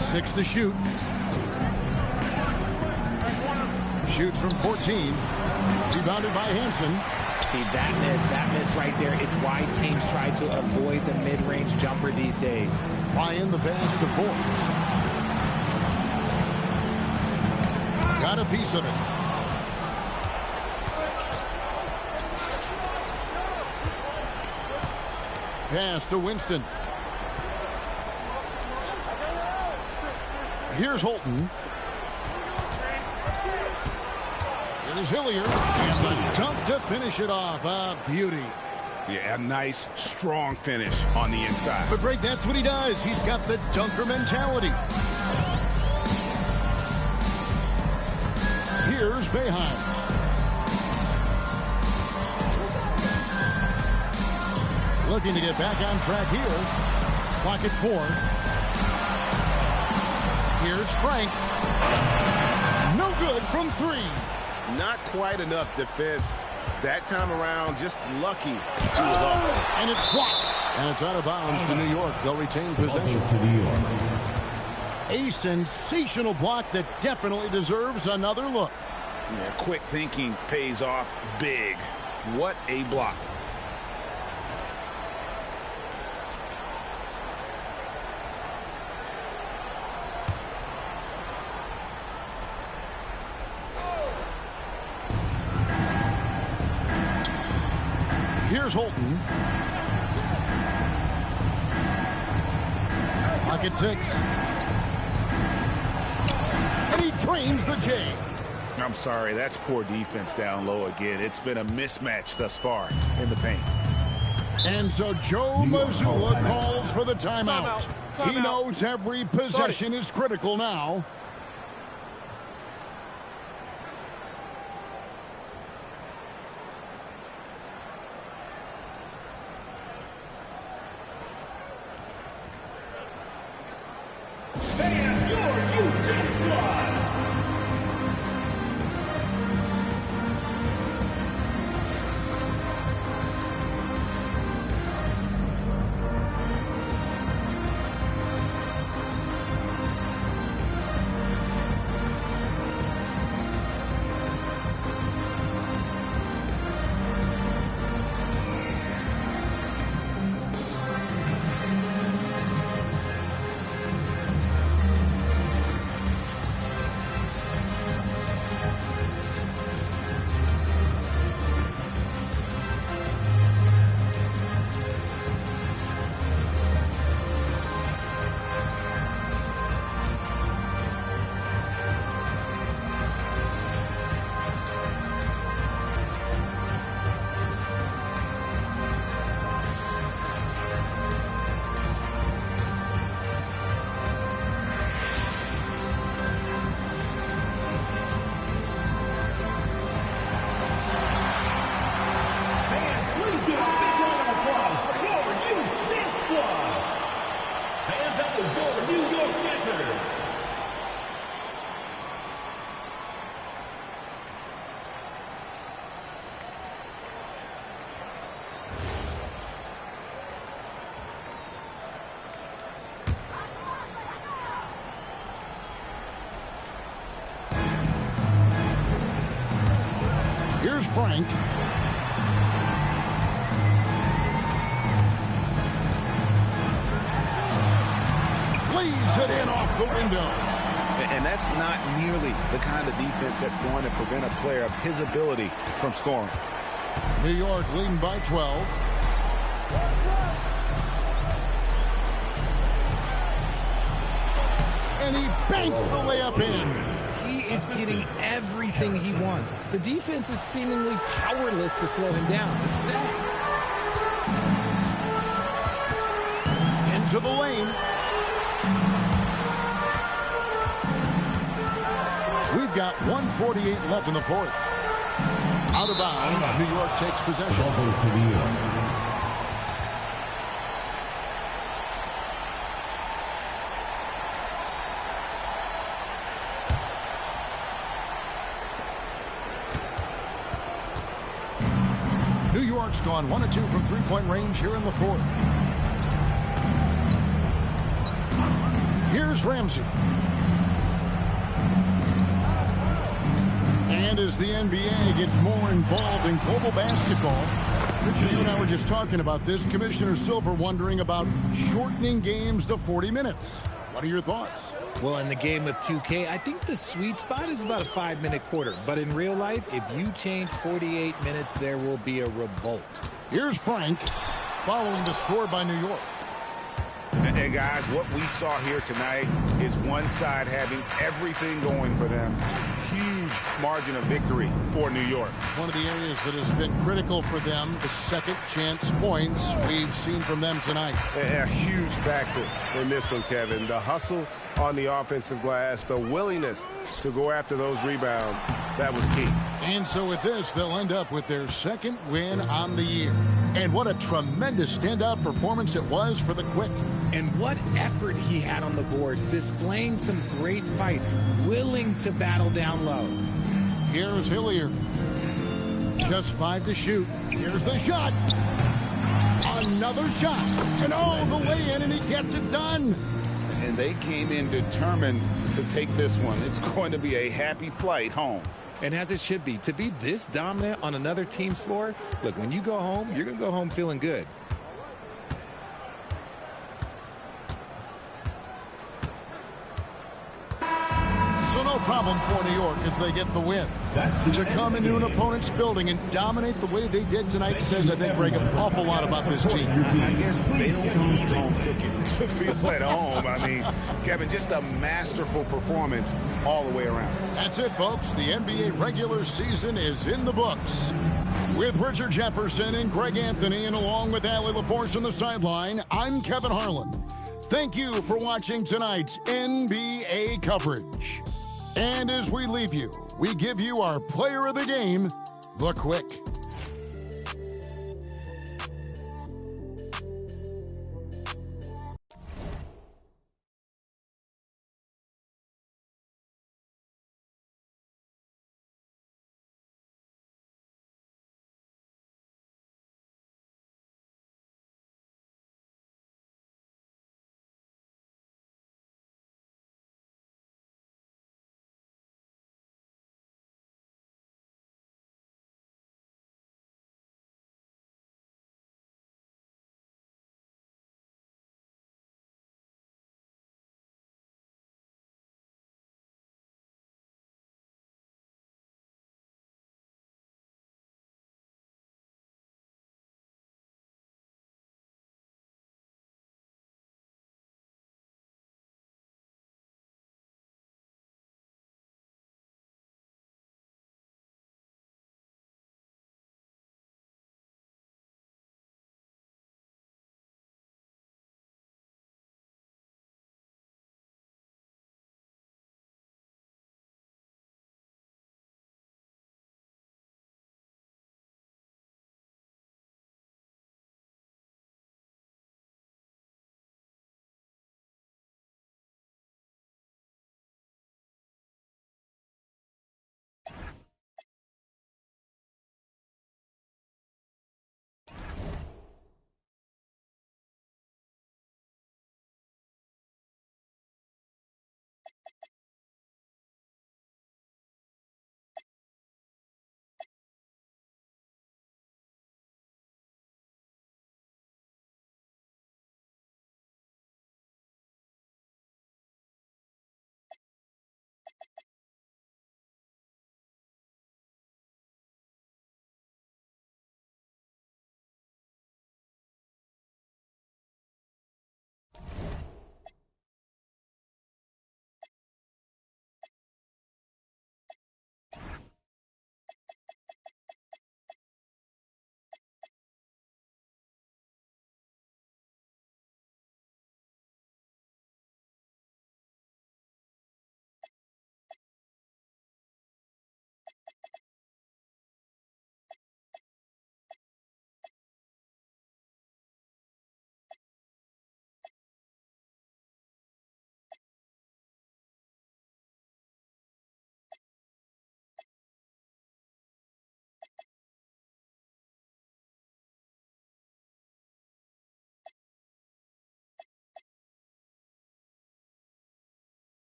Six to shoot. Shoots from 14. Rebounded by Hansen. See, that miss right there. It's why teams try to avoid the mid-range jumper these days. Ryan the pass to Forbes. Got a piece of it. Pass to Winston. Here's Holton. Here's Hilliard. And the dunk to finish it off. A beauty. Yeah, a nice, strong finish on the inside. But, Greg, that's what he does. He's got the dunker mentality. Here's Boeheim. Looking to get back on track here. Clock at 4. Here's Frank. No good from 3. Not quite enough defense that time around. Just lucky. And it's blocked. And it's out of bounds to New York. They'll retain possession. To New York. A sensational block that definitely deserves another look. Yeah, quick thinking pays off big. What a block. Here's Holton. Pocket 6. And he drains the J. I'm sorry, that's poor defense down low again. It's been a mismatch thus far in the paint. And so Joe Mazzulla calls for the timeout. He knows every possession is critical now. Here's Frank. leaves it in off the window. And that's not nearly the kind of defense that's going to prevent a player of his ability from scoring. New York leading by 12. And he banks the layup in. He is getting everything he wants. The defense is seemingly powerless to slow him down. It's sad. Into the lane. We've got 1:48 left in the fourth. Out of bounds, New York takes possession. New York's gone 1 of 2 from three-point range here in the fourth. Here's Ramsey. And as the NBA gets more involved in global basketball, Richard, you and I were just talking about this. Commissioner Silver wondering about shortening games to 40 minutes. What are your thoughts? Well, in the game of 2K, I think the sweet spot is about a 5-minute quarter. But in real life, if you change 48 minutes, there will be a revolt. Here's Frank following the score by New York. And guys, what we saw here tonight is one side having everything going for them. Huge margin of victory for New York. One of the areas that has been critical for them, the second chance points we've seen from them tonight. A huge factor in this one, Kevin. The hustle on the offensive glass, the willingness to go after those rebounds, that was key. And so with this, they'll end up with their second win on the year. And what a tremendous standout performance it was for the Quick. And what effort he had on the board, displaying some great fight, willing to battle down low. Here's Hillier. Just 5 to shoot. Here's the shot. Another shot. And the lay-in, and he gets it done. And they came in determined to take this one. It's going to be a happy flight home. And as it should be, to be this dominant on another team's floor, look, when you go home, you're going to go home feeling good. So no problem for New York as they get the win. To come into an opponent's building and dominate the way they did tonight says, I think, Greg, an awful lot about this team. I guess they don't need home cooking to feel at home. I mean, Kevin, just a masterful performance all the way around. That's it, folks. The NBA regular season is in the books. With Richard Jefferson and Greg Anthony, and along with Allie LaForce on the sideline, I'm Kevin Harlan. Thank you for watching tonight's NBA coverage. And as we leave you, we give you our player of the game, the Quick.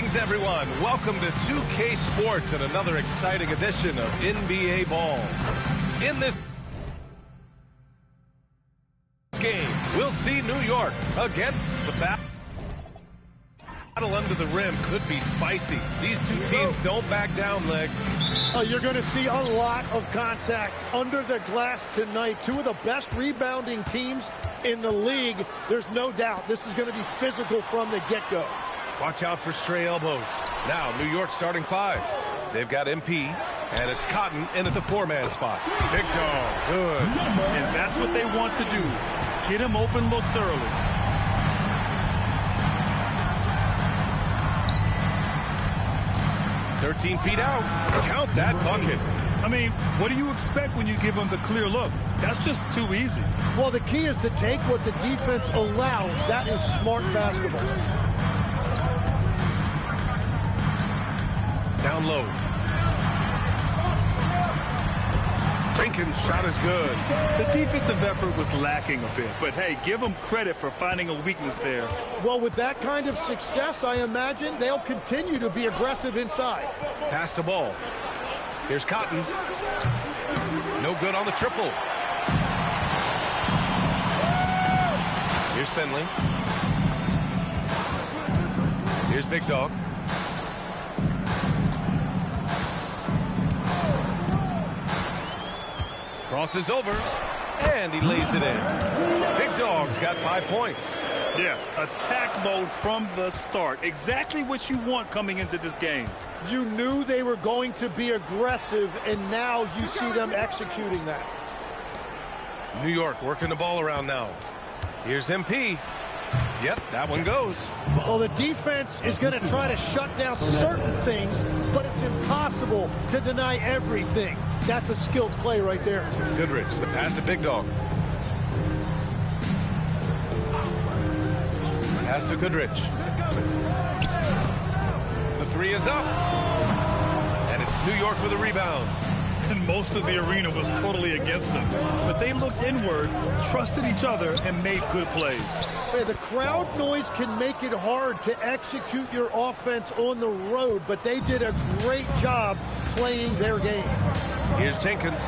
Greetings, everyone. Welcome to 2K Sports and another exciting edition of NBA Ball. In this game, we'll see New York against the battle under the rim. Could be spicy. These two teams don't back down, Legs. You're going to see a lot of contact under the glass tonight. Two of the best rebounding teams in the league. There's no doubt this is going to be physical from the get-go. Watch out for stray elbows. Now, New York starting 5. They've got MP, and it's Cotton in at the 4-man spot. Big dog, good. And that's what they want to do. Get him open looks early. "13 feet out. Count that bucket." I mean, what do you expect when you give him the clear look? That's just too easy. Well, the key is to take what the defense allows. That is smart basketball. Down low. Jenkins' shot is good. The defensive effort was lacking a bit, but hey, give them credit for finding a weakness there. Well, with that kind of success, I imagine they'll continue to be aggressive inside. Pass the ball. Here's Cotton. No good on the triple. Here's Finley. Here's Big Dog. Crosses over, and he lays it in. Big Dog's got 5 points. Yeah, attack mode from the start. Exactly what you want coming into this game. You knew they were going to be aggressive, and now you see them executing that. New York working the ball around now. Here's MP. Yep, that one goes. Well, the defense is going to try to shut down certain things, but it's impossible to deny everything. That's a skilled play right there. Goodrich, the pass to Big Dog. Pass to Goodrich. The 3 is up. And it's New York with a rebound. And most of the arena was totally against them. But they looked inward, trusted each other, and made good plays. Hey, the crowd noise can make it hard to execute your offense on the road, but they did a great job playing their game. Here's Jenkins.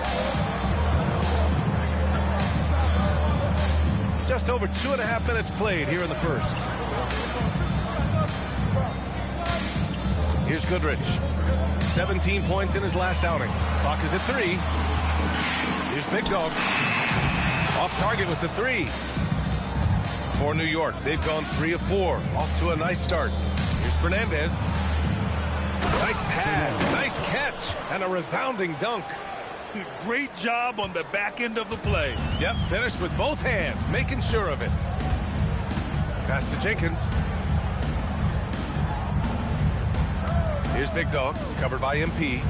Just over 2.5 minutes played here in the first. Here's Goodrich. 17 points in his last outing. Clock is at 3. Here's Big Dog. Off target with the 3. For New York, they've gone 3 of 4. Off to a nice start. Here's Fernandez. Nice pass, nice catch, and a resounding dunk. Great job on the back end of the play. Yep, finished with both hands, making sure of it. Pass to Jenkins. Here's Big Dog, covered by MP.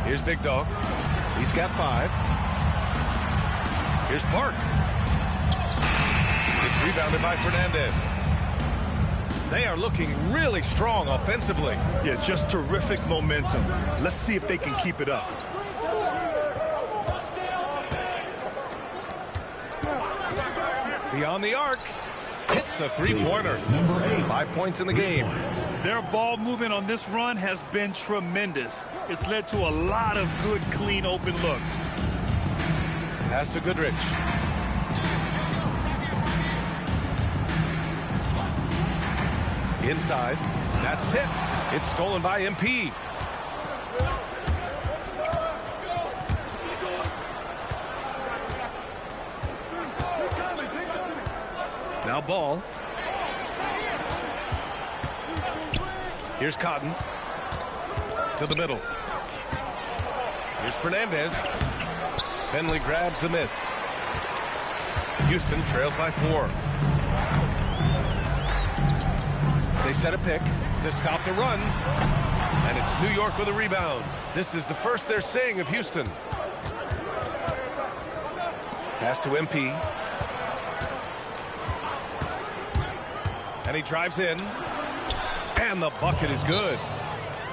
Here's Big Dog. He's got 5. Here's Park. It's rebounded by Fernandez. They are looking really strong offensively. Yeah, just terrific momentum. Let's see if they can keep it up. Beyond the arc. Hits a 3-pointer. 5 points in the game. Their ball movement on this run has been tremendous. It's led to a lot of good, clean, open looks. Pass to Goodrich. Inside. That's tipped. It's stolen by MP. Now Ball. Here's Cotton. To the middle. Here's Fernandez. Finley grabs the miss. Houston trails by 4. They set a pick to stop the run. And it's New York with a rebound. This is the first they're seeing of Houston. Pass to MP. And he drives in. And the bucket is good.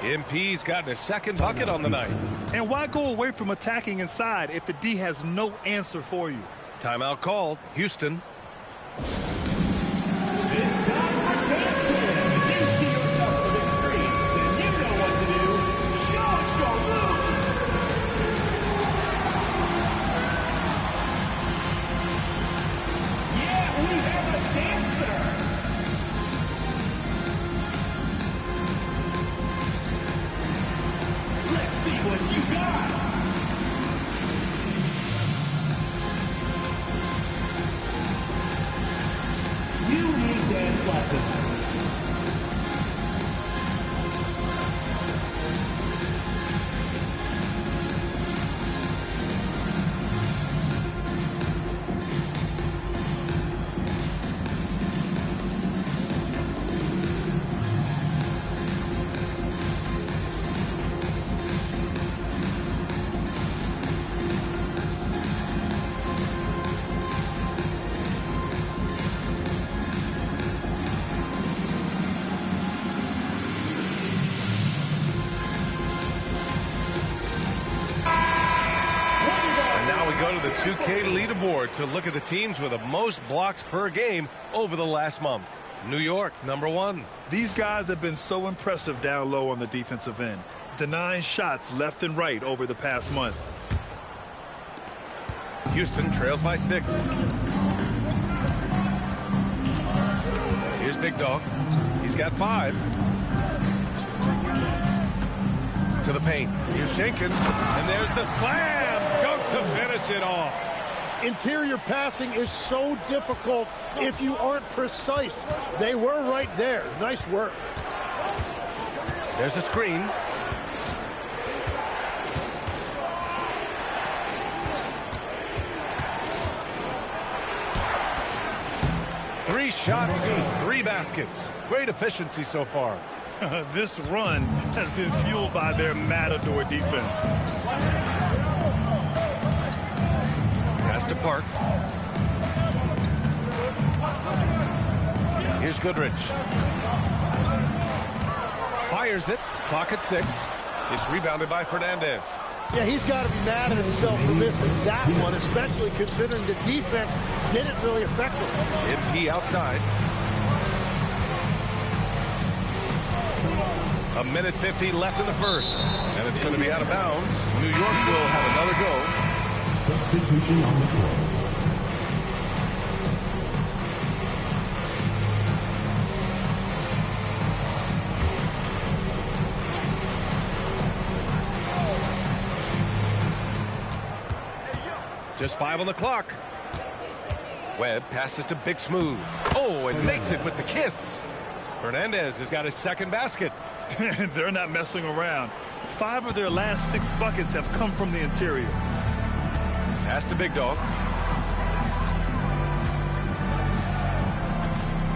MP's gotten a second bucket on the night. And why go away from attacking inside if the D has no answer for you? Timeout called. Houston. It's time fitness classes. Go to the 2K leaderboard to look at the teams with the most blocks per game over the last month. New York, #1. These guys have been so impressive down low on the defensive end, denying shots left and right over the past month. Houston trails by 6. Here's Big Dog. He's got 5. To the paint. Here's Jenkins. And there's the slam. Dunk to finish it off. Interior passing is so difficult if you aren't precise. They were right there. Nice work. There's a screen. Three shots, 3 baskets. Great efficiency so far. This run has been fueled by their matador defense. Pass to Park. Here's Goodrich. Fires it. Clock at 6. It's rebounded by Fernandez. Yeah, he's got to be mad at himself for missing that one, especially considering the defense didn't really affect him. MP outside. 1:50 left in the first. And it's going to be out of bounds. New York will have another go. Substitution on the court. Just 5 on the clock. Webb passes to Big Smooth. Oh, and makes it with the kiss. Fernandez has got his second basket. They're not messing around. 5 of their last 6 buckets have come from the interior. Pass to Big Dog.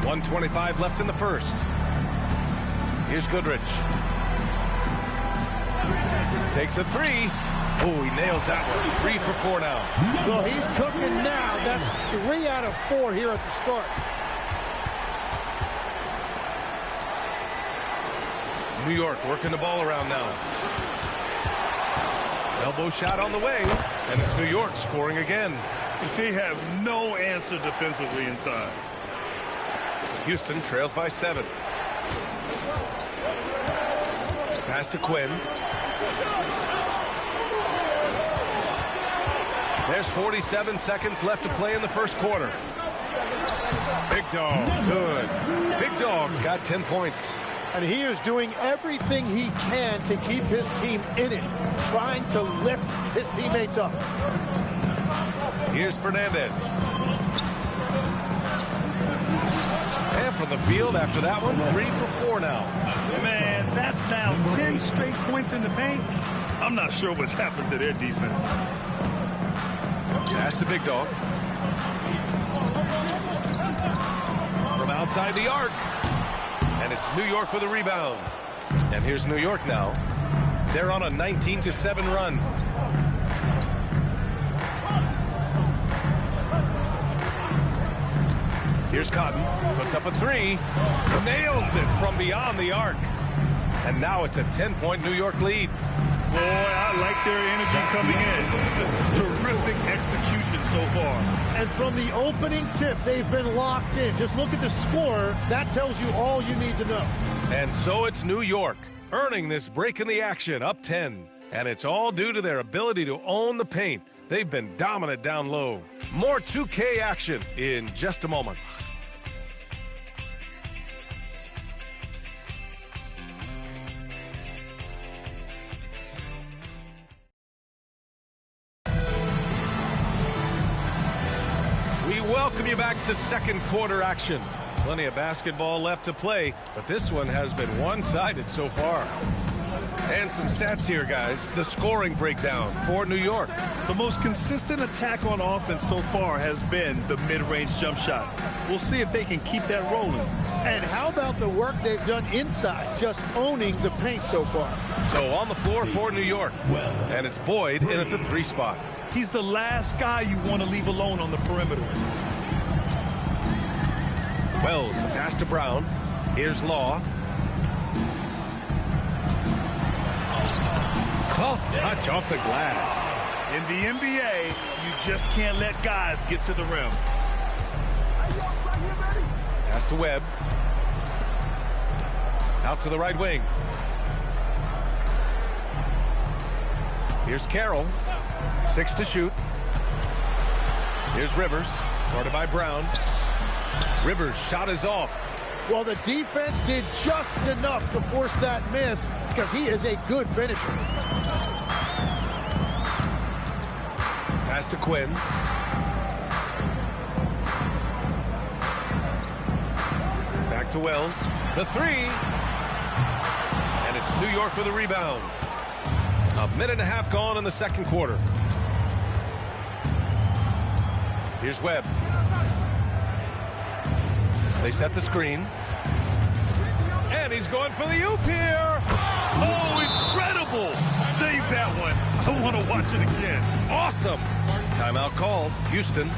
1:25 left in the first. Here's Goodrich. Takes a 3. Oh, he nails that one. 3 for 4 now. Well, he's cooking now. That's 3 out of 4 here at the start. New York working the ball around now. Elbow shot on the way, and it's New York scoring again. They have no answer defensively inside. Houston trails by 7. Pass to Quinn. There's 47 seconds left to play in the first quarter. Big Dog, good. Big Dog's got 10 points. And he is doing everything he can to keep his team in it, trying to lift his teammates up. Here's Fernandez. And from the field after that one, 3 for 4 now. Man, that's now 10 straight points in the paint. I'm not sure what's happened to their defense. Pass to Big Dog. From outside the arc. And it's New York with a rebound. And here's New York now. They're on a 19-7 run. Here's Cotton. Puts up a 3. Nails it from beyond the arc. And now it's a 10-point New York lead. Boy, I like their energy coming in. Terrific execution so far. And from the opening tip, they've been locked in. Just look at the score. That tells you all you need to know. And so it's New York, earning this break in the action, up 10. And it's all due to their ability to own the paint. They've been dominant down low. More 2K action in just a moment. We welcome you back to second quarter action. Plenty of basketball left to play, but this one has been one-sided so far. And some stats here, guys. The scoring breakdown for New York. The most consistent attack on offense so far has been the mid-range jump shot. We'll see if they can keep that rolling. And how about the work they've done inside, just owning the paint so far? So on the floor for New York, and it's Boyd in at the 3 spot. He's the last guy you want to leave alone on the perimeter. Wells, the pass to Brown. Here's Law. Soft touch off the glass. In the NBA, you just can't let guys get to the rim. Pass to Webb. Out to the right wing. Here's Carroll. 6 to shoot. Here's Rivers. Guarded by Brown. Rivers' shot is off. Well, the defense did just enough to force that miss because he is a good finisher. Pass to Quinn. Back to Wells. The 3. And it's New York with a rebound. A minute and a half gone in the second quarter. Here's Webb. They set the screen. And he's going for the oop here. Oh, incredible. Save that one. I want to watch it again. Awesome. Timeout called. Houston.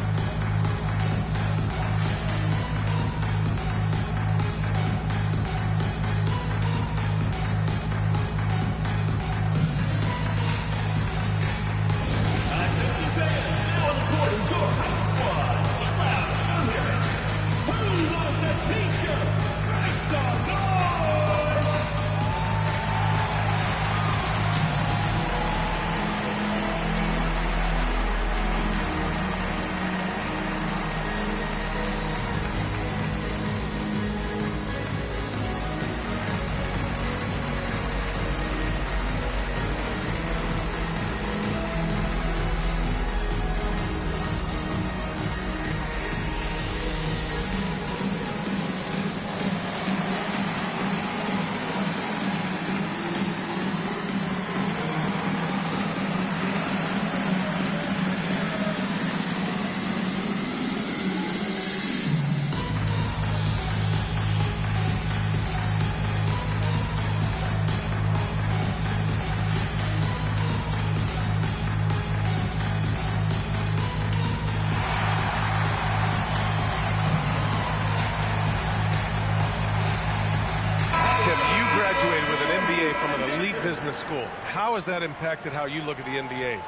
From an elite business school. How has that impacted how you look at the NBA?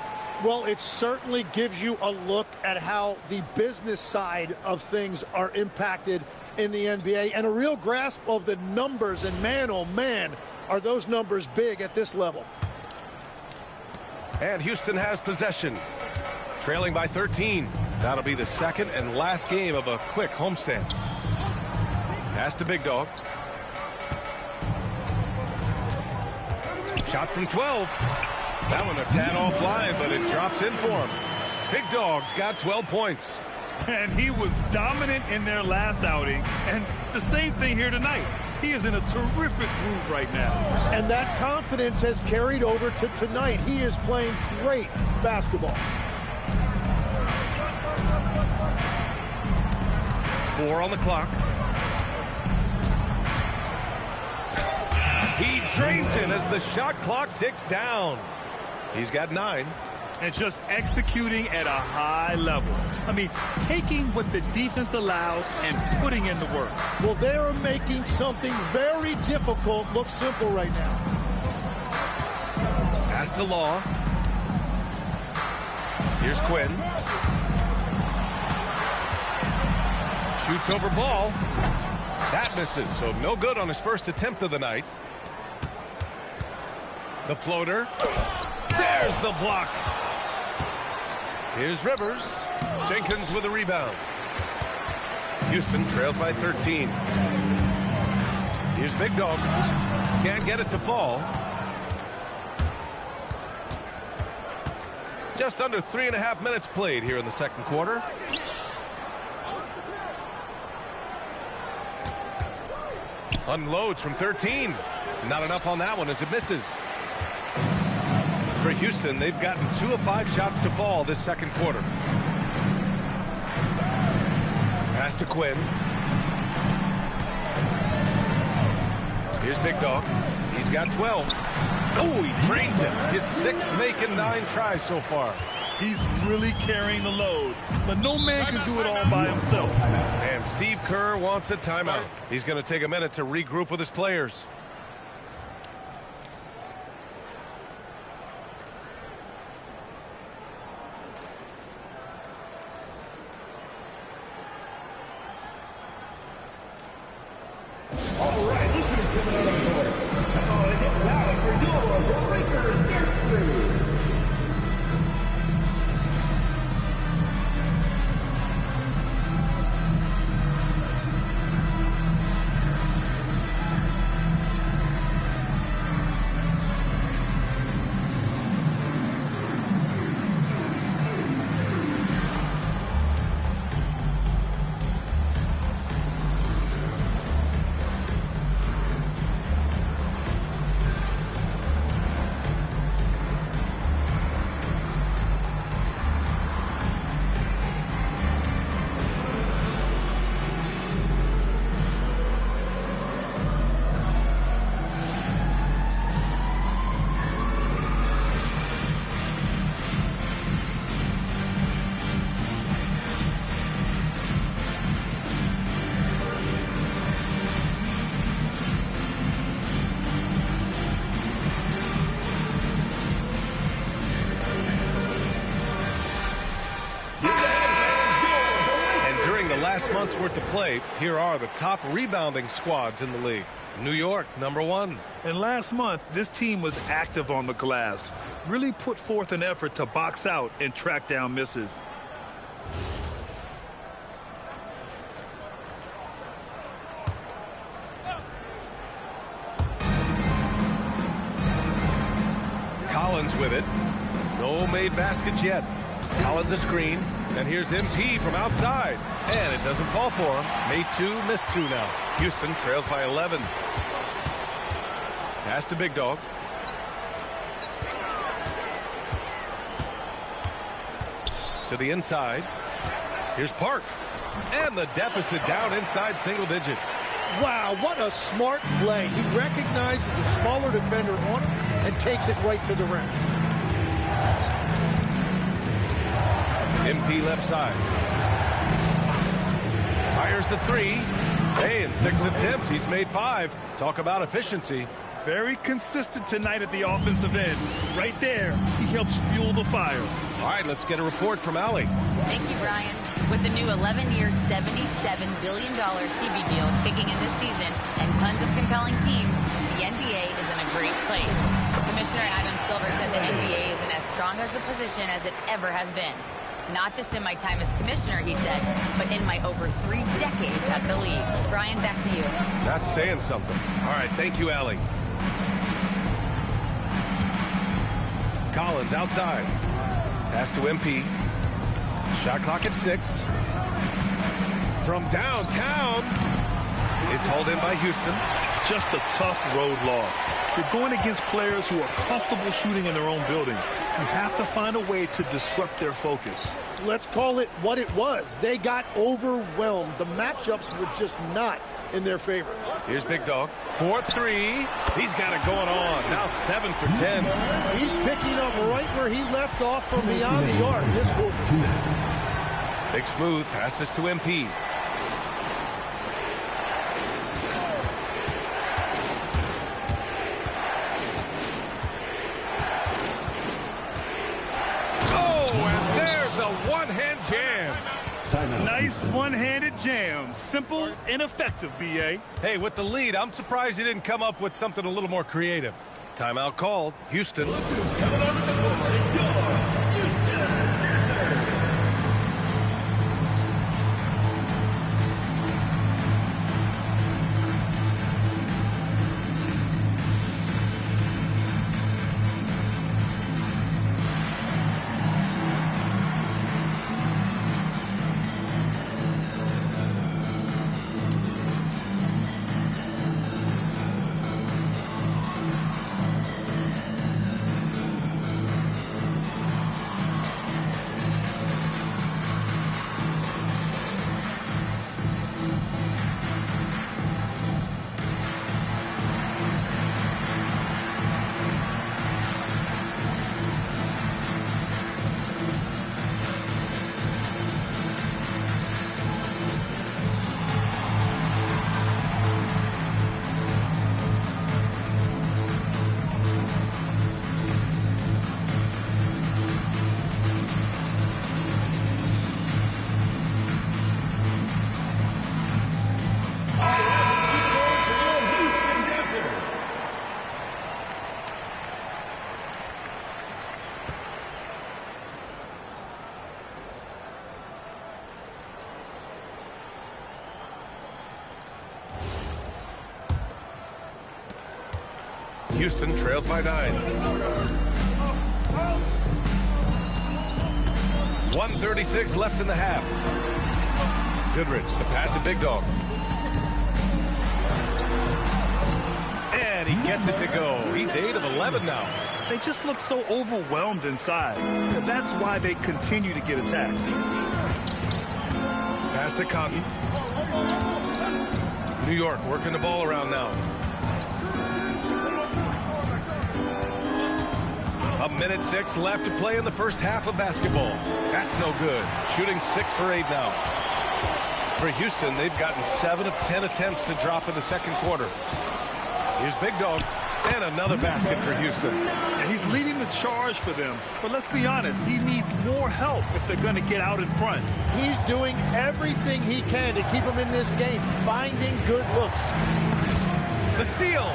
Well, it certainly gives you a look at how the business side of things are impacted in the NBA and a real grasp of the numbers. And man, oh man, are those numbers big at this level. And Houston has possession, trailing by 13. That'll be the second and last game of a quick homestand. Pass to Big Dog. Shot from 12. That one a tad offline, but it drops in for him. Big Dog's got 12 points. And he was dominant in their last outing. And the same thing here tonight. He is in a terrific groove right now. And that confidence has carried over to tonight. He is playing great basketball. 4 on the clock. He drains it as the shot clock ticks down. He's got 9. And just executing at a high level. I mean, taking what the defense allows and putting in the work. Well, they are making something very difficult look simple right now. Pass to Law. Here's Quinn. Shoots over ball. That misses, so no good on his first attempt of the night. The floater. There's the block. Here's Rivers. Jenkins with a rebound. Houston trails by 13. Here's Big Dog. Can't get it to fall. Just under 3.5 minutes played here in the second quarter. Unloads from 13. Not enough on that one as it misses. For Houston, they've gotten 2 of 5 shots to fall this second quarter. Pass to Quinn. Here's Big Dog. He's got 12. Oh, he drains it. His 6th make in 9 tries so far. He's really carrying the load, but no man can do it all by himself. And Steve Kerr wants a timeout. He's going to take a minute to regroup with his players. All right, this is coming out of the order. Come on and get down for your Breakers Dance Crew. Last month's worth of play, here are the top rebounding squads in the league. New York, #1. And last month, this team was active on the glass. Really put forth an effort to box out and track down misses. Collins with it. No made baskets yet. Collins a screen. And here's MP from outside. And it doesn't fall for him. Made 2, missed 2 now. Houston trails by 11. Pass to Big Dog. To the inside. Here's Park. And the deficit down inside single digits. Wow, what a smart play. He recognizes the smaller defender on him and takes it right to the rim. MP left side. Fires the 3. Hey, in 6 attempts, he's made 5. Talk about efficiency. Very consistent tonight at the offensive end. Right there, he helps fuel the fire. All right, let's get a report from Allie. Thank you, Brian. With the new 11-year, $77 billion TV deal kicking in this season and tons of compelling teams, the NBA is in a great place. Commissioner Adam Silver said the NBA is in as strong as a position as it ever has been. Not just in my time as commissioner, he said, but in my over 3 decades at the league. Brian, back to you. That's saying something. All right, thank you, Allie. Collins outside. Pass to MP. Shot clock at 6. From downtown. It's hauled in by Houston. Just a tough road loss. You're going against players who are comfortable shooting in their own building. You have to find a way to disrupt their focus. Let's call it what it was. They got overwhelmed. The matchups were just not in their favor. Here's Big Dog. 4-3. He's got it going on. Now 7 for 10. He's picking up right where he left off from beyond the arc this quarter. Big Smooth passes to MP. One-hand jam. Nice one-handed jam. Simple and effective, B.A. Hey, with the lead, I'm surprised he didn't come up with something a little more creative. Timeout called. Houston. Houston trails by 9. 1:36 left in the half. Goodrich, the pass to Big Dog. And he gets it to go. He's 8 of 11 now. They just look so overwhelmed inside. That's why they continue to get attacked. Pass to Cotton. New York working the ball around now. A minute 6 left to play in the first half of basketball. That's no good. Shooting 6 for 8 now. For Houston, they've gotten 7 of 10 attempts to drop in the second quarter. Here's Big Dog. And another basket for Houston. And he's leading the charge for them. But let's be honest, he needs more help if they're going to get out in front. He's doing everything he can to keep them in this game, finding good looks. The steal.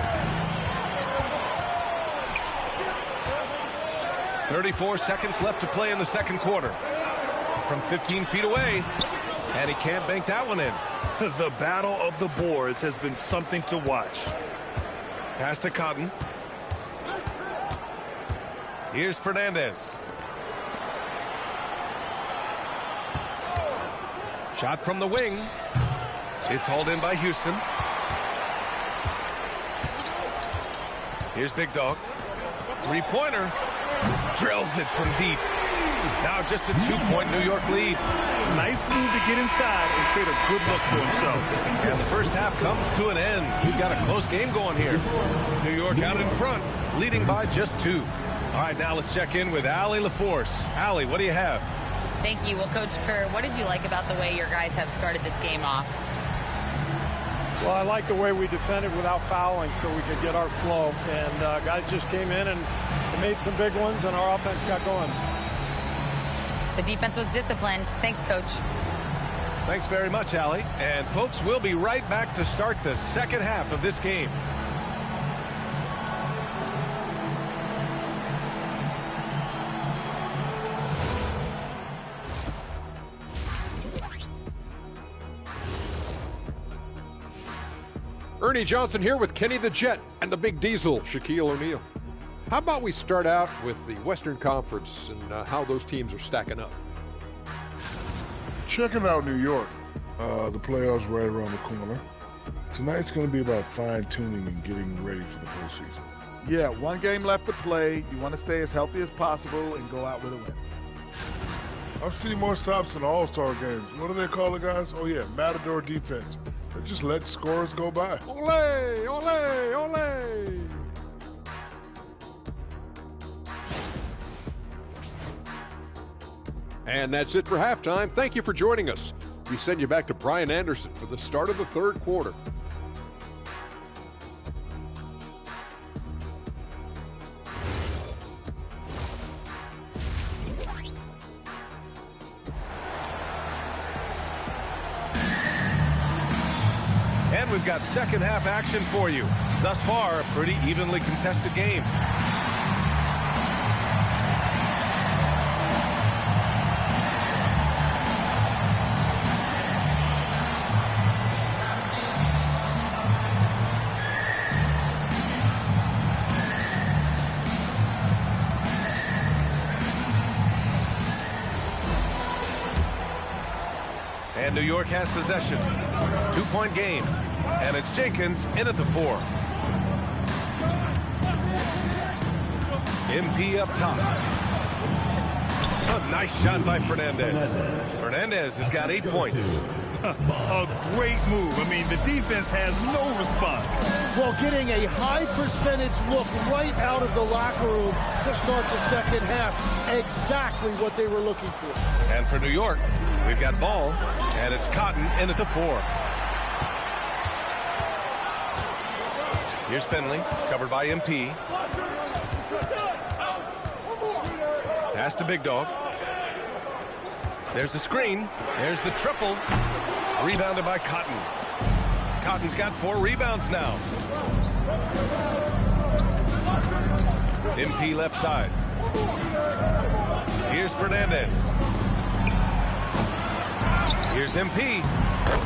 34 seconds left to play in the second quarter. From 15 feet away. And he can't bank that one in. The battle of the boards has been something to watch. Pass to Cotton. Here's Fernandez. Shot from the wing. It's hauled in by Houston. Here's Big Dog. Three-pointer. Drills it from deep. Now just a 2-point New York lead. Nice move to get inside and create a good look for himself. And the first half comes to an end. We've got a close game going here. New York out in front, leading by just 2. All right, now let's check in with Allie LaForce. Allie, what do you have? Thank you. Well, Coach Kerr, what did you like about the way your guys have started this game off? Well, I like the way we defended without fouling so we could get our flow. And guys just came in and made some big ones, and our offense got going. The defense was disciplined. Thanks, Coach. Thanks very much, Allie. And, folks, we'll be right back to start the second half of this game. Ernie Johnson here with Kenny the Jet and the Big Diesel, Shaquille O'Neal. How about we start out with the Western Conference and how those teams are stacking up? Checking out New York. The playoffs right around the corner. Tonight's going to be about fine-tuning and getting ready for the postseason. Yeah, 1 game left to play. You want to stay as healthy as possible and go out with a win. I've seen more stops in All-Star games. What do they call the guys? Oh, yeah, Matador defense. They just let scores go by. Ole, ole, ole. And that's it for halftime. Thank you for joining us. We send you back to Brian Anderson for the start of the third quarter. And we've got second half action for you. Thus far, a pretty evenly contested game. And New York has possession. 2-point game. And it's Jenkins in at the 4. MP up top. A nice shot by Fernandez. Fernandez has got 8 points. A great move. I mean, the defense has no response. Well, getting a high percentage look right out of the locker room to start the second half. Exactly what they were looking for. And for New York, we've got ball, and it's Cotton in at the 4. Here's Finley, covered by MP. Pass to Big Dog. There's the screen. There's the triple. Rebounded by Cotton. Cotton's got 4 rebounds now. MP left side. Here's Fernandez. Here's MP.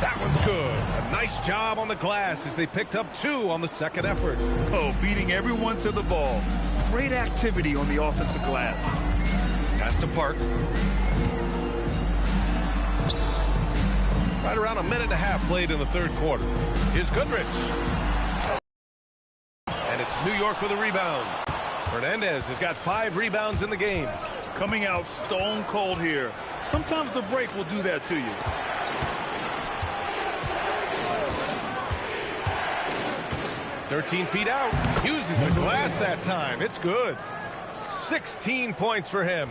That one's good. A nice job on the glass as they picked up 2 on the second effort. Oh, beating everyone to the ball. Great activity on the offensive glass. Pass to Park. Right around a minute and a half played in the third quarter. Here's Goodrich. And it's New York with a rebound. Fernandez has got 5 rebounds in the game. Coming out stone cold here. Sometimes the break will do that to you. "13 feet out. Uses the glass that time. It's good. 16 points for him.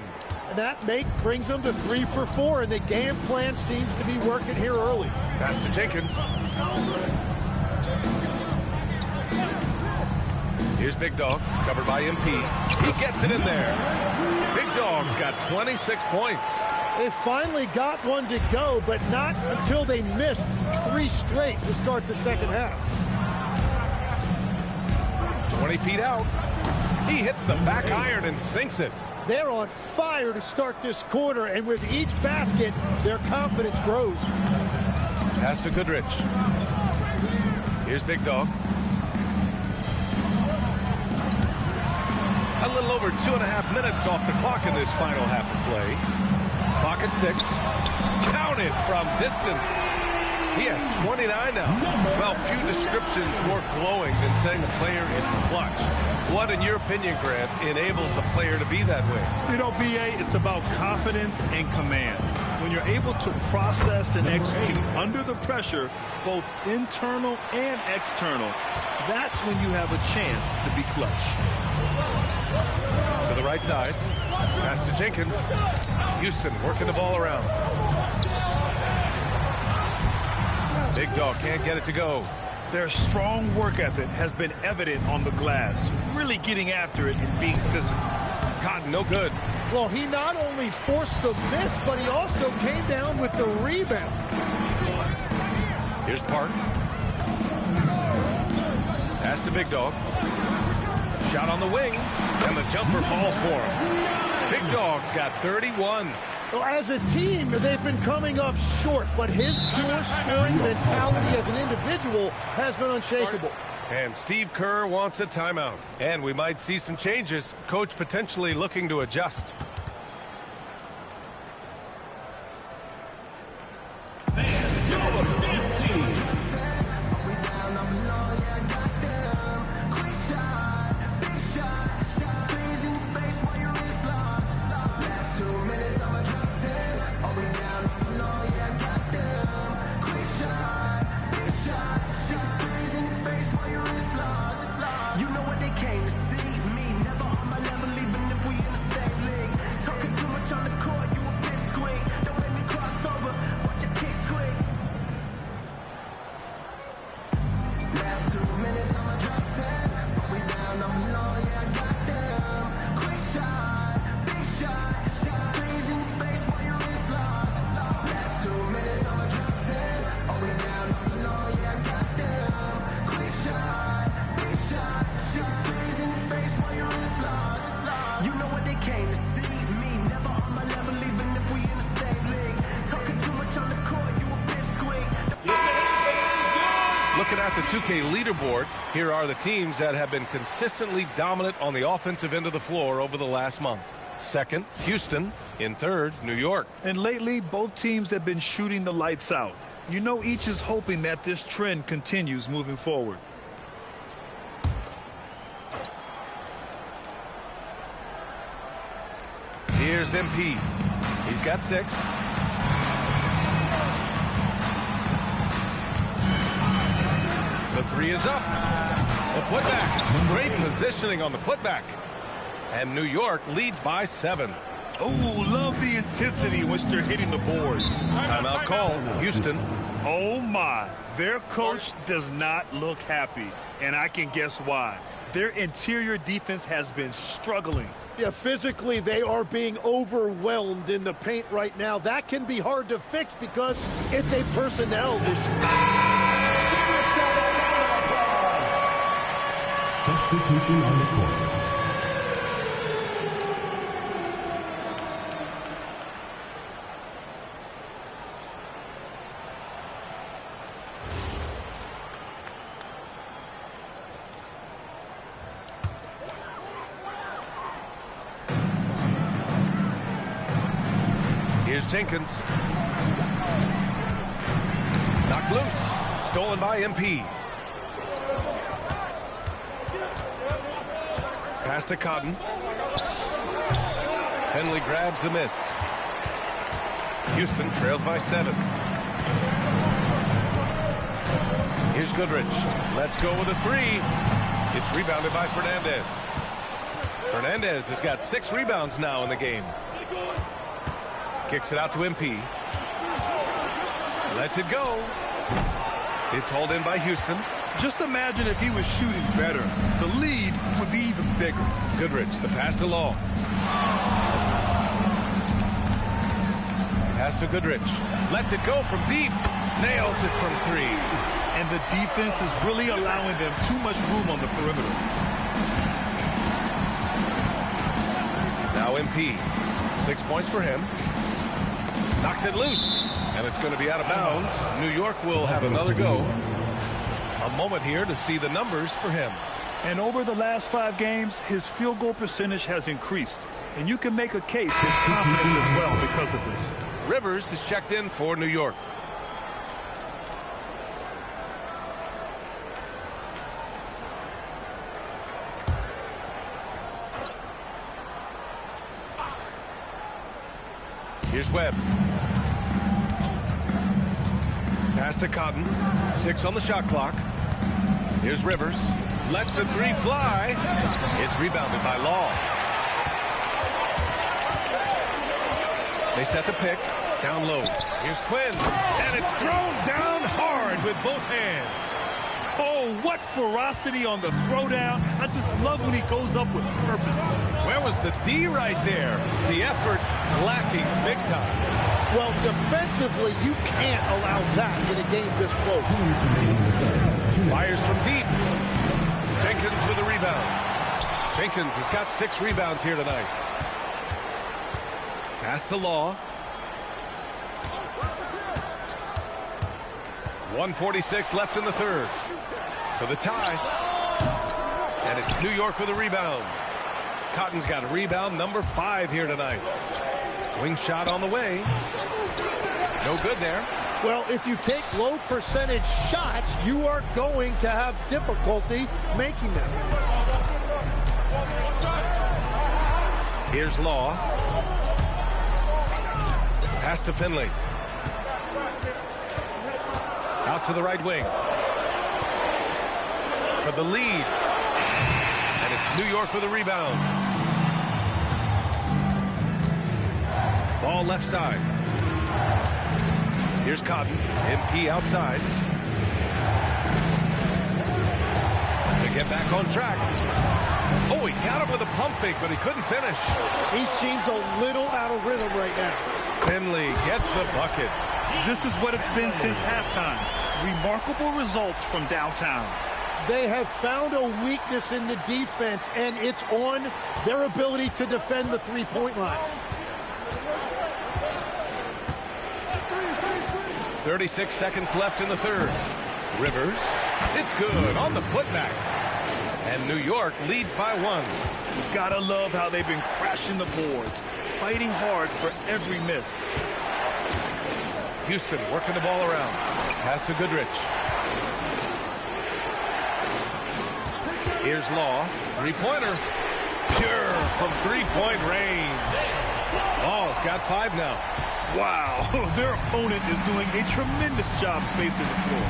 And that make brings them to 3 for 4, and the game plan seems to be working here early. Pass to Jenkins. Here's Big Dog, covered by MP. He gets it in there. Big Dog's got 26 points. They finally got one to go, but not until they missed 3 straight to start the second half. 20 feet out. He hits the back iron and sinks it. They're on fire to start this quarter, and with each basket, their confidence grows. Pass to Goodrich. Here's Big Dog. A little over 2.5 minutes off the clock in this final half of play. Clock at 6. Counted from distance. He has 29 now. Well, few descriptions more glowing than saying a player is clutch. What, in your opinion, Grant, enables a player to be that way? You know, BA, it's about confidence and command. When you're able to process and execute under the pressure, both internal and external, that's when you have a chance to be clutch. To the right side. Pass to Jenkins. Houston working the ball around. Big Dog can't get it to go. Their strong work ethic has been evident on the glass, really getting after it and being physical. God, no good. Well, he not only forced the miss, but he also came down with the rebound. Here's Park. Pass to Big Dog. Shot on the wing, and the jumper falls for him. Big Dog's got 31. Well, as a team, they've been coming up short, but his pure scoring mentality as an individual has been unshakable. And Steve Kerr wants a timeout. And we might see some changes. Coach potentially looking to adjust. Looking at the 2K leaderboard, here are the teams that have been consistently dominant on the offensive end of the floor over the last month. Second, Houston. In third, New York. And lately, both teams have been shooting the lights out. You know, each is hoping that this trend continues moving forward. Here's MP. He's got 6. The 3 is up. The putback. Great positioning on the putback. And New York leads by 7. Oh, love the intensity in which they're hitting the boards. Timeout call, Houston. Oh, my. Their coach does not look happy, and I can guess why. Their interior defense has been struggling. Yeah, physically, they are being overwhelmed in the paint right now. That can be hard to fix because it's a personnel issue. Substitution on the court. Here's Jenkins. Knocked loose. Stolen by MP. Pass to Cotton. Finley grabs the miss. Houston trails by 7. Here's Goodrich. Let's go with a 3. It's rebounded by Fernandez. Fernandez has got 6 rebounds now in the game. Kicks it out to MP. Lets it go. It's hauled in by Houston. Just imagine if he was shooting better. The lead would be even bigger. Goodrich, the pass to Law. Pass to Goodrich. Lets it go from deep. Nails it from 3. And the defense is really allowing them too much room on the perimeter. Now MP. 6 points for him. Knocks it loose. And it's going to be out of bounds. New York will have another go. A moment here to see the numbers for him. And over the last 5 games, his field goal percentage has increased. And you can make a case his confidence as well because of this. Rivers is checked in for New York. Here's Webb. Pass to Cotton. 6 on the shot clock. Here's Rivers. Lets the 3 fly. It's rebounded by Law. They set the pick. Down low. Here's Quinn. And it's thrown down hard with both hands. Oh, what ferocity on the throwdown. I just love when he goes up with purpose. Where was the D right there? The effort lacking big time. Well, defensively, you can't allow that in a game this close. Fires from deep. Jenkins with a rebound. Jenkins has got 6 rebounds here tonight. Pass to Law. 1:46 left in the third. For the tie. And it's New York with a rebound. Cotton's got a rebound number 5 here tonight. Wing shot on the way. No good there. Well, if you take low percentage shots, you are going to have difficulty making them. Here's Law. Pass to Finley. Out to the right wing. For the lead. And it's New York with a rebound. Ball left side. Here's Cotton. MP outside. To get back on track. Oh, he got him with a pump fake, but he couldn't finish. He seems a little out of rhythm right now. Finley gets the bucket. This is what it's been since halftime. Remarkable results from downtown. They have found a weakness in the defense, and it's on their ability to defend the three-point line. 36 seconds left in the third. Rivers. It's good on the putback. And New York leads by 1. You gotta love how they've been crashing the boards, fighting hard for every miss. Houston working the ball around. Pass to Goodrich. Here's Law. 3-pointer. Pure from 3-point range. Law's got 5 now. Wow, their opponent is doing a tremendous job spacing the floor.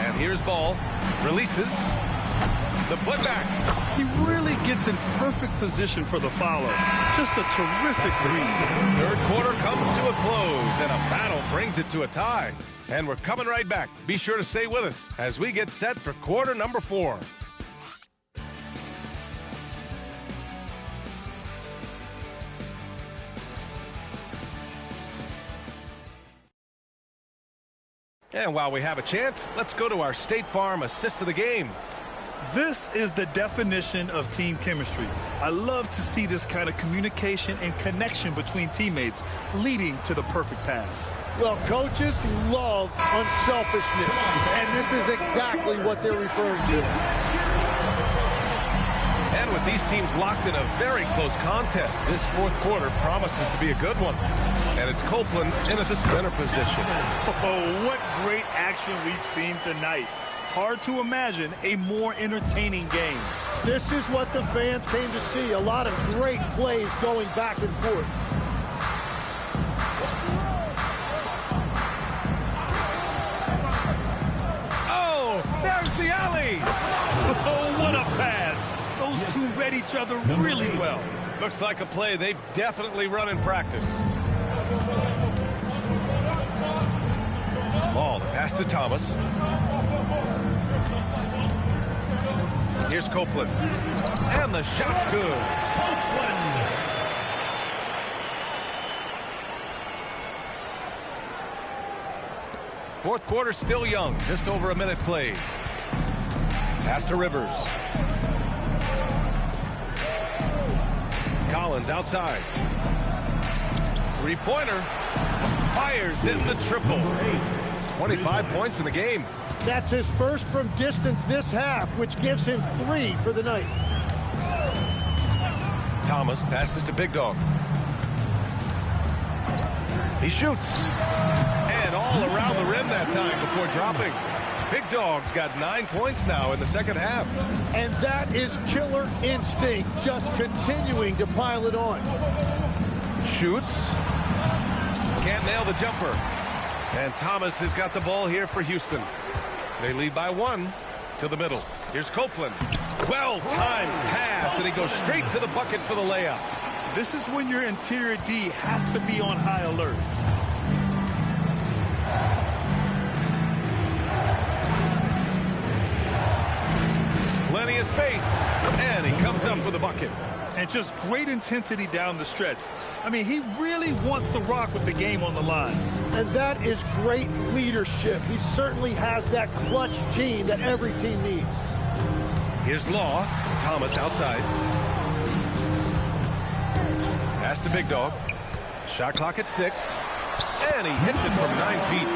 And here's Ball. Releases. The putback. He really gets in perfect position for the follow. Just a terrific read. Third quarter comes to a close, and a battle brings it to a tie. And we're coming right back. Be sure to stay with us as we get set for quarter number 4. And while we have a chance, let's go to our State Farm assist of the game. This is the definition of team chemistry. I love to see this kind of communication and connection between teammates leading to the perfect pass. Well, coaches love unselfishness, and this is exactly what they're referring to. And with these teams locked in a very close contest, this fourth quarter promises to be a good one. And it's Copeland in at the center position. Oh, what great action we've seen tonight. Hard to imagine a more entertaining game. This is what the fans came to see. A lot of great plays going back and forth. Oh, there's the alley. Oh, what a pass. Those two read each other really well. Looks like a play they've definitely run in practice. Ball, pass to Thomas. Here's Copeland. And the shot's good. Copeland. Fourth quarter still young. Just over a minute played. Pass to Rivers. Collins outside. Three-pointer. Fires in the triple. 25 points in the game. That's his first from distance this half, which gives him 3 for the night. Thomas passes to Big Dog. He shoots. And all around the rim that time before dropping. Big Dog's got 9 points now in the second half. And that is killer instinct, just continuing to pile it on. Shoots. Can't nail the jumper. And Thomas has got the ball here for Houston. They lead by 1 to the middle. Here's Copeland. Well-timed pass, and he goes straight to the bucket for the layup. This is when your interior D has to be on high alert. Plenty of space, and he comes up with a bucket. And just great intensity down the stretch. I mean, he really wants to rock with the game on the line. And that is great leadership. He certainly has that clutch gene that every team needs. Here's Law. Thomas outside. Pass to Big Dog. Shot clock at 6. And he hits it from 9 feet.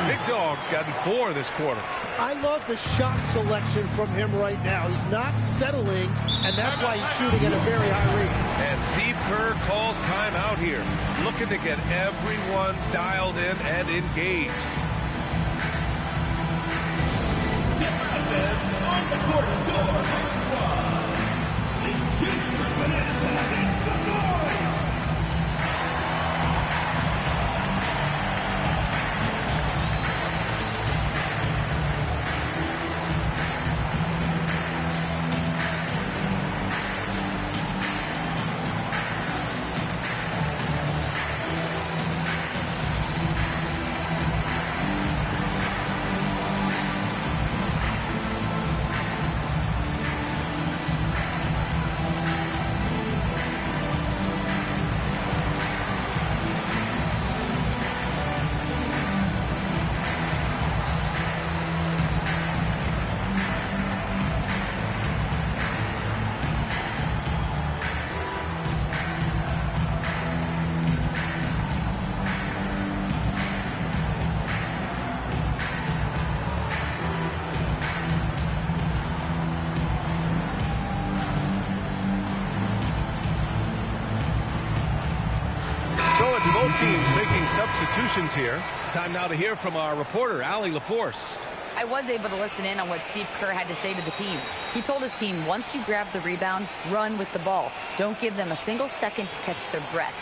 Big Dog's gotten 4 this quarter. I love the shot selection from him right now. He's not settling, and that's why he's shooting at a very high rate. And Steve Kerr calls timeout here, looking to get everyone dialed in and engaged. On the court, your squad. It's T-shirt Bonanza and some noise. Both teams making substitutions here. Time now to hear from our reporter, Allie LaForce. I was able to listen in on what Steve Kerr had to say to the team. He told his team, once you grab the rebound, run with the ball. Don't give them a single second to catch their breath.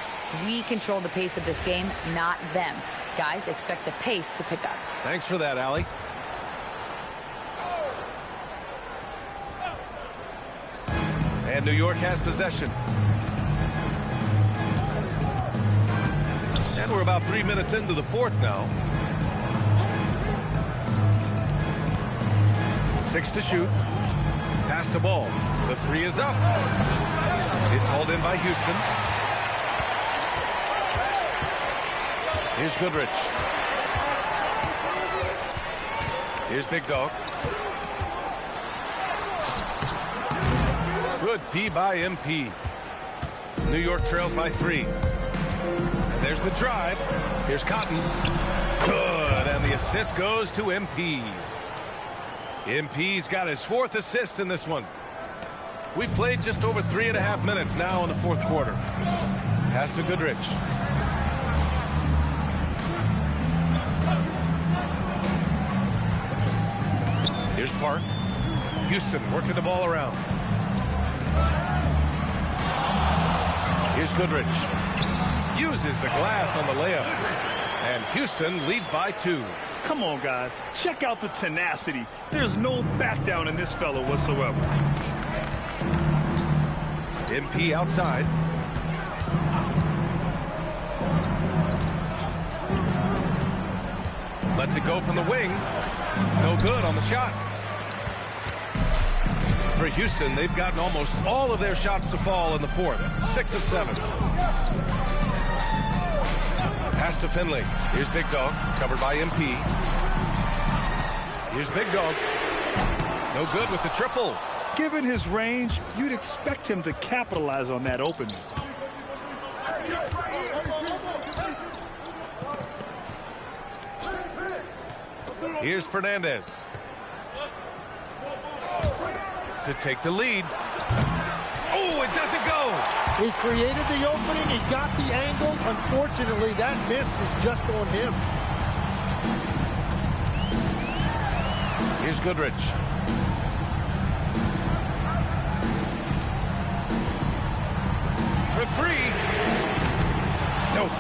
We control the pace of this game, not them. Guys, expect the pace to pick up. Thanks for that, Allie. And New York has possession. And we're about 3 minutes into the fourth now. 6 to shoot. Pass to ball. The 3 is up. It's hauled in by Houston. Here's Goodrich. Here's Big Dog. Good D by MP. New York trails by 3. And there's the drive. Here's Cotton. Good. And the assist goes to MP. MP's got his 4th assist in this one. We've played just over 3.5 minutes now in the fourth quarter. Pass to Goodrich. Here's Park. Houston working the ball around. Here's Goodrich. Uses the glass on the layup. And Houston leads by 2. Come on, guys. Check out the tenacity. There's no back down in this fellow whatsoever. MP outside. Lets it go from the wing. No good on the shot. For Houston, they've gotten almost all of their shots to fall in the fourth. 6 of 7. Pass to Finley. Here's Big Dog, covered by MP. Here's Big Dog. No good with the triple. Given his range, you'd expect him to capitalize on that opening. Here's Fernandez to take the lead. Oh, it doesn't go. He created the opening. He got the angle. Unfortunately, that miss was just on him. Here's Goodrich. For 3. Nope.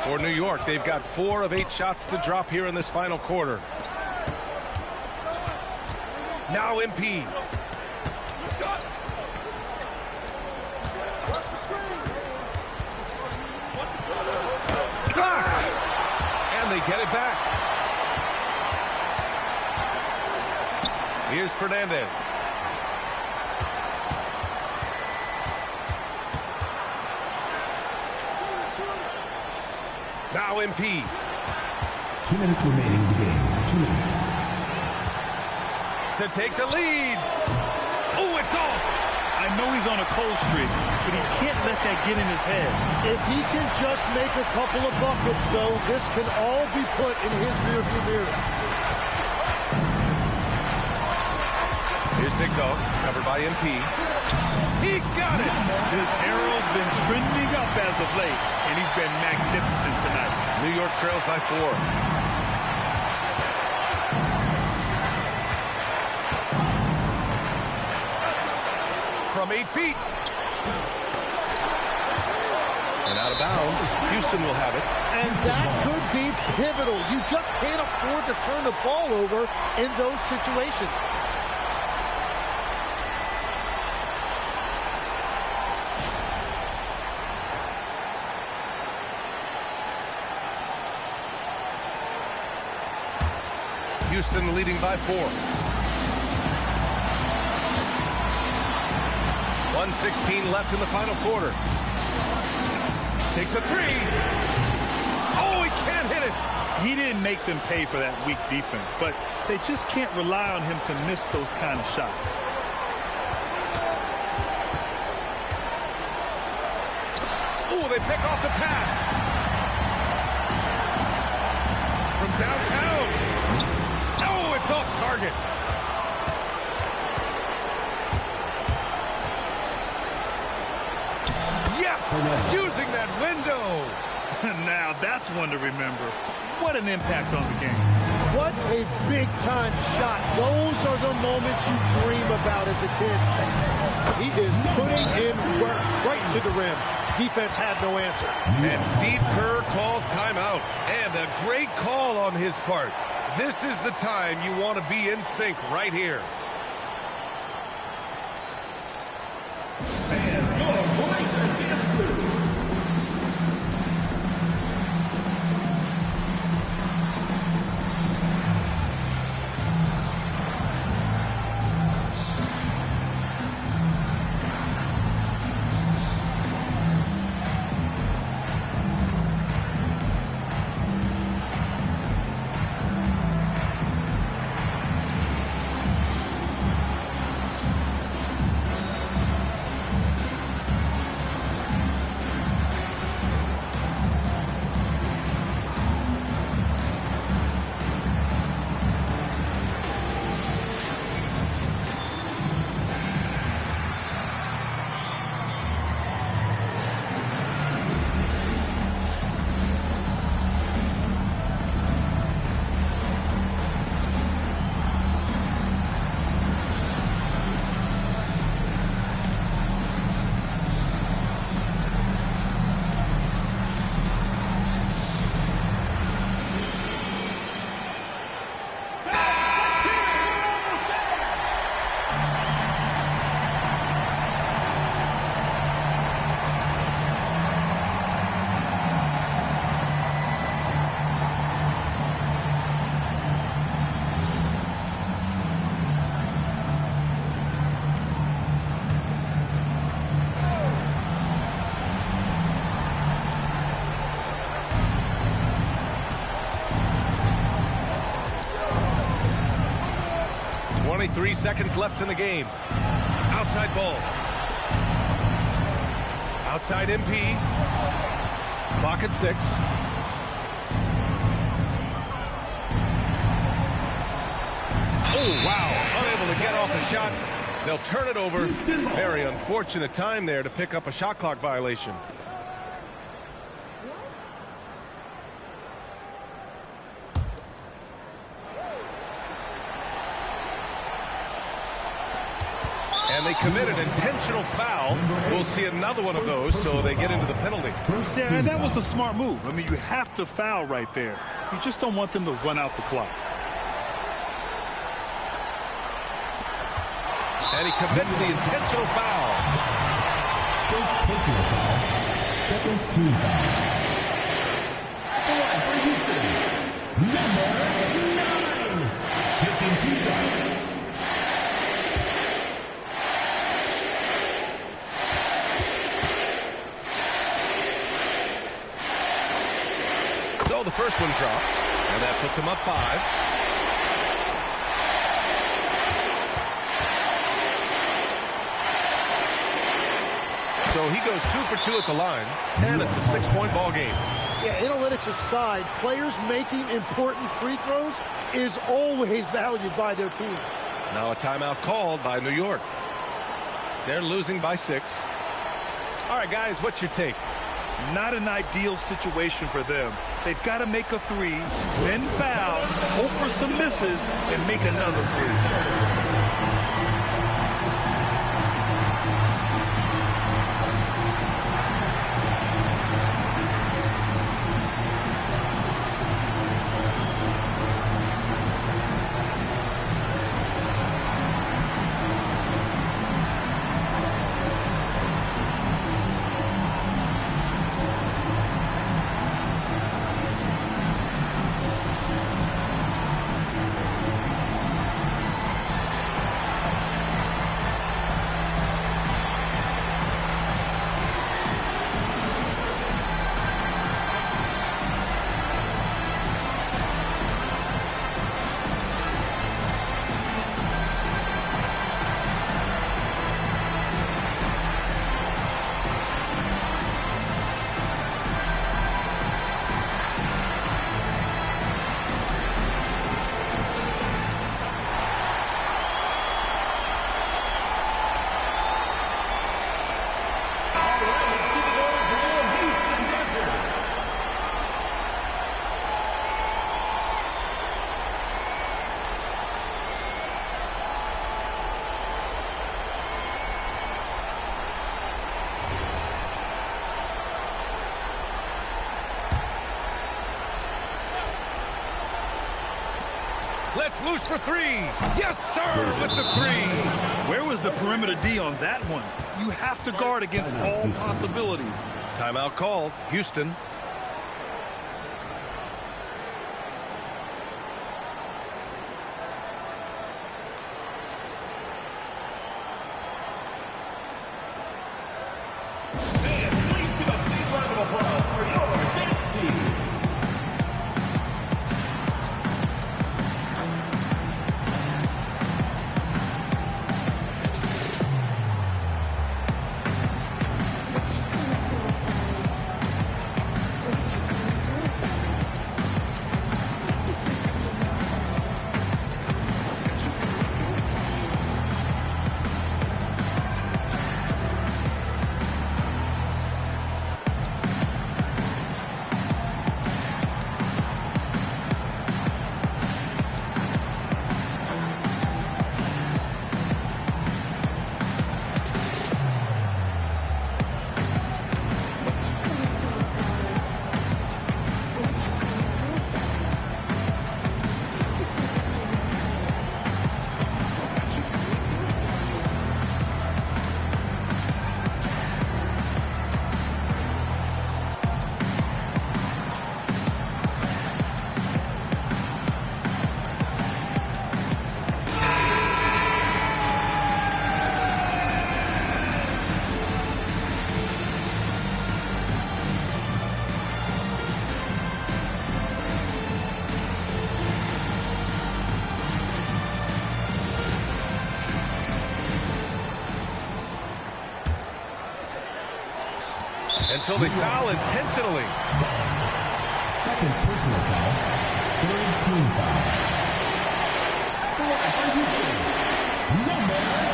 For New York, they've got 4 of 8 shots to drop here in this final quarter. Now MP. Blocked. And they get it back. Here's Fernandez. Now MP. 2 minutes remaining in the game. 2 minutes. To take the lead. Oh, it's off. I know he's on a cold streak, but he can't let that get in his head. If he can just make a couple of buckets, though, this can all be put in his rearview mirror. Here's Big Dog, covered by MP. He got it. His arrow's been trending up as of late, and he's been magnificent tonight. New York trails by 4. From 8 feet. And out of bounds. Houston will have it. And that could be pivotal. You just can't afford to turn the ball over in those situations. Houston leading by 4. 1:16 left in the final quarter. Takes a 3. Oh, he can't hit it. He didn't make them pay for that weak defense, but they just can't rely on him to miss those kind of shots. Oh, they pick off the pass. From downtown. Oh, it's off target. Yes, using that window. Now that's one to remember. What an impact on the game. What a big-time shot. Those are the moments you dream about as a kid. He is putting in work right to the rim. Defense had no answer. And Steve Kerr calls timeout. And a great call on his part. This is the time you want to be in sync right here. 3 seconds left in the game. Outside ball. Outside MP. Clock at 6. Oh, wow. Unable to get off the shot. They'll turn it over. Very unfortunate time there to pick up a shot clock violation. And they commit an intentional foul. We'll see another one of those, so they get into the penalty. Yeah, and that was a smart move. I mean, you have to foul right there. You just don't want them to run out the clock. And he commits the intentional foul. First personal foul. Second team foul. For Houston, number 9. Taking 2 shots. So the first one drops, and that puts him up 5. So he goes 2 for 2 at the line, and it's a 6-point ball game. Yeah, analytics aside, players making important free throws is always valued by their team. Now a timeout called by New York. They're losing by 6. All right, guys, what's your take? Not an ideal situation for them. They've got to make a 3, then foul, hope for some misses, and make another 3. Let's loose for 3. Yes, sir, with the 3. Where was the perimeter D on that one? You have to guard against all possibilities. Timeout called. Houston. And so they foul intentionally. Second personal foul. Third team foul. For Houston, number 9.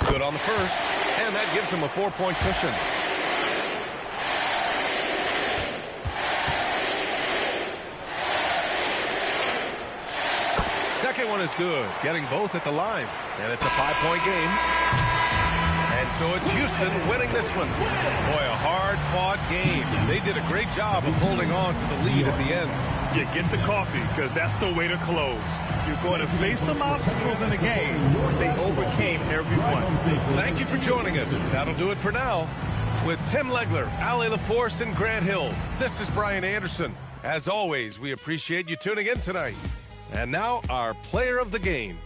Good on the first, and that gives him a 4-point cushion. Second one is good, getting both at the line. And it's a 5-point game. And so it's Houston winning this one. Boy, a hard-fought game. They did a great job of holding on to the lead at the end. Yeah, get the coffee, because that's the way to close. You're going to face some obstacles in the game. They overcame every one. Thank you for joining us. That'll do it for now. With Tim Legler, Ali LaForce, and Grant Hill, this is Brian Anderson. As always, we appreciate you tuning in tonight. And now, our player of the game.